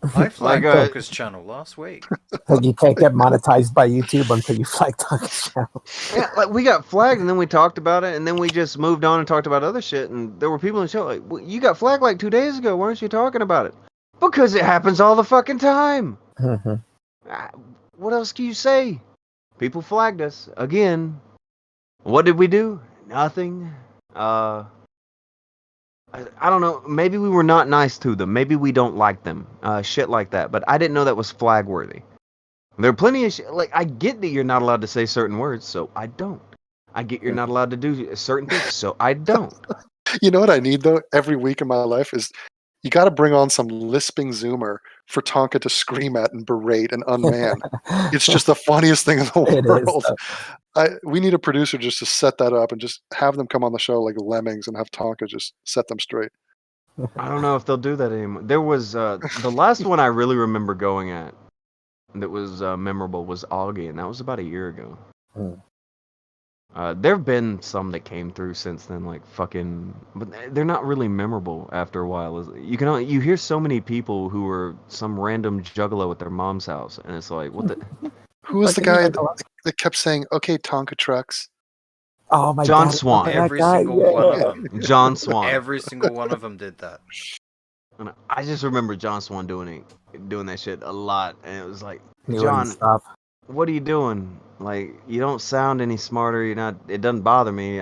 I flagged Like, Tonka's channel last week. Like you can't get monetized by YouTube until you flag Tonka's channel. Yeah, like we got flagged and then we talked about it and then we just moved on and talked about other shit and there were people in the show like, well, you got flagged like 2 days ago. Why aren't you talking about it? Because it happens all the fucking time. Mhm. What else can you say? People flagged us again. What did we do? Nothing. I don't know. Maybe we were not nice to them. Maybe we don't like them. Shit like that. But I didn't know that was flag worthy. There are plenty of shit. Like, I get that you're not allowed to say certain words, so I don't. I get you're not allowed to do certain things, so I don't. You know what I need though? Every week in my life is you got to bring on some lisping Zoomer for Tonka to scream at and berate and unman. It's just the funniest thing in the It is, world. though. We need a producer just to set that up and just have them come on the show like lemmings and have Tonka just set them straight. I don't know if they'll do that anymore. There was the last one I really remember going at that was memorable was Augie, and that was about a year ago. There have been some that came through since then, like fucking, but they're not really memorable after a while. You hear so many people who are some random juggalo at their mom's house, and it's like, what the? Who was the Fucking guy that kept saying, "Okay, Tonka trucks"? Oh my John god! Swan. that Every guy, single yeah. one of them. John Swan. Every single one of them did that. And I just remember John Swan doing that shit a lot, and it was like, He John, wouldn't stop. what are you doing? Like, you don't sound any smarter. You're not. It doesn't bother me.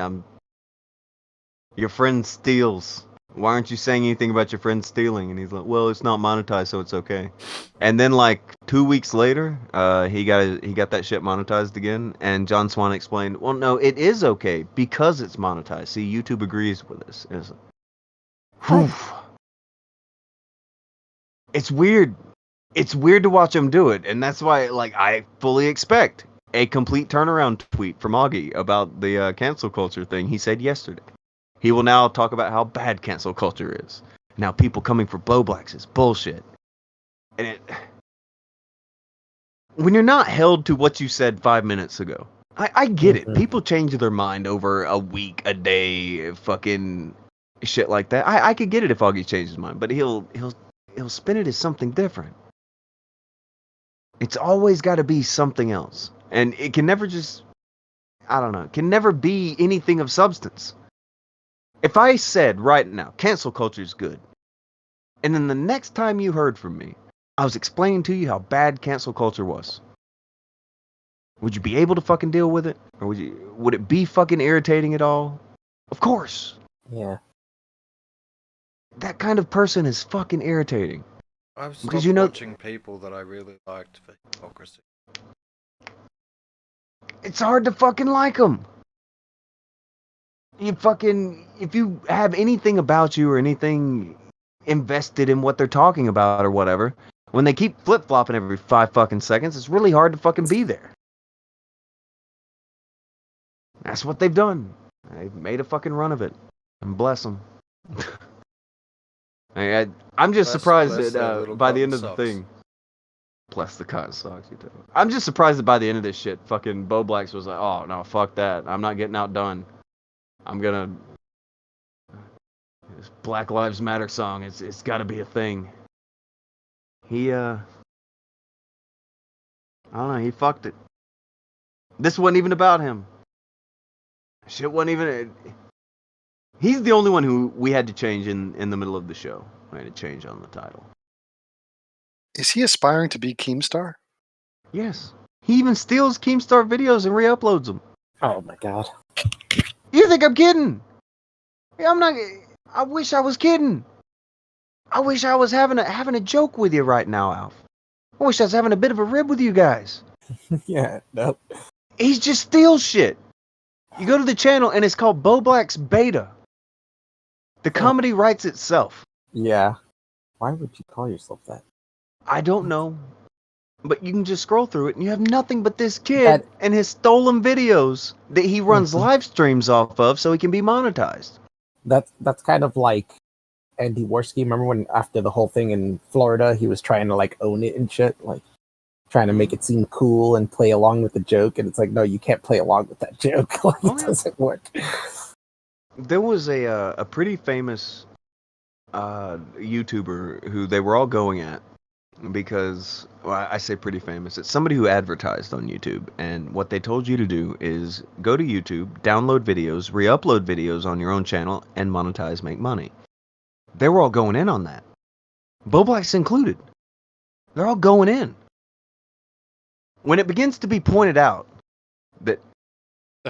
Your friend steals. Why aren't you saying anything about your friend stealing? And he's like, well, it's not monetized, so it's okay. And then like 2 weeks later, he got that shit monetized again. And John Swan explained, well, no, it is okay because it's monetized. See, YouTube agrees with us. And it's like, whew. It's weird. It's weird to watch him do it, and that's why, like, I fully expect a complete turnaround tweet from Augie about the cancel culture thing he said yesterday. He will now talk about how bad cancel culture is. Now, people coming for Bowblax is bullshit. And when you're not held to what you said 5 minutes ago, I get it. People change their mind over a week, a day, fucking shit like that. I could get it if Augie changed his mind, but he'll spin it as something different. It's always got to be something else. And it can never just, I don't know, it can never be anything of substance. If I said right now, cancel culture is good, and then the next time you heard from me, I was explaining to you how bad cancel culture was, would you be able to fucking deal with it? Or would it be fucking irritating at all? Of course. Yeah. That kind of person is fucking irritating. I've stopped Because you know, watching people that I really liked for hypocrisy. it's hard to fucking like them. If you have anything about you or anything invested in what they're talking about or whatever, when they keep flip-flopping every 5 fucking seconds, it's really hard to fucking be there. That's what they've done. They've made a fucking run of it. And bless them. I'm just surprised that by the end of the thing. Bless the cotton socks, you too. I'm just surprised that by the end of this shit, fucking Bowblax was like, oh, no, fuck that. I'm not getting outdone. I'm gonna... This Black Lives Matter song, it's gotta be a thing. He, I don't know, he fucked it. This wasn't even about him. Shit wasn't even... He's the only one who we had to change in the middle of the show. We had to change on the title. Is he aspiring to be Keemstar? Yes. He even steals Keemstar videos and re-uploads them. Oh my god. You think I'm kidding? Yeah, I'm not... I wish I was kidding. I wish I was having a joke with you right now, Alf. I wish I was having a bit of a rib with you guys. Yeah, nope. He just steals shit. You go to the channel and it's called Bowblax Beta. The comedy writes itself. Yeah. Why would you call yourself that? I don't know. But you can just scroll through it and you have nothing but this kid and his stolen videos that he runs live streams off of so he can be monetized. That's kind of like Andy Worski. Remember when after the whole thing in Florida, he was trying to like own it and shit? Like, trying to make it seem cool and play along with the joke, and it's like, no, you can't play along with that joke. Like, it doesn't work. There was a pretty famous YouTuber who they were all going at because, well, I say pretty famous. It's somebody who advertised on YouTube, and what they told you to do is go to YouTube, download videos, re-upload videos on your own channel, and monetize, make money. They were all going in on that. Bowblax included. They're all going in. When it begins to be pointed out that,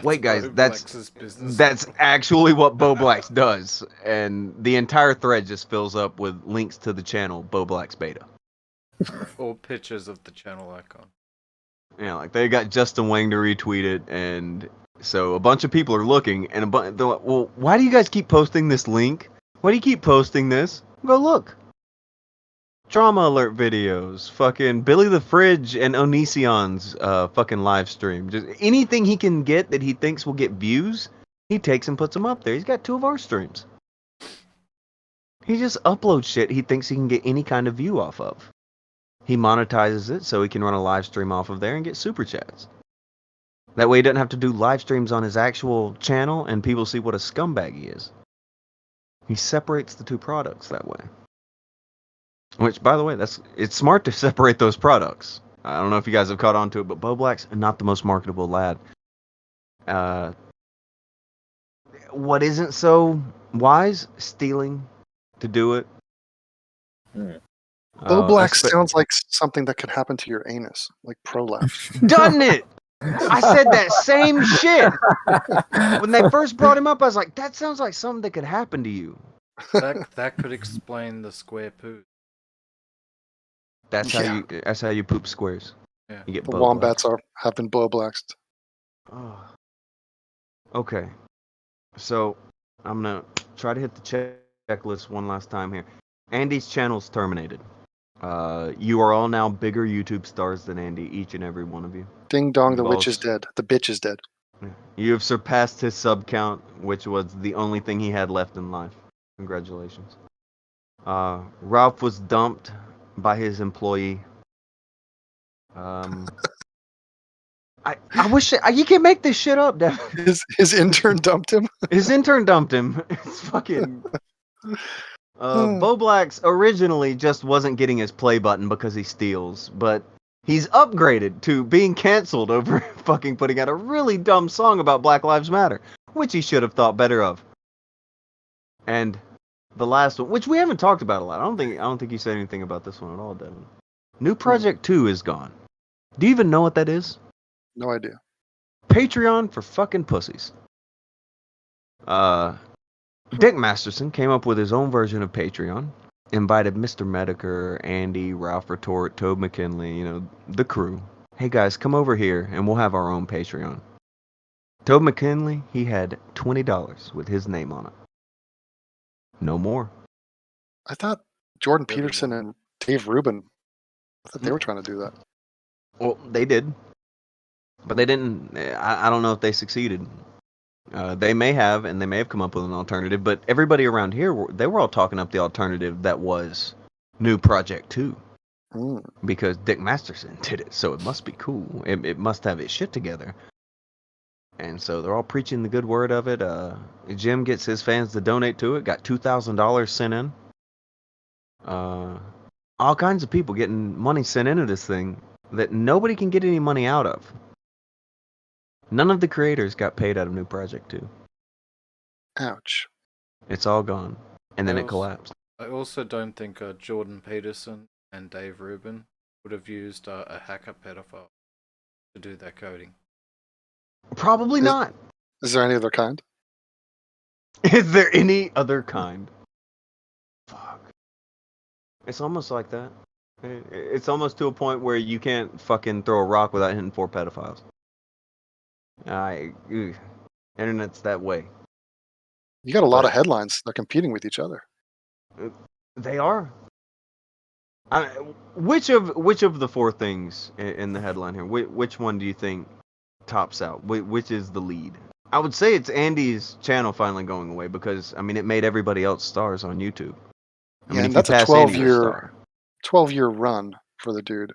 wait guys, that's actually what Bowblax does, and the entire thread just fills up with links to the channel Bowblax Beta. Or pictures of the channel icon. Yeah, like they got Justin Wang to retweet it, and so a bunch of people are looking, and they're like, well, why do you guys keep posting this link? Why do you keep posting this? Go look. Trauma alert videos, fucking Billy the Fridge and Onision's fucking live stream. Just anything he can get that he thinks will get views, he takes and puts them up there. He's got 2 of our streams. He just uploads shit he thinks he can get any kind of view off of. He monetizes it so he can run a live stream off of there and get super chats. That way he doesn't have to do live streams on his actual channel and people see what a scumbag he is. He separates the 2 products that way. Which, by the way, it's smart to separate those products. I don't know if you guys have caught on to it, but Bowblax, not the most marketable lad. What isn't so wise? Stealing to do it. Bowblax sounds like something that could happen to your anus, like prolapse. Doesn't it? I said that same shit. When they first brought him up, I was like, that sounds like something that could happen to you. That could explain the square poo. That's how you poop squares. Yeah. You get The wombats have been Bowblaxed. Oh. Okay. So I'm gonna try to hit the checklist one last time here. Andy's channel's terminated. You are all now bigger YouTube stars than Andy, each and every one of you. Ding dong, the witch is dead. The bitch is dead. You have surpassed his sub count, which was the only thing he had left in life. Congratulations. Ralph was dumped by his employee. I wish you can't make this shit up, Devin. His intern dumped him. His intern dumped him. It's fucking. Bowblax originally just wasn't getting his play button because he steals, but he's upgraded to being canceled over fucking putting out a really dumb song about Black Lives Matter, which he should have thought better of. And the last one, which we haven't talked about a lot. I don't think you said anything about this one at all, Devin. New Projekt 2 is gone. Do you even know what that is? No idea. Patreon for fucking pussies. Dick Masterson came up with his own version of Patreon. Invited Mr. Mediker, Andy, Ralph Retort, Toad McKinley, the crew. Hey guys, come over here and we'll have our own Patreon. Toad McKinley, he had $20 with his name on it. No more. I thought Jordan Peterson and Dave Rubin, I thought they were trying to do that. Well, they did. But they didn't. I don't know if they succeeded. They may have, and they may have come up with an alternative, but everybody around here, they were all talking up the alternative that was New Projekt 2. Because Dick Masterson did it, so it must be cool. It must have its shit together. And so they're all preaching the good word of it. Jim gets his fans to donate to it, got $2,000 sent in. All kinds of people getting money sent into this thing that nobody can get any money out of. None of the creators got paid out of New Projekt 2. Ouch. It's all gone. And then it collapsed. I also don't think Jordan Peterson and Dave Rubin would have used a hacker pedophile to do their coding. Probably not. Is there any other kind? Is there any other kind? Fuck. It's almost like that. It's almost to a point where you can't fucking throw a rock without hitting 4 pedophiles. Internet's that way. You got a lot of headlines. They're competing with each other. They are. Which of the 4 things in the headline here? Which one do you think tops out? Which is the lead? I would say it's Andy's channel finally going away because it made everybody else stars on YouTube. And that's a 12-year run for the dude.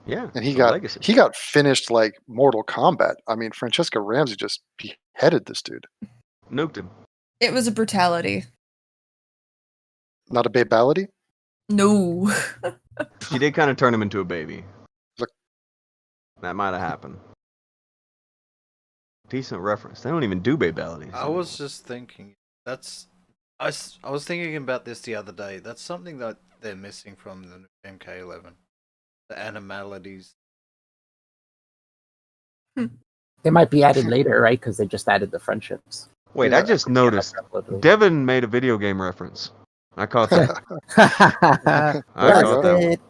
Yeah, and it's a legacy. he got finished like Mortal Kombat. I mean, Francesca Ramsey just beheaded this dude. Nuked him. It was a brutality. Not a babality. No. She did kind of turn him into a baby. Look. That might have happened. Decent reference. They don't even do babalities. I was just thinking, I was thinking about this the other day. That's something that they're missing from the MK11. The animalities. They might be added later, right? Because they just added the friendships. Wait, Yeah. I just noticed. Devin made a video game reference. I caught that. That's I caught that one. it.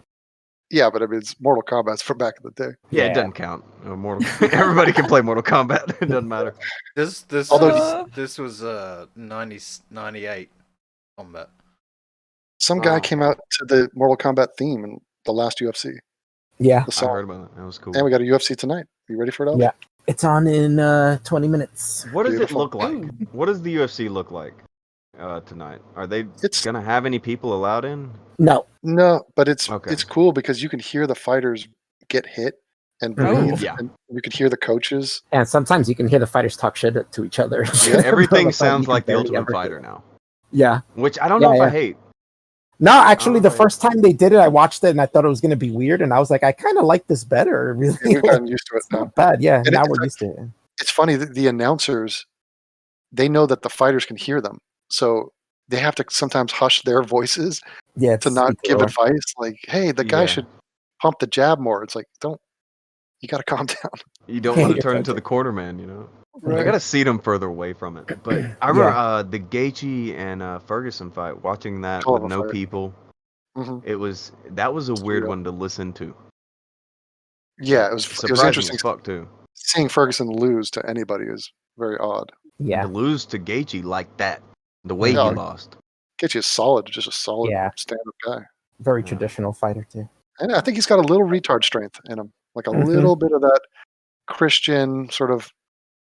Yeah, but I mean, it's Mortal Kombat's from back in the day. Yeah, Yeah. it doesn't count. Everybody can play Mortal Kombat. It doesn't matter. This Although- this was 98 combat. Some guy Wow. came out to the Mortal Kombat theme in the last UFC. Yeah, The I song. heard about it. That was cool. And we got a UFC tonight. You ready for it, Alf? yeah. It's on in 20 minutes. What does Beautiful. it look like? What does the UFC look like tonight? Are they It's- gonna have any people allowed in? No. No, but it's Okay. cool because you can hear the fighters get hit and Oh. breathe. Yeah. And you can hear the coaches. And sometimes you can hear the fighters talk shit to each other. Everything But sounds you can like the barely Ultimate ever Fighter hear. now, Yeah. which I don't Yeah, know if I yeah. hate. No, actually, Oh, the yeah. first time they did it, I watched it and I thought it was going to be weird. And I was like, I kind of like this better. Really, We've gotten used to it it's now. not bad. Yeah, And now it's we're like- used to it. It's funny that the announcers, they know that the fighters can hear them. So they have to sometimes hush their voices Yeah, to not speak give lower. advice. Like, hey, the guy Yeah. should pump the jab more. It's like, you got to calm down. You don't want to Yeah. turn into the quarterman, you know. I Right. gotta seat him further away from it. But I remember the Gaethje and Ferguson fight. Watching that Hell with of a no fight. people, Mhm. that was a weird Surreal. one to listen to. Yeah, it was Surprising interesting. as fuck too. Seeing Ferguson lose to anybody is very odd. Yeah, To lose to Gaethje like that, the way Yeah. he lost. Get you solid, just a solid Yeah. stand-up guy. very Yeah. traditional fighter too. And I think he's got a little retard strength in him, like a Mhm. little bit of that Christian sort of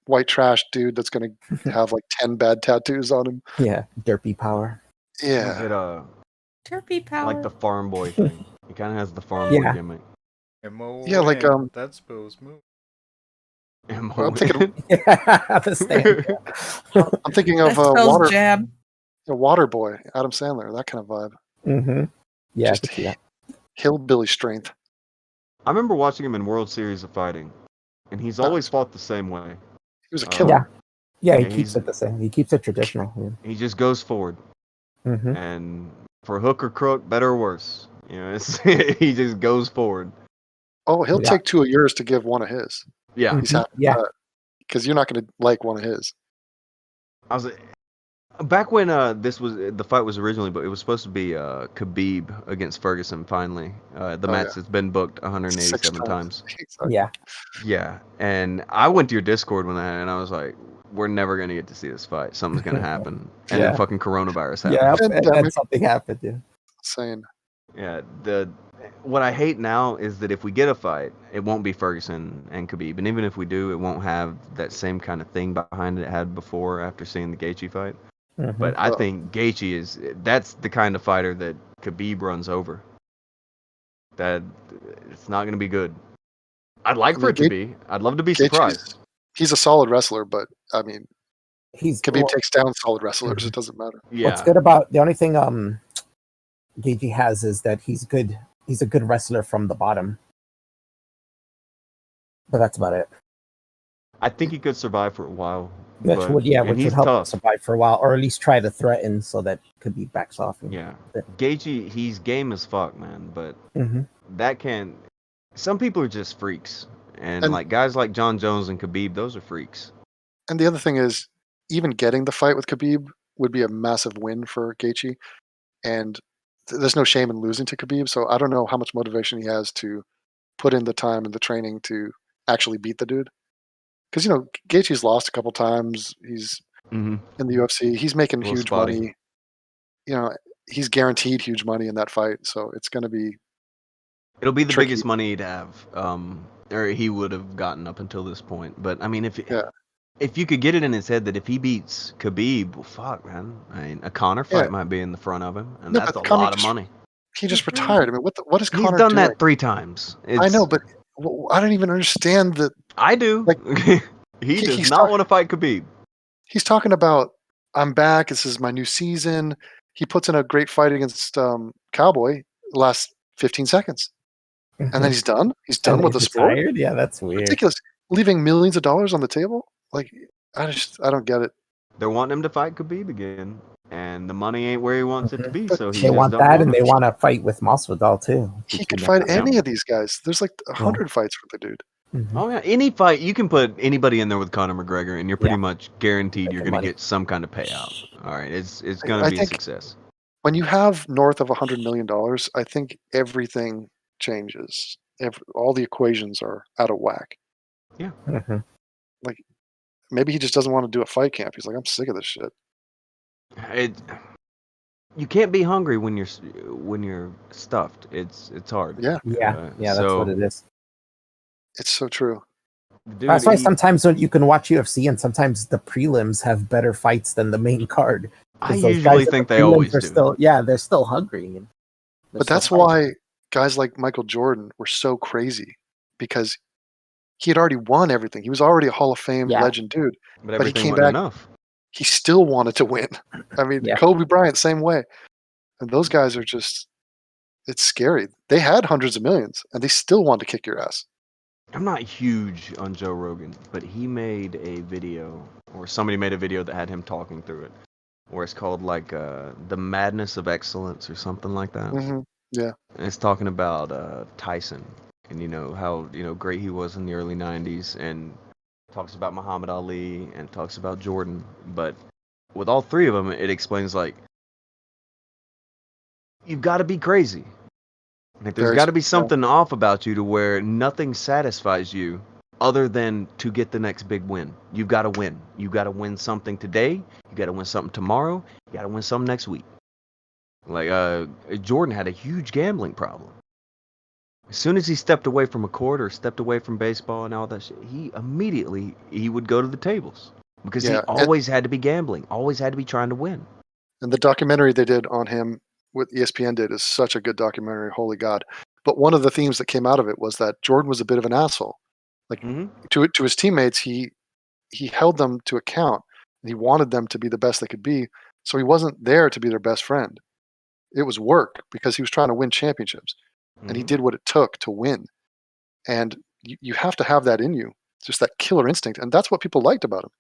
white trash dude that's going to have like 10 bad tattoos on him. Yeah, derpy power. Yeah. Is it Turpy power. like the farm boy thing? He kind of has the farm boy Yeah. gimmick. Yeah, like, that spells move. Well, I'm thinking, Yeah, the stand. I'm thinking That of spells jab. Water Boy, Adam Sandler, that kind of vibe. Mm-hmm. Yeah, I Just could see that. hillbilly strength. I remember watching him in World Series of Fighting, and he's always fought the same way. He was a Uh, killer. Yeah. Yeah, he Yeah, keeps he's- it the same. He keeps it traditional. He just goes forward, Mm-hmm. and for hook or crook, better or worse, you know, it's, he just goes forward. Oh, he'll Yeah. take 2 of yours to give one of his. Yeah, He's happy Yeah. because you're not going to like one of his. I was back when the fight was originally, but it was supposed to be Khabib against Ferguson. Finally, the match yeah. has been booked 6 187 times. Exactly. Yeah. Yeah, and I went to your Discord when that, and I was like, "We're never gonna get to see this fight. Something's gonna happen." And Yeah. then fucking coronavirus happened. Yeah, Pandemic. and something happened. Yeah. Insane. Yeah, what I hate now is that if we get a fight, it won't be Ferguson and Khabib, and even if we do, it won't have that same kind of thing behind it had before after seeing the Gaethje fight. Mhm. But I Oh. think Gaethje that's the kind of fighter that Khabib runs over. That it's not going to be good. I'd like I for mean, it to be. I'd love to be Gaethje's- surprised. He's a solid wrestler, but I mean, Khabib well, takes down solid wrestlers. It doesn't matter. Yeah, What's good about the only thing Gaethje has is that he's good. He's a good wrestler from the bottom. But that's about it. I think he could survive for a while. Which but- would and which he's would help him tough. survive for a while, or at least try to threaten so that Khabib backs off. Yeah, Gaethje, he's game as fuck, man. But Mm-hmm. that can. Some people are just freaks, and And- like guys like John Jones and Khabib, those are freaks. And the other thing is, even getting the fight with Khabib would be a massive win for Gaethje. And there's no shame in losing to Khabib. So I don't know how much motivation he has to put in the time and the training to actually beat the dude. Because, Gaethje's lost a couple times. He's Mm-hmm. in the UFC. He's making Little huge spotty. money. He's guaranteed huge money in that fight. So it's going to be It'll be the tricky. biggest money he'd have, or he would have gotten up until this point. But I mean, if you could get it in his head that if he beats Khabib, well, fuck, man. I mean, a Conor fight Yeah. might be in the front of him, and No, that's but a Conor lot of just- money. He just retired. I mean, what is He's Connor done doing? that 3 times. I know, It's but I don't even understand that. I do. Like, he does he's not want to fight Khabib. He's talking about, I'm back. This is my new season. He puts in a great fight against Cowboy, last 15 seconds. And then he's done? He's done And with he's the sport? retired? Yeah, that's weird. Ridiculous. Leaving millions of dollars on the table? Like, I don't get it. They're wanting him to fight Khabib again, and the money ain't where he wants it to be, But so he They just want don't that, want and it. they want to fight with Masvidal too. He could fight any of these guys. There's like 100 fights for the dude. Oh yeah, any fight you can put anybody in there with Conor McGregor, and you're pretty Yeah. much guaranteed Get you're the going to money. get some kind of payout. All right, it's going I to be a think- success. When you have north of $100 million, I think everything changes. All the equations are out of whack. Mhm. Maybe he just doesn't want to do a fight camp. He's like, I'm sick of this shit. You can't be hungry when you're stuffed. It's hard. Yeah, Yeah, that's so, what it is. it's so true. Dude, That's why sometimes when you can watch UFC, and sometimes the prelims have better fights than the main card. 'Cause I those usually guys in think the they always prelims are do. Still, they're still hungry. And they're But still that's fighting. why guys like Michael Jordan were so crazy, because he had already won everything. He was already a Hall of Fame Yeah. legend dude. but he everything came wasn't back- enough. He still wanted to win. I mean, Yeah. Kobe Bryant, same way. And those guys are just, it's scary. They had hundreds of millions, and they still wanted to kick your ass. I'm not huge on Joe Rogan, but he made a video, or somebody made a video that had him talking through it, where it's called like the madness of excellence or something like that. Hmm. Yeah. And it's talking about Tyson and how great he was in the early 90s, and talks about Muhammad Ali and talks about Jordan. But with all three of them, it explains like you've got to be crazy. Like, there's Very got to be so. something off about you to where nothing satisfies you other than to get the next big win. You've got to win. You got to win something today. You got to win something tomorrow. You got to win something next week. Like Jordan had a huge gambling problem. As soon as he stepped away from a court or stepped away from baseball and all that shit, he would go to the tables because he Yeah, always had to be gambling, always had to be trying to win. And the documentary they did on him, what ESPN did, is such a good documentary. Holy God. But one of the themes that came out of it was that Jordan was a bit of an asshole. Like, to his teammates, he held them to account. And he wanted them to be the best they could be. So he wasn't there to be their best friend. It was work, because he was trying to win championships. And he did what it took to win. And you have to have that in you. It's just that killer instinct. And that's what people liked about him.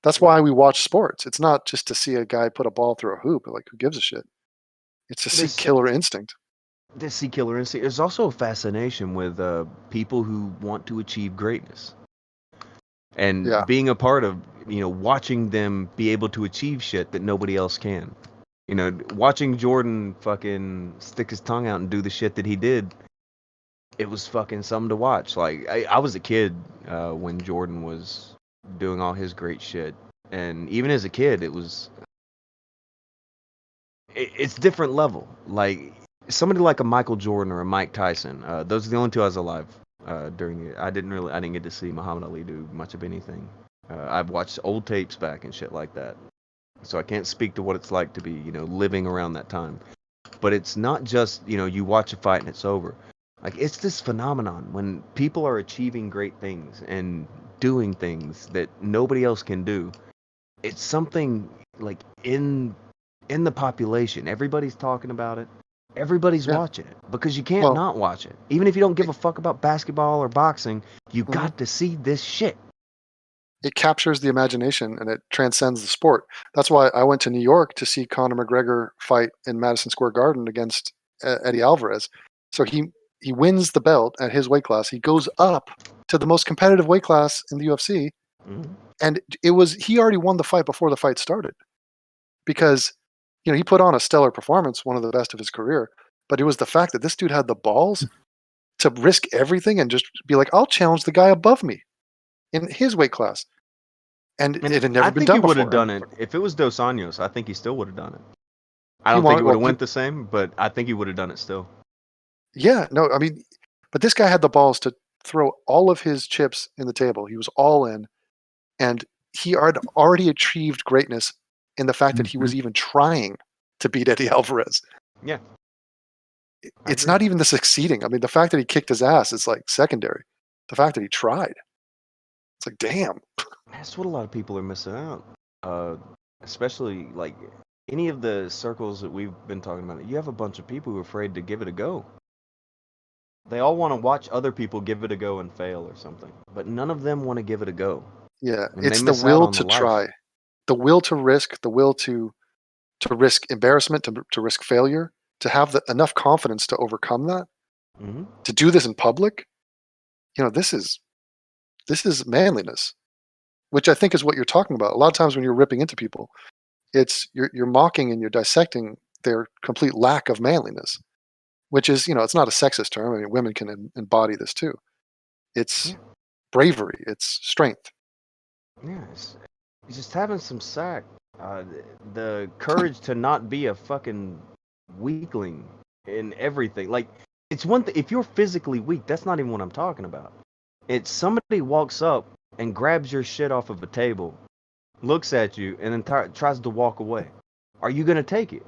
That's why we watch sports. It's not just to see a guy put a ball through a hoop. Like, who gives a shit? It's to see killer instinct. This see killer instinct. There's also a fascination with people who want to achieve greatness, and being a part of watching them be able to achieve shit that nobody else can. Watching Jordan fucking stick his tongue out and do the shit that he did, it was fucking something to watch. Like I was a kid when Jordan was doing all his great shit, and even as a kid, it's different level. Like somebody like a Michael Jordan or a Mike Tyson, those are the only two I was alive during it. I didn't get to see Muhammad Ali do much of anything. I've watched old tapes back and shit like that, so I can't speak to what it's like to be living around that time. But it's not just you watch a fight and it's over. Like, it's this phenomenon when people are achieving great things and doing things that nobody else can do. It's something like in the population. Everybody's talking about it. Everybody's watching it because you can't not watch it. Even if you don't give a fuck about basketball or boxing, you got to see this shit. It captures the imagination and it transcends the sport. That's why I went to New York to see Conor McGregor fight in Madison Square Garden against Eddie Alvarez. So he wins the belt at his weight class. He goes up to the most competitive weight class in the UFC. And he already won the fight before the fight started, because he put on a stellar performance, one of the best of his career. But it was the fact that this dude had the balls to risk everything and just be like, I'll challenge the guy above me in his weight class. And it had never been done before. I think he would have done it. If it was Dos Anjos, I think he still would have done it. I don't think it would have went the same, but I think he would have done it still. Yeah, no, I mean, but this guy had the balls to throw all of his chips in the table. He was all in. And he had already achieved greatness in the fact that he was even trying to beat Eddie Alvarez. Yeah. it's not even the succeeding. I mean, the fact that he kicked his ass is like secondary. The fact that he tried, it's like, damn. That's what a lot of people are missing out. Especially like any of the circles that we've been talking about. You have a bunch of people who are afraid to give it a go. They all want to watch other people give it a go and fail or something, but none of them want to give it a go. Yeah, And it's they the miss out will on to the life. try, the will to risk, the will to risk embarrassment, to risk failure, to have enough confidence to overcome that, Hmm. to do this in public. You know, this is manliness, which I think is what you're talking about. A lot of times when you're ripping into people, it's you're mocking and you're dissecting their complete lack of manliness, which is, you know, it's not a sexist term. I mean, women can embody this too. It's bravery. It's strength. Yeah, it's just having some sack. The courage to not be a fucking weakling in everything. Like, it's one thing if you're physically weak. That's not even what I'm talking about. It's somebody walks up and grabs your shit off of a table, looks at you, and then tries to walk away. Are you gonna take it?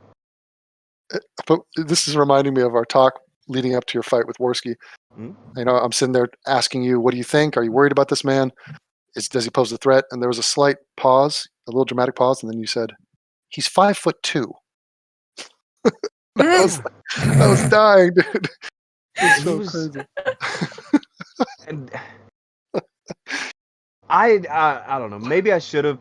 But this is reminding me of our talk leading up to your fight with Worski. Hmm? You know, I'm sitting there asking you, what do you think? Are you worried about this man? Does he pose a threat? And there was a slight pause, a little dramatic pause, and then you said, he's 5'2". I was dying, dude. It's so crazy. And I don't know. Maybe I should have.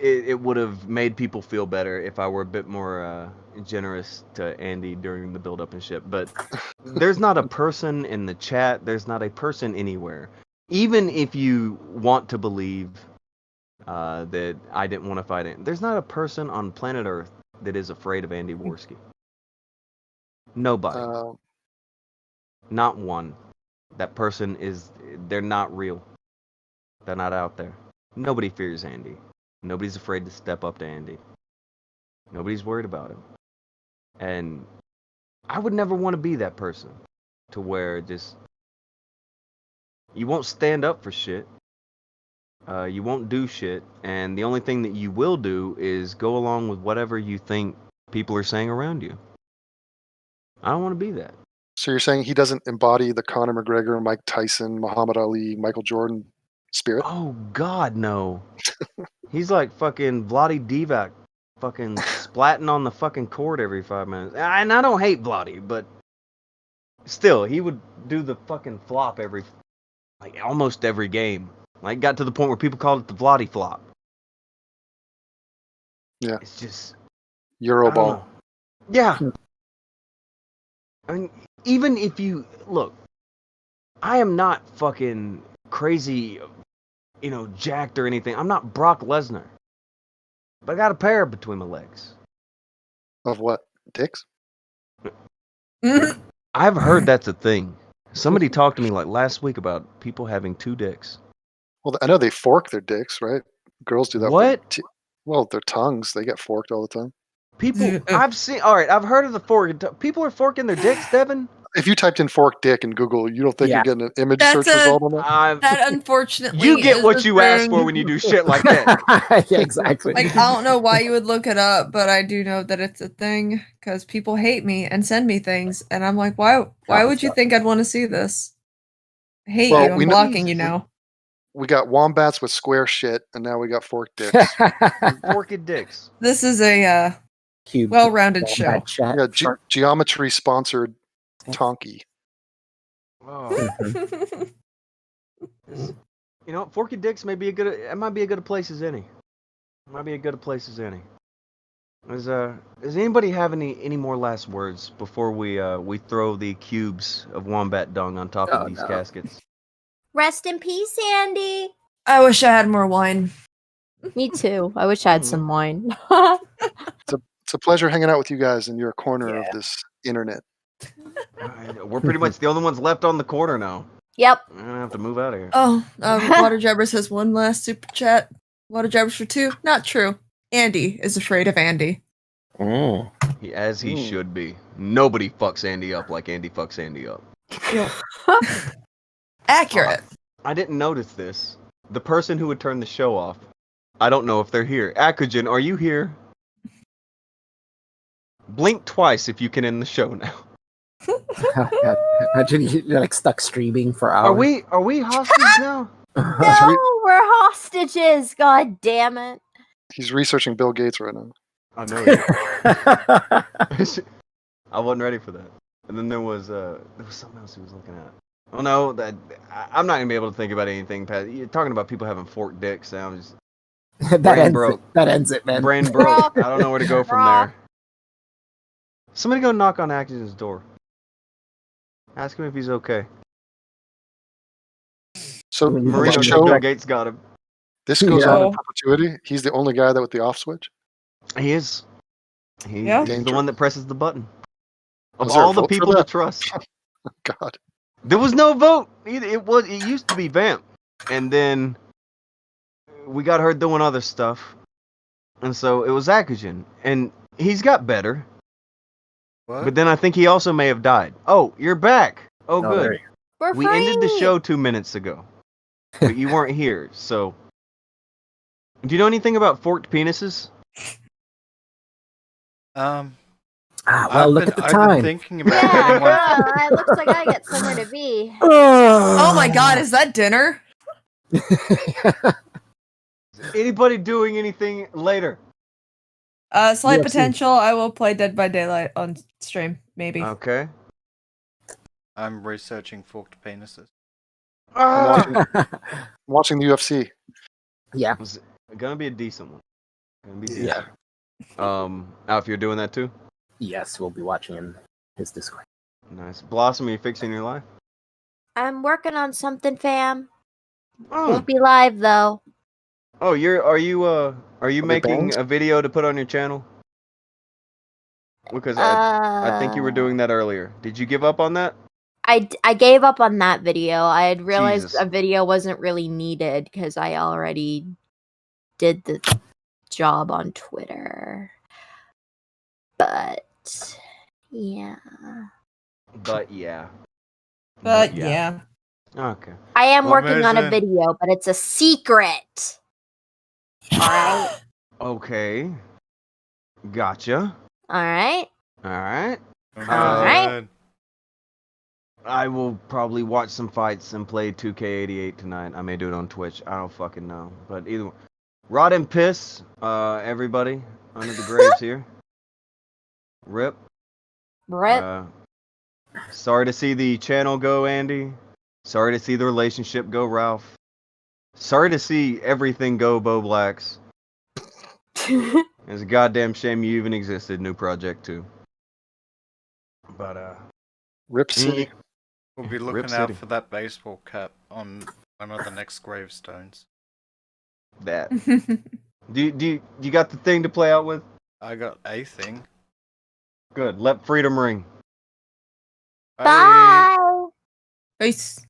It would have made people feel better if I were a bit more generous to Andy during the build-up and shit. But there's not a person in the chat. There's not a person anywhere. Even if you want to believe that I didn't want to fight it, there's not a person on planet Earth that is afraid of Andy Worski. Nobody. Not one. That person is. They're not real. They're not out there. Nobody fears Andy. Nobody's afraid to step up to Andy. Nobody's worried about him. And I would never want to be that person to where just you won't stand up for shit. You won't do shit. And the only thing that you will do is go along with whatever you think people are saying around you. I don't want to be that. So you're saying he doesn't embody the Conor McGregor, Mike Tyson, Muhammad Ali, Michael Jordan spirit? Oh, God, no. He's like fucking Vladi Divac, fucking splatting on the fucking court every 5 minutes. And I don't hate Vladi, but still, he would do the fucking flop almost every game. Like, got to the point where people called it the Vladi flop. Yeah. It's just... Euroball. Yeah. I mean, even if you... Look, I am not fucking crazy, jacked or anything. I'm not Brock Lesnar. But I got a pair between my legs. Of what? Dicks? I've heard that's a thing. Somebody talked to me like last week about people having 2 dicks. Well, I know they fork their dicks, right? Girls do that. What? Well, their tongues, they get forked all the time. People, I've heard of the fork. People are forking their dicks, Devin? If you typed in fork dick in Google, you don't think you're getting an image search result on that? That unfortunately You get is what a you ask thing. for when you do shit like that. Yeah, exactly. Like, I don't know why you would look it up, but I do know that it's a thing because people hate me and send me things, and I'm like, why would you think I'd want to see this? I hate you. I'm blocking you now. We got wombats with square shit, and now we got fork dicks. Forked dicks. This is a well-rounded show. Yeah, geometry sponsored Tonky. Oh. Forked dicks may be it might be as good a place as any. It might be as good a place as any. Does anybody have any more last words before we throw the cubes of wombat dung on top of these caskets? Rest in peace, Andy. I wish I had more wine. Me too. I wish I had some wine. It's a pleasure hanging out with you guys in your corner of this internet. We're pretty much the only ones left on the corner now. Yep. I'm gonna have to move out of here. Oh, Water Jabbers has one last super chat. Water Jabbers for 2. Not true. Andy is afraid of Andy. As he should be. Nobody fucks Andy up like Andy fucks Andy up. Accurate. I didn't notice this. The person who would turn the show off, I don't know if they're here. Akujin, are you here? Blink twice if you can end the show now. Oh, God. Imagine you're like stuck streaming for Are hours. we hostage now? No, we're hostages. God damn it. He's researching Bill Gates right now. I know. It. I wasn't ready for that. And then there was something else he was looking at. Oh no, I'm not gonna be able to think about anything. Pat, you're talking about people having forked dicks. I'm just That ends it, man. brain broke. I don't know where to go from there. Somebody go knock on Akujin's door. Ask him if he's okay. So Marino this said Bill show, Gates got him. this goes Yeah. on in perpetuity. He's the only guy that with the off switch. He is. Yeah. He's the Danger. one that presses the button. Of Was there a all the vote for people to that? trust, God. there was no vote. It used to be Vamp, and then we got her doing other stuff, and so it was Akujin, and he's got better. What? But then I think he also may have died. Oh, you're back. Oh, Oh, good. there you We're We free. ended the show 2 minutes ago, but you weren't here. So, do you know anything about forked penises? Well, look at the I've time. been thinking about Yeah, getting one. well, it looks like I get somewhere to be. Oh my god, is that dinner? Anybody doing anything later? Slight UFC. potential. I will play Dead by Daylight on stream, maybe. Okay. I'm researching forked penises. I'm watching the UFC. Yeah. It's gonna be a decent one. Gonna be decent. Yeah. Alf, you're doing that too? Yes, we'll be watching in his Discord. Nice. Blossom, are you fixing your life? I'm working on something, fam. Oh, Won't be live though. are you they making banned? a video to put on your channel? Because I think you were doing that earlier. Did you give up on that? I gave up on that video. I had realized Jesus. a video wasn't really needed because I already did the job on Twitter. But yeah. But yeah. But yeah. Okay. I am Well, working on a Mason. video, but it's a secret. Alright? Okay. Gotcha. Alright? Alright. Alright. I will probably watch some fights and play 2K88 tonight. I may do it on Twitch. I don't fucking know. But either way. Rot and piss, everybody under the graves here. Rip. Rip. Sorry to see the channel go, Andy. Sorry to see the relationship go, Ralph. Sorry to see everything go, Bowblax. It's a goddamn shame you even existed, New Projekt 2. But, Rip City. We'll be Rip looking out City. for that baseball cap on one of the next gravestones. that. Do you got the thing to play out with? I got a thing. Good. Let freedom ring. Bye. Peace.